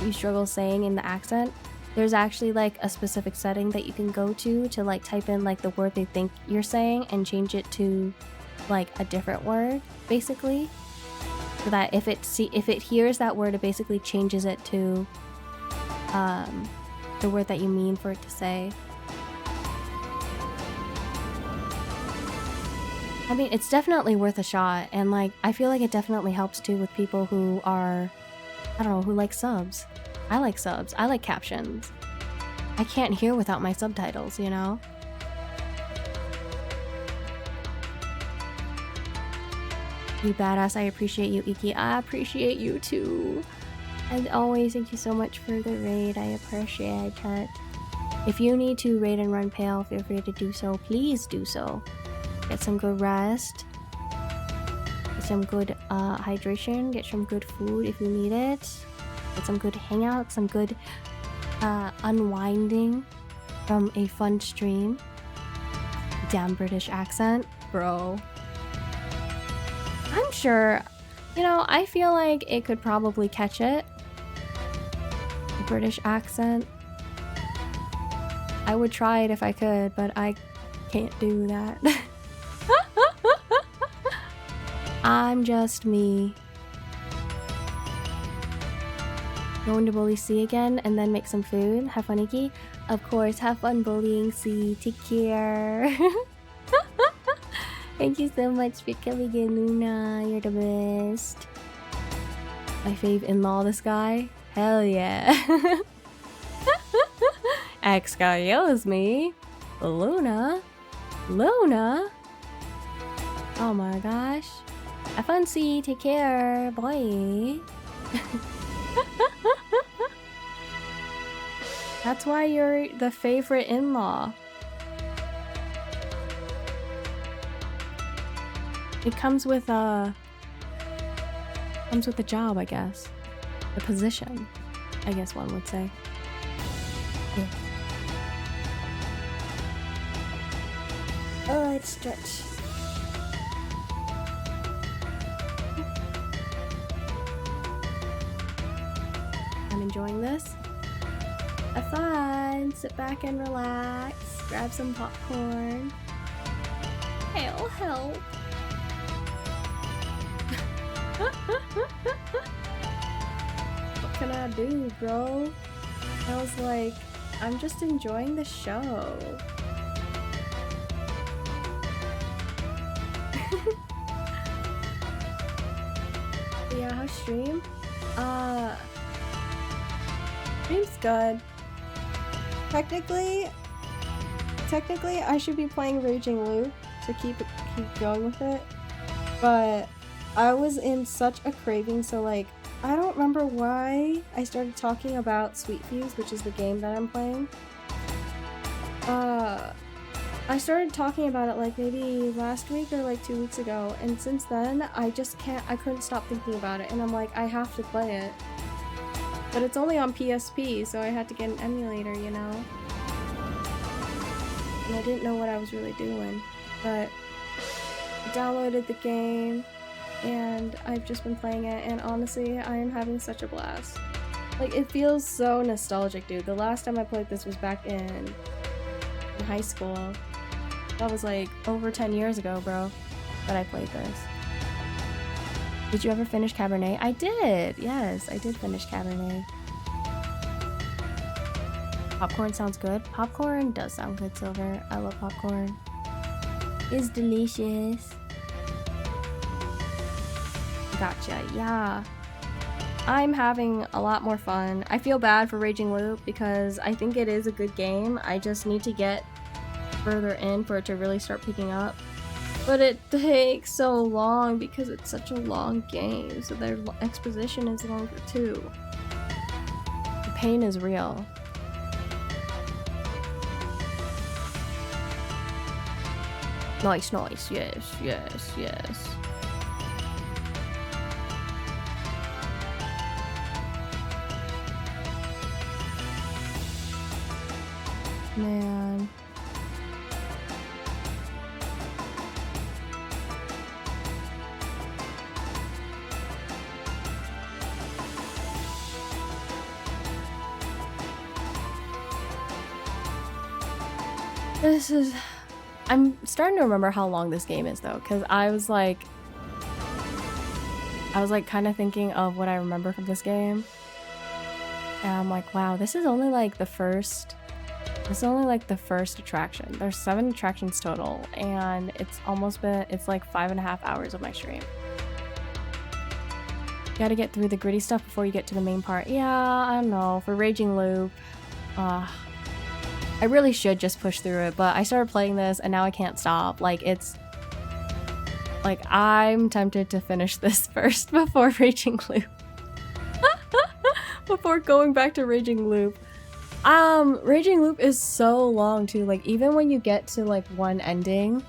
you struggle saying in the accent, there's actually like a specific setting that you can go to like type in like the word they think you're saying and change it to like a different word, basically. So that if it hears that word, it basically changes it to the word that you mean for it to say. I mean, it's definitely worth a shot, and like I feel like it definitely helps too with people who are, I don't know, who like subs. I like subs. I like captions. I can't hear without my subtitles, you know? You badass. I appreciate you, Iki. I appreciate you too. As always, thank you so much for the raid. I appreciate it. If you need to raid and run pale, feel free to do so. Please do so. Get some good rest. Get some good hydration. Get some good food if you need it. Get some good hangout. Some good unwinding from a fun stream. Damn British accent. Bro. I'm sure, you know, I feel like it could probably catch it. British accent. I would try it if I could, but I can't do that. I'm just me. Going to bully C again and then make some food. Have fun, Iki. Of course, have fun bullying C. Take care. Thank you so much for coming in, Luna. You're the best. My fave in-law, this guy. Hell yeah. Excuse me. Luna. Luna. Oh my gosh. Have fun, C. Take care. Bye. That's why you're the favorite in-law. It comes with a job, I guess. A position, I guess one would say. Yeah. Oh, let's stretch. I'm enjoying this. Have fun. Sit back and relax. Grab some popcorn. Hail, help. What can I do, bro? I was like, I'm just enjoying the show. Yeah, how's stream? Stream's good. Technically, I should be playing Raging Loop to keep going with it, but I was in such a craving, so like, I don't remember why I started talking about Sweet Fuse, which is the game that I'm playing. I started talking about it like maybe last week or like 2 weeks ago, and since then I couldn't stop thinking about it, and I'm like, I have to play it. But it's only on PSP, so I had to get an emulator, you know? And I didn't know what I was really doing. But I downloaded the game, and I've just been playing it, and honestly, I am having such a blast. Like, it feels so nostalgic, dude. The last time I played this was back in high school. That was like over 10 years ago, bro, that I played this. Did you ever finish Cabernet? I did! Yes, I did finish Cabernet. Popcorn sounds good. Popcorn does sound good, Silver. I love popcorn. It's delicious. Gotcha, yeah. I'm having a lot more fun. I feel bad for Raging Loop because I think it is a good game. I just need to get further in for it to really start picking up. But it takes so long because it's such a long game, so their exposition is longer too. The pain is real. Nice, nice, yes, yes, yes. Man. This is... I'm starting to remember how long this game is though, because I was like kind of thinking of what I remember from this game. And I'm like, wow, this is only like the first attraction. There's 7 attractions total, and it's like 5.5 hours of my stream. You gotta get through the gritty stuff before you get to the main part. Yeah, I don't know. For Raging Loop, I really should just push through it, but I started playing this and now I can't stop. Like, it's... Like, I'm tempted to finish this first before Raging Loop. Before going back to Raging Loop. Raging Loop is so long too. Like, even when you get to like one ending,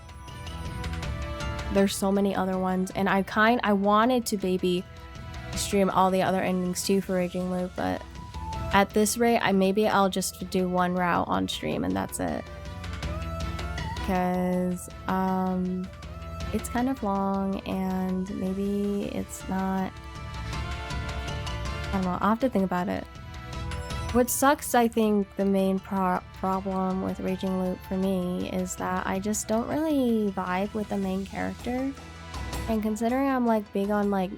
there's so many other ones, and I wanted to baby stream all the other endings too for Raging Loop, but at this rate, maybe I'll just do one route on stream and that's it. Because it's kind of long and maybe it's not... I don't know, I'll have to think about it. What sucks, I think, the main problem with Raging Loop for me is that I just don't really vibe with the main character. And considering I'm like big on like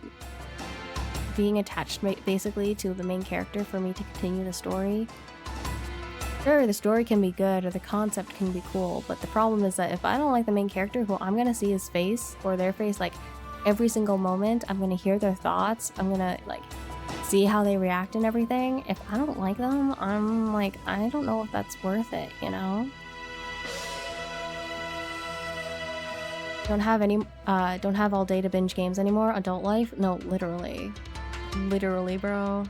being attached basically to the main character for me to continue the story. Sure, the story can be good or the concept can be cool, but the problem is that if I don't like the main character, who I'm gonna see his face or their face like every single moment, I'm gonna hear their thoughts, I'm gonna like see how they react and everything. If I don't like them, I'm like, I don't know if that's worth it, you know? Don't have all day to binge games anymore. Adult life? No, literally. Literally, bro.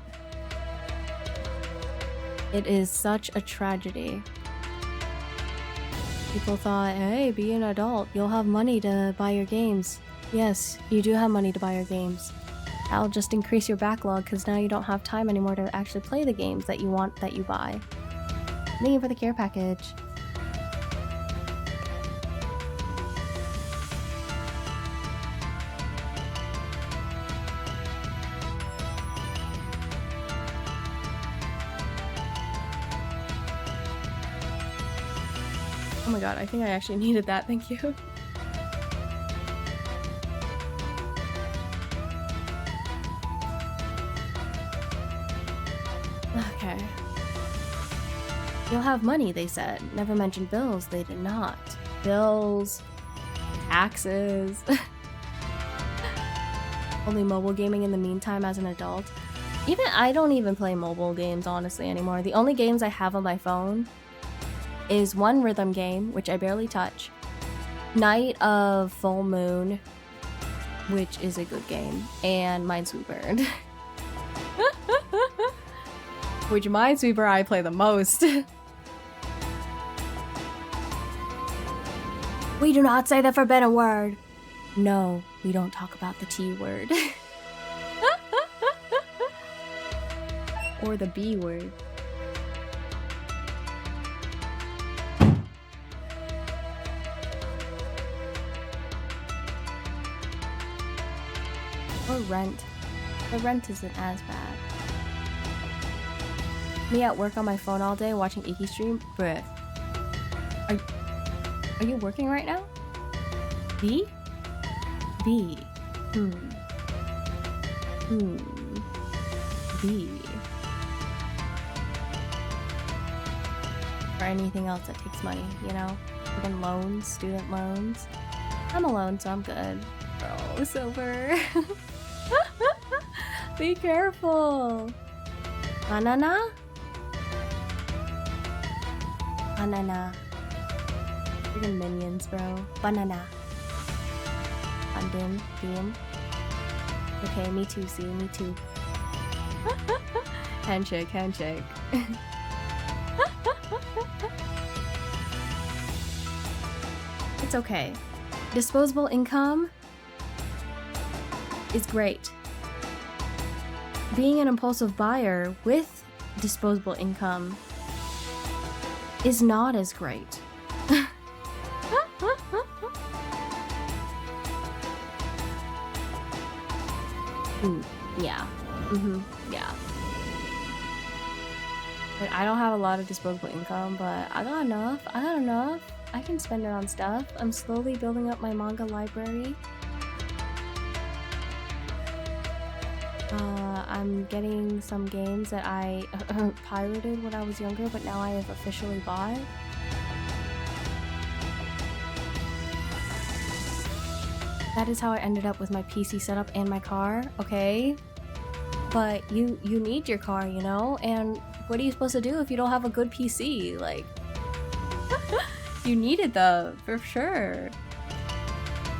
It is such a tragedy. People thought, hey, be an adult. You'll have money to buy your games. Yes, you do have money to buy your games. That'll just increase your backlog because now you don't have time anymore to actually play the games that you want that you buy. Thank you for the care package. Oh my god, I think I actually needed that, thank you. Okay. You'll have money, they said. Never mentioned bills, they did not. Bills, taxes. Only mobile gaming in the meantime as an adult. I don't even play mobile games honestly anymore. The only games I have on my phone is one rhythm game, which I barely touch. Night of Full Moon, which is a good game, and Minesweeper. Which Minesweeper I play the most. We do not say the forbidden word. No, we don't talk about the T word. Or the B word. Or rent. The rent isn't as bad. Me at work on my phone all day watching Iki stream? Bruh. Are you working right now? B? B. B. Or anything else that takes money, you know? Even loans, student loans. I'm alone, so I'm good. Bro, Silver. Be careful. Banana? Banana. Freaking minions, bro. Banana. Bandin. Beam. Okay, me too, see, me too. Handshake, handshake. It's okay. Disposable income is great. Being an impulsive buyer with disposable income is not as great. Yeah. Yeah. Like, I don't have a lot of disposable income, but I got enough. I can spend it on stuff. I'm slowly building up my manga library. I'm getting some games that I pirated when I was younger, but now I have officially bought. That is how I ended up with my PC setup and my car, okay? But you need your car, you know? And what are you supposed to do if you don't have a good PC? Like, you need it though, for sure.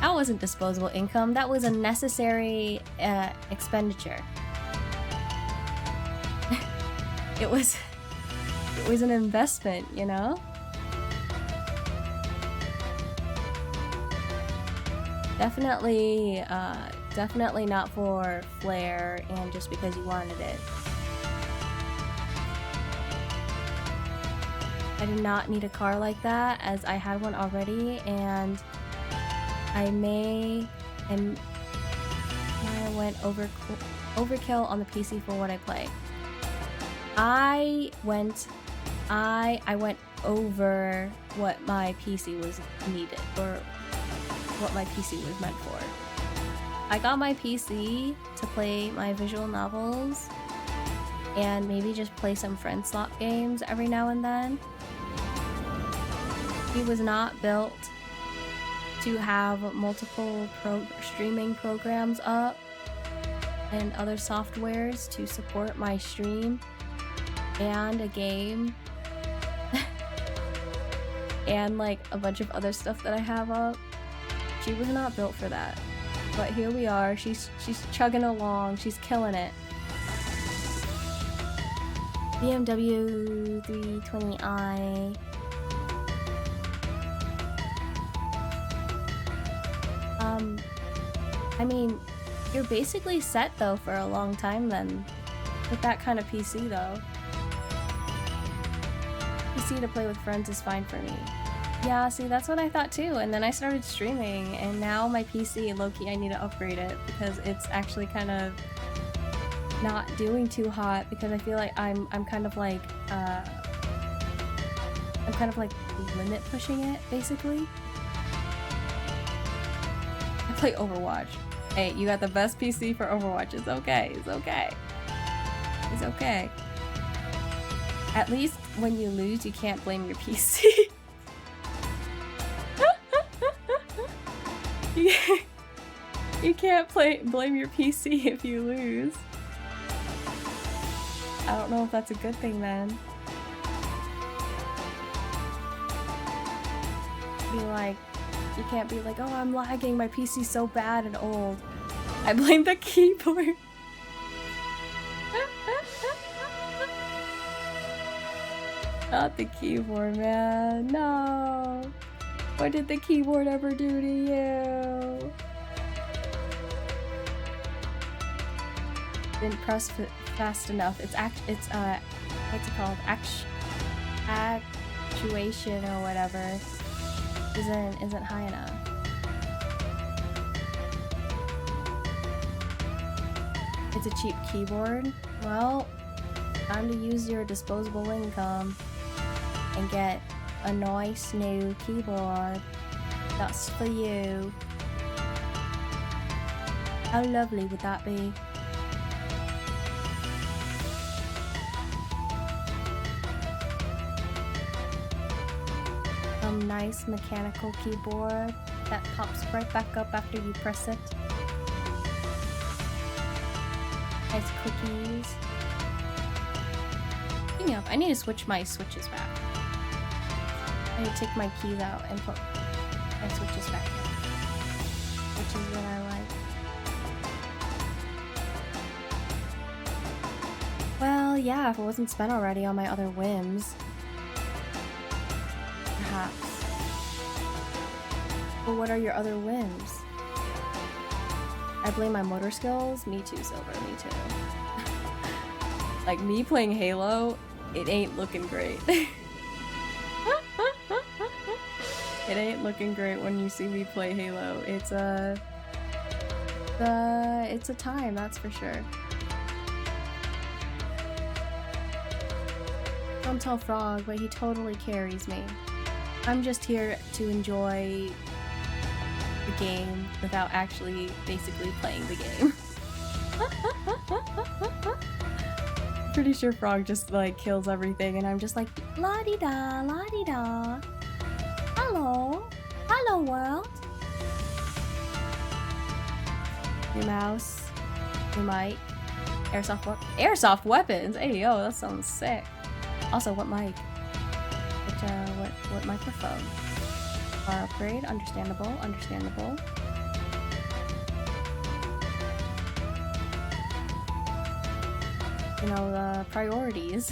That wasn't disposable income, that was a necessary expenditure. It was an investment, you know? Definitely not for flair and just because you wanted it. I did not need a car like that, as I had one already, and I went overkill on the PC for what I play. I went over what my PC was needed, or what my PC was meant for. I got my PC to play my visual novels and maybe just play some friend slot games every now and then. He was not built to have multiple streaming programs up and other softwares to support my stream and a game and like a bunch of other stuff that I have up. She was not built for that. But here we are, she's chugging along, she's killing it. BMW 320i. I mean, you're basically set though for a long time then. With that kind of PC though. PC to play with friends is fine for me. Yeah, see, that's what I thought too, and then I started streaming, and now my PC, low-key, I need to upgrade it, because it's actually kind of not doing too hot, because I feel like I'm kind of like limit pushing it, basically. I play Overwatch. Hey, you got the best PC for Overwatch, it's okay, it's okay. It's okay. At least when you lose, you can't blame your PC. You can't blame your PC if you lose. I don't know if that's a good thing then. Be like, you can't be like, oh, I'm lagging, my PC's so bad and old. I blame the keyboard. Not the keyboard, man. No. What did the keyboard ever do to you? Didn't press fast enough. It's what's it called? Actuation or whatever isn't high enough. It's a cheap keyboard. Well, time to use your disposable income and get a nice new keyboard. That's for you. How lovely would that be? Some nice mechanical keyboard that pops right back up after you press it. Nice cookies. Speaking of, I need to switch my switches back. I need to take my keys out and put my switches back in. Which is what I like. Well, yeah, if it wasn't spent already on my other whims. Perhaps. But what are your other whims? I blame my motor skills? Me too, Silver, me too. Like, me playing Halo, it ain't looking great. It ain't looking great when you see me play Halo. It's a time, that's for sure. Don't tell Frog, but he totally carries me. I'm just here to enjoy the game without actually basically playing the game. Pretty sure Frog just like kills everything and I'm just like la-di-da, la-di-da. Hello. Hello world. Your mouse. Your mic. Airsoft weapons? Hey yo, that sounds sick. Also, what mic? What microphone? Bar upgrade, understandable, understandable. You know, the priorities.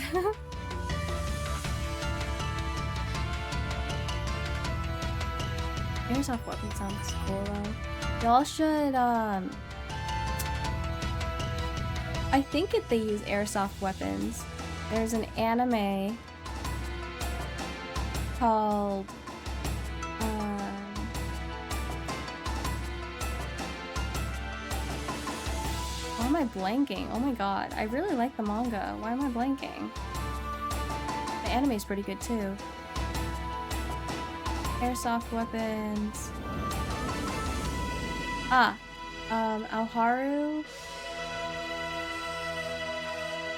Airsoft weapon sounds cool though. Y'all should, I think they use airsoft weapons. There's an anime called why am I blanking? Oh my god, I really like the manga. Why am I blanking? The anime's pretty good too. Airsoft weapons. Alharu.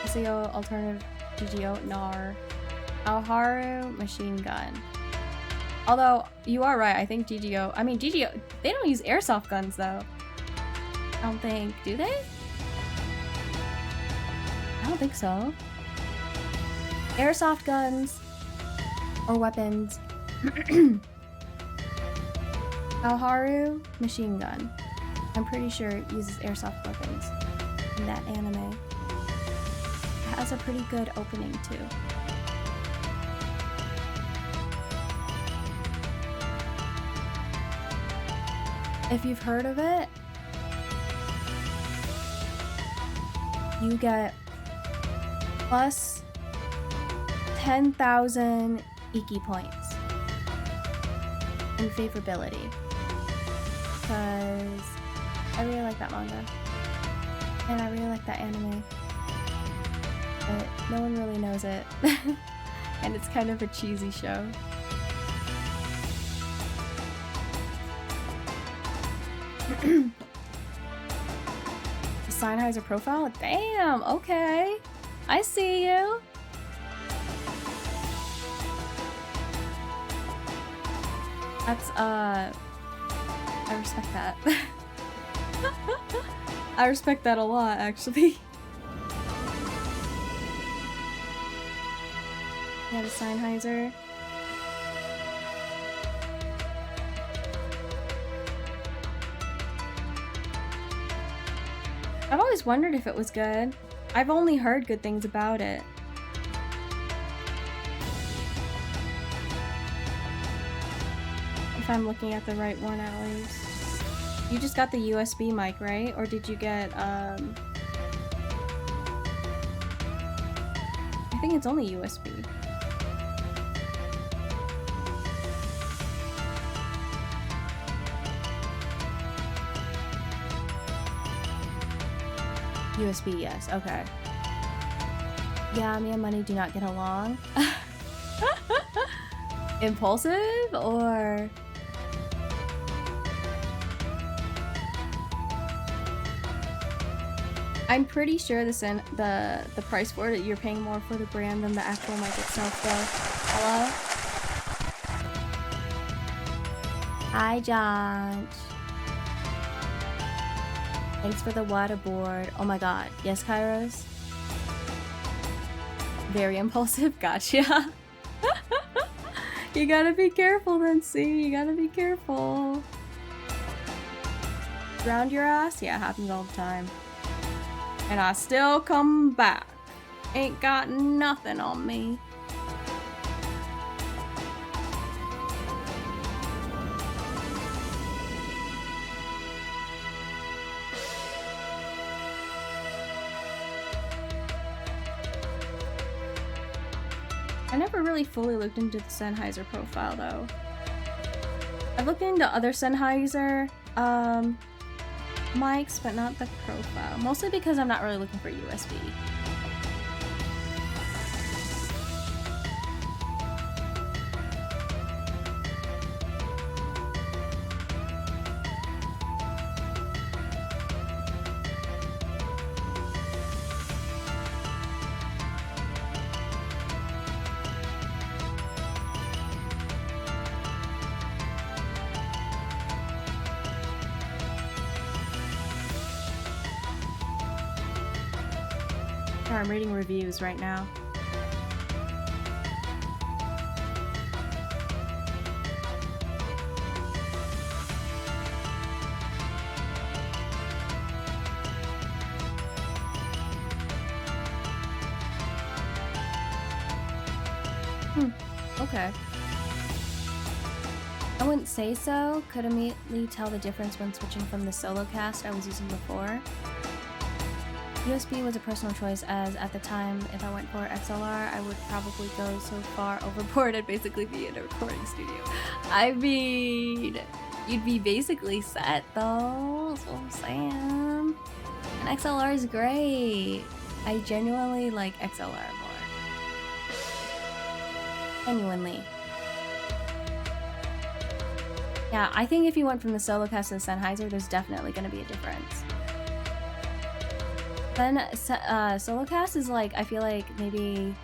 SEO alternative GGO NAR. Alharu machine gun. Although you are right, I think GGO. I mean GGO. They don't use airsoft guns though. I don't think. Do they? I don't think so. Airsoft guns or weapons. Alharu machine gun. I'm pretty sure it uses airsoft weapons in that anime. It has a pretty good opening too. If you've heard of it, you get plus 10,000 Iki points in favorability. Because I really like that manga. And I really like that anime. But no one really knows it. And it's kind of a cheesy show. The Sennheiser profile? Damn, okay. I see you. That's, I respect that. I respect that a lot, actually. Yeah, the Sennheiser. I've always wondered if it was good. I've only heard good things about it. If I'm looking at the right one at least. You just got the USB mic, right? Or did you get I think it's only USB. USB, yes, okay. Yeah, me and Money do not get along. Impulsive or... I'm pretty sure the price for it, you're paying more for the brand than the actual mic itself though. Hello? Hi, Josh. Thanks for the waterboard. Oh my god. Yes, Kairos? Very impulsive. Gotcha. You gotta be careful then, see? You gotta be careful. Drowned your ass? Yeah, it happens all the time. And I still come back. Ain't got nothing on me. I never really fully looked into the Sennheiser profile though. I've looked into other Sennheiser mics, but not the profile. Mostly because I'm not really looking for USB. I'm reading reviews right now. Okay. I wouldn't say so. Could immediately tell the difference when switching from the Solocast I was using before. USB was a personal choice as at the time, if I went for XLR, I would probably go so far overboard I'd basically be in a recording studio. I mean, you'd be basically set though, that's what I'm saying. And XLR is great. I genuinely like XLR more. Genuinely. Yeah, I think if you went from the Solocast to the Sennheiser, there's definitely going to be a difference. Then Solocast is like, I feel like maybe,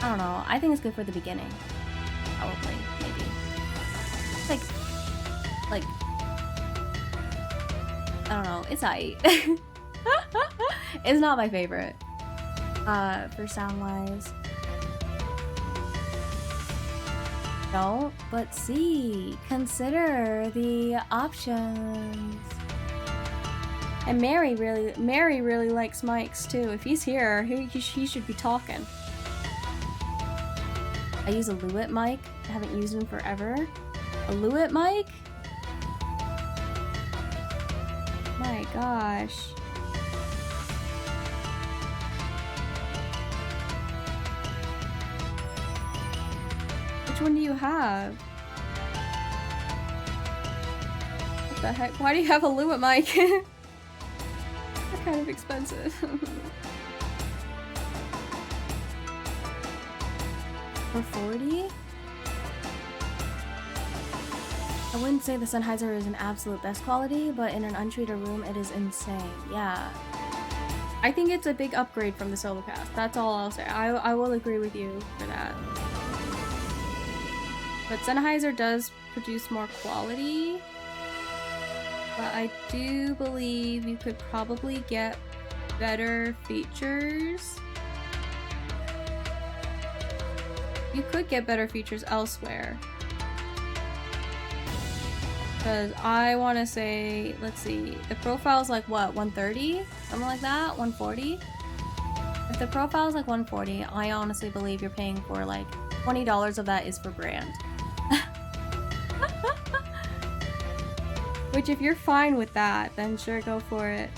I don't know, I think it's good for the beginning. Probably, maybe. Like, I don't know, it's aight. It's not my favorite, for sound-wise. Don't, but see, consider the options. And Mary really likes mics too. If he's here, he should be talking. I use a Lewitt mic. I haven't used him forever. A Lewitt mic? My gosh. Which one do you have? What the heck? Why do you have a Lewitt mic? Kind of expensive. For 40? I wouldn't say the Sennheiser is an absolute best quality, but in an untreated room it is insane. Yeah. I think it's a big upgrade from the Solocast. That's all I'll say. I will agree with you for that. But Sennheiser does produce more quality. But I do believe you could probably get better features. You could get better features elsewhere. Because I want to say, let's see, the profile's like what, 130? Something like that? 140? If the profile's like 140, I honestly believe you're paying for like $20 of that is for brand. Which if you're fine with that, then sure, go for it.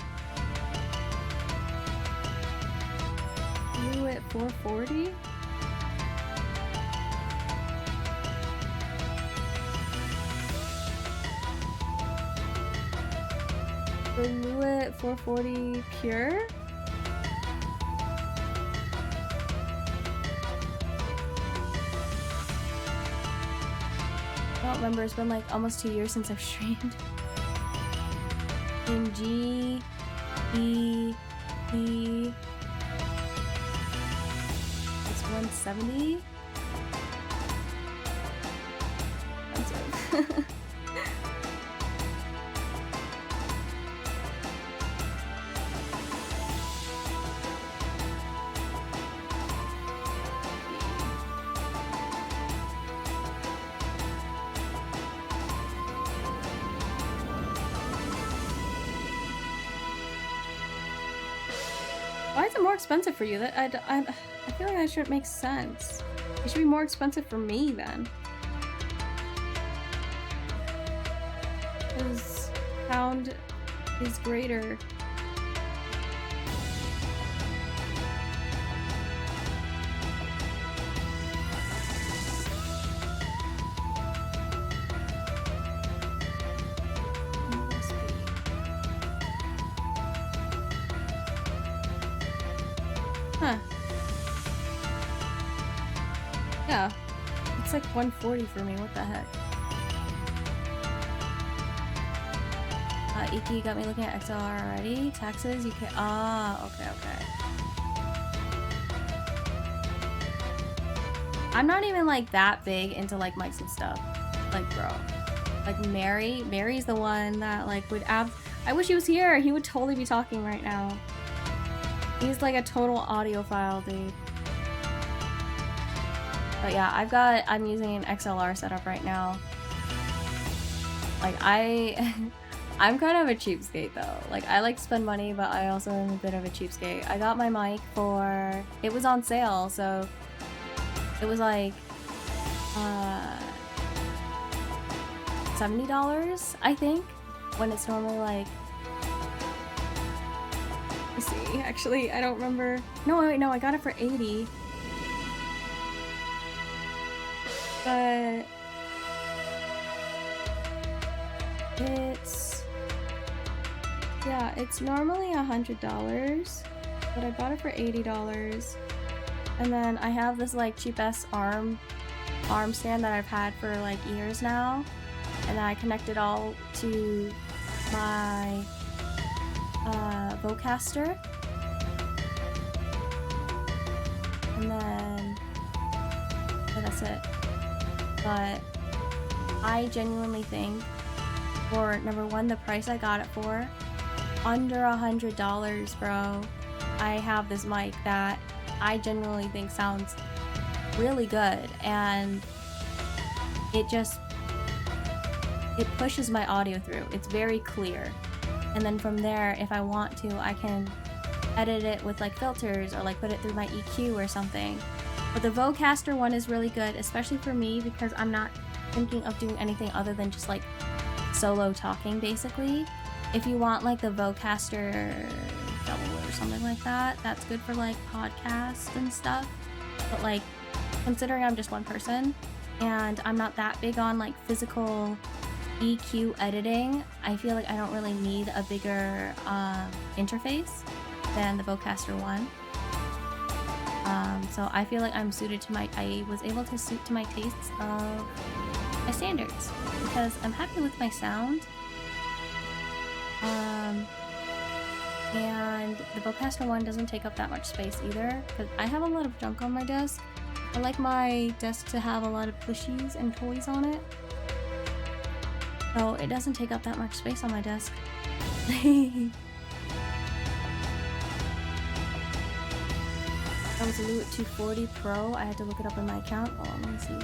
440? Renew it 440 pure? I don't remember, it's been like almost 2 years since I've streamed. In G, E, E. It's 170? Why is it more expensive for you? That I feel like that shouldn't make sense. It should be more expensive for me then. Because sound is greater. Huh. Yeah. It's like 140 for me, what the heck? Iki got me looking at XLR already. Taxes, you can. Ah, okay, okay. I'm not even like that big into like mics and stuff. Like, bro. Like Mary's the one that like would I wish he was here. He would totally be talking right now. He's like a total audiophile, dude. But yeah, I'm using an XLR setup right now. Like I'm kind of a cheapskate though. Like I like to spend money, but I also am a bit of a cheapskate. I got my mic for, it was on sale, so it was like $70, I think, when it's normally like, let's see, actually, I don't remember. No, wait, no, I got it for 80. But it's, yeah, it's normally $100, but I bought it for $80. And then I have this like cheap-ass arm stand that I've had for like years now, and I connect it all to my Vocaster, and then that's it. But I genuinely think, for number one, the price I got it for, under $100, bro, I have this mic that I genuinely think sounds really good, and it pushes my audio through. It's very clear. And then from there, if I want to, I can edit it with like filters or like put it through my EQ or something. But the Vocaster one is really good, especially for me, because I'm not thinking of doing anything other than just like solo talking, basically. If you want like the Vocaster double or something like that, that's good for like podcasts and stuff. But like, considering I'm just one person and I'm not that big on like physical EQ editing, I feel like I don't really need a bigger interface than the Vocaster one. So I feel like I was able to suit to my tastes of my standards, because I'm happy with my sound. And the Vocaster one doesn't take up that much space either, because I have a lot of junk on my desk. I like my desk to have a lot of plushies and toys on it, so it doesn't take up that much space on my desk. That was a Lewitt 240 Pro. I had to look it up in my account. Oh, let me see.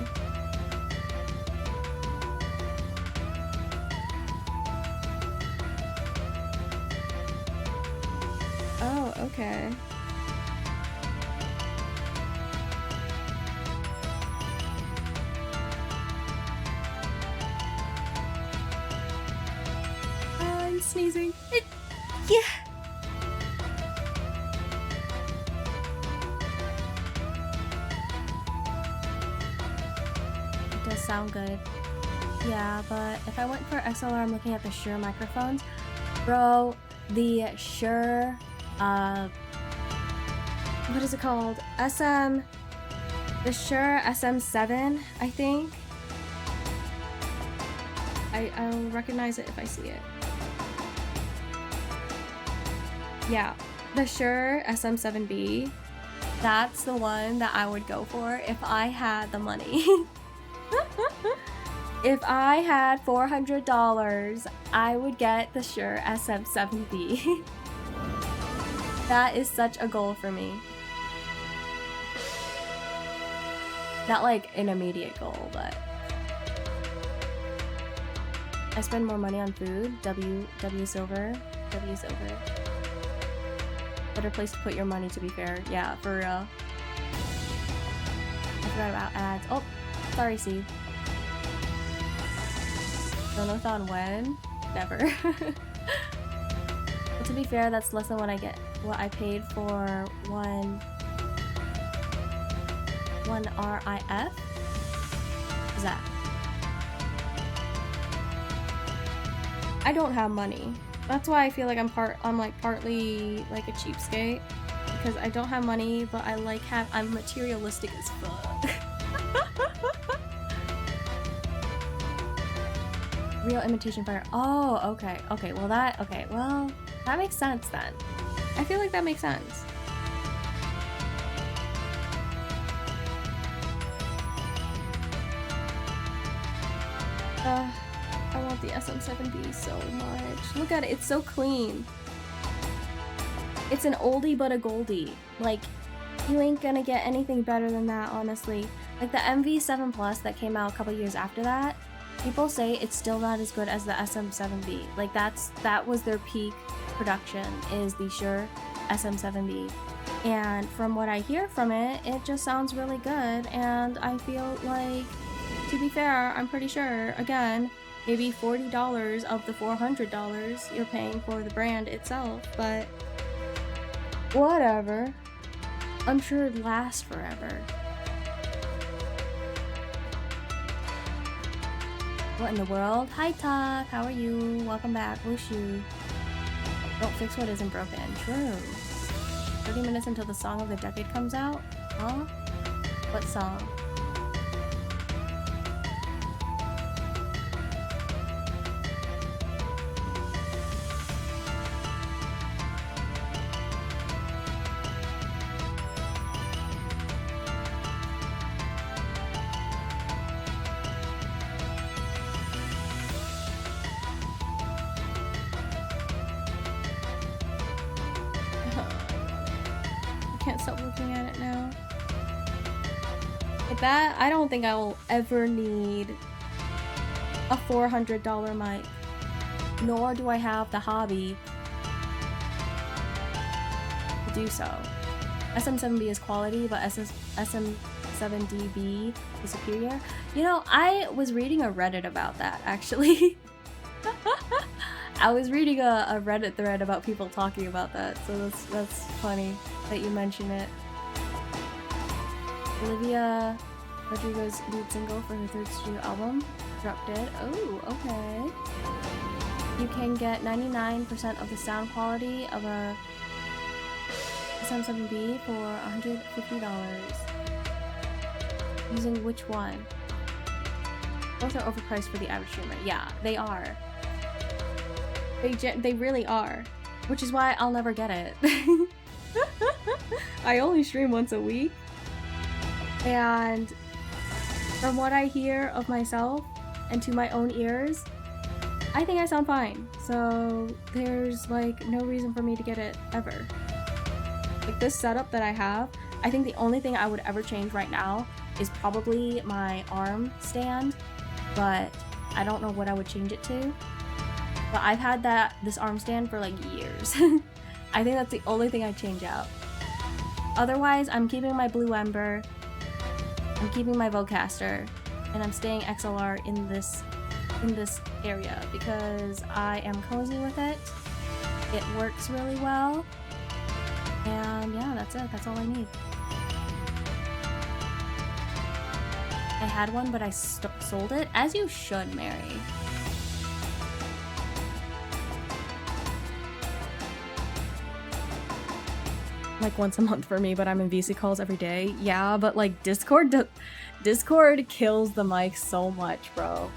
Oh, okay. I'm sneezing. Yeah. sound good. Yeah, but if I went for XLR, I'm looking at the Shure microphones. Bro, the Shure, what is it called? The Shure SM7, I think. I'll recognize it if I see it. Yeah, the Shure SM7B. That's the one that I would go for if I had the money. If I had $400, I would get the Shure SM7B. That is such a goal for me. Not like an immediate goal, but I spend more money on food. W Silver. Better place to put your money, to be fair. Yeah, for real. I forgot about ads. Oh, sorry, C. Don't know on when. Never. But to be fair, that's less than what I paid for one RIF. What is that? I don't have money. That's why I feel like I'm partly like a cheapskate, because I don't have money, but I'm materialistic as fuck. Real imitation fire. Oh, okay. Well, that makes sense then. I feel like that makes sense. I want the SM7B so much. Look at it, it's so clean. It's an oldie but a goldie. Like, you ain't gonna get anything better than that, honestly. Like the MV7 Plus that came out a couple years after that, people say it's still not as good as the SM7B. Like that was their peak production, is the Shure SM7B. And from what I hear from it, it just sounds really good, and I feel like, to be fair, I'm pretty sure, again, maybe $40 of the $400 you're paying for the brand itself, but whatever. I'm sure it'd last forever. What in the world? Hi Talk, how are you? Welcome back, Wushu. Don't fix what isn't broken. True. 30 minutes until the song of the decade comes out? Huh? What song? That, I don't think I will ever need a $400 mic, nor do I have the hobby to do so. SM7B is quality, but SM7DB is superior. You know, I was reading a Reddit about that, actually. I was reading a Reddit thread about people talking about that, so that's funny that you mention it. Olivia Rodrigo's lead single for her third studio album, Drop Dead. Oh, okay. You can get 99% of the sound quality of a SM7B for $150. Using which one? Both are overpriced for the average streamer. Yeah, they are. They really are. Which is why I'll never get it. I only stream once a week. And from what I hear of myself and to my own ears, I think I sound fine. So there's like no reason for me to get it ever. Like this setup that I have, I think the only thing I would ever change right now is probably my arm stand, but I don't know what I would change it to. But I've had this arm stand for like years. I think that's the only thing I'd change out. Otherwise, I'm keeping my Blue Ember, I'm keeping my Vocaster, and I'm staying XLR in this area because I am cozy with it. It works really well. And yeah, that's it. That's all I need. I had one, but I sold it. As you should, Mary. Like once a month for me, but I'm in VC calls every day. Yeah, but like Discord kills the mic so much, bro.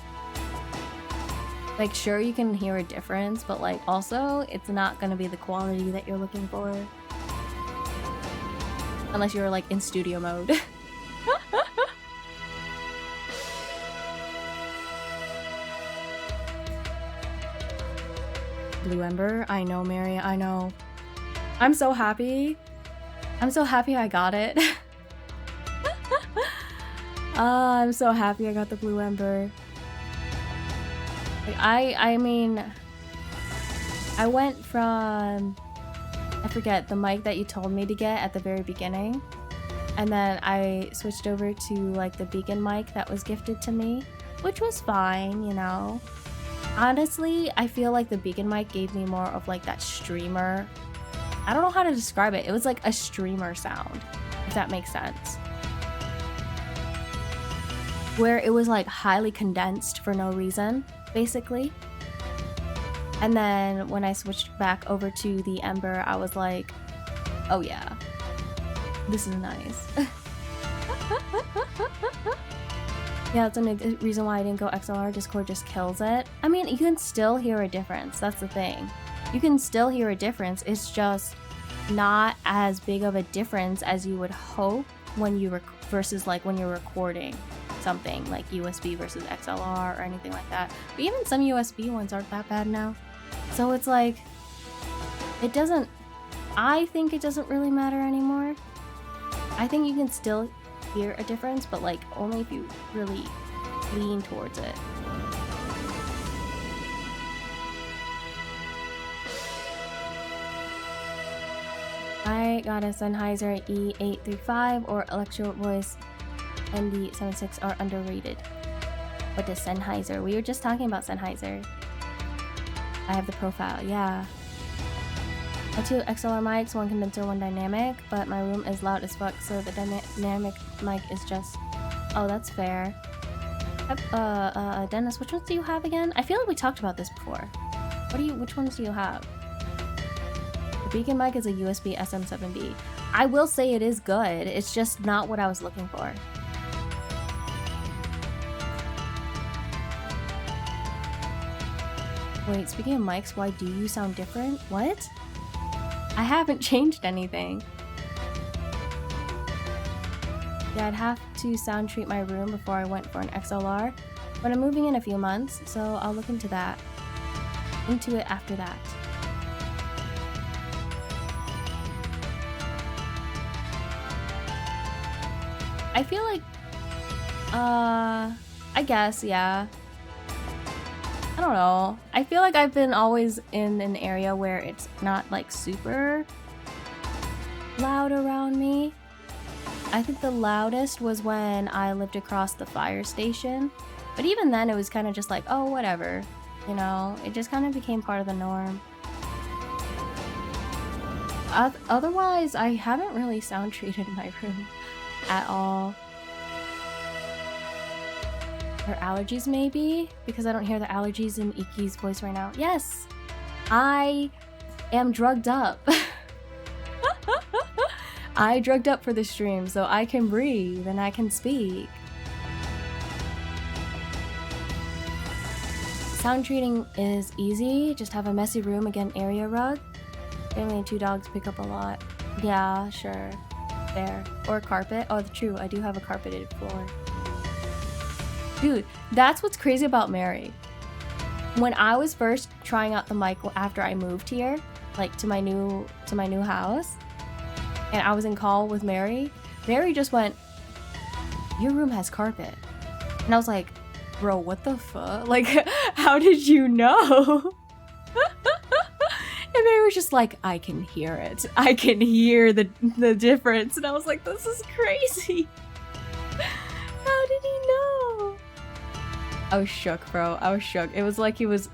Like sure you can hear a difference, but like also it's not gonna be the quality that you're looking for. Unless you're like in studio mode. Blue Ember, I know, Mary, I know. I'm so happy. I'm so happy I got it. I'm so happy I got the Blue Ember. Like, I mean, I went from, I forget, the mic that you told me to get at the very beginning. And then I switched over to like the Beacon mic that was gifted to me, which was fine, you know. Honestly, I feel like the Beacon mic gave me more of like that streamer. I don't know how to describe it. It was like a streamer sound, if that makes sense. Where it was like highly condensed for no reason, basically. And then when I switched back over to the Ember, I was like, oh yeah, this is nice. Yeah, that's a reason why I didn't go XLR. Discord just kills it. I mean, you can still hear a difference. That's the thing. You can still hear a difference. It's just not as big of a difference as you would hope when you versus like when you're recording something like USB versus XLR or anything like that. But even some USB ones aren't that bad now. So it's like, it doesn't, I think it doesn't really matter anymore. I think you can still hear a difference, but like only if you really lean towards it. I got a Sennheiser E835 or Electro Voice ND76 are underrated. What is Sennheiser? We were just talking about Sennheiser. I have the profile, yeah. I have 2 XLR mics, 1 condenser, 1 dynamic, but my room is loud as fuck, so the dynamic mic is just... Oh, that's fair. Dennis, which ones do you have again? I feel like we talked about this before. Which ones do you have? The Beacon mic is a USB SM7B. I will say it is good, it's just not what I was looking for. Wait, speaking of mics, why do you sound different? What? I haven't changed anything. Yeah, I'd have to sound treat my room before I went for an XLR, but I'm moving in a few months, so I'll look into that. Into it after that. I feel like, I guess, yeah. I don't know. I feel like I've been always in an area where it's not like super loud around me. I think the loudest was when I lived across the fire station. But even then it was kind of just like, oh, whatever. You know, it just kind of became part of the norm. Otherwise, I haven't really sound treated my room at all. Or allergies maybe? Because I don't hear the allergies in Iki's voice right now. Yes! I am drugged up. I drugged up for the stream so I can breathe and I can speak. Sound treating is easy. Just have a messy room, again, area rug. Family and 2 dogs pick up a lot. Yeah, sure. Fair. Or carpet. Oh, true. I do have a carpeted floor. Dude, that's what's crazy about Mary. When I was first trying out the mic after I moved here, like to my new house, and I was in call with Mary, Mary just went, "Your room has carpet." And I was like, "Bro, what the fuck? Like, how did you know?" And Mary was just like, "I can hear it. I can hear the difference." And I was like, "This is crazy. How did he know?" I was shook, bro. I was shook. It was like he was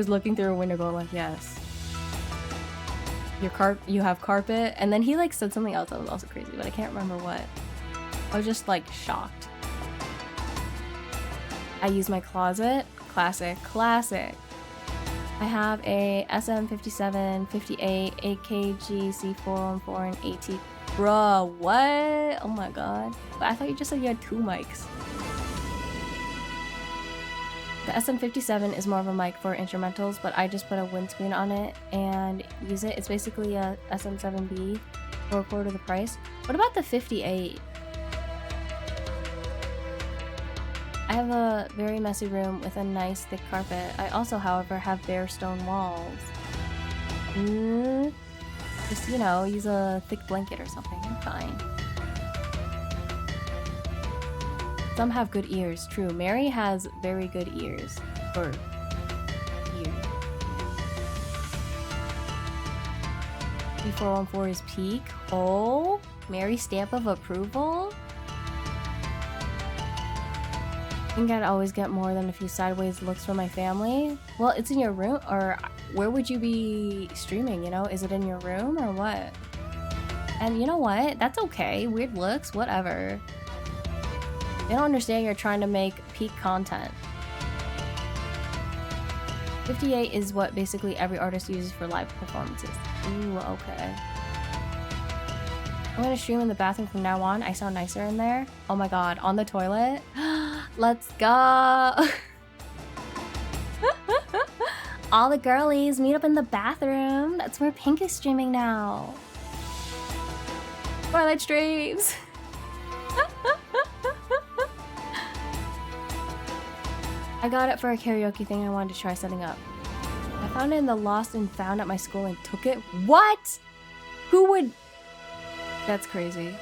looking through a window going like, "Yes. You have carpet." And then he like said something else that was also crazy, but I can't remember what. I was just like shocked. I use my closet. Classic, classic. I have a SM57, 58, AKG, C414, and AT. Bruh, what? Oh my god. But I thought you just said you had 2 mics. The SM57 is more of a mic for instrumentals, but I just put a windscreen on it and use it. It's basically a SM7B for a quarter the price. What about the 58? I have a very messy room with a nice thick carpet. I also, however, have bare stone walls. Just, you know, use a thick blanket or something. Fine. Some have good ears. True. Mary has very good ears. Or ears. B414 is peak. Oh, Mary's stamp of approval? I think I'd always get more than a few sideways looks from my family. Well, it's in your room, or where would you be streaming, you know? Is it in your room or what? And you know what? That's okay. Weird looks, whatever. They don't understand you're trying to make peak content. 58 is what basically every artist uses for live performances. Ooh, okay. I'm gonna stream in the bathroom from now on. I sound nicer in there. Oh my god, on the toilet? Let's go! All the girlies meet up in the bathroom. That's where Pink is streaming now. Twilight streams! I got it for a karaoke thing I wanted to try setting up. I found it in the lost and found at my school and took it. What? Who would... That's crazy.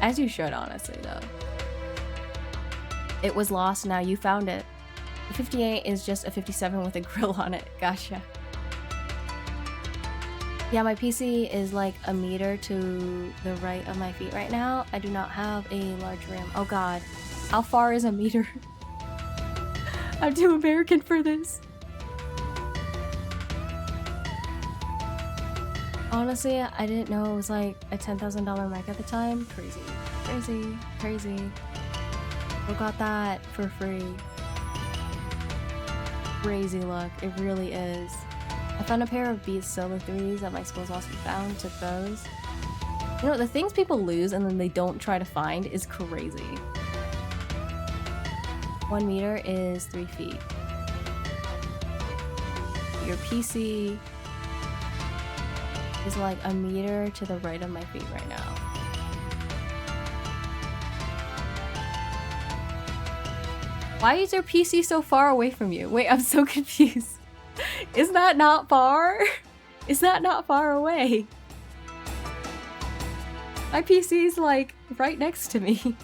As you should, honestly, though. It was lost, now you found it. The 58 is just a 57 with a grill on it. Gotcha. Yeah, my PC is like a meter to the right of my feet right now. I do not have a large room. Oh god. How far is a meter? I'm too American for this. Honestly, I didn't know it was like a $10,000 mic at the time. Crazy. Crazy. Crazy. Who got that for free? Crazy luck. It really is. I found a pair of Beats Solo 3s that my school's also found. Took those. You know, the things people lose and then they don't try to find is crazy. 1 meter is 3 feet. Your PC is like a meter to the right of my feet right now. Why is your PC so far away from you? Wait, I'm so confused. Is that not far? Is that not far away? My PC's like right next to me.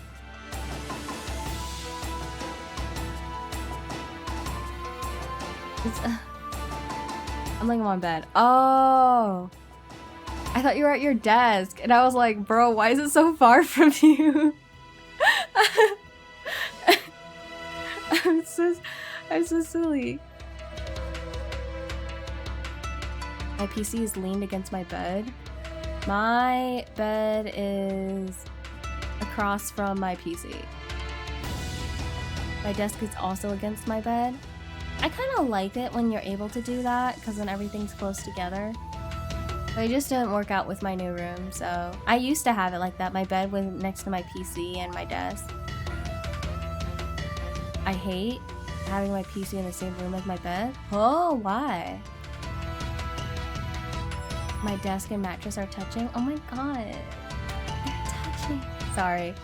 I'm laying on bed. Oh. I thought you were at your desk, and I was like, bro, why is it so far from you? I'm so silly. My PC is leaned against my bed. My bed is across from my PC. My desk is also against my bed. I kind of like it when you're able to do that, because then everything's close together. But it just didn't work out with my new room, so... I used to have it like that. My bed was next to my PC and my desk. I hate having my PC in the same room as my bed. Oh, why? My desk and mattress are touching. Oh my god. They're touching. Sorry.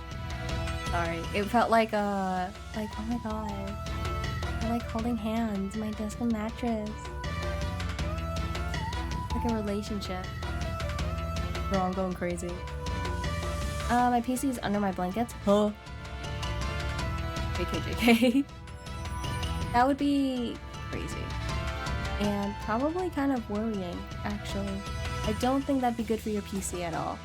Sorry. It felt like oh my god. I like holding hands, my desk and mattress. Like a relationship. Bro, I'm going crazy. My PC is under my blankets. Huh? JK. That would be crazy. And probably kind of worrying, actually. I don't think that'd be good for your PC at all.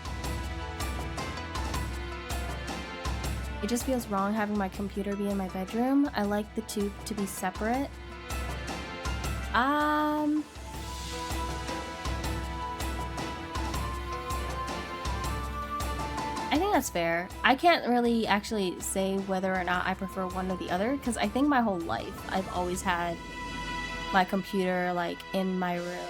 It just feels wrong having my computer be in my bedroom. I like the two to be separate. I think that's fair. I can't really actually say whether or not I prefer one or the other because I think my whole life I've always had my computer like in my room.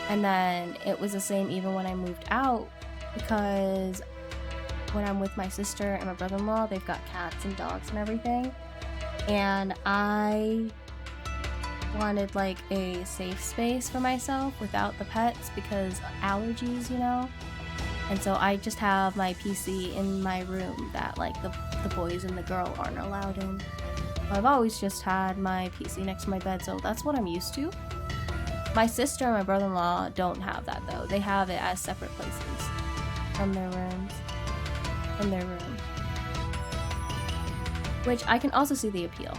And then it was the same even when I moved out because when I'm with my sister and my brother-in-law, they've got cats and dogs and everything. And I wanted like a safe space for myself without the pets because allergies, you know? And so I just have my PC in my room that like the boys and the girl aren't allowed in. I've always just had my PC next to my bed, so that's what I'm used to. My sister and my brother-in-law don't have that though. They have it as separate places from their rooms. From their room. Which I can also see the appeal.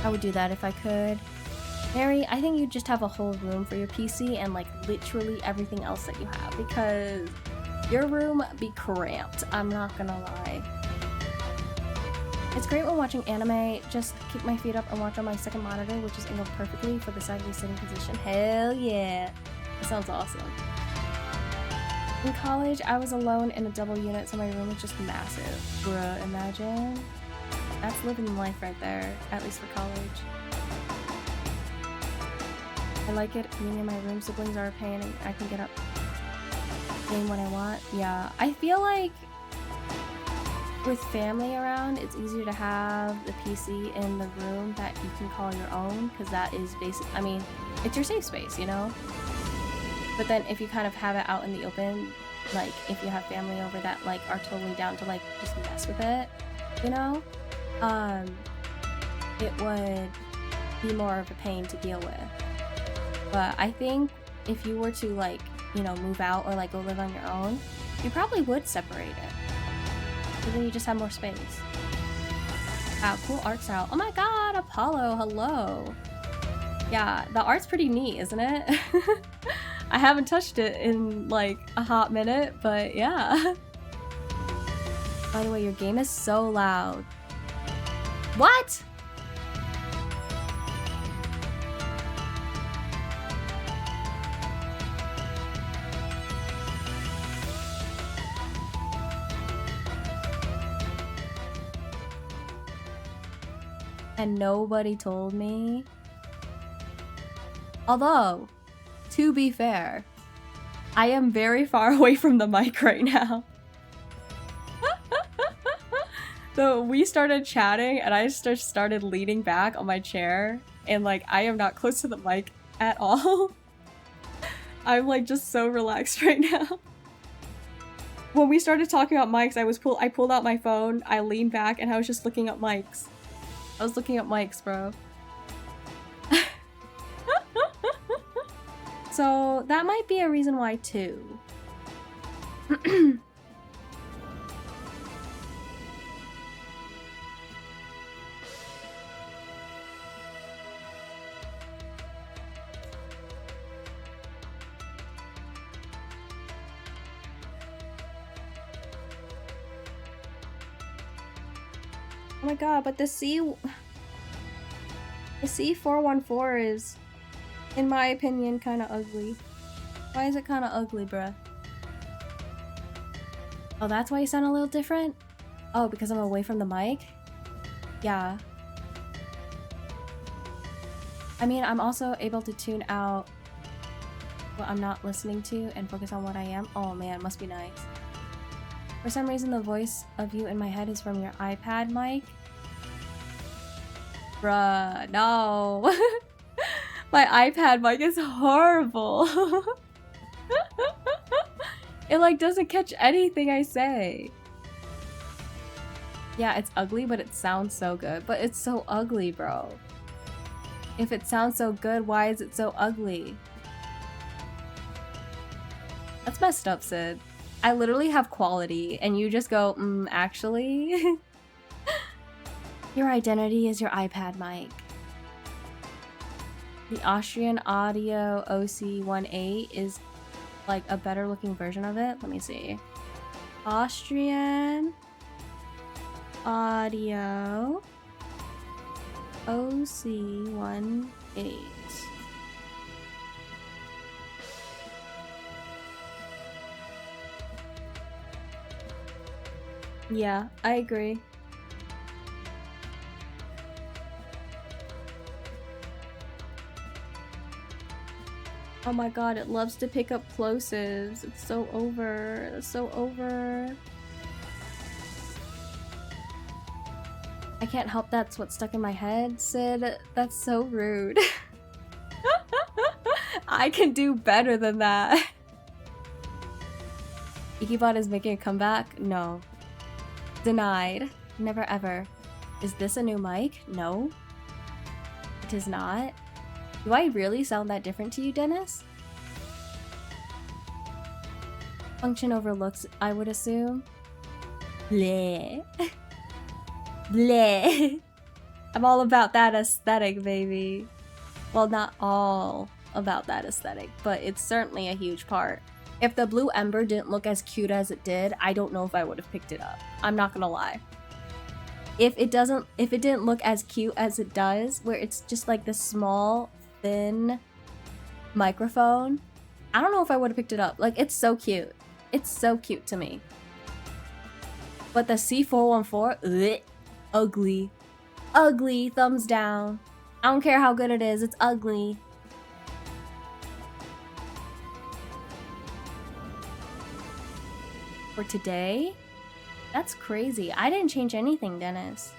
I would do that if I could. Mary, I think you just have a whole room for your PC and like literally everything else that you have because your room be cramped, I'm not gonna lie. It's great when watching anime, just keep my feet up and watch on my second monitor, which is angled perfectly for the sideways sitting position. Hell yeah! That sounds awesome. In college, I was alone in a double unit, so my room was just massive. Bruh, imagine. That's living life right there, at least for college. I like it being in my room. Siblings are a pain and I can get up game when I want. Yeah, I feel like with family around, it's easier to have the PC in the room that you can call your own because that is basic. I mean, it's your safe space, you know? But then if you kind of have it out in the open, like if you have family over that like are totally down to like just mess with it, you know? It would be more of a pain to deal with. But I think if you were to like, you know, move out or like go live on your own, you probably would separate it. But then you just have more space. Wow, cool art style. Oh my god, Apollo, hello. Yeah, the art's pretty neat, isn't it? I haven't touched it in like a hot minute, but yeah. By the way, your game is so loud. What? And nobody told me. Although, to be fair, I am very far away from the mic right now. So we started chatting and I just started leaning back on my chair and like I am not close to the mic at all. I'm like just so relaxed right now. When we started talking about mics, I pulled out my phone, I leaned back and I was just looking up mics. I was looking up mics, bro. So that might be a reason why too. Oh my god, but the C414 is, in my opinion, kind of ugly. Why is it kind of ugly, bruh? Oh, that's why you sound a little different? Oh, because I'm away from the mic? Yeah. I mean, I'm also able to tune out what I'm not listening to and focus on what I am. Oh man, must be nice. For some reason, the voice of you in my head is from your iPad mic. Bruh, no. My iPad mic is horrible. It like doesn't catch anything I say. Yeah, it's ugly, but it sounds so good. But it's so ugly, bro. If it sounds so good, why is it so ugly? That's messed up, Sid. I literally have quality, and you just go, actually? Your identity is your iPad mic. The Austrian Audio OC18 is like a better looking version of it. Let me see. Austrian Audio OC18. Yeah, I agree. Oh my god, it loves to pick up plosives. It's so over. It's so over. I can't help that's what's stuck in my head, Sid. That's so rude. I can do better than that. Ikibot is making a comeback? No. Denied. Never ever. Is this a new mic? No. It is not. Do I really sound that different to you, Dennis? Function overlooks, I would assume. Bleh. Bleh. I'm all about that aesthetic, baby. Well, not all about that aesthetic, but it's certainly a huge part. If the blue ember didn't look as cute as it did, I don't know if I would have picked it up. I'm not gonna lie. If it didn't look as cute as it does, where it's just like this small, thin microphone, I don't know if I would have picked it up. Like, it's so cute. It's so cute to me. But the C414, ugh, ugly. Ugly, thumbs down. I don't care how good it is, it's ugly. For today? That's crazy. I didn't change anything, Dennis.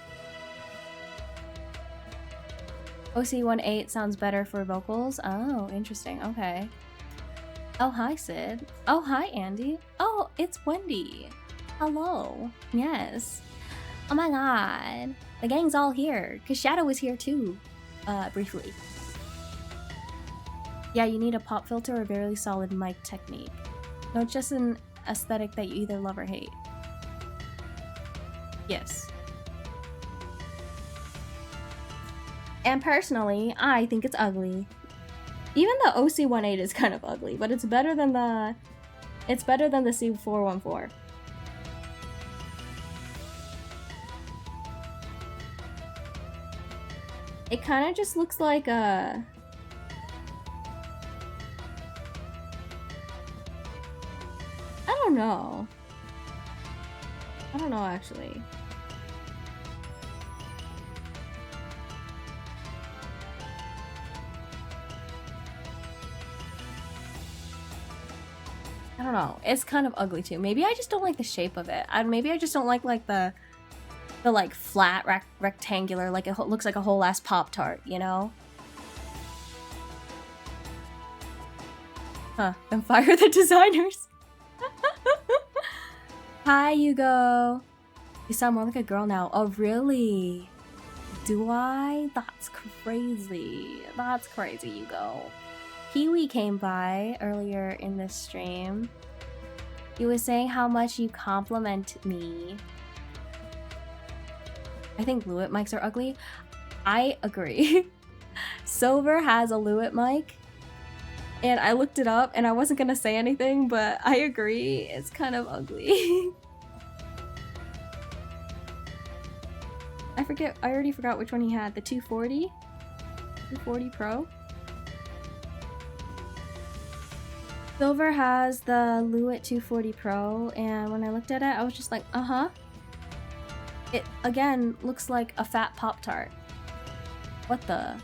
OC18 sounds better for vocals. Oh, interesting. Okay. Oh, hi, Sid. Oh, hi, Andy. Oh, it's Wendy. Hello. Yes. Oh my god. The gang's all here. Because Shadow is here too. Briefly. Yeah, you need a pop filter or very solid mic technique. No, it's just an aesthetic that you either love or hate. Yes. And personally, I think it's ugly. Even the OC18 is kind of ugly, but it's better than the C414. It kind of just looks like a... I don't know. I don't know, actually. I don't know. It's kind of ugly too. Maybe I just don't like the shape of it. Maybe I just don't like the like flat rectangular, like it looks like a whole ass Pop-Tart, you know? Huh. Then fire the designers. Hi, Hugo. You sound more like a girl now. Oh, really? Do I? That's crazy. That's crazy, Hugo. Kiwi came by earlier in this stream. He was saying how much you compliment me. I think Lewitt mics are ugly. I agree. Silver has a Lewitt mic. And I looked it up and I wasn't gonna say anything, but I agree. It's kind of ugly. I already forgot which one he had. The 240? 240 Pro? Silver has the Lewitt 240 Pro, and when I looked at it, I was just like, uh-huh. It, again, looks like a fat Pop-Tart. What the?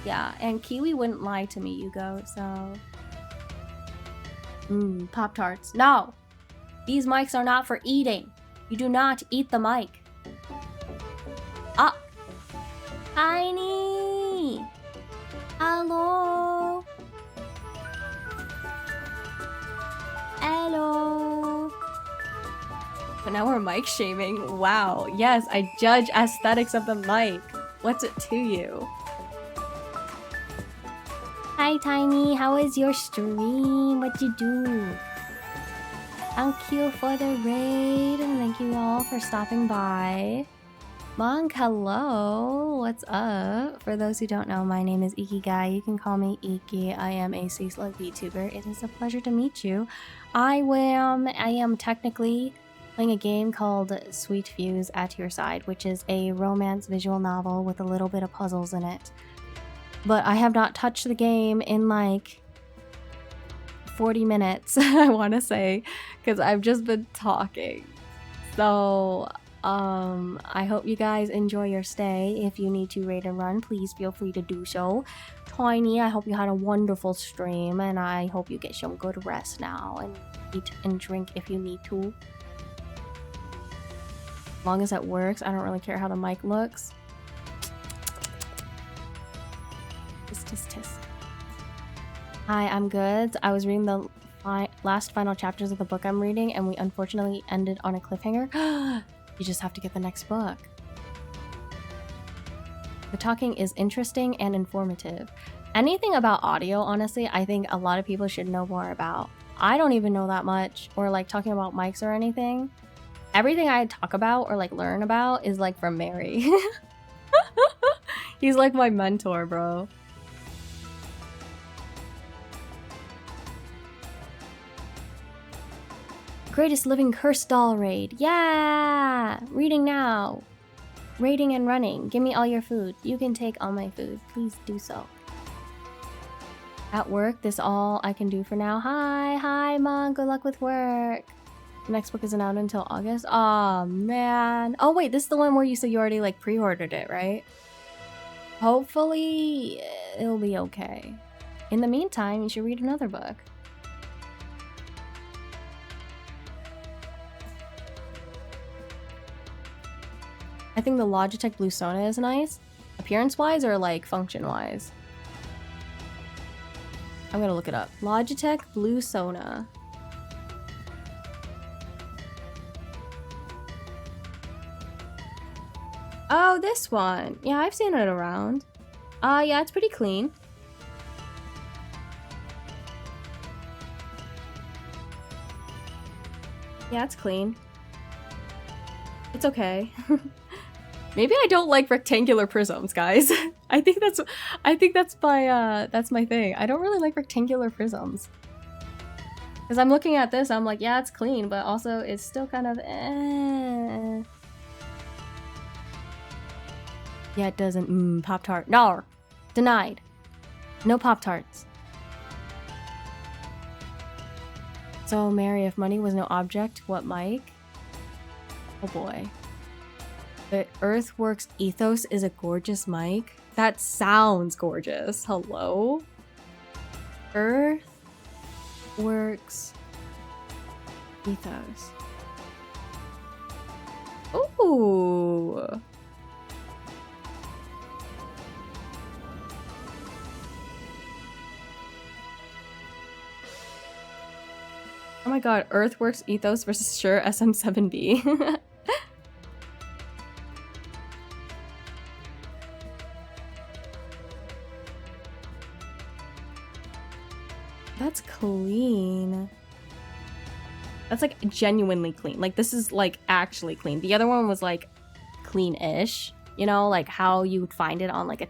Yeah, and Kiwi wouldn't lie to me, Hugo, so... Pop-Tarts. No! These mics are not for eating. You do not eat the mic. Ah! Tiny! Hello! Hello! But now we're mic shaming. Wow. Yes, I judge aesthetics of the mic. What's it to you? Hi, Tiny. How was your stream? What'd you do? Thank you for the raid, and thank you all for stopping by. Monk, hello. What's up? For those who don't know, my name is Ikigai. You can call me Iki. I am a Sea-Slug VTuber. It is a pleasure to meet you. I am technically playing a game called Sweet Fuse at Your Side, which is a romance visual novel with a little bit of puzzles in it. But I have not touched the game in like 40 minutes, I want to say, because I've just been talking. So, I hope you guys enjoy your stay. If you need to raid and run, please feel free to do so. Tiny, I hope you had a wonderful stream, and I hope you get some good rest now and eat and drink if you need to. As long as that works, I don't really care how the mic looks. Tisk. Hi, I'm good. I was reading the last final chapters of the book I'm reading, and we unfortunately ended on a cliffhanger. You just have to get the next book. The talking is interesting and informative. Anything about audio, honestly, I think a lot of people should know more about. I don't even know that much, or like talking about mics or anything. Everything I talk about or like learn about is like from Mary. He's like my mentor, bro. Greatest living cursed doll raid. Yeah! Reading now. Raiding and running. Give me all your food. You can take all my food. Please do so. At work, this all I can do for now. Hi, Mom. Good luck with work. The next book isn't out until August. Aw, man. Oh, wait. This is the one where you said you already, like, pre-ordered it, right? Hopefully, it'll be okay. In the meantime, you should read another book. I think the Logitech Blue Sona is nice. Appearance-wise or, like, function-wise? I'm gonna look it up. Logitech Blue Sona. Oh, this one. Yeah, I've seen it around. Yeah, it's pretty clean. Yeah, it's clean. It's okay. Maybe I don't like rectangular prisms, guys. I think that's my thing. I don't really like rectangular prisms. Because I'm looking at this, I'm like, yeah, it's clean, but also it's still kind of eh. Yeah, it doesn't. Pop-Tart. No! Denied. No Pop-Tarts. So, Mary, if money was no object, what mic? Oh boy. The Earthworks Ethos is a gorgeous mic. That sounds gorgeous. Hello? Earthworks Ethos. Ooh. Oh my god, Earthworks Ethos versus Shure SM7B. That's clean. That's like genuinely clean. Like this is like actually clean. The other one was like clean-ish, you know, like how you would find it on like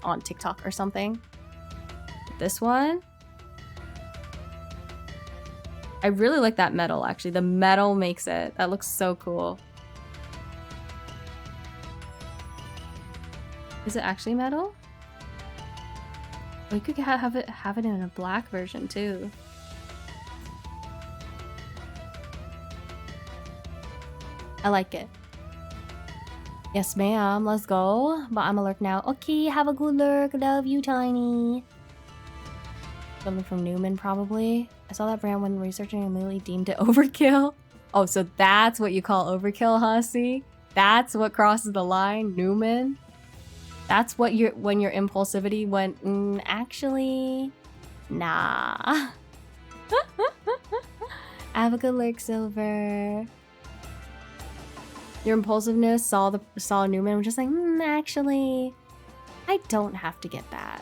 on TikTok or something. This one, I really like that metal actually. The metal makes it. That looks so cool. Is it actually metal? We could have it in a black version too. I like it. Yes, ma'am. Let's go. But I'm a lurk now. Okay, have a good lurk. Love you, Tiny. Something from Newman, probably. I saw that brand when researching and immediately deemed it overkill. Oh, so that's what you call overkill, huh? See? That's what crosses the line, Newman. That's what when your impulsivity went, actually, nah. Have a good lurk, Silver. Your impulsiveness saw Newman was just like, actually, I don't have to get that.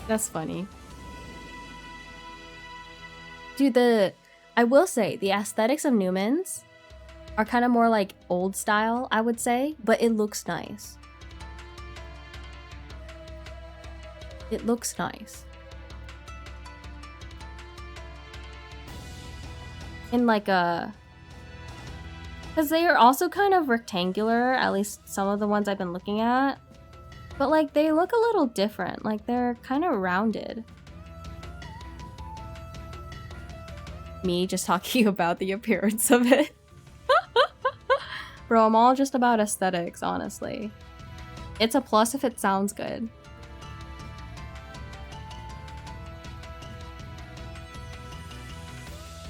That's funny. Dude, I will say, the aesthetics of Newman's are kind of more like old style, I would say, but it looks nice. It looks nice. In like a... Because they are also kind of rectangular, at least some of the ones I've been looking at. But like, they look a little different. Like, they're kind of rounded. me just talking about the appearance of it. Bro, I'm all just about aesthetics, honestly. It's a plus if it sounds good.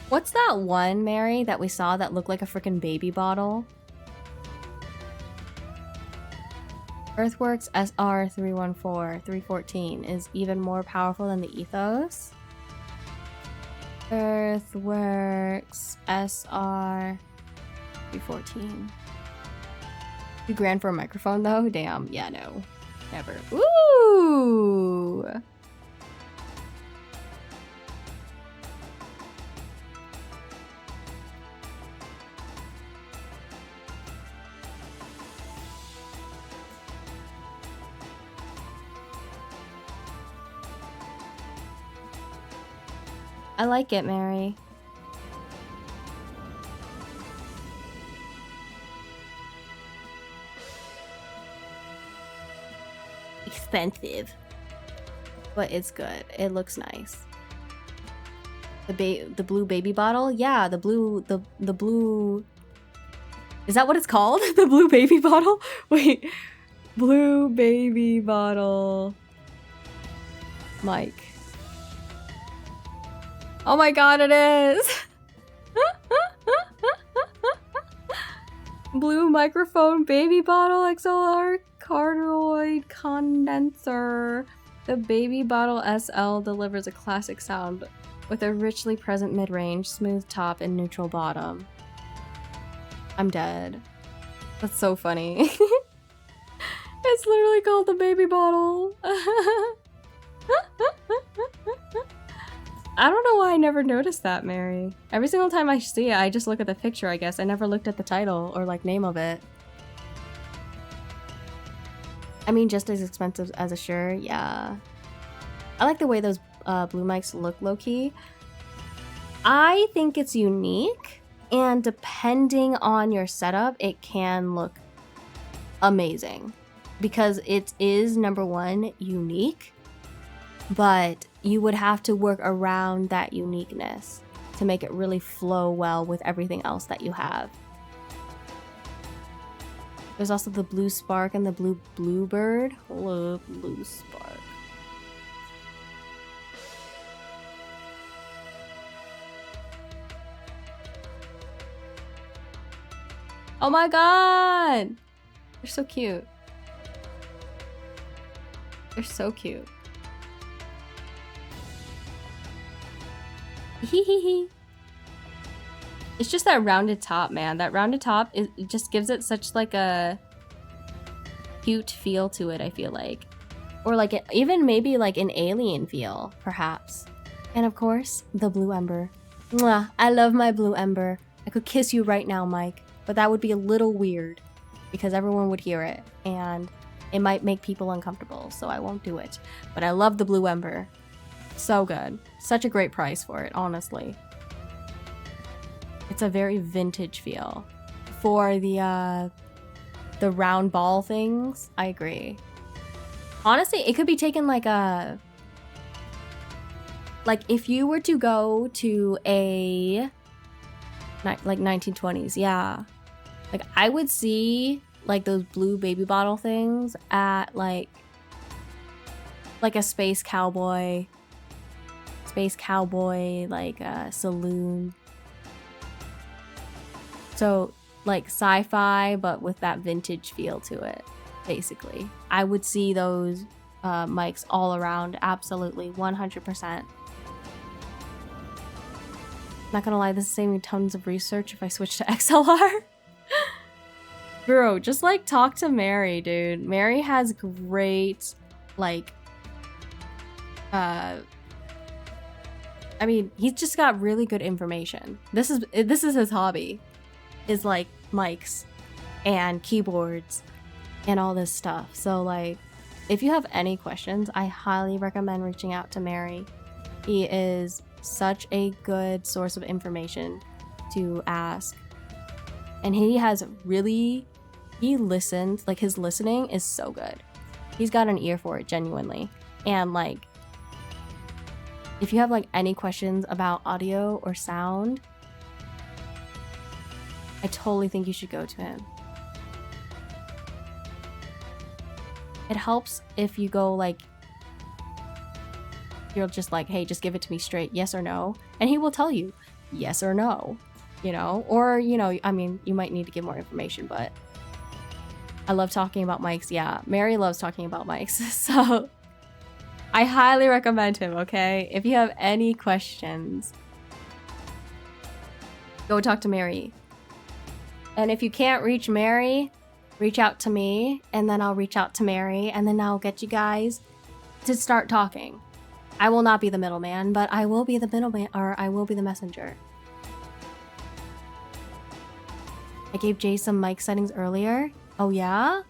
What's that one, Mary, that we saw that looked like a freaking baby bottle? Earthworks SR314 314 is even more powerful than the Ethos. Earthworks SR 314. $2 grand for a microphone though? Damn, yeah, no. Never. Ooh! I like it, Mary. Expensive. But it's good. It looks nice. The blue baby bottle? Yeah, the blue... Is that what it's called? The blue baby bottle? Wait. Blue baby bottle. Mic. Oh my god, it is! Blue microphone baby bottle XLR cardioid condenser. The baby bottle SL delivers a classic sound with a richly present mid-range, smooth top, and neutral bottom. I'm dead. That's so funny. It's literally called the baby bottle. I don't know why I never noticed that, Mary. Every single time I see it, I just look at the picture, I guess. I never looked at the title or, like, name of it. I mean, just as expensive as a shirt, yeah. I like the way those blue mics look low-key. I think it's unique, and depending on your setup, it can look amazing. Because it is, number one, unique, but you would have to work around that uniqueness to make it really flow well with everything else that you have. There's also the blue spark and the blue bluebird. Blue spark. Oh my god! They're so cute. They're so cute. Hehehe. It's just that rounded top, man. That rounded top, it just gives it such like a cute feel to it, I feel like. Or like even maybe like an alien feel, perhaps. And of course, the blue ember. Mwah, I love my blue ember. I could kiss you right now, Mike. But that would be a little weird because everyone would hear it and it might make people uncomfortable, so I won't do it. But I love the blue ember. So good. Such a great price for it, honestly. It's a very vintage feel. For the round ball things, I agree. Honestly, it could be taken like a... Like, if you were to go to a... like, 1920s, yeah. Like, I would see, like, those blue baby bottle things at, like a space cowboy, like, saloon. So, like, sci-fi, but with that vintage feel to it, basically. I would see those mics all around, absolutely, 100%. Not gonna lie, this is saving me tons of research if I switch to XLR. Bro, just, like, talk to Mary, dude. Mary has great, like, I mean, he's just got really good information. This is his hobby. Is like mics and keyboards and all this stuff. So like, if you have any questions, I highly recommend reaching out to Mary. He is such a good source of information to ask. And he listens, like his listening is so good. He's got an ear for it, genuinely. And like, if you have like any questions about audio or sound, I totally think you should go to him. It helps if you go like, you're just like, hey, just give it to me straight, yes or no, and he will tell you yes or no, you know, or, you know, I mean, you might need to give more information, but I love talking about mics. Yeah, Mary loves talking about mics, so I highly recommend him, okay? If you have any questions, go talk to Mary. And if you can't reach Mary, reach out to me, and then I'll reach out to Mary, and then I'll get you guys to start talking. I will not be the middleman, but I will be the middleman, or I will be the messenger. I gave Jay some mic settings earlier. Oh yeah?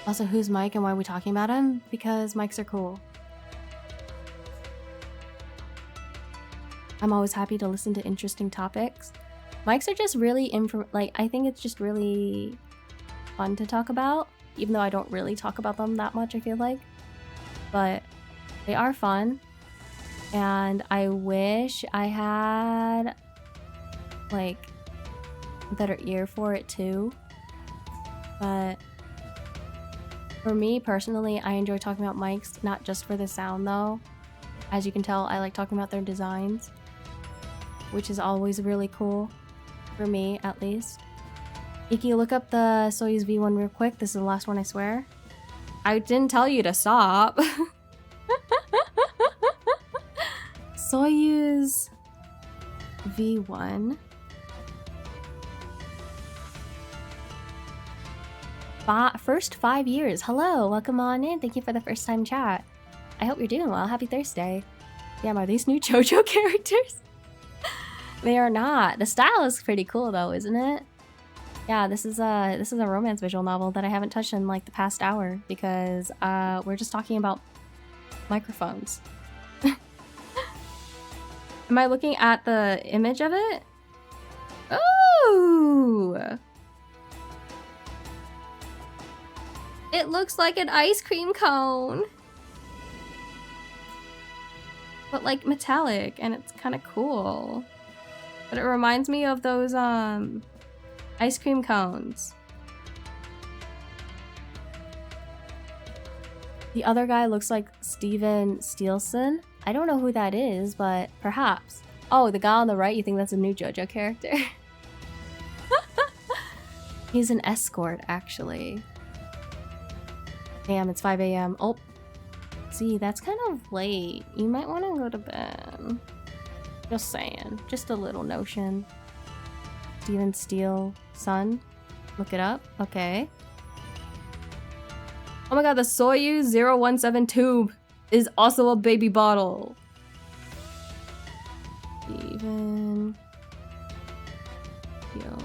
Also, who's Mike and why are we talking about him? Because mics are cool. I'm always happy to listen to interesting topics. Mics are just really I think it's just really fun to talk about, even though I don't really talk about them that much, I feel like. But they are fun, and I wish I had like a better ear for it too. But for me personally, I enjoy talking about mics, not just for the sound though. As you can tell, I like talking about their designs, which is always really cool, for me at least. Iki, look up the Soyuz V1 real quick. This is the last one, I swear. I didn't tell you to stop. Soyuz V1. First 5 years. Hello, welcome on in. Thank you for the first time chat. I hope you're doing well. Happy Thursday. Damn, are these new JoJo characters? They are not. The style is pretty cool though, isn't it? Yeah, this is a romance visual novel that I haven't touched in like the past hour because we're just talking about microphones. Am I looking at the image of it? Oh! It looks like an ice cream cone. But like metallic, and it's kind of cool. But it reminds me of those ice cream cones. The other guy looks like Steven Steelson. I don't know who that is, but perhaps. Oh, the guy on the right, you think that's a new JoJo character? He's an escort, actually. Damn, it's 5 a.m. Oh, see, that's kind of late. You might want to go to bed. Just saying. Just a little notion. Steven Steele son. Look it up. Okay. Oh my god, the Soyuz 017 tube is also a baby bottle. Steven. Yo.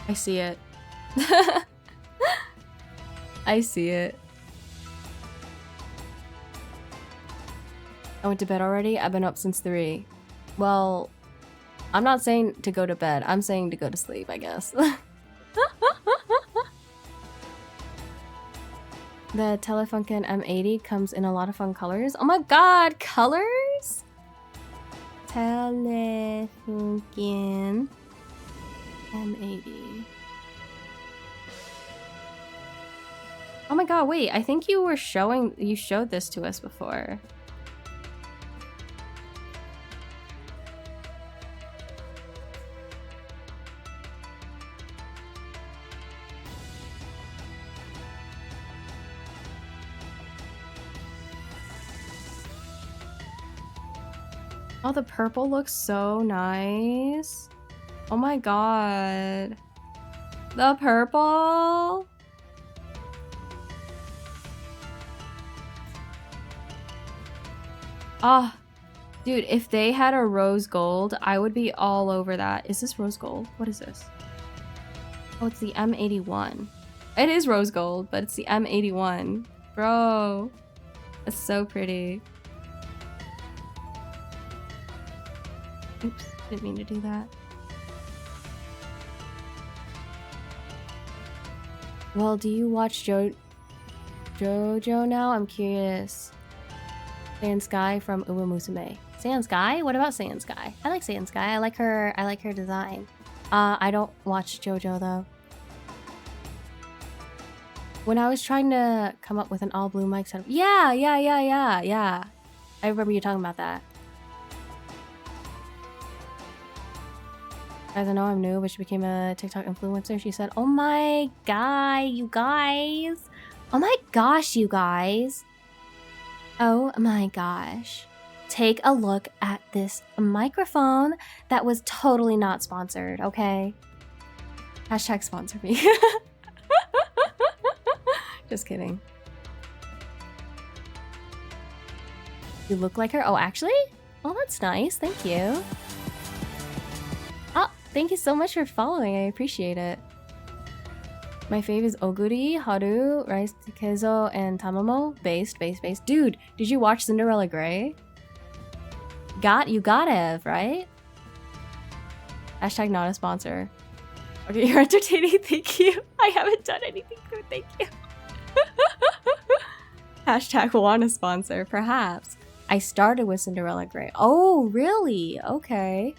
I see it. I see it. I went to bed already? I've been up since 3. Well, I'm not saying to go to bed. I'm saying to go to sleep, I guess. The Telefunken M80 comes in a lot of fun colors. Oh my god, colors? Telefunken M80. Oh my god, wait, I think you showed this to us before. Oh, the purple looks so nice. Oh my god. The purple? Ah, oh, dude, if they had a rose gold, I would be all over that. Is this rose gold? What is this? Oh, it's the M81. It is rose gold, but it's the M81. Bro, that's so pretty. Oops, didn't mean to do that. Well, do you watch JoJo now? I'm curious. Saiyan Sky from Uma Musume. Saiyan Sky? What about Saiyan Sky? I like Saiyan Sky. I like her design. I don't watch JoJo though. When I was trying to come up with an all blue mic setup. Yeah. I remember you talking about that. Guys, I know I'm new, but she became a TikTok influencer. She said, oh my god, you guys. Oh my gosh, you guys. Oh my gosh. Take a look at this microphone that was totally not sponsored, okay? Hashtag sponsor me. Just kidding. You look like her? Oh, actually? Oh, that's nice. Thank you. Oh, thank you so much for following. I appreciate it. My fave is Oguri, Haru, Rice Kezo, and Tamamo. Based. Dude, did you watch Cinderella Grey? You gotta have, right? Hashtag not a sponsor. Okay, you're entertaining. Thank you. I haven't done anything good. Thank you. Hashtag want a sponsor, perhaps. I started with Cinderella Grey. Oh, really? Okay.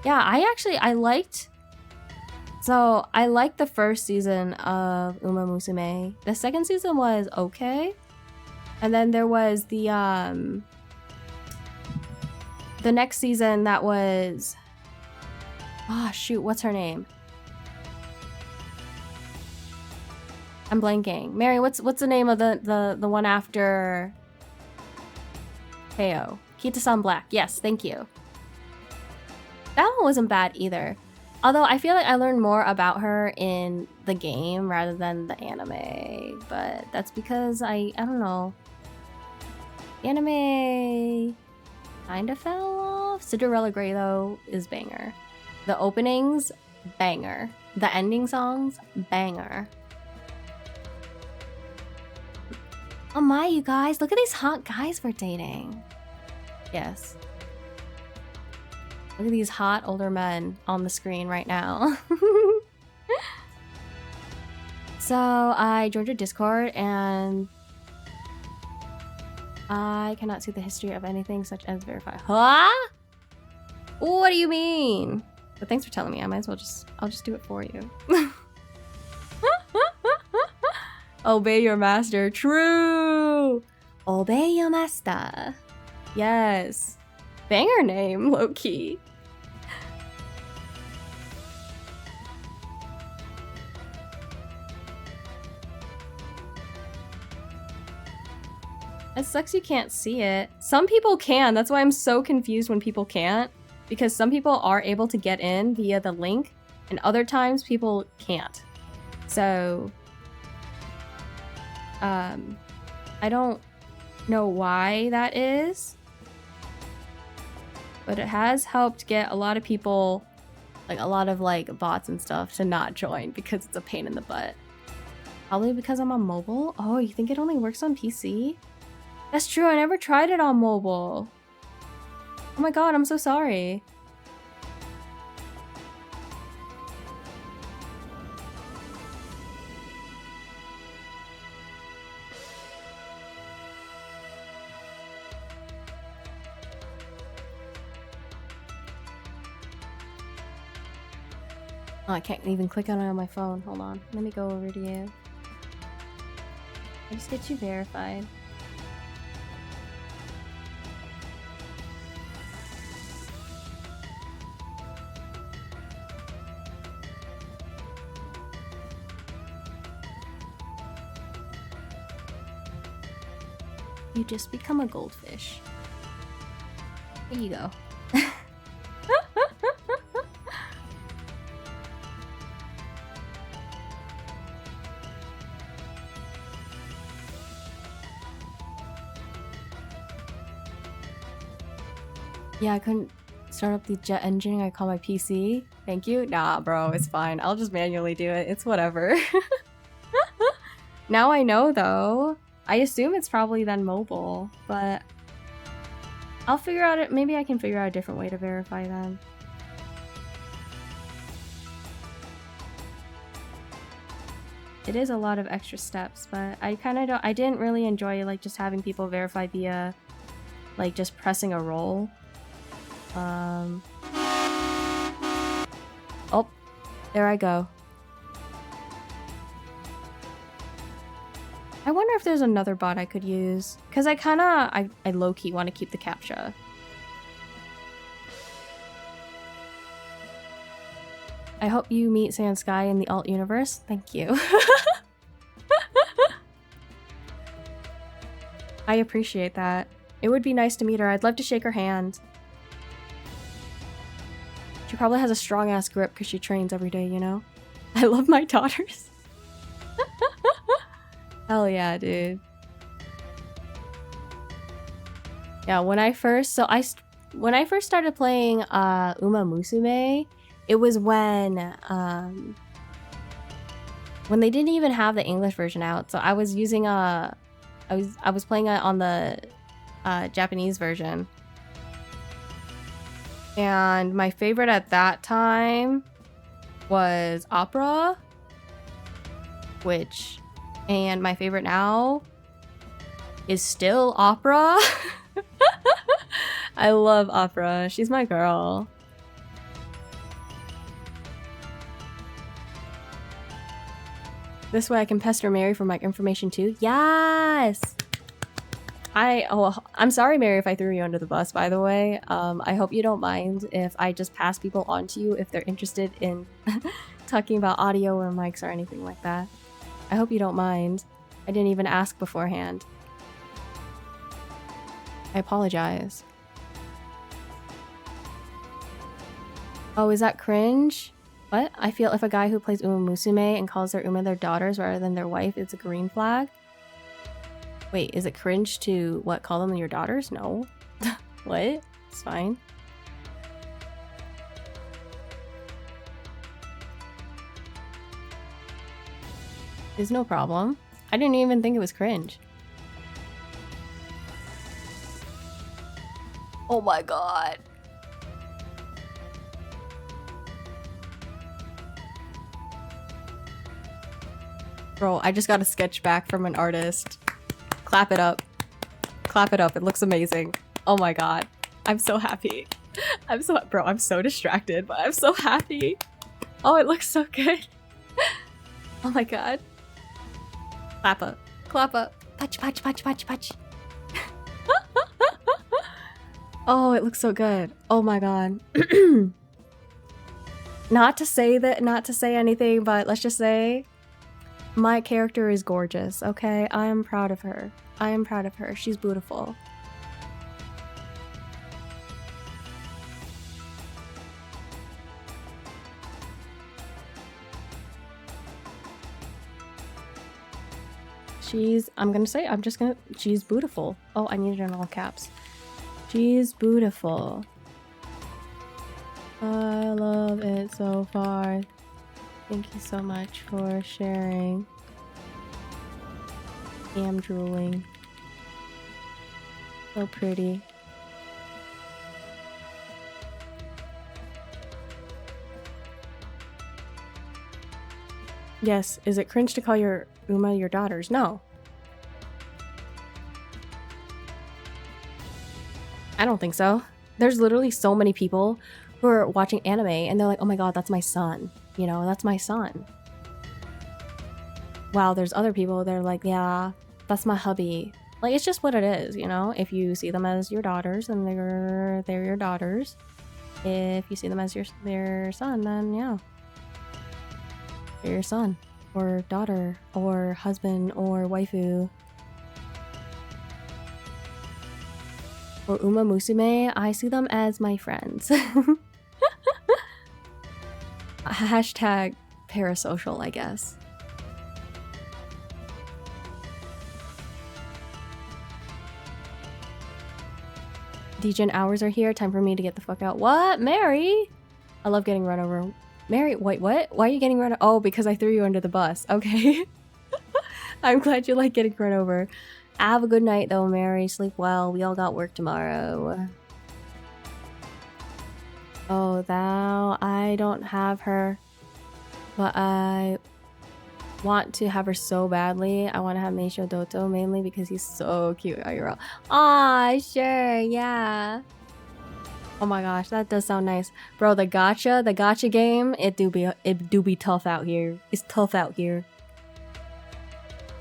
Yeah, I liked the first season of Uma Musume. The second season was okay. And then there was the next season that was... Oh, shoot, what's her name? I'm blanking. Mary, what's the name of the one after Heyo? Kita-san Black. Yes, thank you. That one wasn't bad either. Although I feel like I learned more about her in the game rather than the anime. But that's because I don't know. Anime kinda fell off. Cinderella Grey though is banger. The openings, banger. The ending songs, banger. Oh my, you guys, look at these hot guys we're dating. Yes. Look at these hot older men on the screen right now. So I joined your Discord and I cannot see the history of anything such as verify. Huh? What do you mean? But thanks for telling me. I might as well I'll just do it for you. Obey your master. True. Obey your master. Yes. Banger name, low-key. It sucks you can't see it. Some people can. That's why I'm so confused when people can't. Because some people are able to get in via the link, and other times people can't. So... I don't know why that is, but it has helped get a lot of people, like a lot of like bots and stuff, to not join because it's a pain in the butt. Probably because I'm on mobile. Oh, you think it only works on PC? That's true, I never tried it on mobile. Oh my god, I'm so sorry. Oh, I can't even click on it on my phone. Hold on. Let me go over to you. I'll just get you verified. You just become a goldfish. There you go. Yeah, I couldn't start up the jet engine. I call my PC. Thank you. Nah, bro, it's fine. I'll just manually do it. It's whatever. Now I know, though. I assume it's probably then mobile, but I'll figure out it. Maybe I can figure out a different way to verify them. It is a lot of extra steps, but I kind of don't. I didn't really enjoy like just having people verify via like just pressing a roll. Oh, there I go. I wonder if there's another bot I could use, because I low-key want to keep the CAPTCHA. I hope you meet Sand Sky in the alt universe. Thank you. I appreciate that. It would be nice to meet her. I'd love to shake her hand. She probably has a strong-ass grip because she trains every day, you know? I love my daughters. Hell yeah, dude. Yeah, when I first started playing Uma Musume, it was when they didn't even have the English version out. So I was using I was playing it on the Japanese version. And my favorite at that time was Opera, and my favorite now is still Opera. I love Opera. She's my girl. This way I can pester Mary for my information too. Yes! I'm sorry, Mary, if I threw you under the bus, by the way. I hope you don't mind if I just pass people on to you if they're interested in talking about audio or mics or anything like that. I hope you don't mind. I didn't even ask beforehand. I apologize. Oh, is that cringe? What? I feel if a guy who plays Uma Musume and calls their Uma their daughters rather than their wife, it's a green flag? Wait, is it cringe to, what, call them your daughters? No. What? It's fine. There's no problem. I didn't even think it was cringe. Oh my god. Bro, I just got a sketch back from an artist. Clap it up. Clap it up. It looks amazing. Oh my god. I'm so happy. Bro, I'm so distracted, but I'm so happy. Oh, it looks so good. Oh my god. Clap up. Clap up. Patch, patch, patch, patch, patch. Oh, it looks so good. Oh my god. Not to say anything, but let's just say my character is gorgeous, okay? I am proud of her. I am proud of her. She's beautiful. She's beautiful. Oh, I need it in all caps. She's beautiful. I love it so far. Thank you so much for sharing. I am drooling. So pretty. Yes, is it cringe to call your Uma your daughters? No. I don't think so. There's literally so many people who are watching anime and they're like, oh my god, that's my son. You know, that's my son. While there's other people that are like, yeah, that's my hubby. Like, it's just what it is, you know? If you see them as your daughters, then they're your daughters. If you see them as their son, then yeah. They're your son. Or daughter. Or husband. Or waifu. For Uma Musume, I see them as my friends. Hashtag parasocial, I guess. Degen hours are here. Time for me to get the fuck out. What? Mary? I love getting run over. Mary, wait, what? Why are you getting run over? Oh, because I threw you under the bus. Okay. I'm glad you like getting run over. Have a good night, though, Mary. Sleep well. We all got work tomorrow. Oh, thou, I don't have her, but I want to have her so badly. I want to have Meisho Doto mainly because he's so cute. IRL. Ah, sure, yeah. Oh my gosh, that does sound nice, bro. The gacha game, it do be tough out here. It's tough out here.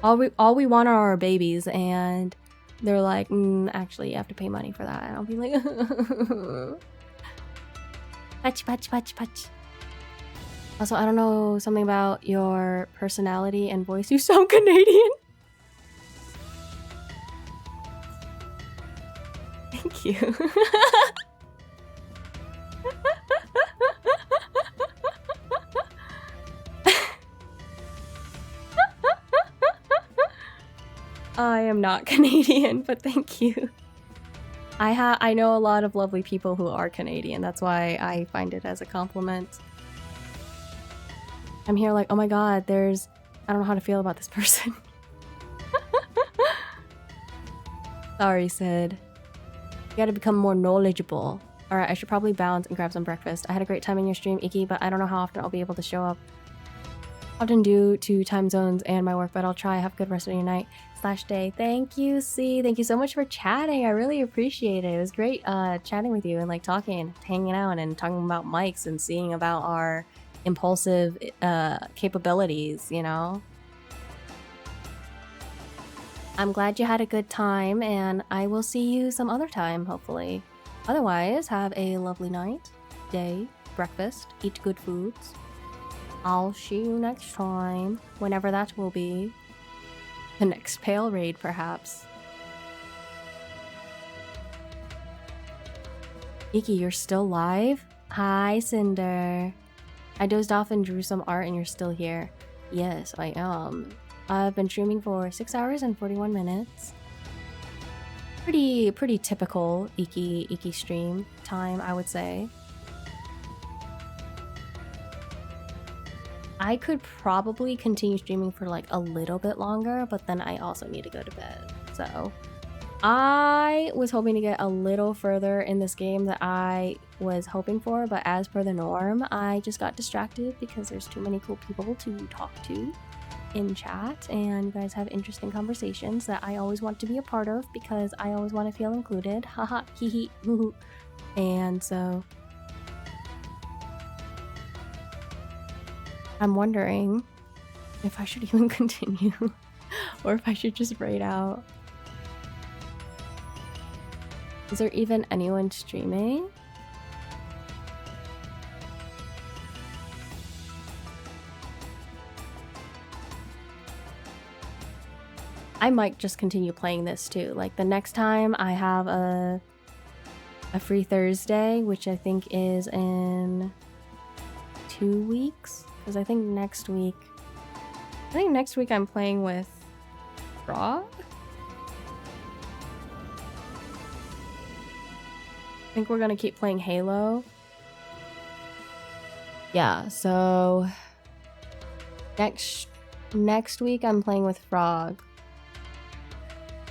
All we want are our babies, and they're like, actually, you have to pay money for that. And I'll be like, patch. Also, I don't know, something about your personality and voice. You sound Canadian. Thank you. I am not Canadian, but thank you. I know a lot of lovely people who are Canadian. That's why I find it as a compliment. I'm here like, oh my god, I don't know how to feel about this person. Sorry, Sid. You gotta become more knowledgeable. Alright, I should probably bounce and grab some breakfast. I had a great time in your stream, Iki, but I don't know how often I'll be able to show up. Often due to time zones and my work, but I'll try. Have a good rest of your night / day. Thank you, C. Thank you so much for chatting. I really appreciate it. It was great chatting with you and like talking, hanging out and talking about mics and seeing about our impulsive capabilities, you know? I'm glad you had a good time, and I will see you some other time, hopefully. Otherwise, have a lovely night, day, breakfast, eat good foods. I'll see you next time, whenever that will be. The next Pale Raid, perhaps. Iki, you're still live? Hi, Cinder. I dozed off and drew some art and you're still here. Yes, I am. I've been streaming for 6 hours and 41 minutes. Pretty typical Iki stream time, I would say. I could probably continue streaming for like a little bit longer, but then I also need to go to bed. So I was hoping to get a little further in this game that I was hoping for, but as per the norm, I just got distracted because there's too many cool people to talk to in chat, and you guys have interesting conversations that I always want to be a part of because I always want to feel included. Haha, hee hee, hoo hoo. And so I'm wondering if I should even continue or if I should just raid out. Is there even anyone streaming? I might just continue playing this too. Like the next time I have a free Thursday, which I think is in 2 weeks. Because I think next week I'm playing with Frog. I think we're gonna keep playing Halo. Yeah, so next week I'm playing with Frog.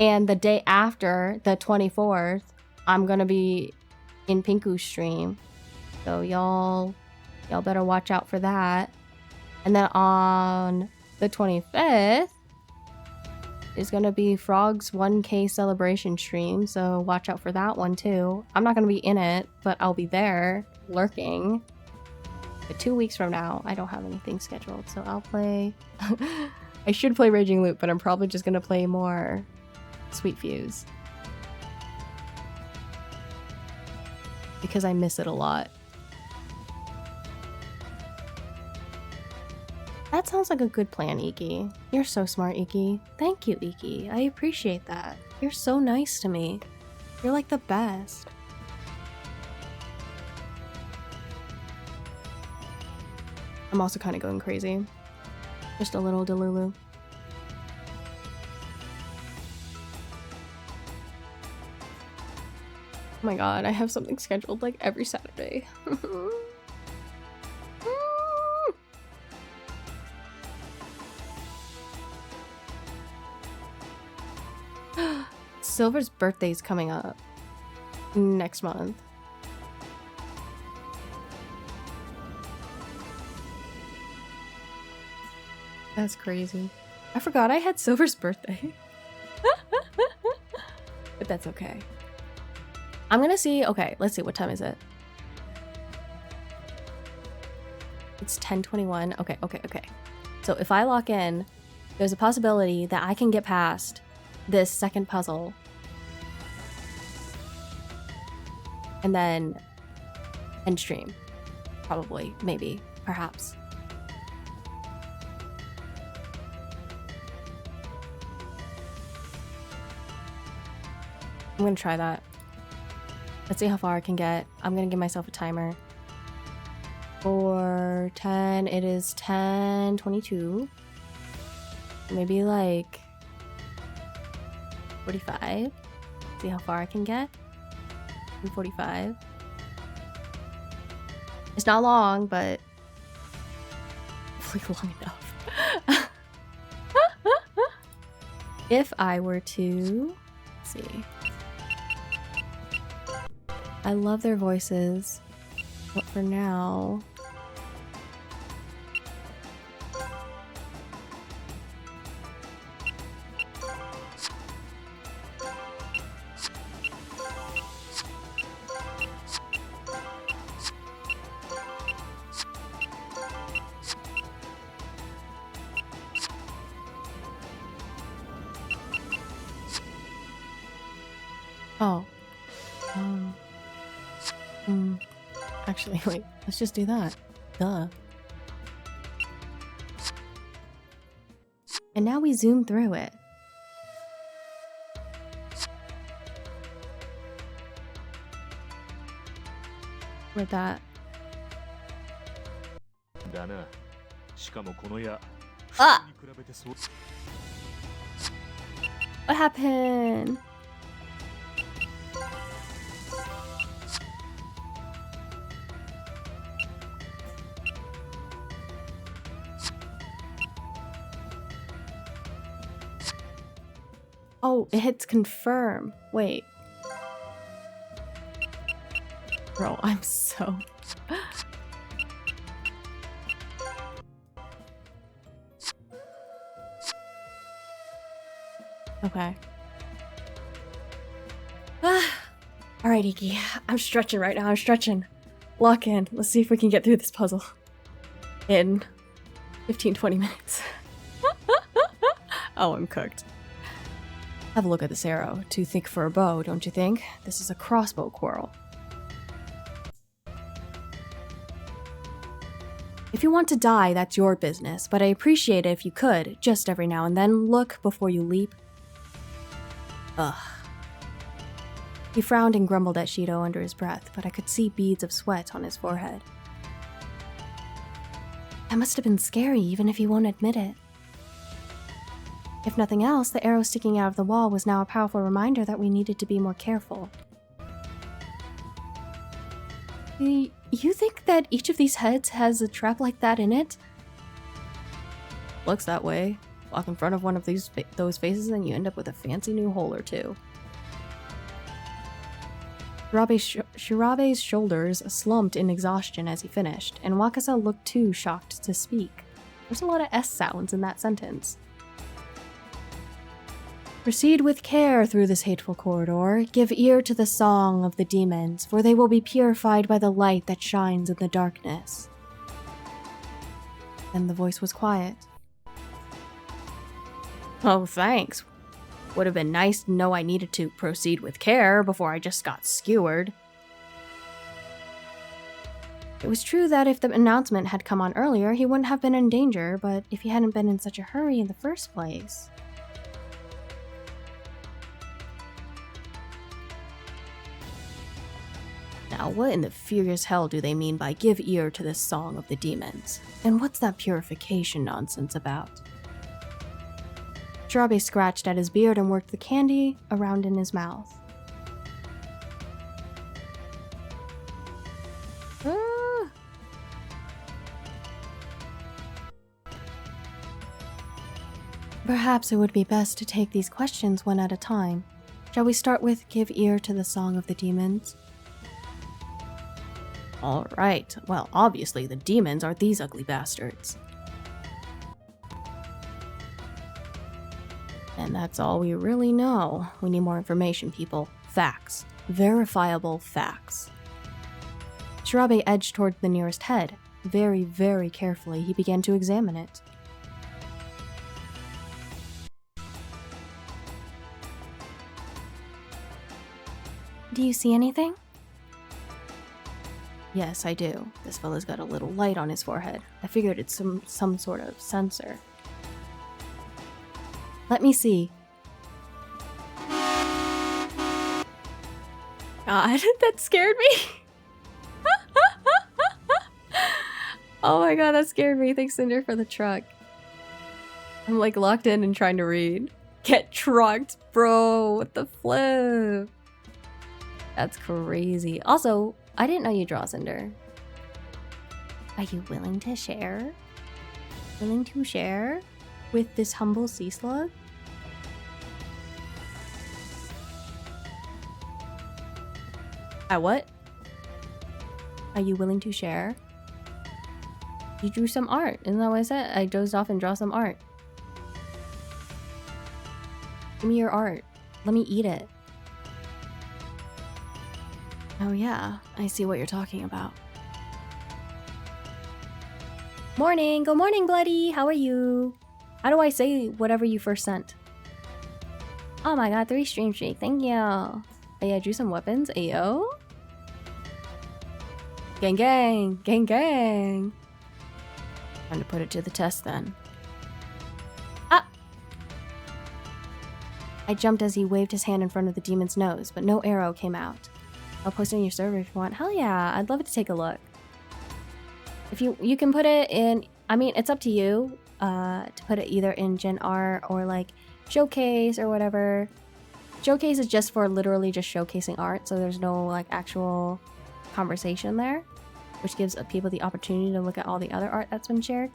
And the day after, the 24th, I'm gonna be in Pinku's stream. So y'all better watch out for that. And then on the 25th is gonna be Frog's 1K celebration stream, so watch out for that one too. I'm not gonna be in it, but I'll be there, lurking. But 2 weeks from now, I don't have anything scheduled, so I'll play... I should play Raging Loop, but I'm probably just gonna play more Sweet Fuse. Because I miss it a lot. That sounds like a good plan, Iki. You're so smart, Iki. Thank you, Iki. I appreciate that. You're so nice to me. You're like the best. I'm also kind of going crazy. Just a little Delulu. Oh my god, I have something scheduled like every Saturday. Silver's birthday's coming up next month. That's crazy. I forgot I had Silver's birthday. But that's okay. I'm gonna see. Okay, let's see. What time is it? It's 10:21. Okay. So if I lock in, there's a possibility that I can get past this second puzzle. And then end stream. Probably. Maybe. Perhaps. I'm gonna try that. Let's see how far I can get. I'm gonna give myself a timer. For 10, it is 10:22. Maybe like 45. See how far I can get. 45. It's not long, but hopefully long enough. If I were to, let's see. I love their voices, but for now, oh, actually, wait, let's just do that. Duh. And now we zoom through it. With that. だな。しかもこの矢、 Ah! 普通に比べてそう。 What happened? Oh, it hits confirm. Wait. Bro, I'm so... Okay. Alright, Iki. I'm stretching right now. I'm stretching. Lock in. Let's see if we can get through this puzzle. In 15-20 minutes. Oh, I'm cooked. Have a look at this arrow. Too thick for a bow, don't you think? This is a crossbow quarrel. If you want to die, that's your business, but I appreciate it if you could, just every now and then, look before you leap. Ugh. He frowned and grumbled at Shido under his breath, but I could see beads of sweat on his forehead. That must have been scary, even if he won't admit it. If nothing else, the arrow sticking out of the wall was now a powerful reminder that we needed to be more careful. You think that each of these heads has a trap like that in it? Looks that way. Walk in front of one of those faces and you end up with a fancy new hole or two. Shirabe's shoulders slumped in exhaustion as he finished, and Wakasa looked too shocked to speak. There's a lot of S sounds in that sentence. Proceed with care through this hateful corridor. Give ear to the song of the demons, for they will be purified by the light that shines in the darkness. Then the voice was quiet. Oh, thanks. Would have been nice to know I needed to proceed with care before I just got skewered. It was true that if the announcement had come on earlier, he wouldn't have been in danger, but if he hadn't been in such a hurry in the first place... Now, what in the furious hell do they mean by give ear to this song of the demons? And what's that purification nonsense about? Shirabe scratched at his beard and worked the candy around in his mouth. Perhaps it would be best to take these questions one at a time. Shall we start with give ear to the song of the demons? Alright, well, obviously the demons are these ugly bastards. And that's all we really know. We need more information, people. Facts. Verifiable facts. Shirabe edged toward the nearest head. Very, very carefully, he began to examine it. Do you see anything? Yes, I do. This fella's got a little light on his forehead. I figured it's some sort of sensor. Let me see. God, that scared me. Oh my god, that scared me. Thanks, Cinder, for the truck. I'm like locked in and trying to read. Get trucked, bro. What the flip? That's crazy. Also, I didn't know you draw, Cinder. Are you willing to share? Willing to share with this humble sea slug? What? Are you willing to share? You drew some art. Isn't that what I said? I dozed off and draw some art. Give me your art. Let me eat it. Oh yeah, I see what you're talking about. Morning! Good morning, Bloody! How are you? How do I say whatever you first sent? Oh my god, 3 stream streak. Thank you. Oh yeah, I drew some weapons. Ayo. Gang gang! Gang gang! Time to put it to the test then. Ah! I jumped as he waved his hand in front of the demon's nose, but no arrow came out. I'll post it on your server if you want. Hell yeah, I'd love it to take a look. If you can put it in, I mean, it's up to you to put it either in Gen R or like Showcase or whatever. Showcase is just for literally just showcasing art, so there's no like actual conversation there, which gives people the opportunity to look at all the other art that's been shared.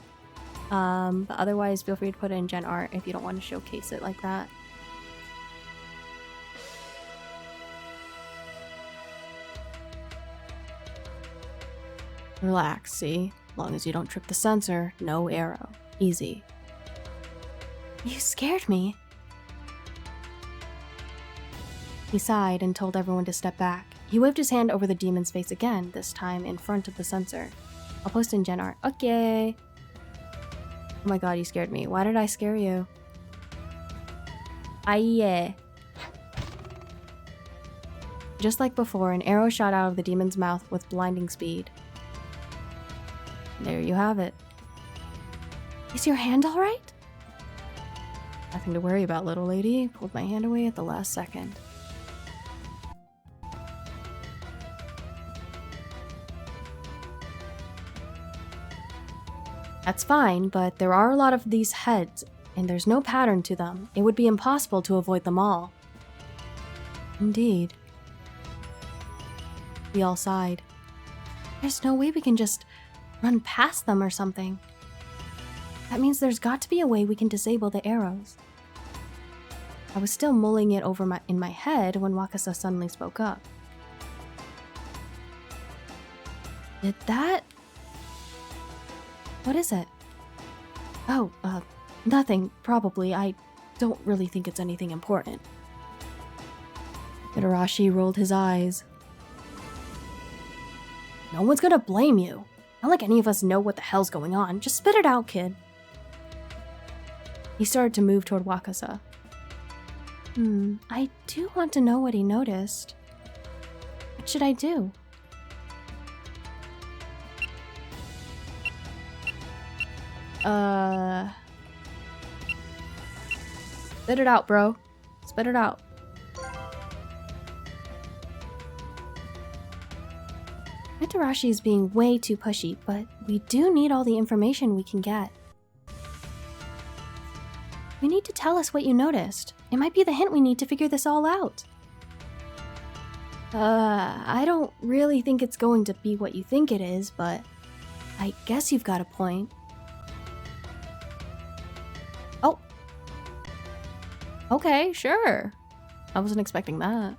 But otherwise, feel free to put it in Gen Art if you don't want to showcase it like that. Relax, see? As long as you don't trip the sensor, no arrow. Easy. You scared me. He sighed and told everyone to step back. He waved his hand over the demon's face again, this time in front of the sensor. I'll post in Gen Art. Okay. Oh my god, you scared me. Why did I scare you? Aye. Just like before, an arrow shot out of the demon's mouth with blinding speed. There you have it. Is your hand alright? Nothing to worry about, little lady. Pulled my hand away at the last second. That's fine, but there are a lot of these heads, and there's no pattern to them. It would be impossible to avoid them all. Indeed. We all sighed. There's no way we can just run past them or something. That means there's got to be a way we can disable the arrows. I was still mulling it over in my head when Wakasa suddenly spoke up. Did that? What is it? Oh, nothing, probably. I don't really think it's anything important. Itarashi rolled his eyes. No one's gonna blame you. Not like any of us know what the hell's going on. Just spit it out, kid. He started to move toward Wakasa. I do want to know what he noticed. What should I do? Spit it out, bro. Spit it out. Itarashi is being way too pushy, but we do need all the information we can get. You need to tell us what you noticed. It might be the hint we need to figure this all out. I don't really think it's going to be what you think it is, but I guess you've got a point. Oh. Okay, sure. I wasn't expecting that.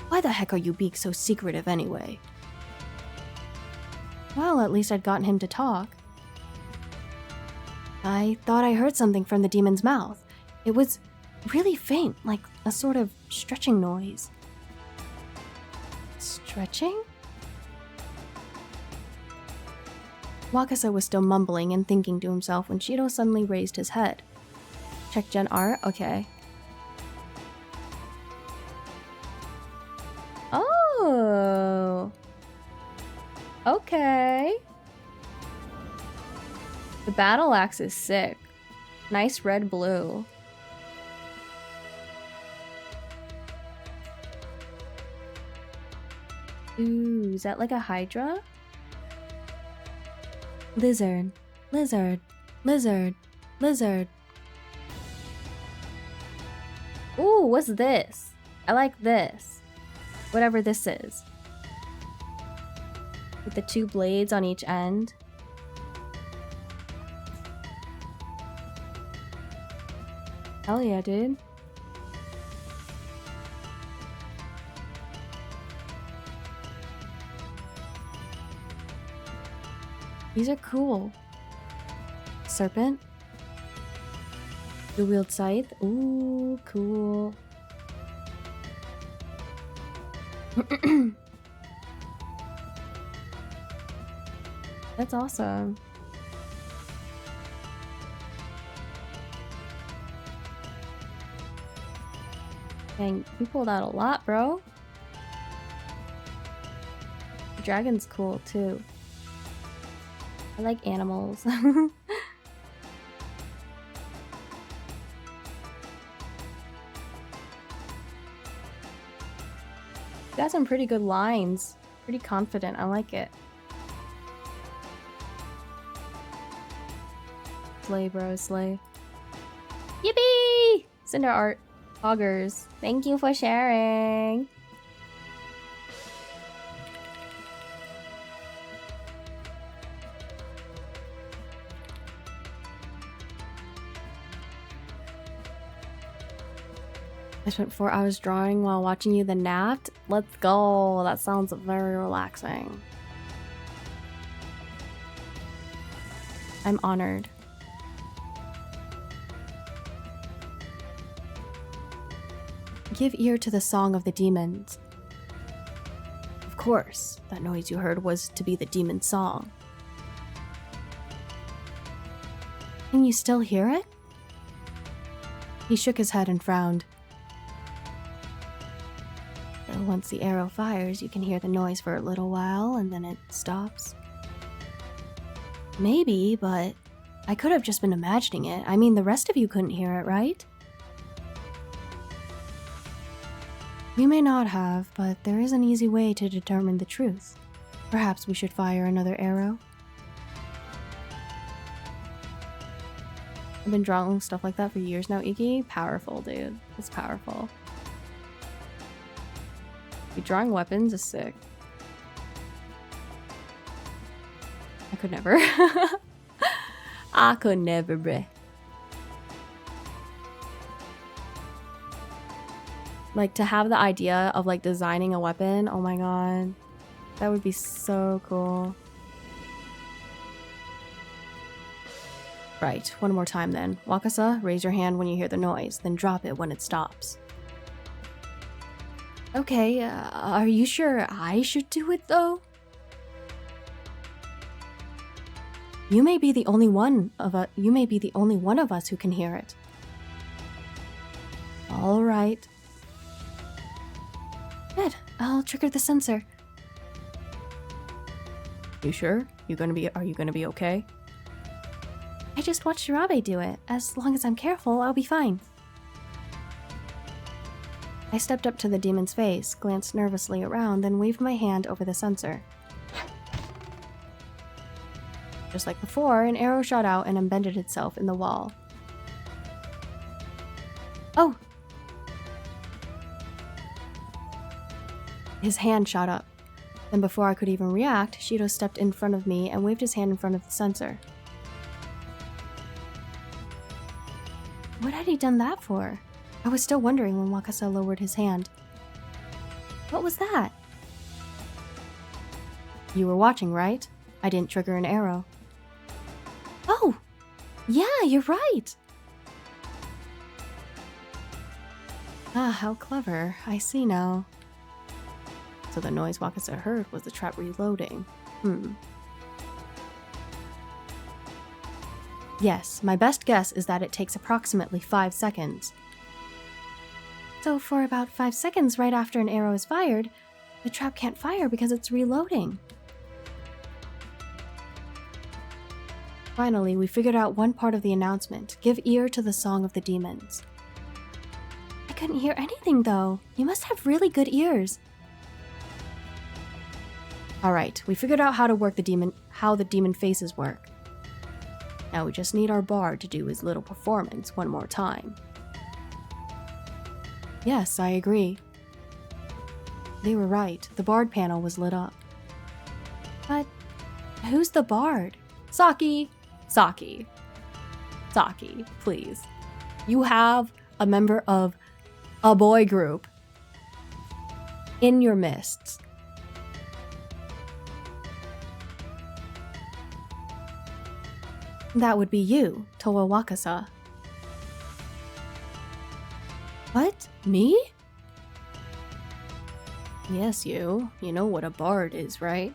Why the heck are you being so secretive anyway? Well, at least I'd gotten him to talk. I thought I heard something from the demon's mouth. It was really faint, like a sort of stretching noise. Stretching? Wakasa was still mumbling and thinking to himself when Shido suddenly raised his head. Check gen art? Okay. Oh. Okay. The battle axe is sick. Nice red blue. Ooh, is that like a Hydra? Lizard, lizard, lizard, lizard. Ooh, what's this? I like this. Whatever this is. With the two blades on each end. Hell yeah, dude. These are cool. Serpent. Dual wield scythe. Ooh, cool. That's awesome. Dang, you pulled out a lot, bro. The dragon's cool too. I like animals. You got some pretty good lines. Pretty confident. I like it. Slay, bro, slay. Yippee! Cinder art. Augers. Thank you for sharing. I spent 4 hours drawing while watching you then napped. Let's go. That sounds very relaxing. I'm honored. Give ear to the song of the demons. Of course, that noise you heard was to be the demon's song. Can you still hear it? He shook his head and frowned. Once the arrow fires, you can hear the noise for a little while, and then it stops. Maybe, but I could have just been imagining it. I mean, the rest of you couldn't hear it, right? You may not have, but there is an easy way to determine the truth. Perhaps we should fire another arrow. I've been drawing stuff like that for years now, Iki. Powerful, dude. It's powerful. Drawing weapons is sick. I could never. I could never, bruh. Like, to have the idea of, like, designing a weapon, oh my god. That would be so cool. Right, one more time then. Wakasa, raise your hand when you hear the noise, then drop it when it stops. Okay, are you sure I should do it though? You may be the only one of us who can hear it. All right. Good. I'll trigger the sensor. You sure? Are you gonna be okay? I just watched Urabe do it. As long as I'm careful, I'll be fine. I stepped up to the demon's face, glanced nervously around, then waved my hand over the sensor. Just like before, an arrow shot out and embedded itself in the wall. Oh! His hand shot up. Then before I could even react, Shido stepped in front of me and waved his hand in front of the sensor. What had he done that for? I was still wondering when Wakasa lowered his hand. What was that? You were watching, right? I didn't trigger an arrow. Oh! Yeah, you're right. Ah, how clever. I see now. So the noise Wakasa heard was the trap reloading. Yes, my best guess is that it takes approximately 5 seconds. So for about 5 seconds right after an arrow is fired, the trap can't fire because it's reloading. Finally, we figured out one part of the announcement. Give ear to the Song of the Demons. I couldn't hear anything though. You must have really good ears. Alright, we figured out how the demon faces work. Now we just need our bard to do his little performance one more time. Yes, I agree. They were right. The bard panel was lit up. But who's the bard? Saki! Saki, please. You have a member of a boy group in your midst. That would be you, Towa Wakasa. What? Me? Yes, you. You know what a bard is, right?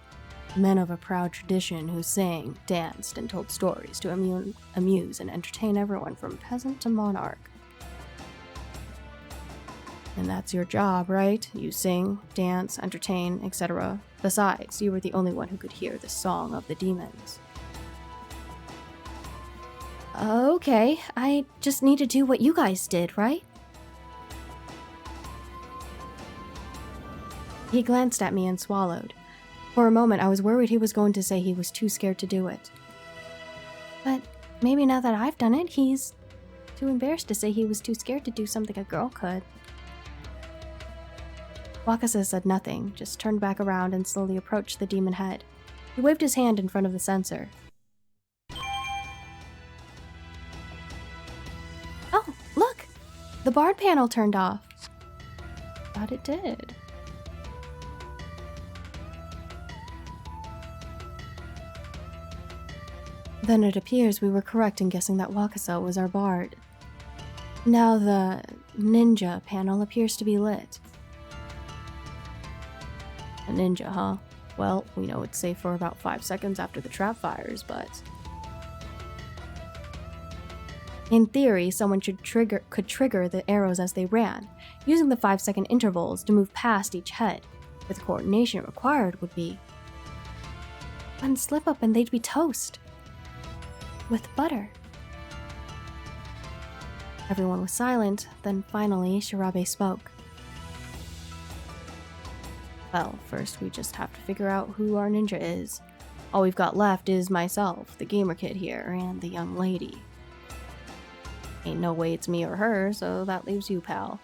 Men of a proud tradition who sang, danced, and told stories to amuse and entertain everyone from peasant to monarch. And that's your job, right? You sing, dance, entertain, etc. Besides, you were the only one who could hear the Song of the Demons. Okay, I just need to do what you guys did, right? He glanced at me and swallowed. For a moment, I was worried he was going to say he was too scared to do it. But maybe now that I've done it, he's too embarrassed to say he was too scared to do something a girl could. Wakasa said nothing, just turned back around and slowly approached the demon head. He waved his hand in front of the sensor. Oh, look! The bard panel turned off. Thought it did. Then it appears we were correct in guessing that Wakasa was our bard. Now the ninja panel appears to be lit. A ninja, huh? Well, we know it's safe for about 5 seconds after the trap fires, but... In theory, someone could trigger the arrows as they ran, using the 5-second intervals to move past each head, but the coordination required would be... One slip up and they'd be toast. With butter. Everyone was silent, then finally Shirabe spoke. Well, first we just have to figure out who our ninja is. All we've got left is myself, the gamer kid here, and the young lady. Ain't no way it's me or her, so that leaves you, pal.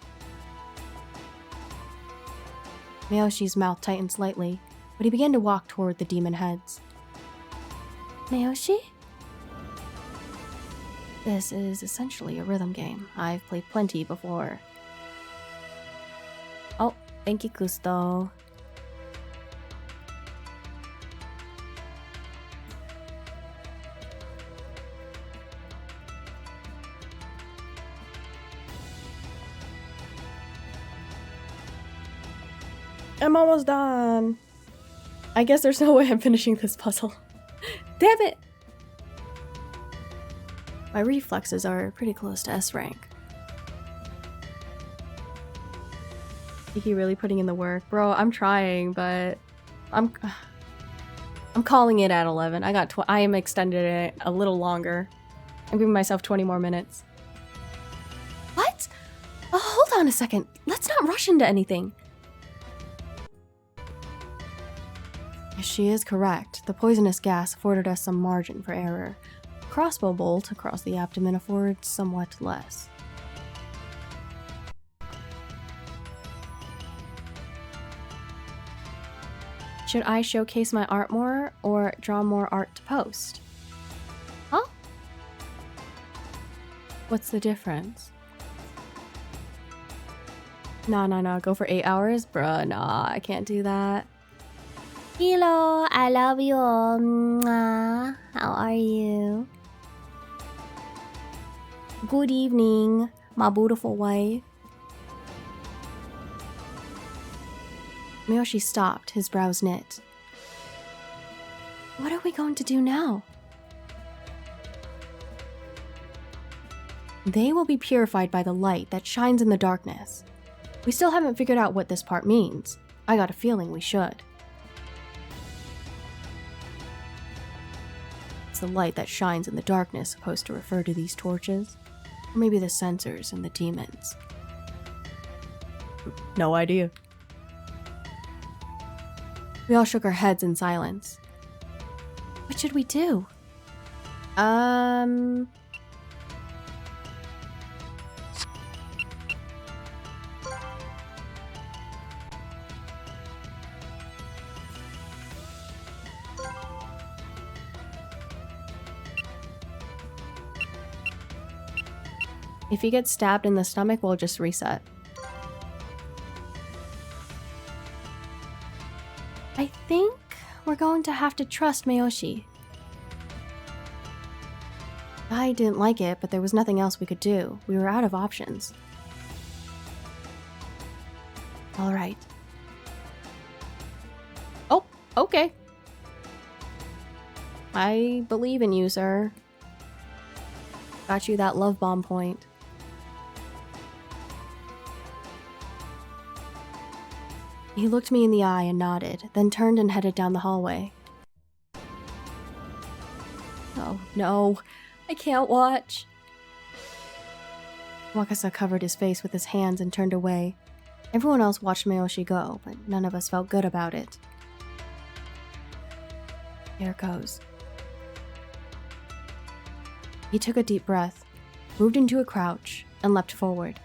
Mayoshi's mouth tightened slightly, but he began to walk toward the demon heads. Mayoshi? This is essentially a rhythm game. I've played plenty before. Oh, thank you, Kusto. I'm almost done. I guess there's no way I'm finishing this puzzle. Damn it! My reflexes are pretty close to S rank. Iki really putting in the work. Bro, I'm trying, but I'm calling it at 11. I am extended it a little longer. I'm giving myself 20 more minutes. What? Oh, hold on a second. Let's not rush into anything. She is correct. The poisonous gas afforded us some margin for error. Crossbow bolt across the abdomen affords somewhat less. Should I showcase my art more or draw more art to post? Huh? What's the difference? No, go for 8 hours? Bruh, nah, I can't do that. Hello, I love you all. Mwah. How are you? Good evening, my beautiful wife. Miyoshi stopped, his brows knit. What are we going to do now? They will be purified by the light that shines in the darkness. We still haven't figured out what this part means. I got a feeling we should. Is the light that shines in the darkness supposed to refer to these torches? Or maybe the sensors and the demons? No idea. We all shook our heads in silence. What should we do? If he gets stabbed in the stomach, we'll just reset. I think we're going to have to trust Miyoshi. I didn't like it, but there was nothing else we could do. We were out of options. All right. Oh, okay. I believe in you, sir. Got you that love bomb point. He looked me in the eye and nodded, then turned and headed down the hallway. Oh, no. I can't watch. Wakasa covered his face with his hands and turned away. Everyone else watched Miyoshi go, but none of us felt good about it. Here goes. He took a deep breath, moved into a crouch, and leapt forward.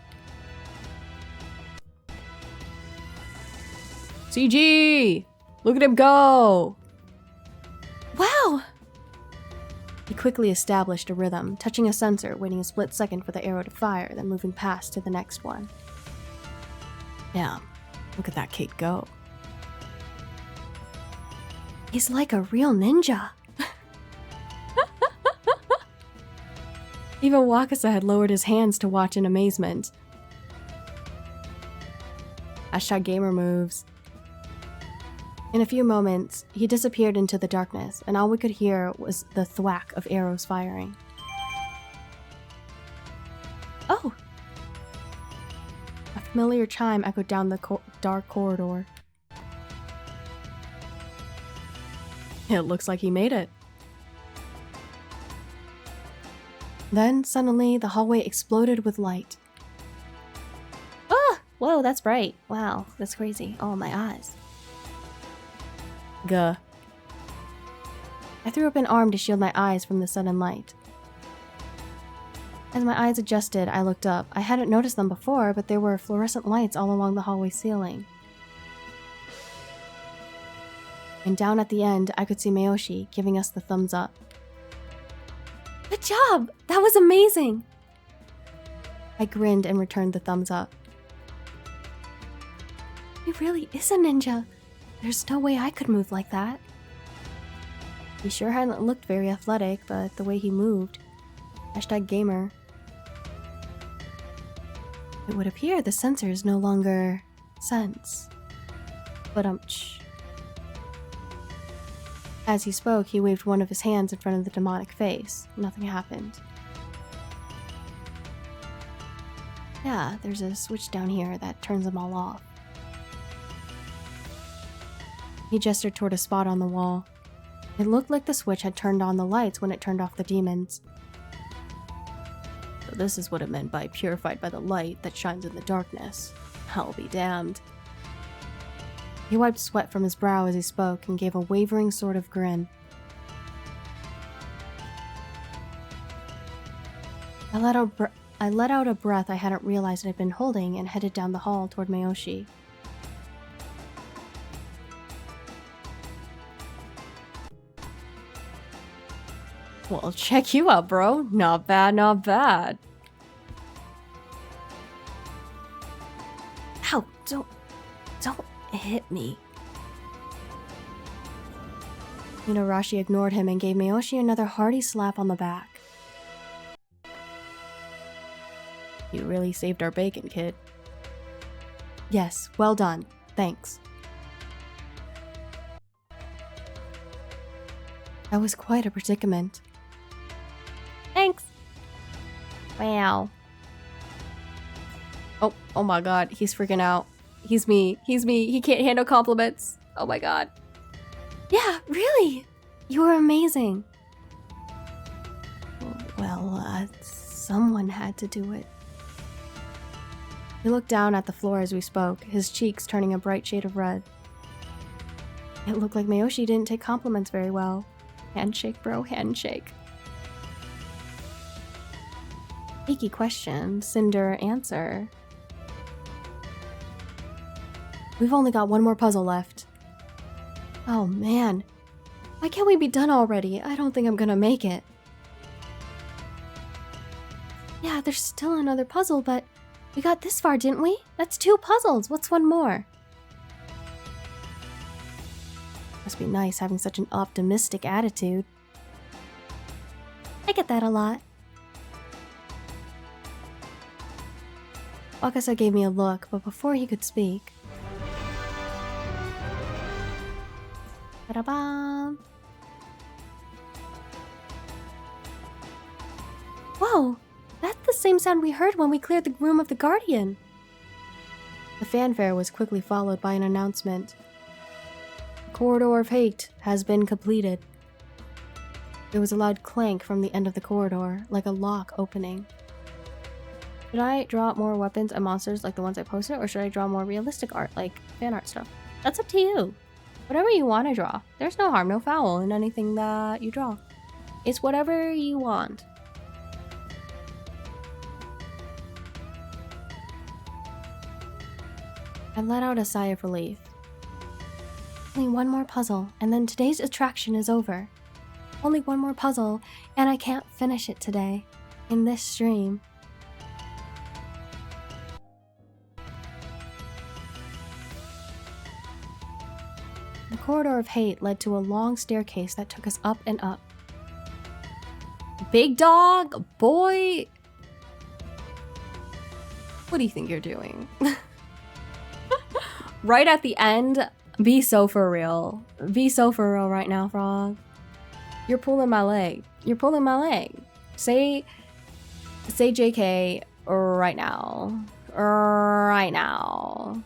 CG! Look at him go! Wow! He quickly established a rhythm, touching a sensor, waiting a split second for the arrow to fire, then moving past to the next one. Damn, look at that kid go. He's like a real ninja. Even Wakasa had lowered his hands to watch in amazement. #gamer moves. In a few moments, he disappeared into the darkness, and all we could hear was the thwack of arrows firing. Oh! A familiar chime echoed down the dark corridor. It looks like he made it. Then, suddenly, the hallway exploded with light. Ah! Whoa, that's bright. Wow, that's crazy. Oh, my eyes. Gah. I threw up an arm to shield my eyes from the sudden light. As my eyes adjusted, I looked up. I hadn't noticed them before, but there were fluorescent lights all along the hallway ceiling. And down at the end, I could see Miyoshi giving us the thumbs up. Good job! That was amazing! I grinned and returned the thumbs up. He really is a ninja. There's no way I could move like that. He sure hadn't looked very athletic, but the way he moved. #gamer. It would appear the sensors no longer sense. But As he spoke, he waved one of his hands in front of the demonic face. Nothing happened. Yeah, there's a switch down here that turns them all off. He gestured toward a spot on the wall. It looked like the switch had turned on the lights when it turned off the demons. So this is what it meant by purified by the light that shines in the darkness. I'll be damned. He wiped sweat from his brow as he spoke and gave a wavering sort of grin. I let out a breath I hadn't realized I'd been holding and headed down the hall toward Miyoshi. Well, check you out, bro. Not bad, not bad. Ow, don't hit me. Inarashi ignored him and gave Miyoshi another hearty slap on the back. You really saved our bacon, kid. Yes, well done. Thanks. That was quite a predicament. Thanks. Wow. Oh my god, he's freaking out. He's me. He can't handle compliments. Oh my god. Yeah, really. You were amazing. Well, someone had to do it. He looked down at the floor as we spoke, his cheeks turning a bright shade of red. It looked like Miyoshi didn't take compliments very well. Handshake, bro, handshake. Iki question, Cinder answer. We've only got one more puzzle left. Oh man. Why can't we be done already? I don't think I'm gonna make it. Yeah, there's still another puzzle, but we got this far, didn't we? That's 2 puzzles. What's one more? Must be nice having such an optimistic attitude. I get that a lot. Wakasa gave me a look, but before he could speak... Ta-da-bam! Whoa! That's the same sound we heard when we cleared the room of the Guardian! The fanfare was quickly followed by an announcement. The Corridor of Hate has been completed. There was a loud clank from the end of the corridor, like a lock opening. Should I draw more weapons and monsters like the ones I posted, or should I draw more realistic art, like fan art stuff? That's up to you. Whatever you want to draw. There's no harm, no foul in anything that you draw. It's whatever you want. I let out a sigh of relief. Only one more puzzle, and then today's attraction is over. Only one more puzzle, and I can't finish it today, in this stream. The Corridor of Hate led to a long staircase that took us up and up. Big dog, boy! What do you think you're doing? Right at the end, be so for real. Be so for real right now, Frog. You're pulling my leg. You're pulling my leg. Say JK right now. Right now.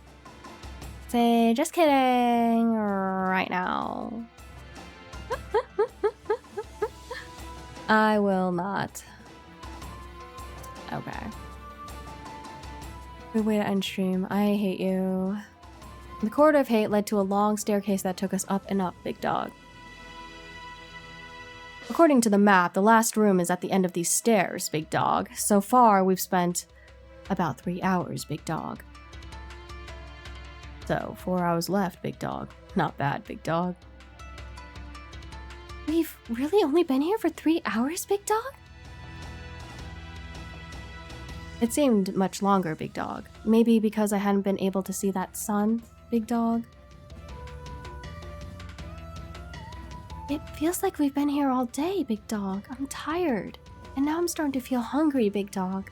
Say just kidding right now. I will not. Okay. Good way to end stream. I hate you. The Corridor of Hate led to a long staircase that took us up and up, Big Dog. According to the map, the last room is at the end of these stairs, Big Dog. So far, we've spent about 3 hours, Big Dog. So, 4 hours left, Big Dog. Not bad, Big Dog. We've really only been here for 3 hours, Big Dog? It seemed much longer, Big Dog. Maybe because I hadn't been able to see that sun, Big Dog. It feels like we've been here all day, Big Dog. I'm tired. And now I'm starting to feel hungry, Big Dog.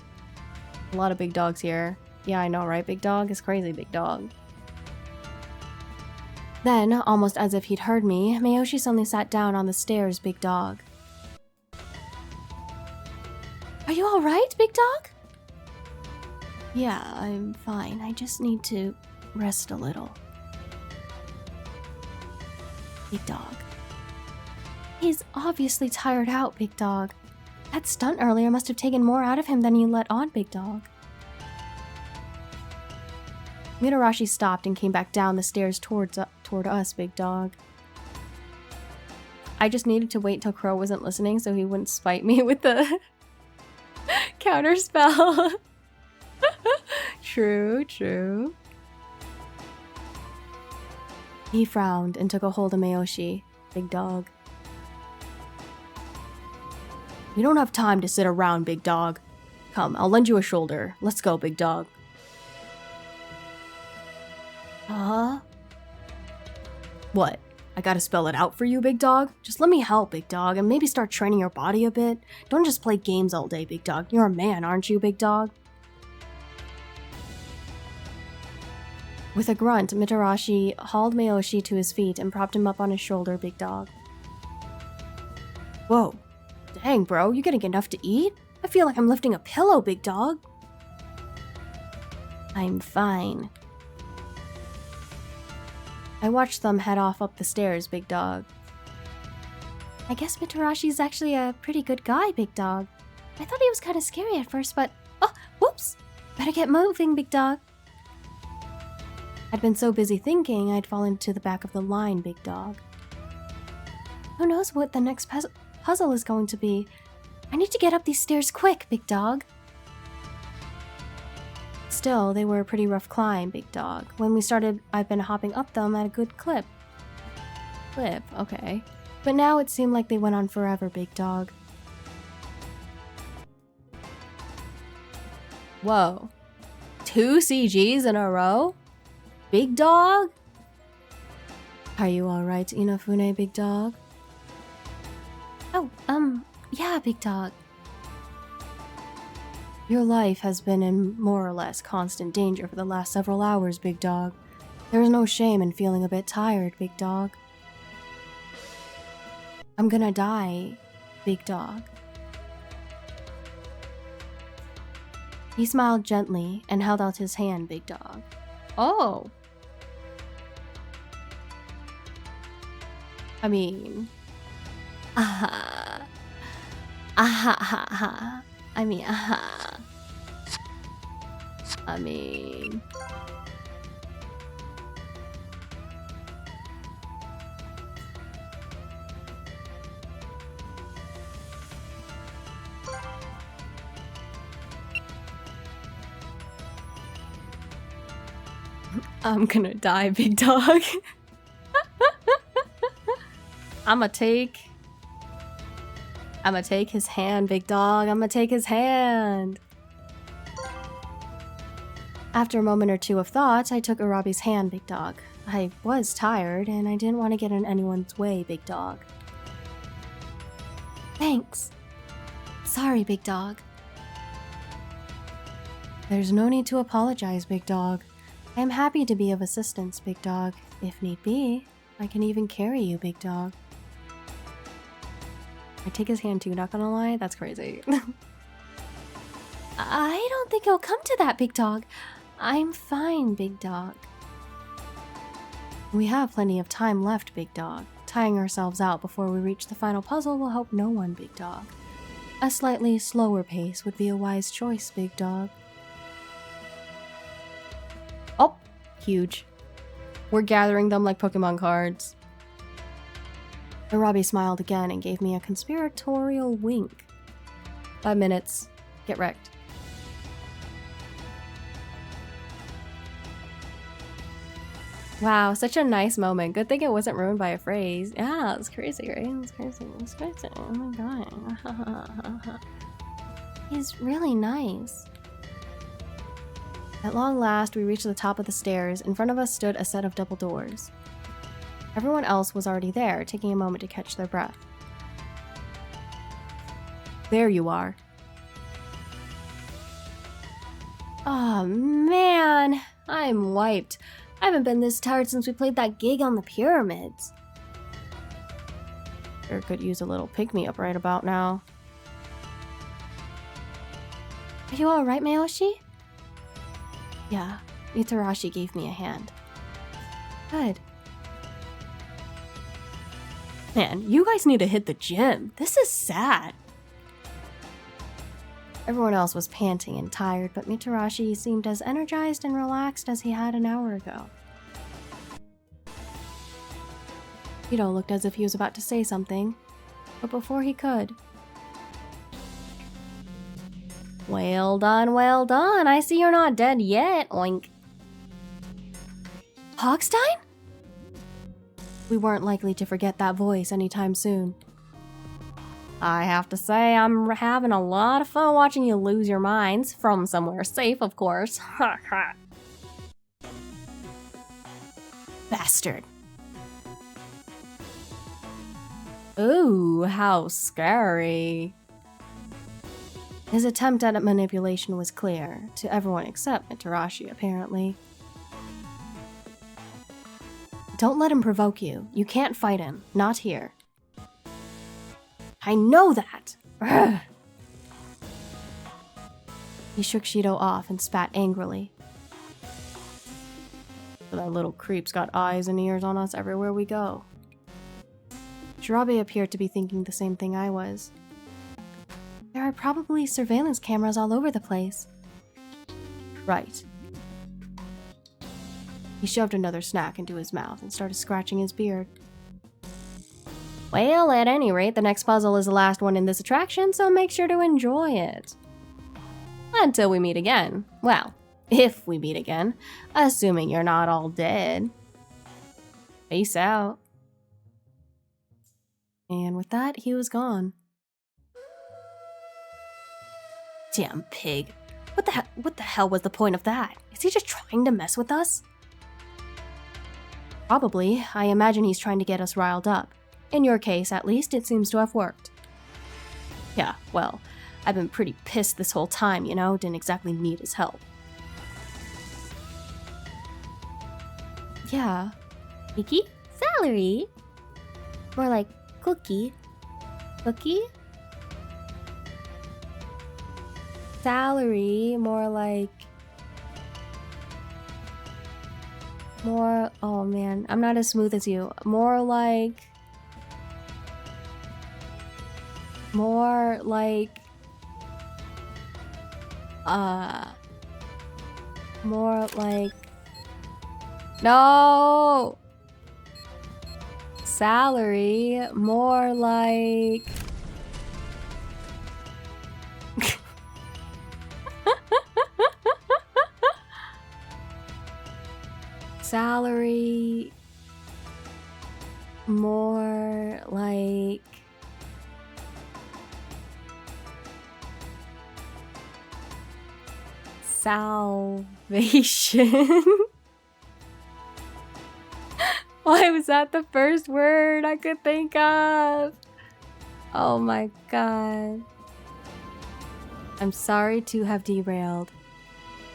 A lot of big dogs here. Yeah, I know, right, Big Dog? It's crazy, Big Dog. Then, almost as if he'd heard me, Miyoshi suddenly sat down on the stairs, Big Dog. Are you alright, Big Dog? Yeah, I'm fine. I just need to rest a little. Big Dog. He's obviously tired out, Big Dog. That stunt earlier must have taken more out of him than you let on, Big Dog. Mitarashi stopped and came back down the stairs toward us, Big Dog. I just needed to wait till Crow wasn't listening so he wouldn't spite me with the counter spell. True. He frowned and took a hold of Miyoshi, Big Dog. We don't have time to sit around, Big Dog. Come, I'll lend you a shoulder. Let's go, Big Dog. What? I gotta spell it out for you, Big Dog? Just let me help, Big Dog, and maybe start training your body a bit. Don't just play games all day, Big Dog. You're a man, aren't you, Big Dog? With a grunt, Mitarashi hauled Miyoshi to his feet and propped him up on his shoulder, big dog. Whoa. Dang, bro, you getting enough to eat? I feel like I'm lifting a pillow, big dog. I'm fine. I watched them head off up the stairs, big dog. I guess Mitarashi's actually a pretty good guy, big dog. I thought he was kind of scary at first, but... Oh, whoops! Better get moving, big dog. I'd been so busy thinking I'd fallen to the back of the line, big dog. Who knows what the next puzzle is going to be? I need to get up these stairs quick, big dog. Still, they were a pretty rough climb, big dog. When we started, I'd been hopping up them at a good clip. Clip, okay. But now it seemed like they went on forever, big dog. Whoa. 2 CGs in a row? Big dog? Are you alright, Inafune, big dog? Oh, yeah, big dog. Your life has been in more or less constant danger for the last several hours, big dog. There is no shame in feeling a bit tired, big dog. I'm gonna die, big dog. He smiled gently and held out his hand, big dog. Oh. I mean... Aha. Aha ha ha. I mean, aha. I mean... I'm gonna die, big dog. I'ma take his hand, big dog. I'ma take his hand. After a moment or two of thought, I took Arabi's hand, big dog. I was tired, and I didn't want to get in anyone's way, big dog. Thanks. Sorry, big dog. There's no need to apologize, big dog. I am happy to be of assistance, big dog. If need be, I can even carry you, big dog. I take his hand too, not gonna lie, that's crazy. I don't think it'll come to that, big dog. I'm fine, big dog. We have plenty of time left, big dog. Tying ourselves out before we reach the final puzzle will help no one, big dog. A slightly slower pace would be a wise choice, big dog. Oh, huge. We're gathering them like Pokemon cards. Arabi smiled again and gave me a conspiratorial wink. 5 minutes. Get wrecked. Wow, such a nice moment. Good thing it wasn't ruined by a phrase. Yeah, it's crazy, right? It's crazy. It's crazy. Oh my god. He's really nice. At long last, we reached the top of the stairs. In front of us stood a set of double doors. Everyone else was already there, taking a moment to catch their breath. There you are. Oh man, I'm wiped. I haven't been this tired since we played that gig on the pyramids. Sure could use a little pick-me-up right about now. Are you alright, Miyoshi? Yeah, Mitarashi gave me a hand. Good. Man, you guys need to hit the gym. This is sad. Everyone else was panting and tired, but Mitarashi seemed as energized and relaxed as he had an hour ago. Ito looked as if he was about to say something, but before he could... Well done, well done. I see you're not dead yet, oink. Hogstein? We weren't likely to forget that voice anytime soon. I have to say, I'm having a lot of fun watching you lose your minds. From somewhere safe, of course. Ha ha. Bastard. Ooh, how scary. His attempt at manipulation was clear, to everyone except Mitarashi, apparently. Don't let him provoke you. You can't fight him. Not here. I know that! Ugh. He shook Shido off and spat angrily. That little creep's got eyes and ears on us everywhere we go. Jirabe appeared to be thinking the same thing I was. There are probably surveillance cameras all over the place. Right. He shoved another snack into his mouth and started scratching his beard. Well, at any rate, the next puzzle is the last one in this attraction, so make sure to enjoy it. Until we meet again. Well, if we meet again, assuming you're not all dead. Peace out. And with that, he was gone. Damn pig. What the hell was the point of that? Is he just trying to mess with us? Probably. I imagine he's trying to get us riled up. In your case, at least, it seems to have worked. Yeah, well, I've been pretty pissed this whole time, you know? Didn't exactly need his help. Yeah. Mickey? Salary? More like cookie. Cookie? Salary, more like... More... Oh man, I'm not as smooth as you. More like... More like... More like... No! Salary, more like... Salary, more like... Salvation. Why was that the first word I could think of? Oh my god. I'm sorry to have derailed.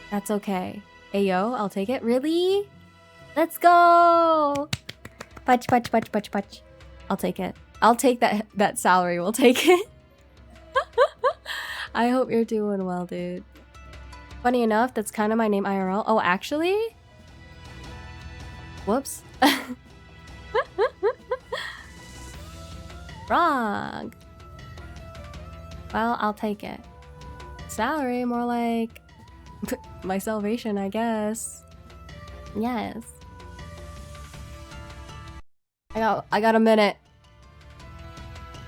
That's okay. Ayo, I'll take it. Really? Let's go! Punch, punch, punch, punch, punch. I'll take it. I'll take that salary. We'll take it. I hope you're doing well, dude. Funny enough, that's kind of my name IRL. Oh, actually? Whoops. Wrong. Well, I'll take it. Salary, more like... my salvation, I guess. Yes. I got a minute.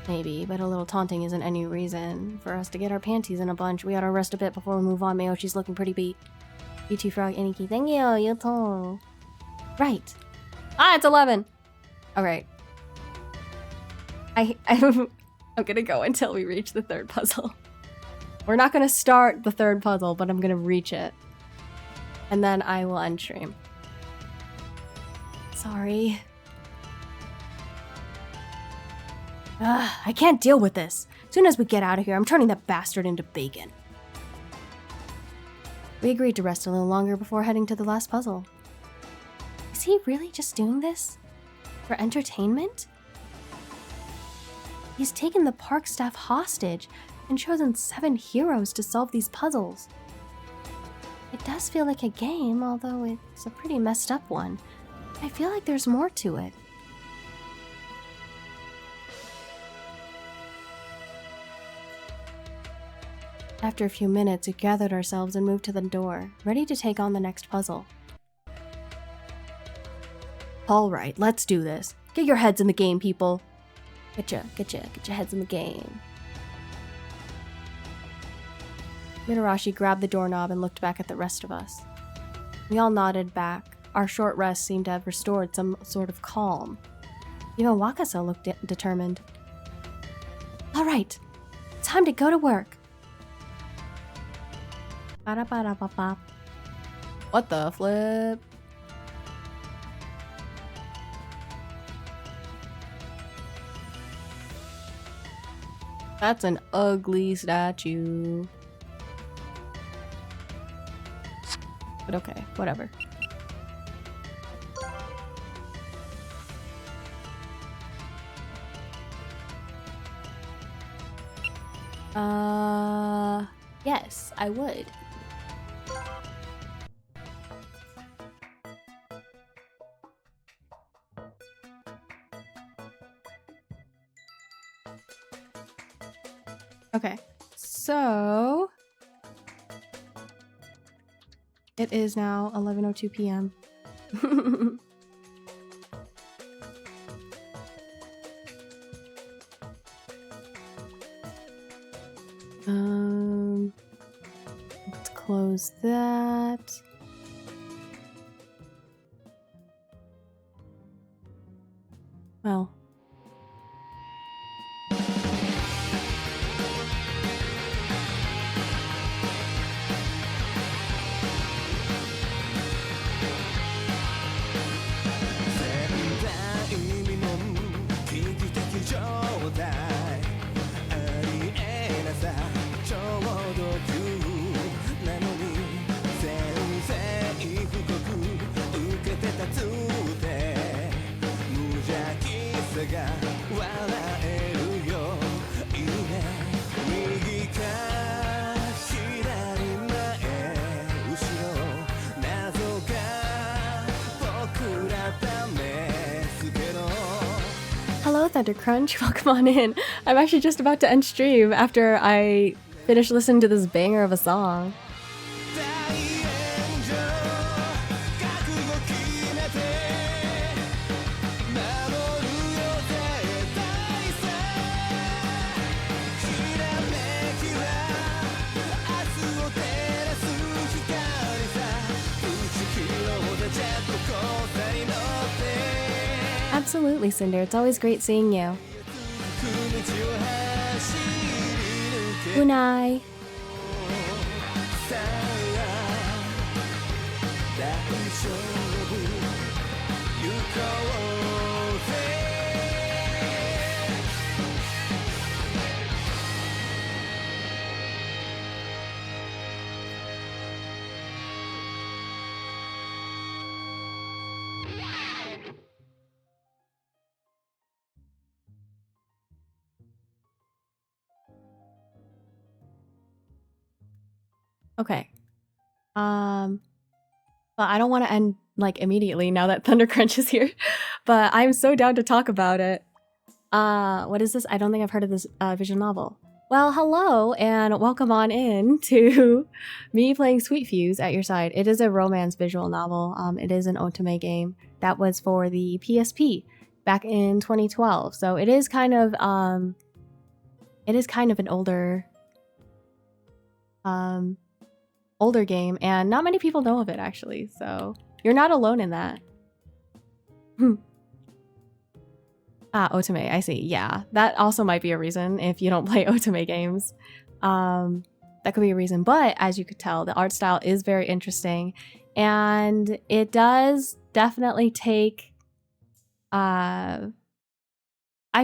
Maybe, but a little taunting isn't any reason for us to get our panties in a bunch. We ought to rest a bit before we move on. Mayoshi's looking pretty beat. You too, Frog. Aniki. Thank you, you too. Right. Ah, it's 11. Alright. I'm gonna go until we reach the third puzzle. We're not gonna start the third puzzle, but I'm gonna reach it. And then I will end stream. Sorry. I can't deal with this. As soon as we get out of here, I'm turning that bastard into bacon. We agreed to rest a little longer before heading to the last puzzle. Is he really just doing this? For entertainment? He's taken the park staff hostage and chosen 7 heroes to solve these puzzles. It does feel like a game, although it's a pretty messed up one. I feel like there's more to it. After a few minutes, we gathered ourselves and moved to the door, ready to take on the next puzzle. Alright, let's do this. Get your heads in the game, people. Get your heads in the game. Mitarashi grabbed the doorknob and looked back at the rest of us. We all nodded back. Our short rest seemed to have restored some sort of calm. Even Wakasa looked determined. Alright, time to go to work. What the flip? That's an ugly statue. But okay, whatever. Yes, I would. Okay, so it is now 11:02 p.m. Let's close that. Well. Hello, Thunder Crunch. Welcome on in. I'm actually just about to end stream after I finish listening to this banger of a song. Absolutely, Cinder. It's always great seeing you. Unai. Okay. Well, I don't want to end like immediately now that Thunder Crunch is here, but I'm so down to talk about it. What is this? I don't think I've heard of this visual novel. Well, hello and welcome on in to me playing Sweet Fuse at your side. It is a romance visual novel. It is an otome game that was for the PSP back in 2012. So it is kind of an older game, and not many people know of it actually. So you're not alone in that. Otome, I see. Yeah, that also might be a reason if you don't play otome games. That could be a reason. But as you could tell, the art style is very interesting, and it does definitely take. I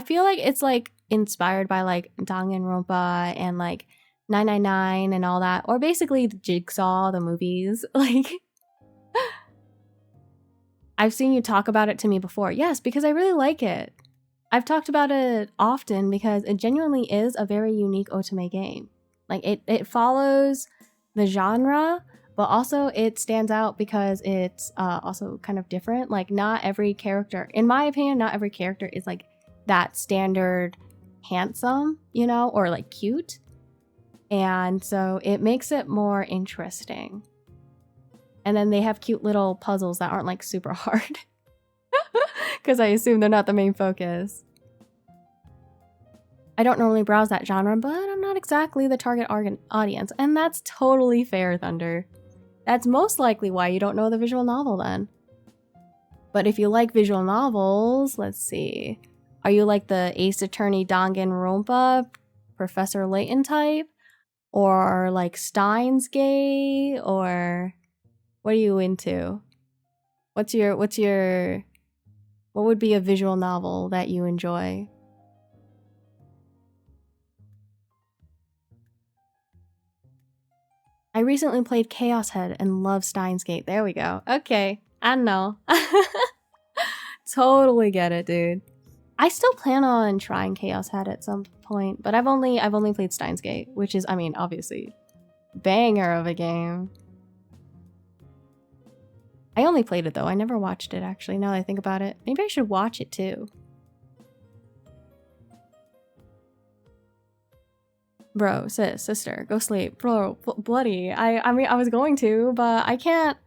feel like it's like inspired by like Danganronpa and like 999 and all that, or basically the Jigsaw, the movies. Like, I've seen you talk about it to me before. Yes, because I really like it. I've talked about it often because it genuinely is a very unique otome game. Like, it follows the genre, but also it stands out because it's also kind of different. Like, not every character, in my opinion, not every character is like that standard handsome, you know, or like cute. And so it makes it more interesting. And then they have cute little puzzles that aren't like super hard. Because I assume they're not the main focus. I don't normally browse that genre, but I'm not exactly the target audience. And that's totally fair, Thunder. That's most likely why you don't know the visual novel then. But if you like visual novels, let's see. Are you like the Ace Attorney Danganronpa, Professor Layton type? Or like Steins Gate? Or what are you into? What would be a visual novel that you enjoy? I recently played Chaos Head and love Steins Gate. There we go. Okay, I know. Totally get it, dude. I still plan on trying Chaos Hat at some point, but I've only played Steins Gate, which is, I mean, obviously banger of a game. I only played it though. I never watched it actually, now that I think about it. Maybe I should watch it too. Bro, sis, sister, go sleep. Bro, bloody. I mean, I was going to, but I can't.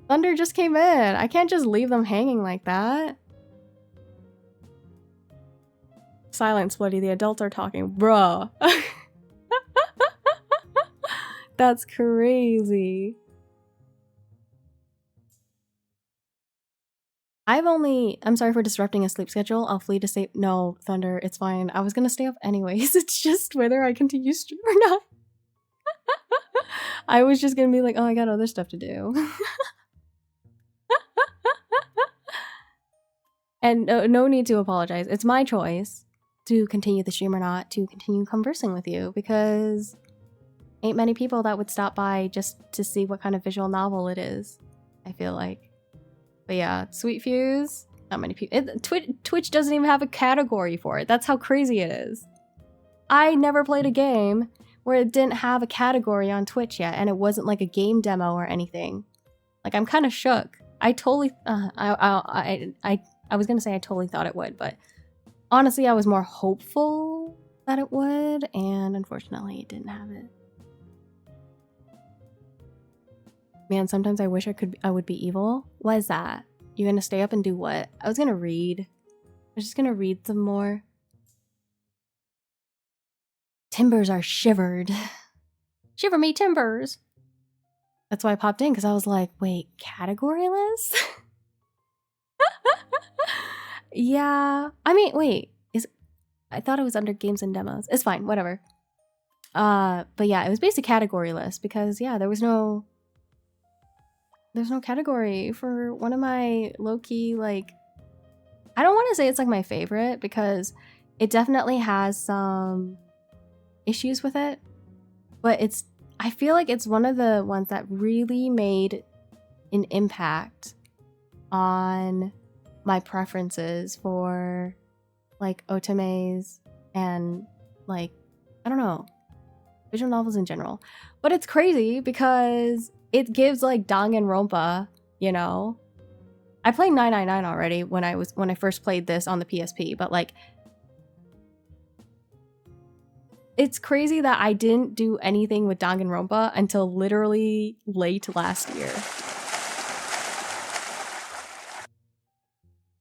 Thunder just came in. I can't just leave them hanging like that. Silence, bloody. The adults are talking. Bro. That's crazy. I'm sorry for disrupting a sleep schedule. I'll flee to stay. No, Thunder, it's fine. I was gonna stay up anyways. It's just whether I continue stream or not. I was just gonna be like, oh, I got other stuff to do. And no need to apologize. It's my choice to continue the stream or not, to continue conversing with you, because ain't many people that would stop by just to see what kind of visual novel it is, I feel like. But yeah, Sweet Fuse, not many people. Twitch doesn't even have a category for it. That's how crazy it is. I never played a game where it didn't have a category on Twitch yet, and it wasn't like a game demo or anything. Like, I'm kind of shook. I totally, I was gonna say I totally thought it would, but honestly, I was more hopeful that it would, and unfortunately, it didn't have it. Man, sometimes I wish I would be evil. What is that? You gonna stay up and do what? I was gonna read. I was just gonna read some more. Timbers are shivered. Shiver me timbers. That's why I popped in, because I was like, wait, category list? Yeah. I mean, wait. I thought it was under games and demos. It's fine, whatever. But yeah, it was basically category list, because yeah, there's no category for one of my low-key, like, I don't want to say it's like my favorite, because it definitely has some issues with it, but I feel like it's one of the ones that really made an impact on my preferences for like otames and like, I don't know, visual novels in general. But it's crazy because it gives like Danganronpa, you know. I played 999 already when I first played this on the PSP, but like, it's crazy that I didn't do anything with Danganronpa until literally late last year.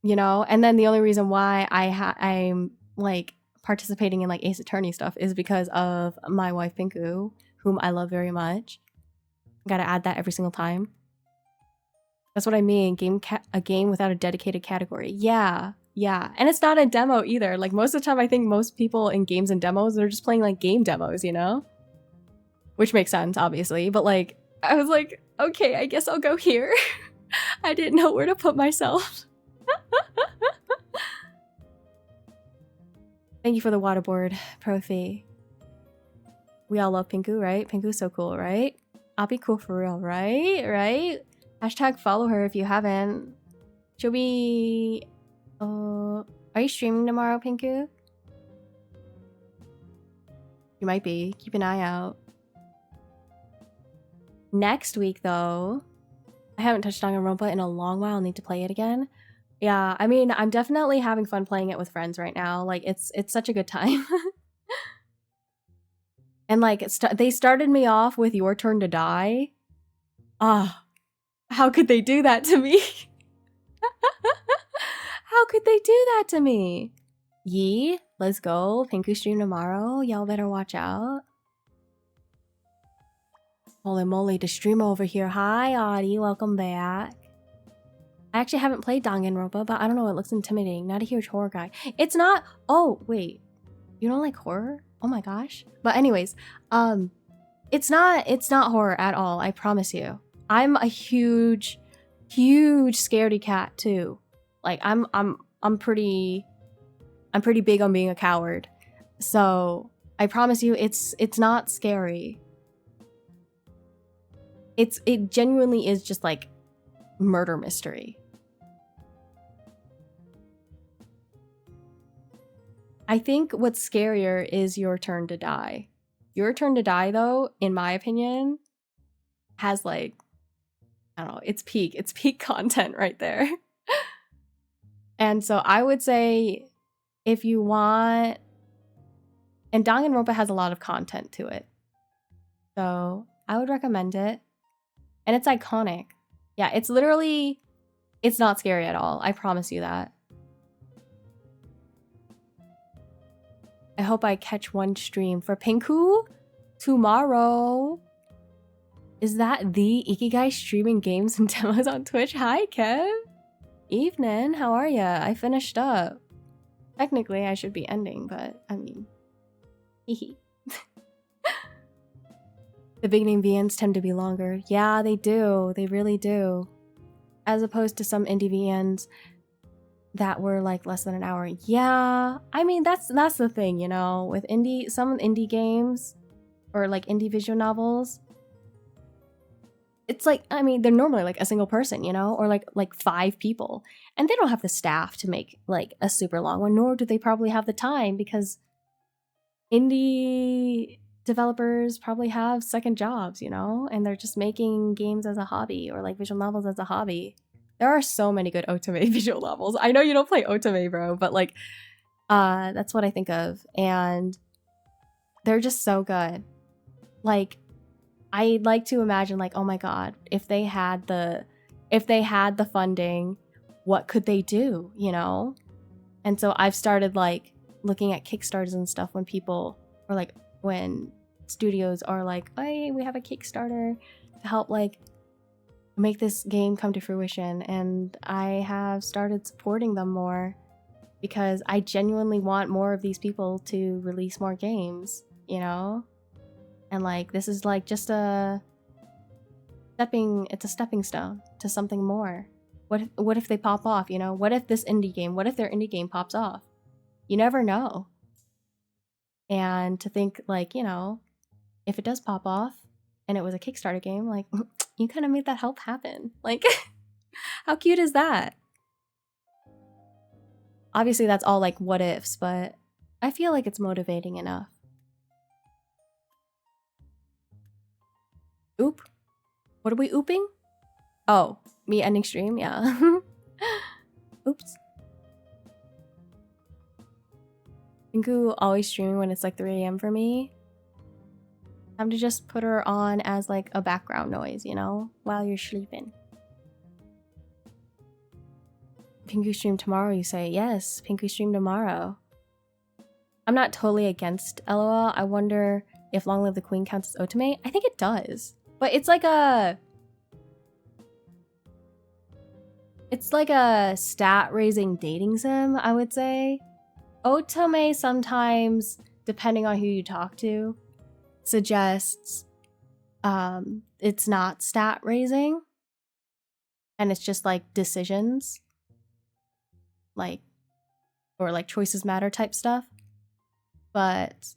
You know, and then the only reason why I'm like participating in like Ace Attorney stuff is because of my wife Pinku, whom I love very much. Gotta add that every single time. That's what I mean. A game without a dedicated category. Yeah. And it's not a demo either. Like most of the time, I think most people in games and demos, they're just playing like game demos, you know? Which makes sense, obviously. But like, I was like, okay, I guess I'll go here. I didn't know where to put myself. Thank you for the waterboard, Profi. We all love Pinku, right? Pinku's so cool, right? I'll be cool for real, right? Hashtag follow her if you haven't. She'll be... are you streaming tomorrow, Pinku? You might be. Keep an eye out. Next week, though, I haven't touched Danganronpa in a long while. I'll need to play it again. Yeah, I mean, I'm definitely having fun playing it with friends right now. Like, it's such a good time. And like, they started me off with Your Turn to Die. How could they do that to me? How could they do that to me? Yee, let's go. Pinku stream tomorrow. Y'all better watch out. Holy moly, the streamer over here. Hi, Audie. Welcome back. I actually haven't played Danganronpa, but I don't know. It looks intimidating. Not a huge horror guy. It's not... Oh, wait. You don't like horror? Oh my gosh. But anyways, it's not horror at all. I promise you. I'm a huge scaredy cat too. Like I'm pretty big on being a coward. So I promise you, it's not scary. It genuinely is just like murder mystery. I think what's scarier is Your Turn to Die. Your Turn to Die, though, in my opinion, has like, I don't know, it's peak content right there. And so I would say if you want, and Danganronpa has a lot of content to it. So I would recommend it. And it's iconic. Yeah, it's literally, it's not scary at all. I promise you that. I hope I catch one stream for Pinku tomorrow. Is that the Ikigai streaming games and demos on Twitch? Hi, Kev. Evening, how are ya? I finished up. Technically, I should be ending, but I mean, hehe. The big name VNs tend to be longer. Yeah, they do. They really do. As opposed to some indie VNs that were like less than an hour. Yeah, I mean that's the thing, you know, with some indie games or like indie visual novels. It's like, I mean, they're normally like a single person, you know, or like 5 people, and they don't have the staff to make like a super long one, nor do they probably have the time, because indie developers probably have second jobs, you know, and they're just making games as a hobby or like visual novels as a hobby. There are so many good Otome visual novels. I know you don't play Otome, bro, but like, that's what I think of. And they're just so good. Like, I like to imagine like, oh my God, if they had the funding, what could they do, you know? And so I've started like looking at Kickstarters and stuff when people, or like when studios are like, hey, we have a Kickstarter to help like make this game come to fruition, and I have started supporting them more because I genuinely want more of these people to release more games, you know? And like this is like just a stepping stone to something more. What if they pop off, you know? What if their indie game pops off? You never know. And to think like, you know, if it does pop off and it was a Kickstarter game, like you kind of made that help happen. Like, how cute is that? Obviously, that's all like what ifs, but I feel like it's motivating enough. Oop. What are we ooping? Oh, me ending stream? Yeah. Oops. Pinku always streaming when it's like 3 a.m. for me. Time to just put her on as like a background noise, you know, while you're sleeping. Pinku stream tomorrow, you say? Yes, Pinku stream tomorrow. I'm not totally against LOL. I wonder if Long Live the Queen counts as Otome. I think it does. But it's like a stat-raising dating sim, I would say. Otome sometimes, depending on who you talk to, suggests it's not stat raising and it's just like decisions, like, or like choices matter type stuff, but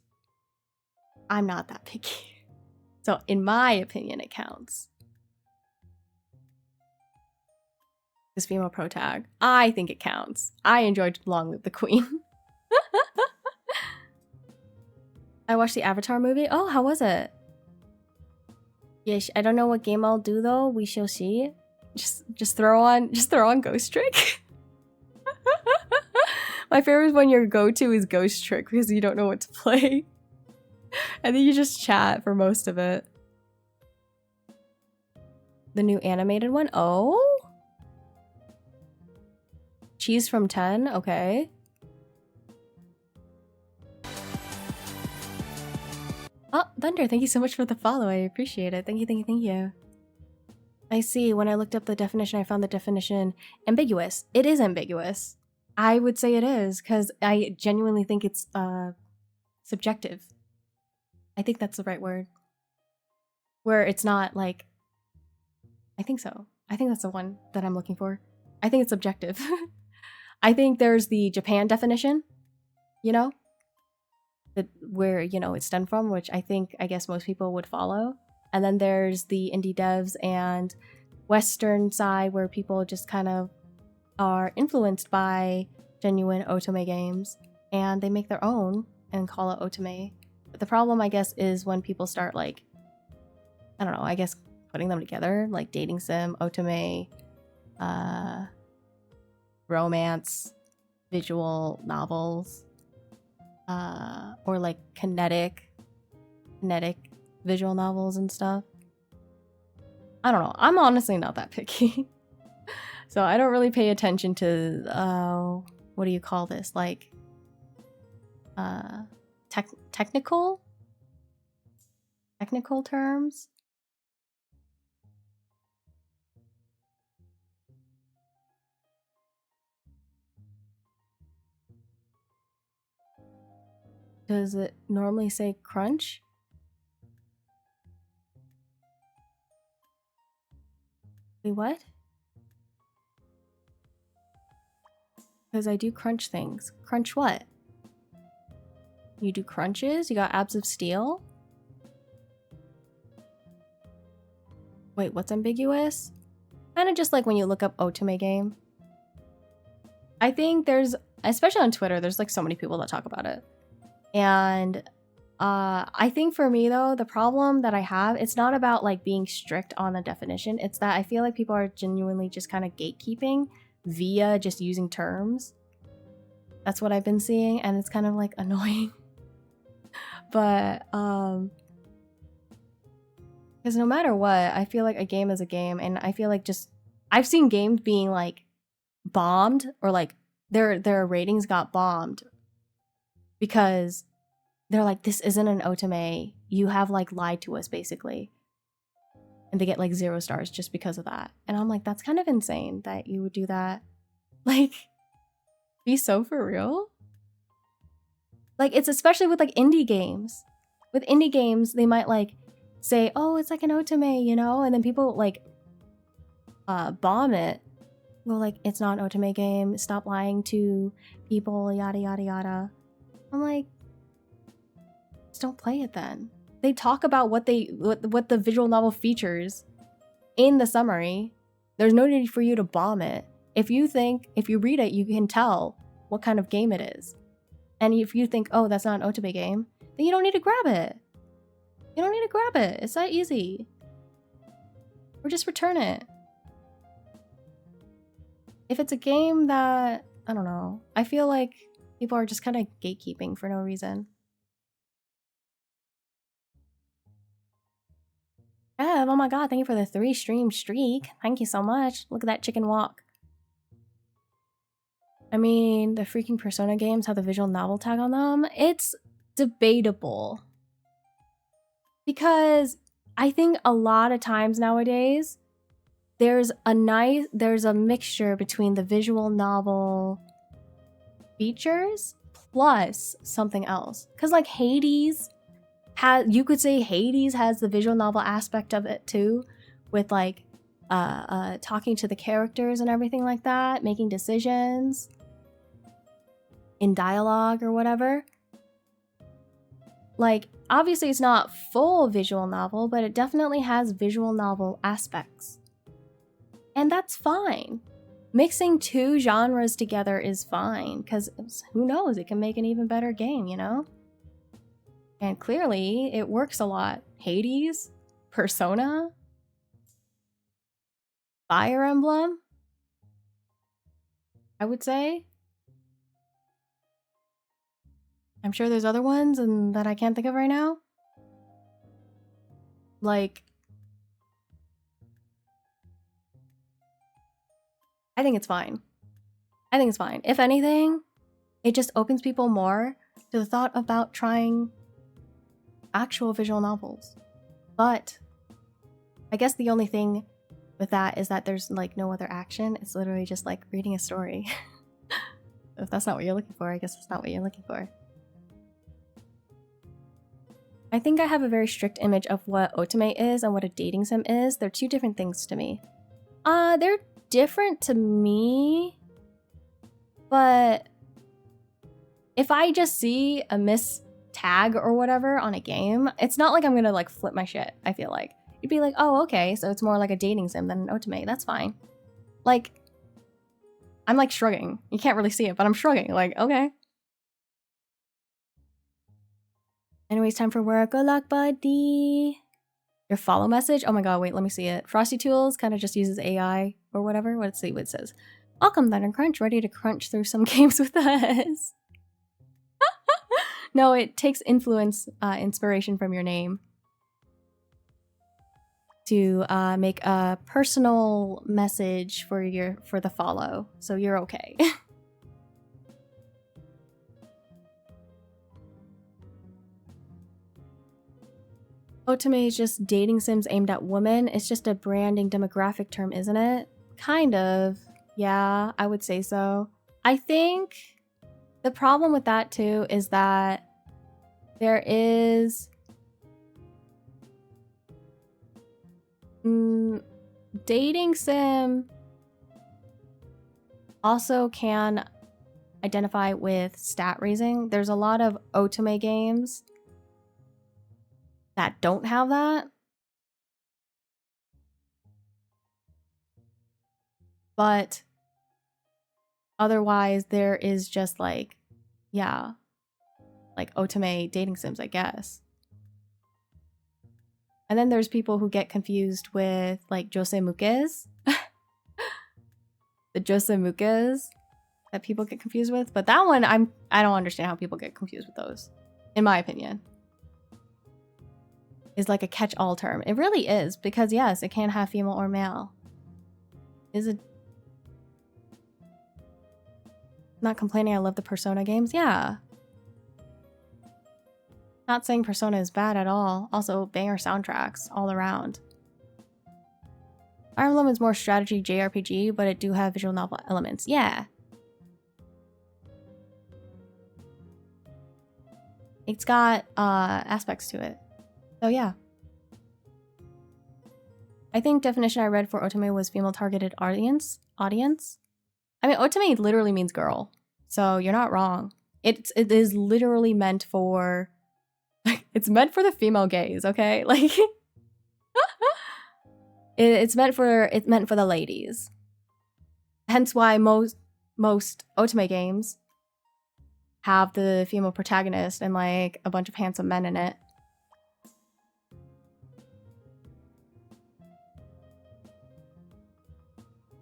I'm not that picky. So in my opinion, it counts. This female pro tag, I think it counts. I enjoyed Long Live the Queen. I watched the Avatar movie. Oh, how was it? Yes, I don't know what game I'll do though. We shall see. Just throw on Ghost Trick. My favorite is when your go-to is Ghost Trick because you don't know what to play. And then you just chat for most of it. The new animated one? Oh? Cheese from 10? Okay. Oh, Thunder, thank you so much for the follow. I appreciate it. Thank you. I see. When I looked up the definition, I found the definition ambiguous. It is ambiguous. I would say it is, because I genuinely think it's subjective. I think that's the right word. Where it's not like... I think so. I think that's the one that I'm looking for. I think it's subjective. I think there's the Japan definition, you know? Where, you know, it's stemmed from, which I guess most people would follow. And then there's the indie devs and Western side where people just kind of are influenced by genuine Otome games. and they make their own and call it otome. But the problem, I guess, is when people start like, I don't know, I guess putting them together, like dating sim, otome, romance, visual novels, or like kinetic visual novels and stuff. I don't know. I'm honestly not that picky. So I don't really pay attention to, what do you call this? Like, technical terms. Does it normally say crunch? Wait, what? Because I do crunch things. Crunch what? You do crunches? You got abs of steel? Wait, what's ambiguous? Kind of just like when you look up otome game. I think there's, especially on Twitter, there's like so many people that talk about it. And I think for me though, the problem that I have, it's not about like being strict on the definition. It's that I feel like people are genuinely just kind of gatekeeping via just using terms. That's what I've been seeing, and it's kind of like annoying. But because no matter what, I feel like a game is a game, and I feel like just I've seen games being like bombed, or like their ratings got bombed because they're like, this isn't an otome, you have like lied to us basically, and they get like 0 stars just because of that. And I'm like, that's kind of insane that you would do that. Like, be so for real. Like, it's especially with like indie games. With indie games, they might like say, oh, it's like an otome, you know, and then people like bomb it. Go like, it's not an otome game, stop lying to people, yada yada yada. I'm like, just don't play it then. They talk about what the visual novel features in the summary. There's no need for you to bomb it. If you read it, you can tell what kind of game it is. And if you think, oh, that's not an otome game, then you don't need to grab it. You don't need to grab it. It's that easy. Or just return it. If it's a game that, I don't know, I feel like people are just kind of gatekeeping for no reason. Ev, oh my god, thank you for the 3 stream streak. Thank you so much. Look at that chicken walk. I mean, the freaking Persona games have the visual novel tag on them. It's debatable. Because I think a lot of times nowadays, there's a mixture between the visual novel features plus something else. Because like Hades, you could say Hades has the visual novel aspect of it too, with like talking to the characters and everything like that, making decisions in dialogue or whatever. Like, obviously it's not full visual novel, but it definitely has visual novel aspects. And that's fine. Mixing 2 genres together is fine, because who knows, it can make an even better game, you know? And clearly, it works a lot. Hades, Persona, Fire Emblem, I would say. I'm sure there's other ones that I can't think of right now. Like, I think it's fine. I think it's fine. If anything, it just opens people more to the thought about trying actual visual novels. But I guess the only thing with that is that there's like no other action. It's literally just like reading a story. If that's not what you're looking for, I guess that's not what you're looking for. I think I have a very strict image of what otome is and what a dating sim is. They're 2 different things to me. They're different to me, but if I just see a miss tag or whatever on a game, it's not like I'm gonna like flip my shit. I feel like you'd be like, oh, okay, so it's more like a dating sim than an otome. That's fine. Like, I'm like shrugging. You can't really see it, but I'm shrugging. Like, okay, Anyways, time for work. Good luck, buddy. Your follow message? Oh my god, wait, let me see it. Frosty Tools kind of just uses AI or whatever. Let's see what it says. Welcome, Thunder Crunch. Ready to crunch through some games with us? No, it takes inspiration from your name to make a personal message for the follow. So you're okay. Otome is just dating sims aimed at women. It's just a branding demographic term, isn't it? Kind of. Yeah, I would say so. I think the problem with that too is that there is dating sim also can identify with stat raising. There's a lot of otome games that don't have that. But otherwise, there is just like, yeah, like otome dating sims, I guess. And then there's people who get confused with like josemukes. The josemukes that people get confused with. But that one, I don't understand how people get confused with those, in my opinion. Is like a catch-all term. It really is, because yes, it can have female or male. Is it? Not complaining, I love the Persona games. Yeah. Not saying Persona is bad at all. Also, banger soundtracks all around. Fire Emblem is more strategy JRPG, but it do have visual novel elements. Yeah. It's got aspects to it. So yeah. I think definition I read for otome was female targeted audience. I mean, otome literally means girl. So you're not wrong. It is literally meant for it's meant for the female gaze, okay? Like it's meant for the ladies. Hence why most otome games have the female protagonist and like a bunch of handsome men in it.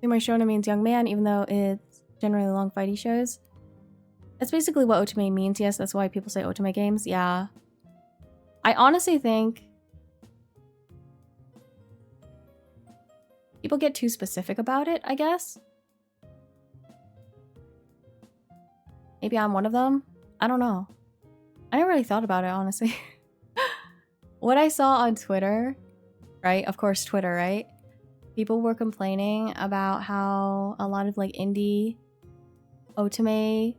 Sumai Shona means young man, even though it's generally long fighty shows. That's basically what otome means. Yes, that's why people say otome games. Yeah. I honestly think people get too specific about it, I guess. Maybe I'm one of them. I don't know. I never really thought about it, honestly. What I saw on Twitter, right? Of course, Twitter, right? People were complaining about how a lot of like indie otome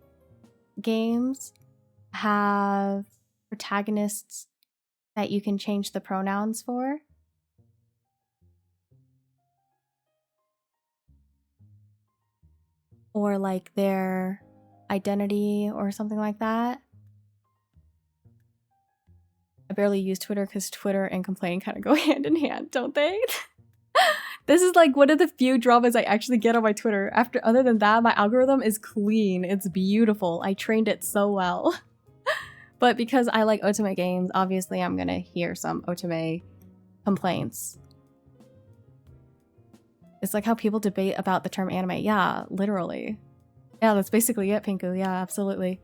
games have protagonists that you can change the pronouns for. Or like their identity or something like that. I barely use Twitter because Twitter and complaining kind of go hand in hand, don't they? This is like one of the few dramas I actually get on my Twitter. Other than that, my algorithm is clean. It's beautiful. I trained it so well. But because I like otome games, obviously I'm gonna hear some otome complaints. It's like how people debate about the term anime. Yeah, literally. Yeah, that's basically it, Pinku. Yeah, absolutely.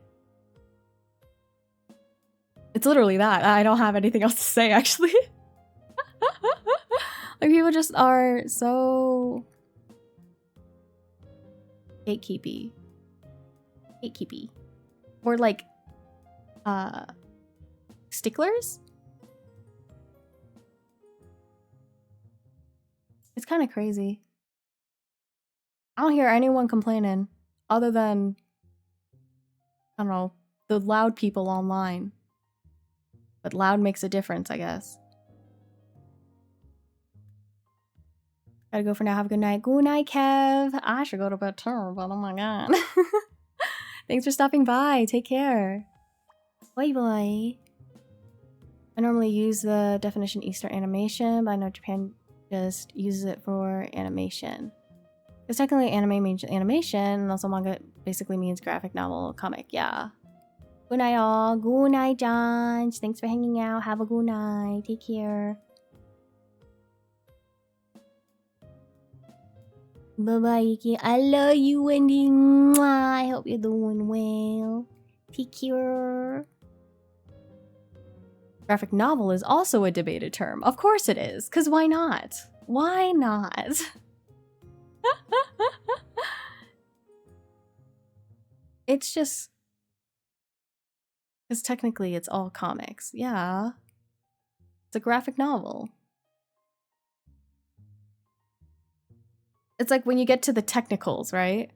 It's literally that. I don't have anything else to say, actually. Like, people just are so gatekeepy. Or like sticklers? It's kind of crazy. I don't hear anyone complaining other than, I don't know, the loud people online. But loud makes a difference, I guess. Gotta go for now. Have a good night. Good night, Kev. I should go to bed too, but oh my god. Thanks for stopping by. Take care. Bye bye. I normally use the definition Eastern animation, but I know Japan just uses it for animation. Because technically anime means animation, and also manga basically means graphic novel, comic, yeah. Good night, all. Good night, John. Thanks for hanging out. Have a good night. Take care. Bye-bye, Iki. I love you, Wendy. Mwah. I hope you're doing well. Take care. Graphic novel is also a debated term. Of course it is, because why not? Why not? It's just... because technically it's all comics. Yeah. It's a graphic novel. It's like when you get to the technicals, right?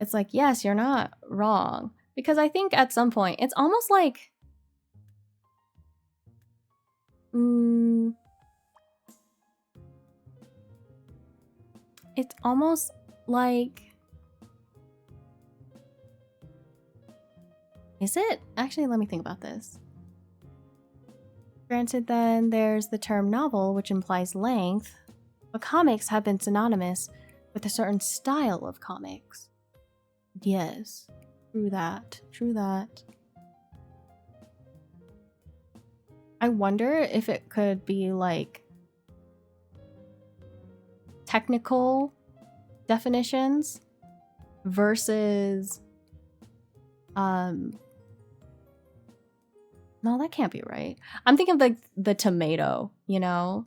It's like, yes, you're not wrong. Because I think at some point, it's almost like... it's almost like... is it? Actually, let me think about this. Granted, then, there's the term novel, which implies length, but comics have been synonymous with a certain style of comics. Yes, true that, true that. I wonder if it could be like technical definitions versus no, that can't be right. I'm thinking of like the tomato, you know?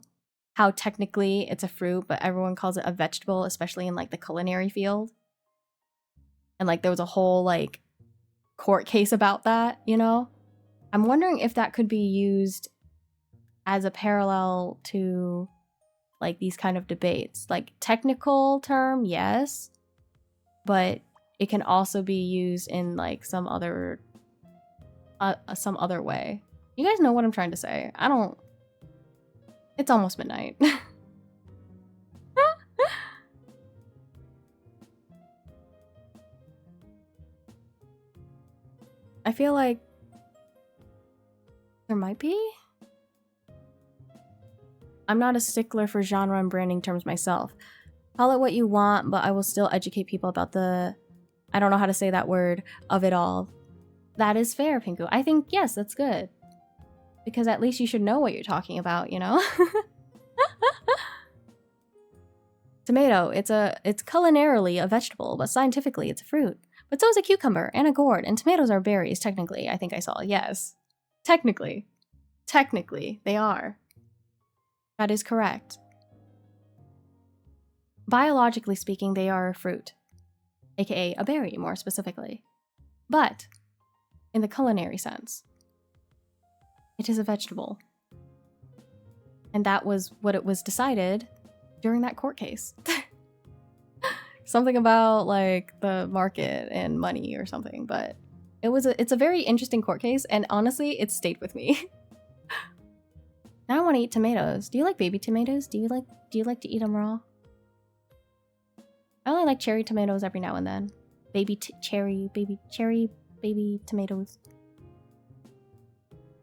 How technically it's a fruit, but everyone calls it a vegetable, especially in like the culinary field. And like there was a whole like court case about that, you know? I'm wondering if that could be used as a parallel to like these kind of debates. Like technical term, yes, but it can also be used in like some other way. You guys know what I'm trying to say. I don't... it's almost midnight. I feel like there might be. I'm not a stickler for genre and branding terms myself. Call it what you want, but I will still educate people about the... I don't know how to say that word, of it all. That is fair, Pinku. I think, yes, that's good. Because at least you should know what you're talking about, you know? Tomato, it's culinarily a vegetable, but scientifically it's a fruit. But so is a cucumber and a gourd, and tomatoes are berries, technically, I think I saw. Yes. Technically. Technically, they are. That is correct. Biologically speaking, they are a fruit. AKA a berry, more specifically. But... in the culinary sense, it is a vegetable. And that was what it was decided during that court case. Something about like the market and money or something, but it's a very interesting court case, and honestly, it stayed with me. Now I want to eat tomatoes. Do you like baby tomatoes? Do you like to eat them raw? I only like cherry tomatoes every now and then. Baby tomatoes.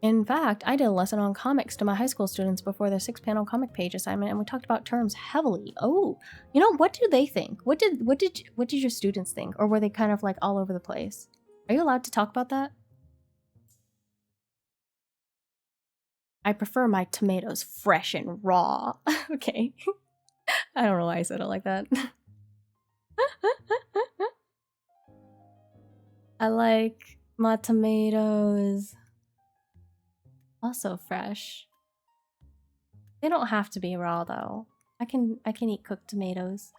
In fact, I did a lesson on comics to my high school students before their 6-panel comic page assignment, and we talked about terms heavily. Oh, you know, what do they think? What did your students think? Or were they kind of like all over the place? Are you allowed to talk about that? I prefer my tomatoes fresh and raw. Okay. I don't know why I said it like that. I like my tomatoes also fresh. They don't have to be raw though. I can eat cooked tomatoes.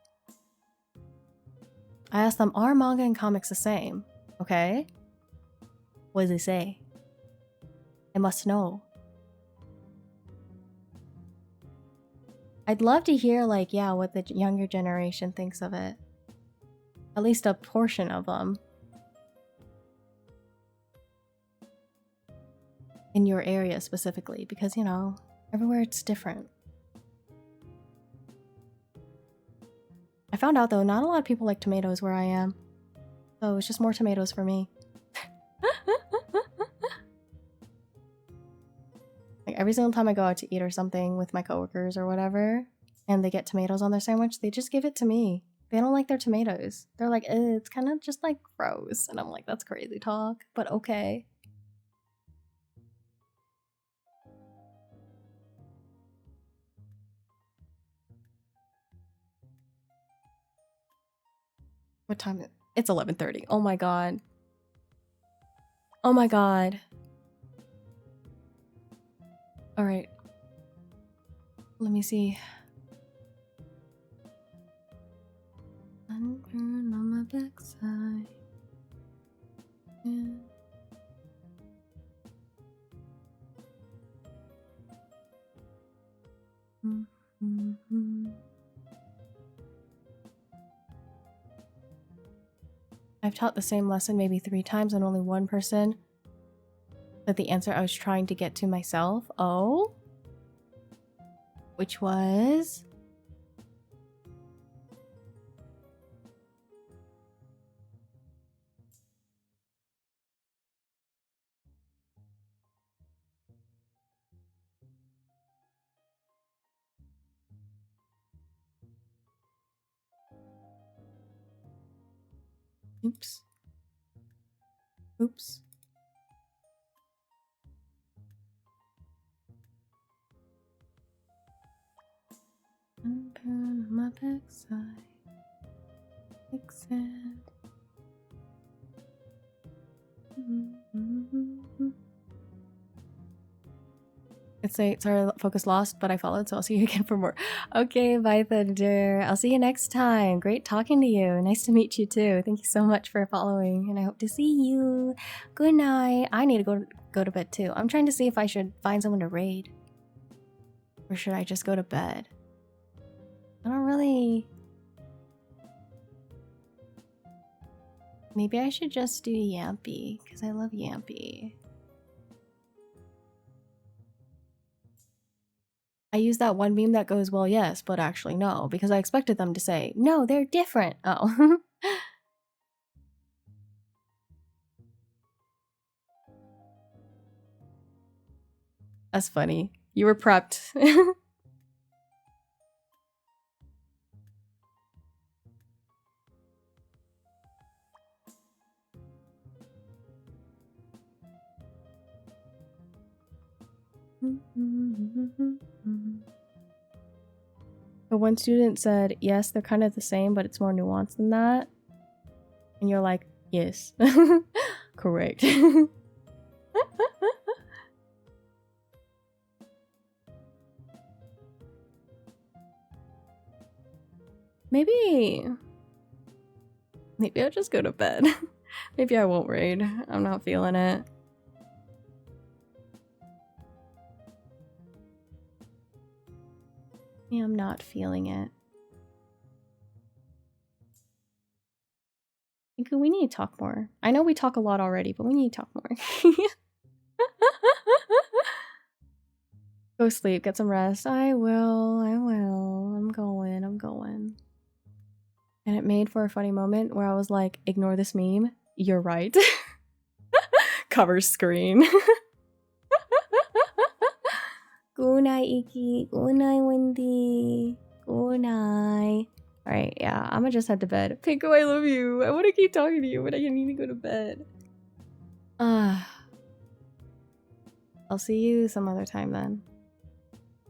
I asked them, are manga and comics the same? Okay. What does it say? I must know. I'd love to hear like, yeah, what the younger generation thinks of it. At least a portion of them. In your area specifically, because, you know, everywhere it's different. I found out, though, not a lot of people like tomatoes where I am. So it's just more tomatoes for me. Like, every single time I go out to eat or something with my coworkers or whatever, and they get tomatoes on their sandwich, they just give it to me. They don't like their tomatoes. They're like, it's kind of just like gross. And I'm like, that's crazy talk, but okay. What time is it? It's 11:30. Oh my god. Oh my god. All right. Let me see. Sunburn on my backside. Yeah. Mm-hmm. I've taught the same lesson maybe 3 times and only one person but the answer I was trying to get to myself. Oh? Which was... Oops. Oops. I'm on my backside. Quicksand. It's late. Sorry, focus lost, but I followed, so I'll see you again for more. Okay, bye, Thunder. I'll see you next time. Great talking to you. Nice to meet you too. Thank you so much for following, and I hope to see you. Good night. I need to go to bed too. I'm trying to see if I should find someone to raid, or should I just go to bed? I don't really. Maybe I should just do Yampy because I love Yampy. I use that one meme that goes, well, yes, but actually no, because I expected them to say, no, they're different. Oh. That's funny. You were prepped. But one student said, yes, they're kind of the same, but it's more nuanced than that. And you're like, yes. Correct. Maybe I'll just go to bed. Maybe I won't raid. I'm not feeling it. Yeah, I'm not feeling it. I think we need to talk more. I know we talk a lot already, but we need to talk more. Go sleep, get some rest. I will. I'm going. And it made for a funny moment where I was like, ignore this meme. You're right. Cover screen. Good night, Iki. Good night, Wendy. Good night. Alright, yeah, I'm gonna just head to bed. Pinko, I love you. I want to keep talking to you, but I need to go to bed. I'll see you some other time then.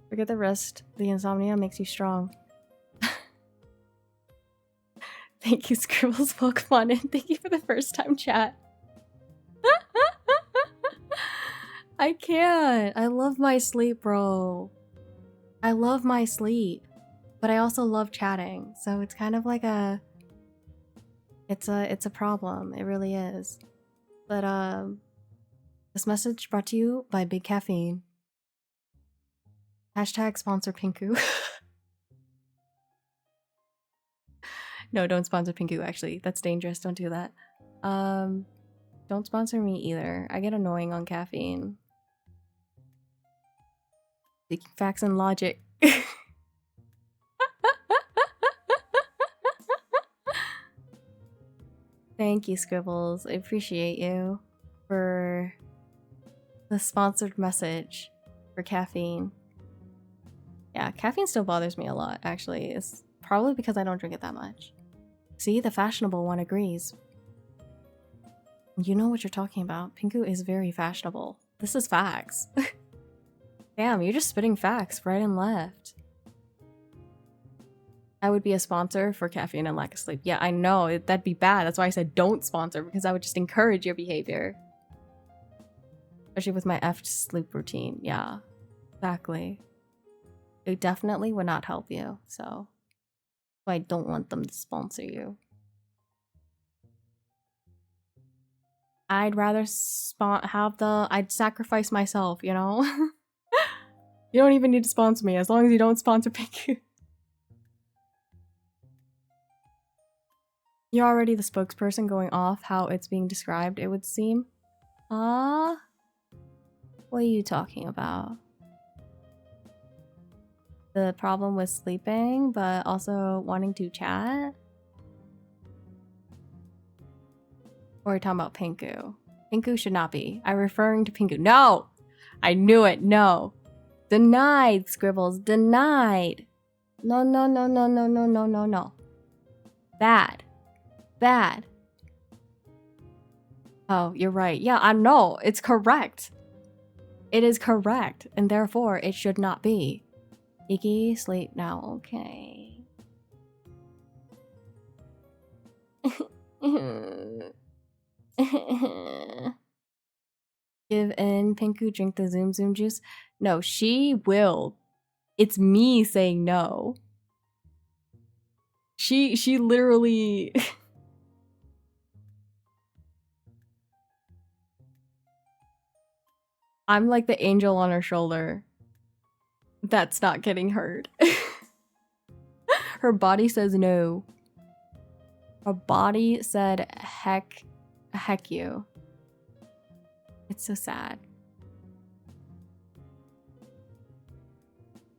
Forget the rest. The insomnia makes you strong. Thank you, Scribbles Pokemon, and thank you for the first time chat. I can't. I love my sleep, bro. I love my sleep. But I also love chatting. So it's kind of like a... It's a problem. It really is. But, this message brought to you by Big Caffeine. Hashtag sponsor Pinku. No, don't sponsor Pinku, actually. That's dangerous. Don't do that. Don't sponsor me either. I get annoying on caffeine. Speaking facts and logic. Thank you, Scribbles. I appreciate you for the sponsored message for caffeine. Yeah, caffeine still bothers me a lot, actually. It's probably because I don't drink it that much. See, the fashionable one agrees. You know what you're talking about. Pinku is very fashionable. This is facts. Damn, you're just spitting facts right and left. I would be a sponsor for caffeine and lack of sleep. Yeah, I know. That'd be bad. That's why I said don't sponsor, because I would just encourage your behavior. Especially with my effed sleep routine. Yeah, exactly. It definitely would not help you. So I don't want them to sponsor you. I'd rather I'd sacrifice myself, you know? You don't even need to sponsor me as long as you don't sponsor Pinku. You're already the spokesperson going off how it's being described, it would seem. What are you talking about? The problem with sleeping, but also wanting to chat? Or are you talking about Pinku? Pinku should not be. I'm referring to Pinku. No! I knew it. No. Denied, Scribbles. Denied. No, no, no, no, no, no, no, no, no. Bad. Bad. Oh, you're right. Yeah, I know. It's correct. It is correct. And therefore, it should not be. Iggy, sleep now. Okay. Give in, Pinku, drink the Zoom Zoom juice. No, she will. It's me saying no. She literally... I'm like the angel on her shoulder. That's not getting hurt. Her body says no. Her body said heck you. It's so sad.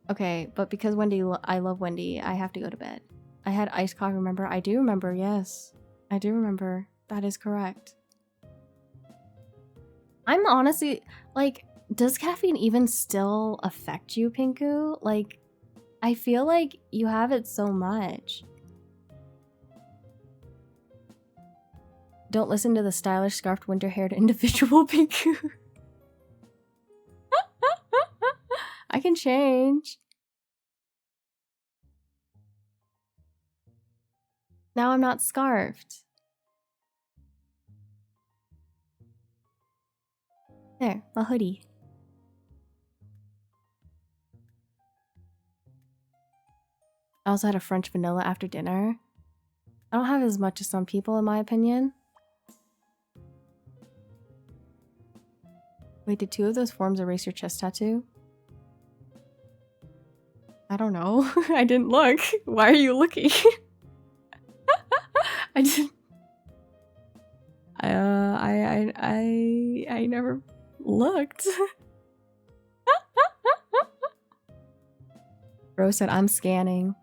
Okay, but because I love Wendy, I have to go to bed. I had iced coffee, remember? I do remember, yes. I do remember. That is correct. I'm honestly, like, does caffeine even still affect you, Pinku? Like, I feel like you have it so much. Don't listen to the stylish, scarfed, winter-haired individual, Pinku. I can change. Now I'm not scarfed. There, a hoodie. I also had a French vanilla after dinner. I don't have as much as some people, in my opinion. Wait, did 2 of those forms erase your chest tattoo? I don't know. I didn't look. Why are you looking? I didn't. I never looked. Bro said, I'm scanning.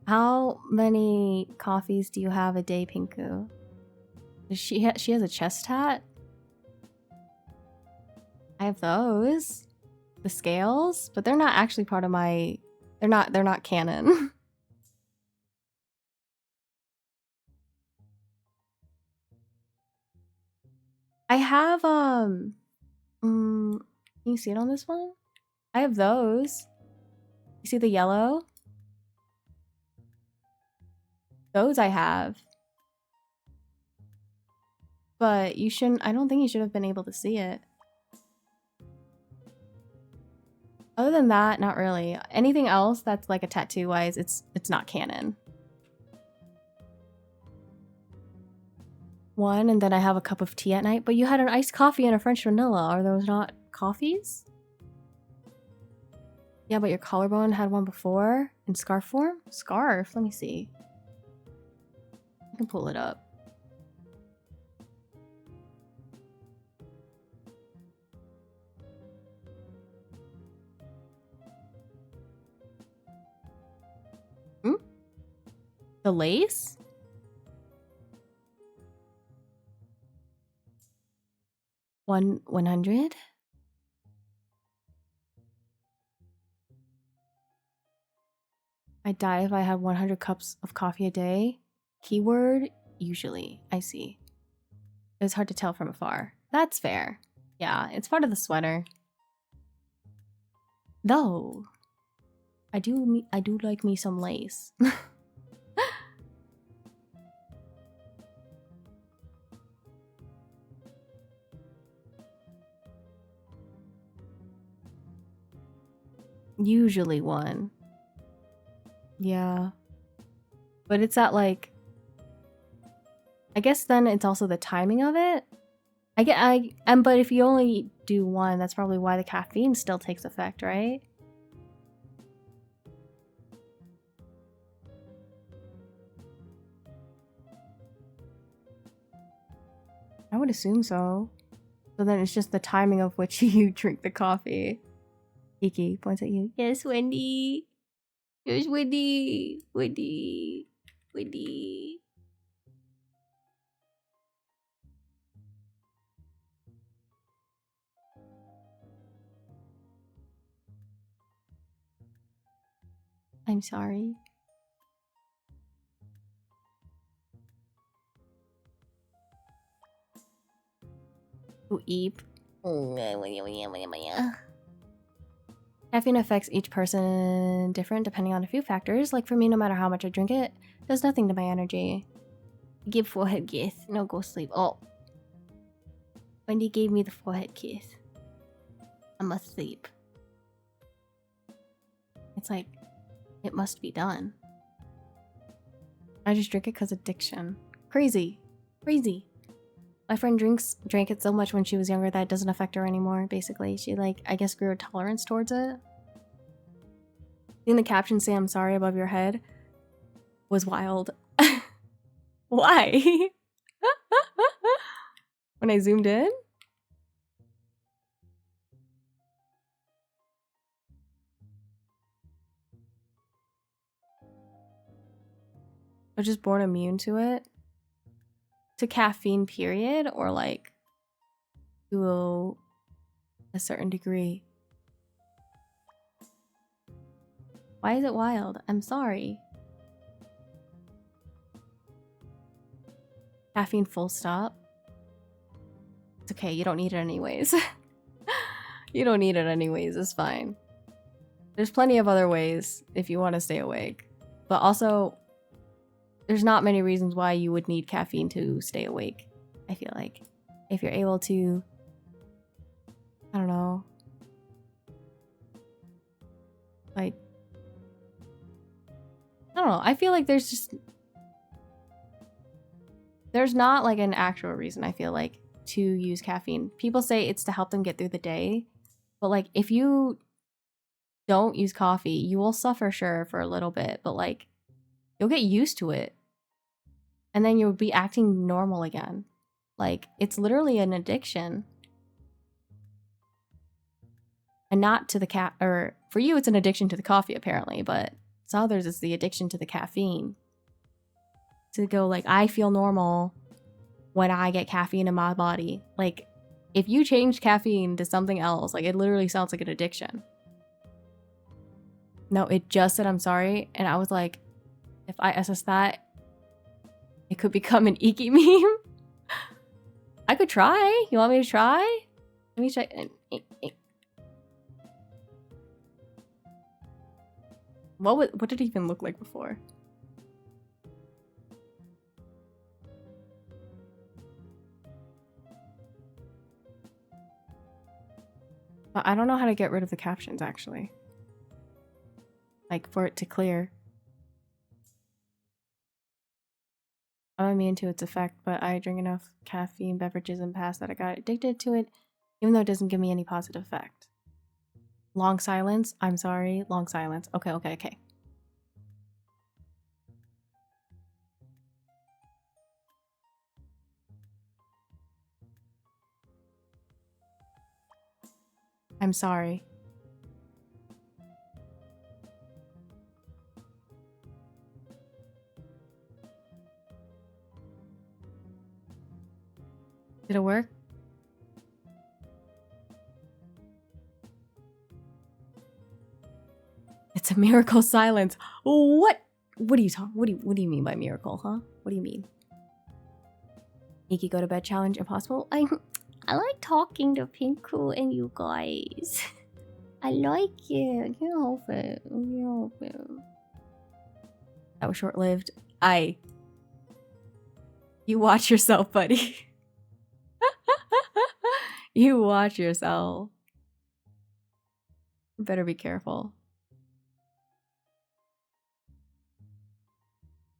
How many coffees do you have a day, Pinku? She has a chest tat? I have those. The scales? But they're not actually part of my... They're not canon. I have, can you see it on this one? I have those. You see the yellow? Those I have. But you shouldn't, I don't think you should have been able to see it. Other than that, not really. Anything else that's like a tattoo wise, it's not canon. One, and then I have a cup of tea at night. But you had an iced coffee and a French vanilla. Are those not coffees? Yeah, but your collarbone had one before in scarf form? Scarf? Let me see. I can pull it up. The lace? One 100? I'd die if I had 100 cups of coffee a day. Keyword, usually. I see. It's hard to tell from afar. That's fair. Yeah, it's part of the sweater. Though, I do like me some lace. Usually one. Yeah. But it's at like, I guess then it's also the timing of it. But if you only do one, that's probably why the caffeine still takes effect, right? I would assume so. So then it's just the timing of which you drink the coffee. Iki points at you. Yes, Wendy. Yes, Wendy. Wendy. Wendy. I'm sorry. To eep. Caffeine affects each person different depending on a few factors. Like for me, no matter how much I drink it, it does nothing to my energy. Give forehead kiss. No, go sleep. Oh. Wendy gave me the forehead kiss. I must sleep. It's like, it must be done. I just drink it because addiction. Crazy. Crazy. My friend drank it so much when she was younger that it doesn't affect her anymore, basically. She, like, I guess grew a tolerance towards it. Seeing the caption say I'm sorry above your head was wild. Why? When I zoomed in? I was just born immune to it? To caffeine, period? Or like to a certain degree? Why is it wild? I'm sorry. Caffeine full stop. It's okay, you don't need it anyways. You don't need it anyways, it's fine. There's plenty of other ways if you want to stay awake. But also, there's not many reasons why you would need caffeine to stay awake, I feel like. If you're able to, I don't know, like, I don't know, I feel like there's not like an actual reason, I feel like, to use caffeine. People say it's to help them get through the day, but like, if you don't use coffee, you will suffer, sure, for a little bit, but like, you'll get used to it. And then you'll be acting normal again. Like, it's literally an addiction. And not to the or for you, it's an addiction to the coffee, apparently, but to others, it's the addiction to the caffeine. To go, like, I feel normal when I get caffeine in my body. Like, if you change caffeine to something else, like, it literally sounds like an addiction. No, it just said I'm sorry, and I was like, if I SS that, it could become an Iki meme. I could try. You want me to try? Let me check. What did it even look like before? I don't know how to get rid of the captions, actually. Like, for it to clear. I'm immune to its effect, but I drink enough caffeine beverages in the past that I got addicted to it, even though it doesn't give me any positive effect. Long silence. I'm sorry. Long silence. Okay. I'm sorry. Did it work? It's a miracle silence. What? What are you talking? What do you mean by miracle, huh? What do you mean? Iki go to bed challenge impossible? I like talking to Pinku and you guys. I like it. Can't help it. Can't help it. That was short lived. You watch yourself, buddy. You watch yourself. Better be careful.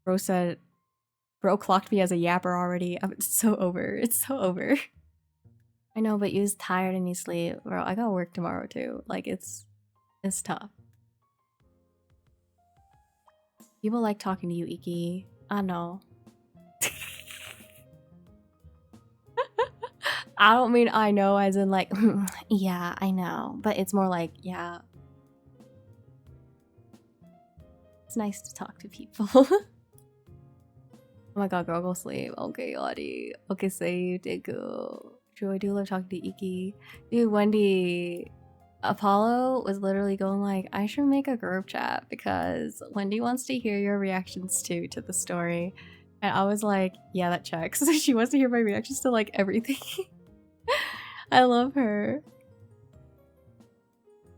Bro said, bro clocked me as a yapper already. It's so over. It's so over. I know, but you was tired and you sleep. Bro, I got work tomorrow too. Like, it's tough. People like talking to you, Iki. I know. I don't mean I know as in like, yeah, I know. But it's more like, yeah. It's nice to talk to people. Oh my god, girl, go sleep. Okay, Audie. Okay, save, Deku. True, I do love talking to Iki. Dude, Wendy. Apollo was literally going like, I should make a group chat because Wendy wants to hear your reactions too to the story. And I was like, yeah, that checks. She wants to hear my reactions to like everything. I love her.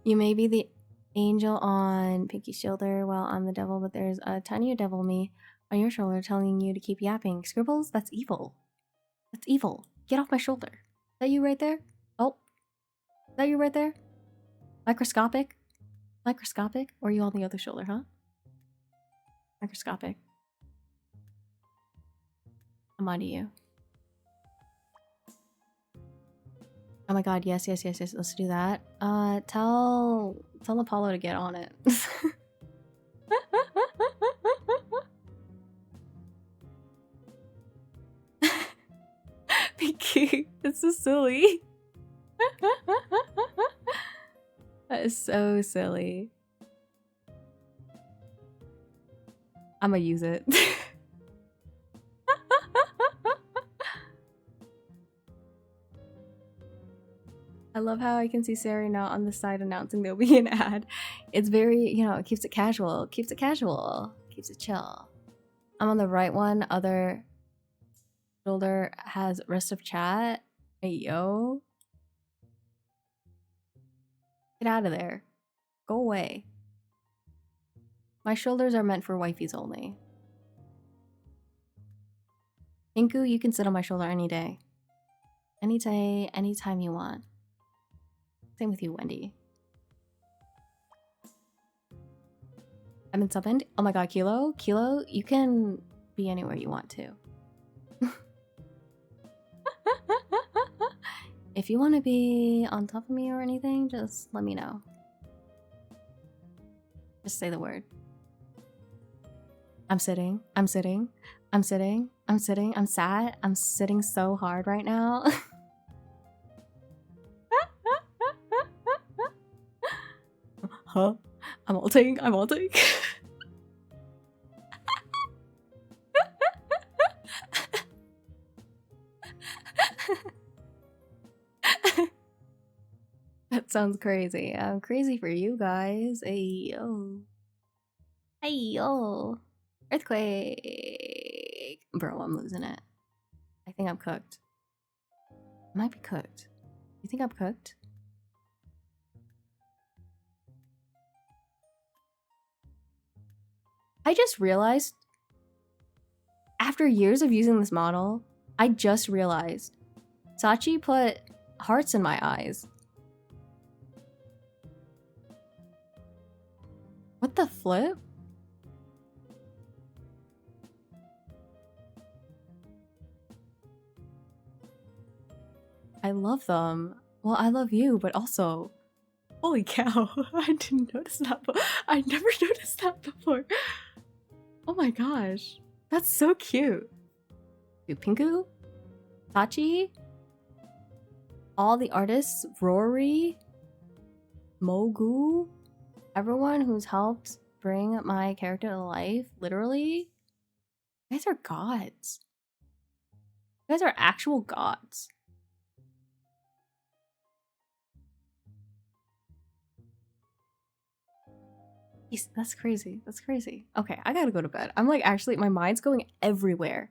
You may be the angel on Pinky's shoulder while I'm the devil, but there's a tinier devil me on your shoulder telling you to keep yapping. Scribbles? That's evil. That's evil. Get off my shoulder. Is that you right there? Oh. Is that you right there? Microscopic? Microscopic? Or are you on the other shoulder, huh? Microscopic. I'm on to you. Oh my god, yes. Let's do that. Tell Apollo to get on it. Pinky, it's so silly. That is so silly. I'ma use it. I love how I can see Sari now on the side announcing there'll be an ad. It's very, you know, it keeps it casual. Keeps it casual. Keeps it chill. I'm on the right one. Other shoulder has rest of chat. Hey, yo. Get out of there. Go away. My shoulders are meant for wifeys only. Inku, you can sit on my shoulder any day. Any day, anytime you want. Same with you, Wendy. I've been summoned. Oh my god, Kilo, you can be anywhere you want to. If you want to be on top of me or anything, just let me know. Just say the word. I'm sitting. I'm sitting. I'm sitting. I'm sitting. I'm sad. I'm sitting so hard right now. Huh? I'm ulting. I'm ulting. That sounds crazy. I'm crazy for you guys. Hey yo. Hey yo. Earthquake. Bro, I'm losing it. I think I'm cooked. I might be cooked. You think I'm cooked? I just realized, after years of using this model, I just realized Sachi put hearts in my eyes. What the flip? I love them. Well, I love you, but also, holy cow, I didn't notice that. I never noticed that before. Oh my gosh, that's so cute. Dude, Pinku, Sachi, all the artists, Rory, Mogu, everyone who's helped bring my character to life, literally, you guys are gods. You guys are actual gods. That's crazy. That's crazy. Okay, I gotta go to bed. I'm like, actually, my mind's going everywhere.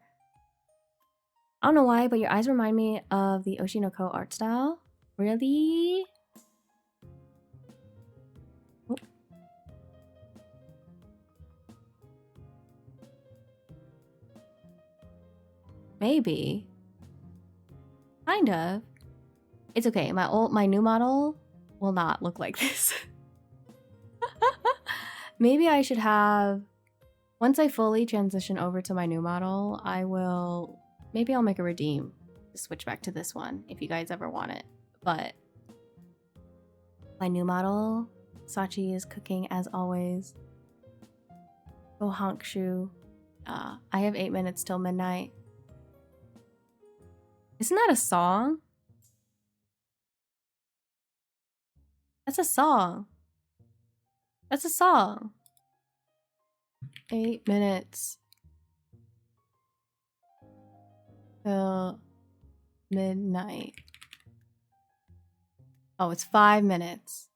I don't know why, but your eyes remind me of the Oshinoko art style. Really? Oh. Maybe. Kind of. It's okay. My new model will not look like this. Maybe I should have, once I fully transition over to my new model, maybe I'll make a redeem to switch back to this one if you guys ever want it. But my new model, Sachi is cooking as always. Go Hankshu. I have 8 minutes till midnight. Isn't that a song? That's a song. That's a song. 8 minutes till midnight. Oh, it's 5 minutes.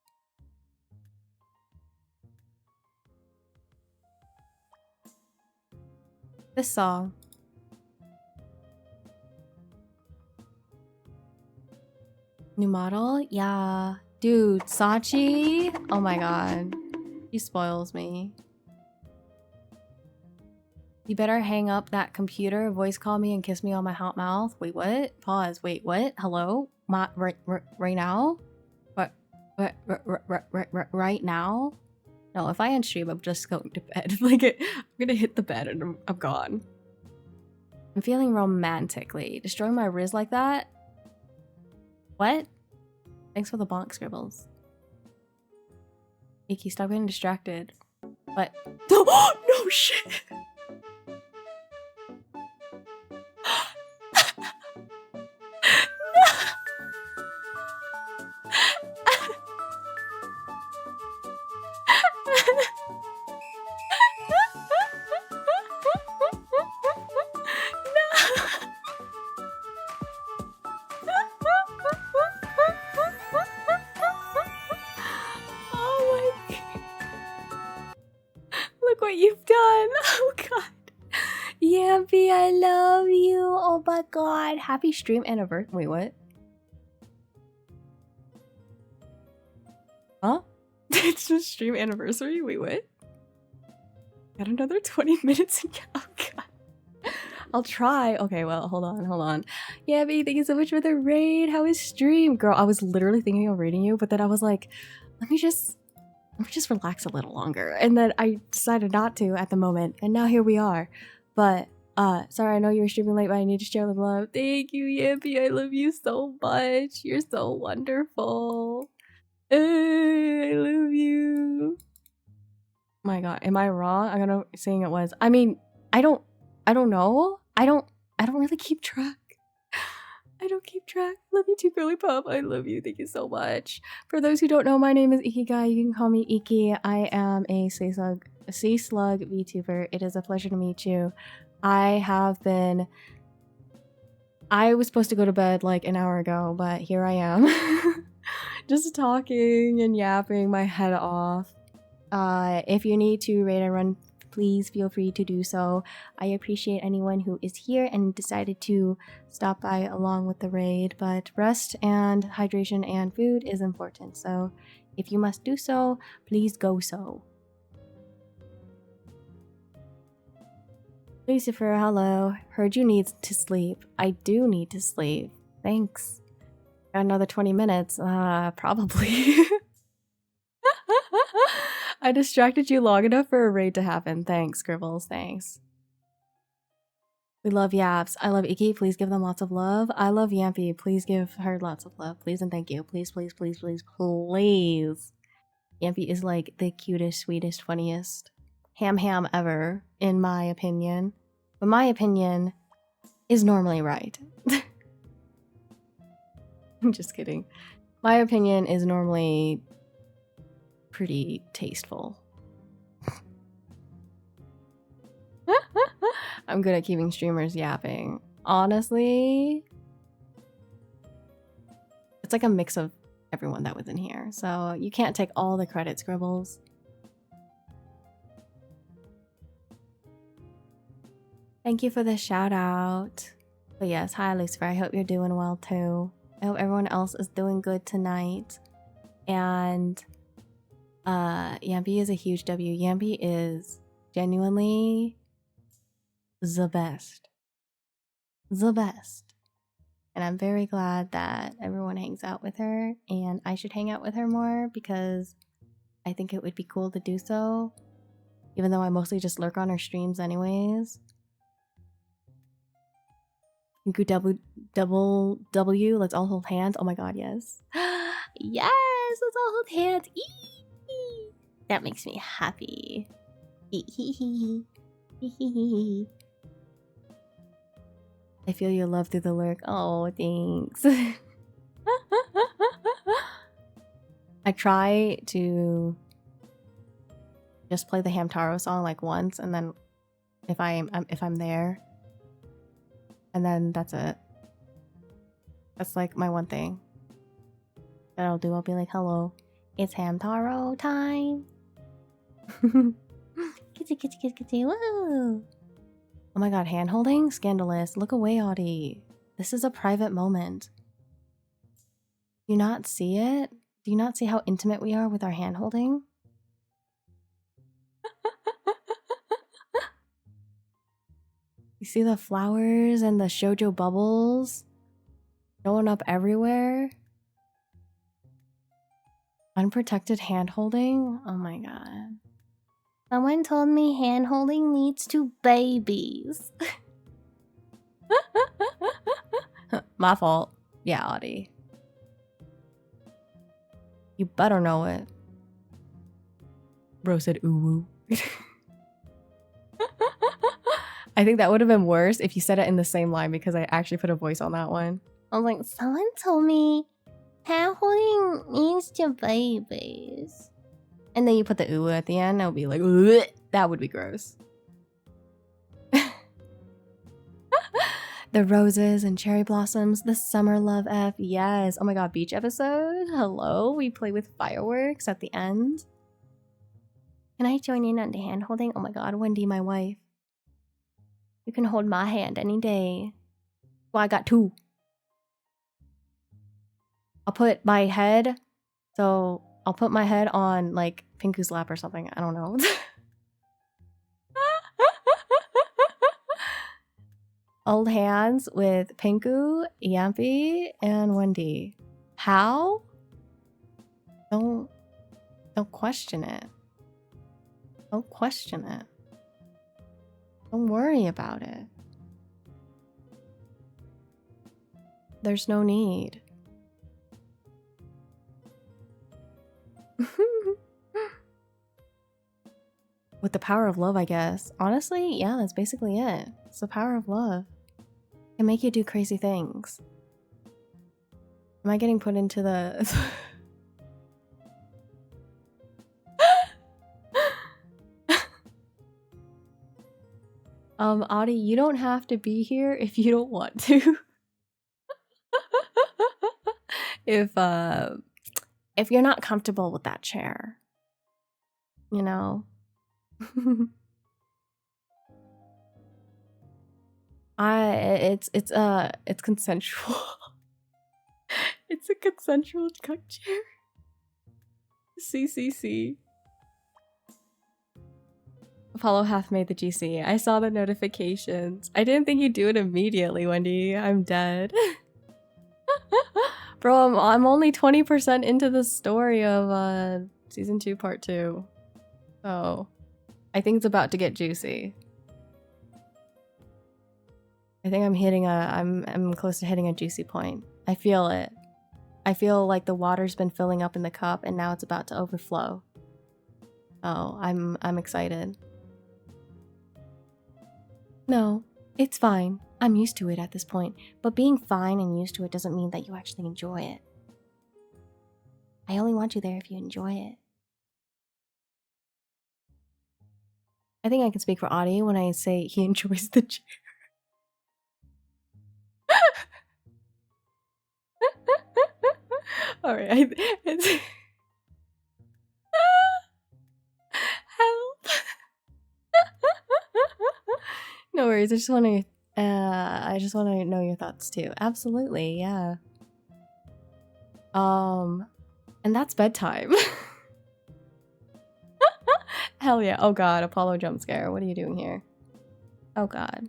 This song. New model? Yeah. Dude, Sachi? Oh my god. He spoils me. You better hang up that computer, voice call me, and kiss me on my hot mouth. Wait, what? Pause. Wait, what? Hello? Right now? What? Right now? No, if I end stream, I'm just going to bed. Like, I'm gonna hit the bed and I'm gone. I'm feeling romantically. Destroying my Riz like that? What? Thanks for the bonk scribbles. Iki, stop getting distracted. What? Oh, no shit! Oh my god. Look what you've done. Oh god. Yampy, I love you. Oh my god. Happy stream anniversary. Wait, what? Huh? It's just stream anniversary? Wait, what? Got another 20 minutes in. Oh god. I'll try. Okay, well, hold on. Yampy, thank you so much for the raid. How is stream? Girl, I was literally thinking of raiding you, but then I was like, let me just relax a little longer. And then I decided not to at the moment. And now here we are. But sorry, I know you were streaming late, but I need to share the love. Thank you, Yampy. I love you so much. You're so wonderful. I love you. My god, am I wrong? I'm gonna saying it was. I mean, I don't know. I don't really keep track. I don't keep track. Love you too, girly pop. I love you. Thank you so much. For those who don't know, my name is Ikigai. You can call me Iki. I am a sea slug VTuber. It is a pleasure to meet you. I was supposed to go to bed like an hour ago, but here I am. Just talking and yapping my head off. If you need to raid and run, please feel free to do so. I appreciate anyone who is here and decided to stop by along with the raid, but rest and hydration and food is important, so if you must do so, please go so. Lucifer, hello. Heard you need to sleep. I do need to sleep. Thanks. Got another 20 minutes. Probably. I distracted you long enough for a raid to happen. Thanks, Scribbles. Thanks. We love Yaps. I love Iki. Please give them lots of love. I love Yampy. Please give her lots of love. Please and thank you. Please, please, please, please, please. Yampy is like the cutest, sweetest, funniest ham ever, in my opinion. But my opinion is normally right. I'm just kidding. My opinion is normally pretty tasteful. I'm good at keeping streamers yapping. Honestly, it's like a mix of everyone that was in here. So you can't take all the credit, Scribbles. Thank you for the shout out. But yes, hi Lucifer. I hope you're doing well too. I hope everyone else is doing good tonight. And Yampy is a huge W. Yampy is genuinely the best. The best. And I'm very glad that everyone hangs out with her, and I should hang out with her more because I think it would be cool to do so, even though I mostly just lurk on her streams anyways. Double W, let's all hold hands. Oh my god, yes. Yes, let's all hold hands. Eee! That makes me happy. I feel your love through the lurk. Oh, thanks. I try to just play the Hamtaro song like once, and then if I'm there, and then that's it. That's like my one thing that I'll do. I'll be like, "Hello, it's Hamtaro time." Kitty, kitty, kitty, kitty, woo! Oh my god, hand holding? Scandalous. Look away, Audie. This is a private moment. Do you not see it? Do you not see how intimate we are with our hand holding? You see the flowers and the shoujo bubbles showing up everywhere? Unprotected hand holding? Oh my god. Someone told me hand holding leads to babies. My fault. Yeah, Audie. You better know it. Bro said ooh woo. I think that would have been worse if you said it in the same line because I actually put a voice on that one. I was like, someone told me hand holding leads to babies. And then you put the ooh at the end, it would be like, ugh. That would be gross. The roses and cherry blossoms, the summer love F, yes. Oh my god, beach episode, hello. We play with fireworks at the end. Can I join in on the hand holding? Oh my god, Wendy, my wife. You can hold my hand any day. Well, I got two. I'll put my head, so I'll put my head on like Pinku's lap or something. I don't know. Hold hands with Pinku, Yampy, and Wendy. How? Don't question it. Don't question it. Don't worry about it. There's no need. With the power of love, I guess. Honestly, yeah, that's basically it. It's the power of love. It can make you do crazy things. Am I getting put into the... Audie, you don't have to be here if you don't want to. If you're not comfortable with that chair, you know. It's consensual. It's a consensual cuck chair. CCC. Apollo half made the GC. I saw the notifications. I didn't think you'd do it immediately, Wendy. I'm dead. Bro, I'm only 20% into the story of season 2 part 2. So I think it's about to get juicy. I think I'm close to hitting a juicy point. I feel it. I feel like the water's been filling up in the cup and now it's about to overflow. Oh, I'm excited. No, it's fine. I'm used to it at this point, but being fine and used to it doesn't mean that you actually enjoy it. I only want you there if you enjoy it. I think I can speak for Audie when I say he enjoys the chair. Alright, help. No worries. I just want to know your thoughts too. Absolutely, yeah. And that's bedtime. Hell yeah. Oh god, Apollo jump scare. What are you doing here? Oh god.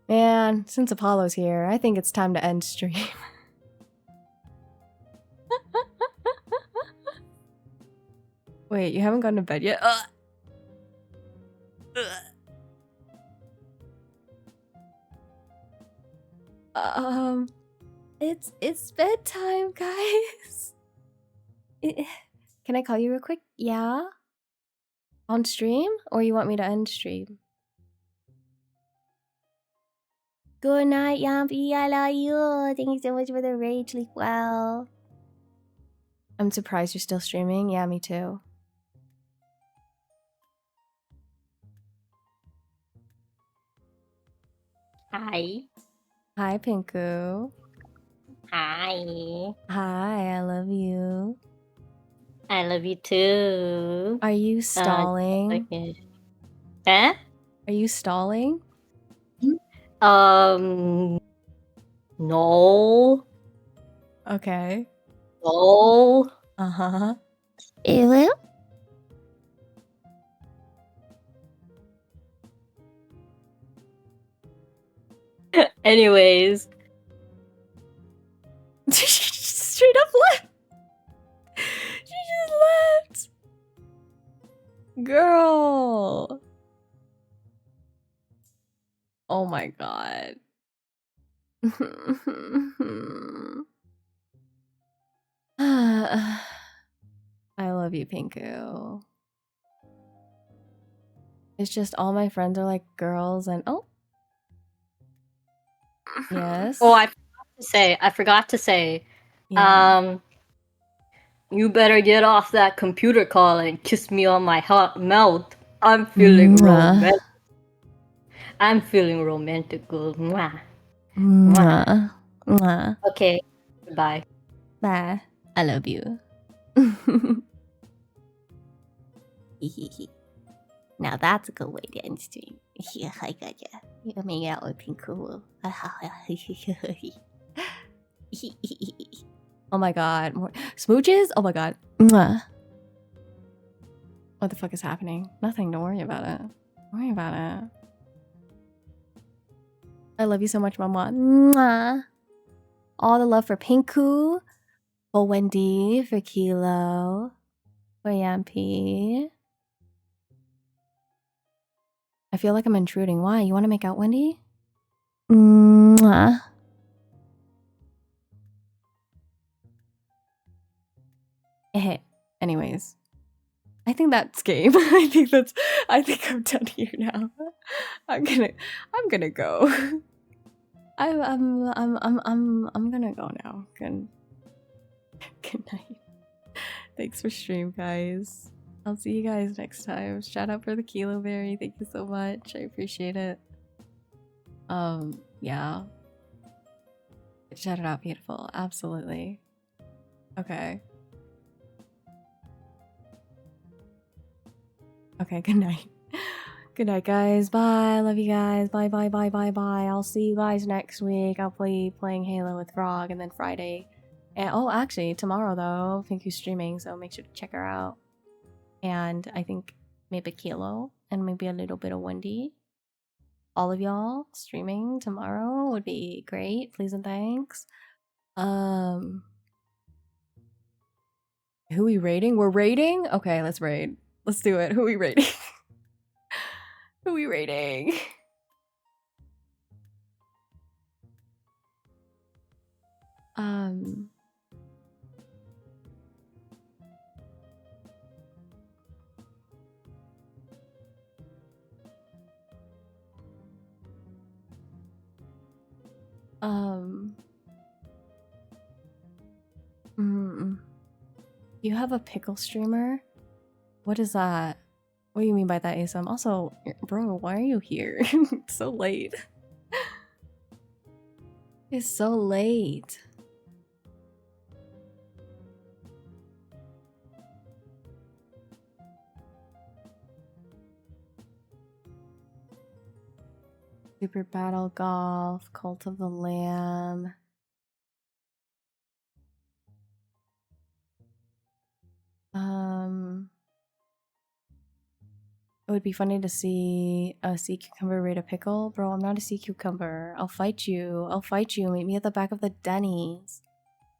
Man, since Apollo's here, I think it's time to end stream. Wait, you haven't gone to bed yet? It's bedtime, guys. Can I call you real quick? Yeah? On stream? Or you want me to end stream? Good night, Yampi. I love you. Thank you so much for the raid. Sleep well. I'm surprised you're still streaming. Yeah, me too. Hi. Hi, Pinku. Hi. Hi, I love you. I love you too. Are you stalling? Huh? Are you stalling? No. Okay. No. Uh-huh. Ew. Anyways. Straight up left. She just left. Girl. Oh my god. I love you, Pinku. It's just all my friends are like girls and oh. Yes. Oh, I forgot to say. Yeah. You better get off that computer call and kiss me on my hot mouth. I'm feeling romantic. I'm feeling romantic. Mwah. Mwah. Mwah. Okay. Bye. Bye. I love you. Now that's a good way to end stream. Yeah, I got ya. You're hanging out with Pinku. Oh my god. More smooches? Oh my god. Mwah. What the fuck is happening? Nothing. Don't worry about it. Don't worry about it. I love you so much, Mama. Mwah. All the love for Pinku, for Wendy, for Kilo, for Yampi. I feel like I'm intruding. Why? You want to make out, Wendy? Mwah. Anyways, I think that's game. I think I'm done here now. I'm gonna go. I'm gonna go now. Good night. Thanks for stream, guys. I'll see you guys next time. Shout out for the Kilo Berry. Thank you so much. I appreciate it. Yeah. Shout it out, beautiful. Absolutely. Okay. Okay, good night. Good night, guys. Bye. Love you guys. Bye, bye, bye, bye, bye. I'll see you guys next week. I'll be playing Halo with Frog, and then Friday. And oh, actually, tomorrow though, Pinku's streaming, so make sure to check her out. And I think maybe Kilo and maybe a little bit of Wendy. All of y'all streaming tomorrow would be great. Please and thanks. Who we rating? We're rating? Okay, let's raid. Let's do it. Who we rating? Who we rating? You have a pickle streamer? What is that? What do you mean by that, Asam? Also, bro, why are you here? It's so late. It's so late. Super Battle Golf, Cult of the Lamb. It would be funny to see a sea cucumber raid a pickle. Bro, I'm not a sea cucumber. I'll fight you. I'll fight you. Meet me at the back of the Denny's.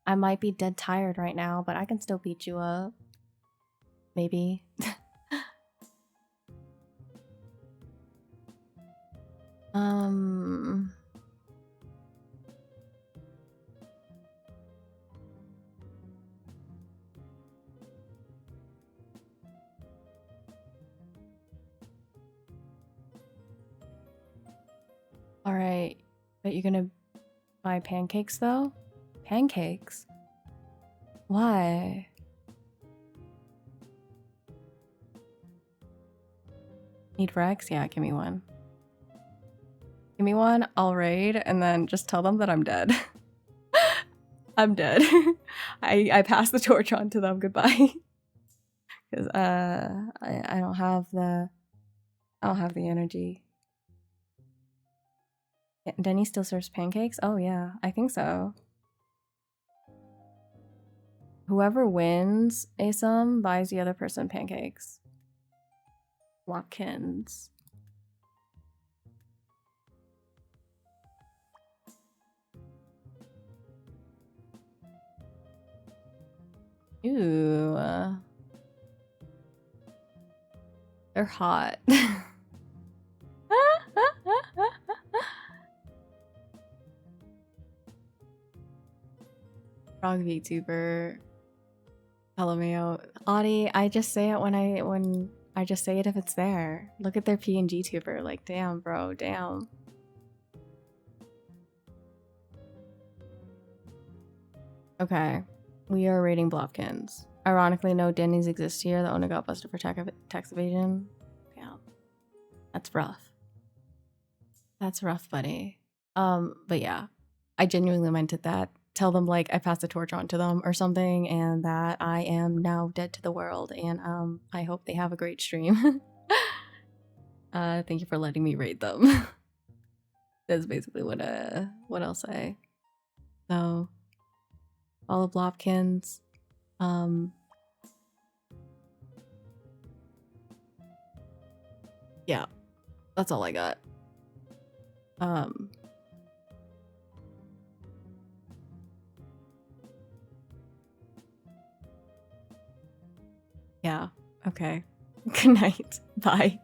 I might be dead tired right now, but I can still beat you up. Maybe. Alright. But you're gonna buy pancakes though? Pancakes? Why? Need Rex? Yeah, give me one. Give me one, I'll raid, and then just tell them that I'm dead. I'm dead. I pass the torch on to them, goodbye. Because I don't have the energy. Yeah, Denny still serves pancakes? Oh yeah, I think so. Whoever wins ASUM buys the other person pancakes. Watkins. Ooh. They're hot. Frog VTuber. LMAO. Audie, I just say it when I just say it if it's there. Look at their PNG tuber. Like, damn, bro, damn. Okay. We are raiding Blopkins. Ironically, no Denny's exist here. The owner got busted for tax evasion. Yeah. That's rough. That's rough, buddy. But yeah. I genuinely meant it that. Tell them, like, I passed the torch on to them or something, and that I am now dead to the world, and I hope they have a great stream. Thank you for letting me raid them. That's basically what I'll say. So, follow Blopkins. Yeah, that's all I got. Yeah, okay. Good night. Bye.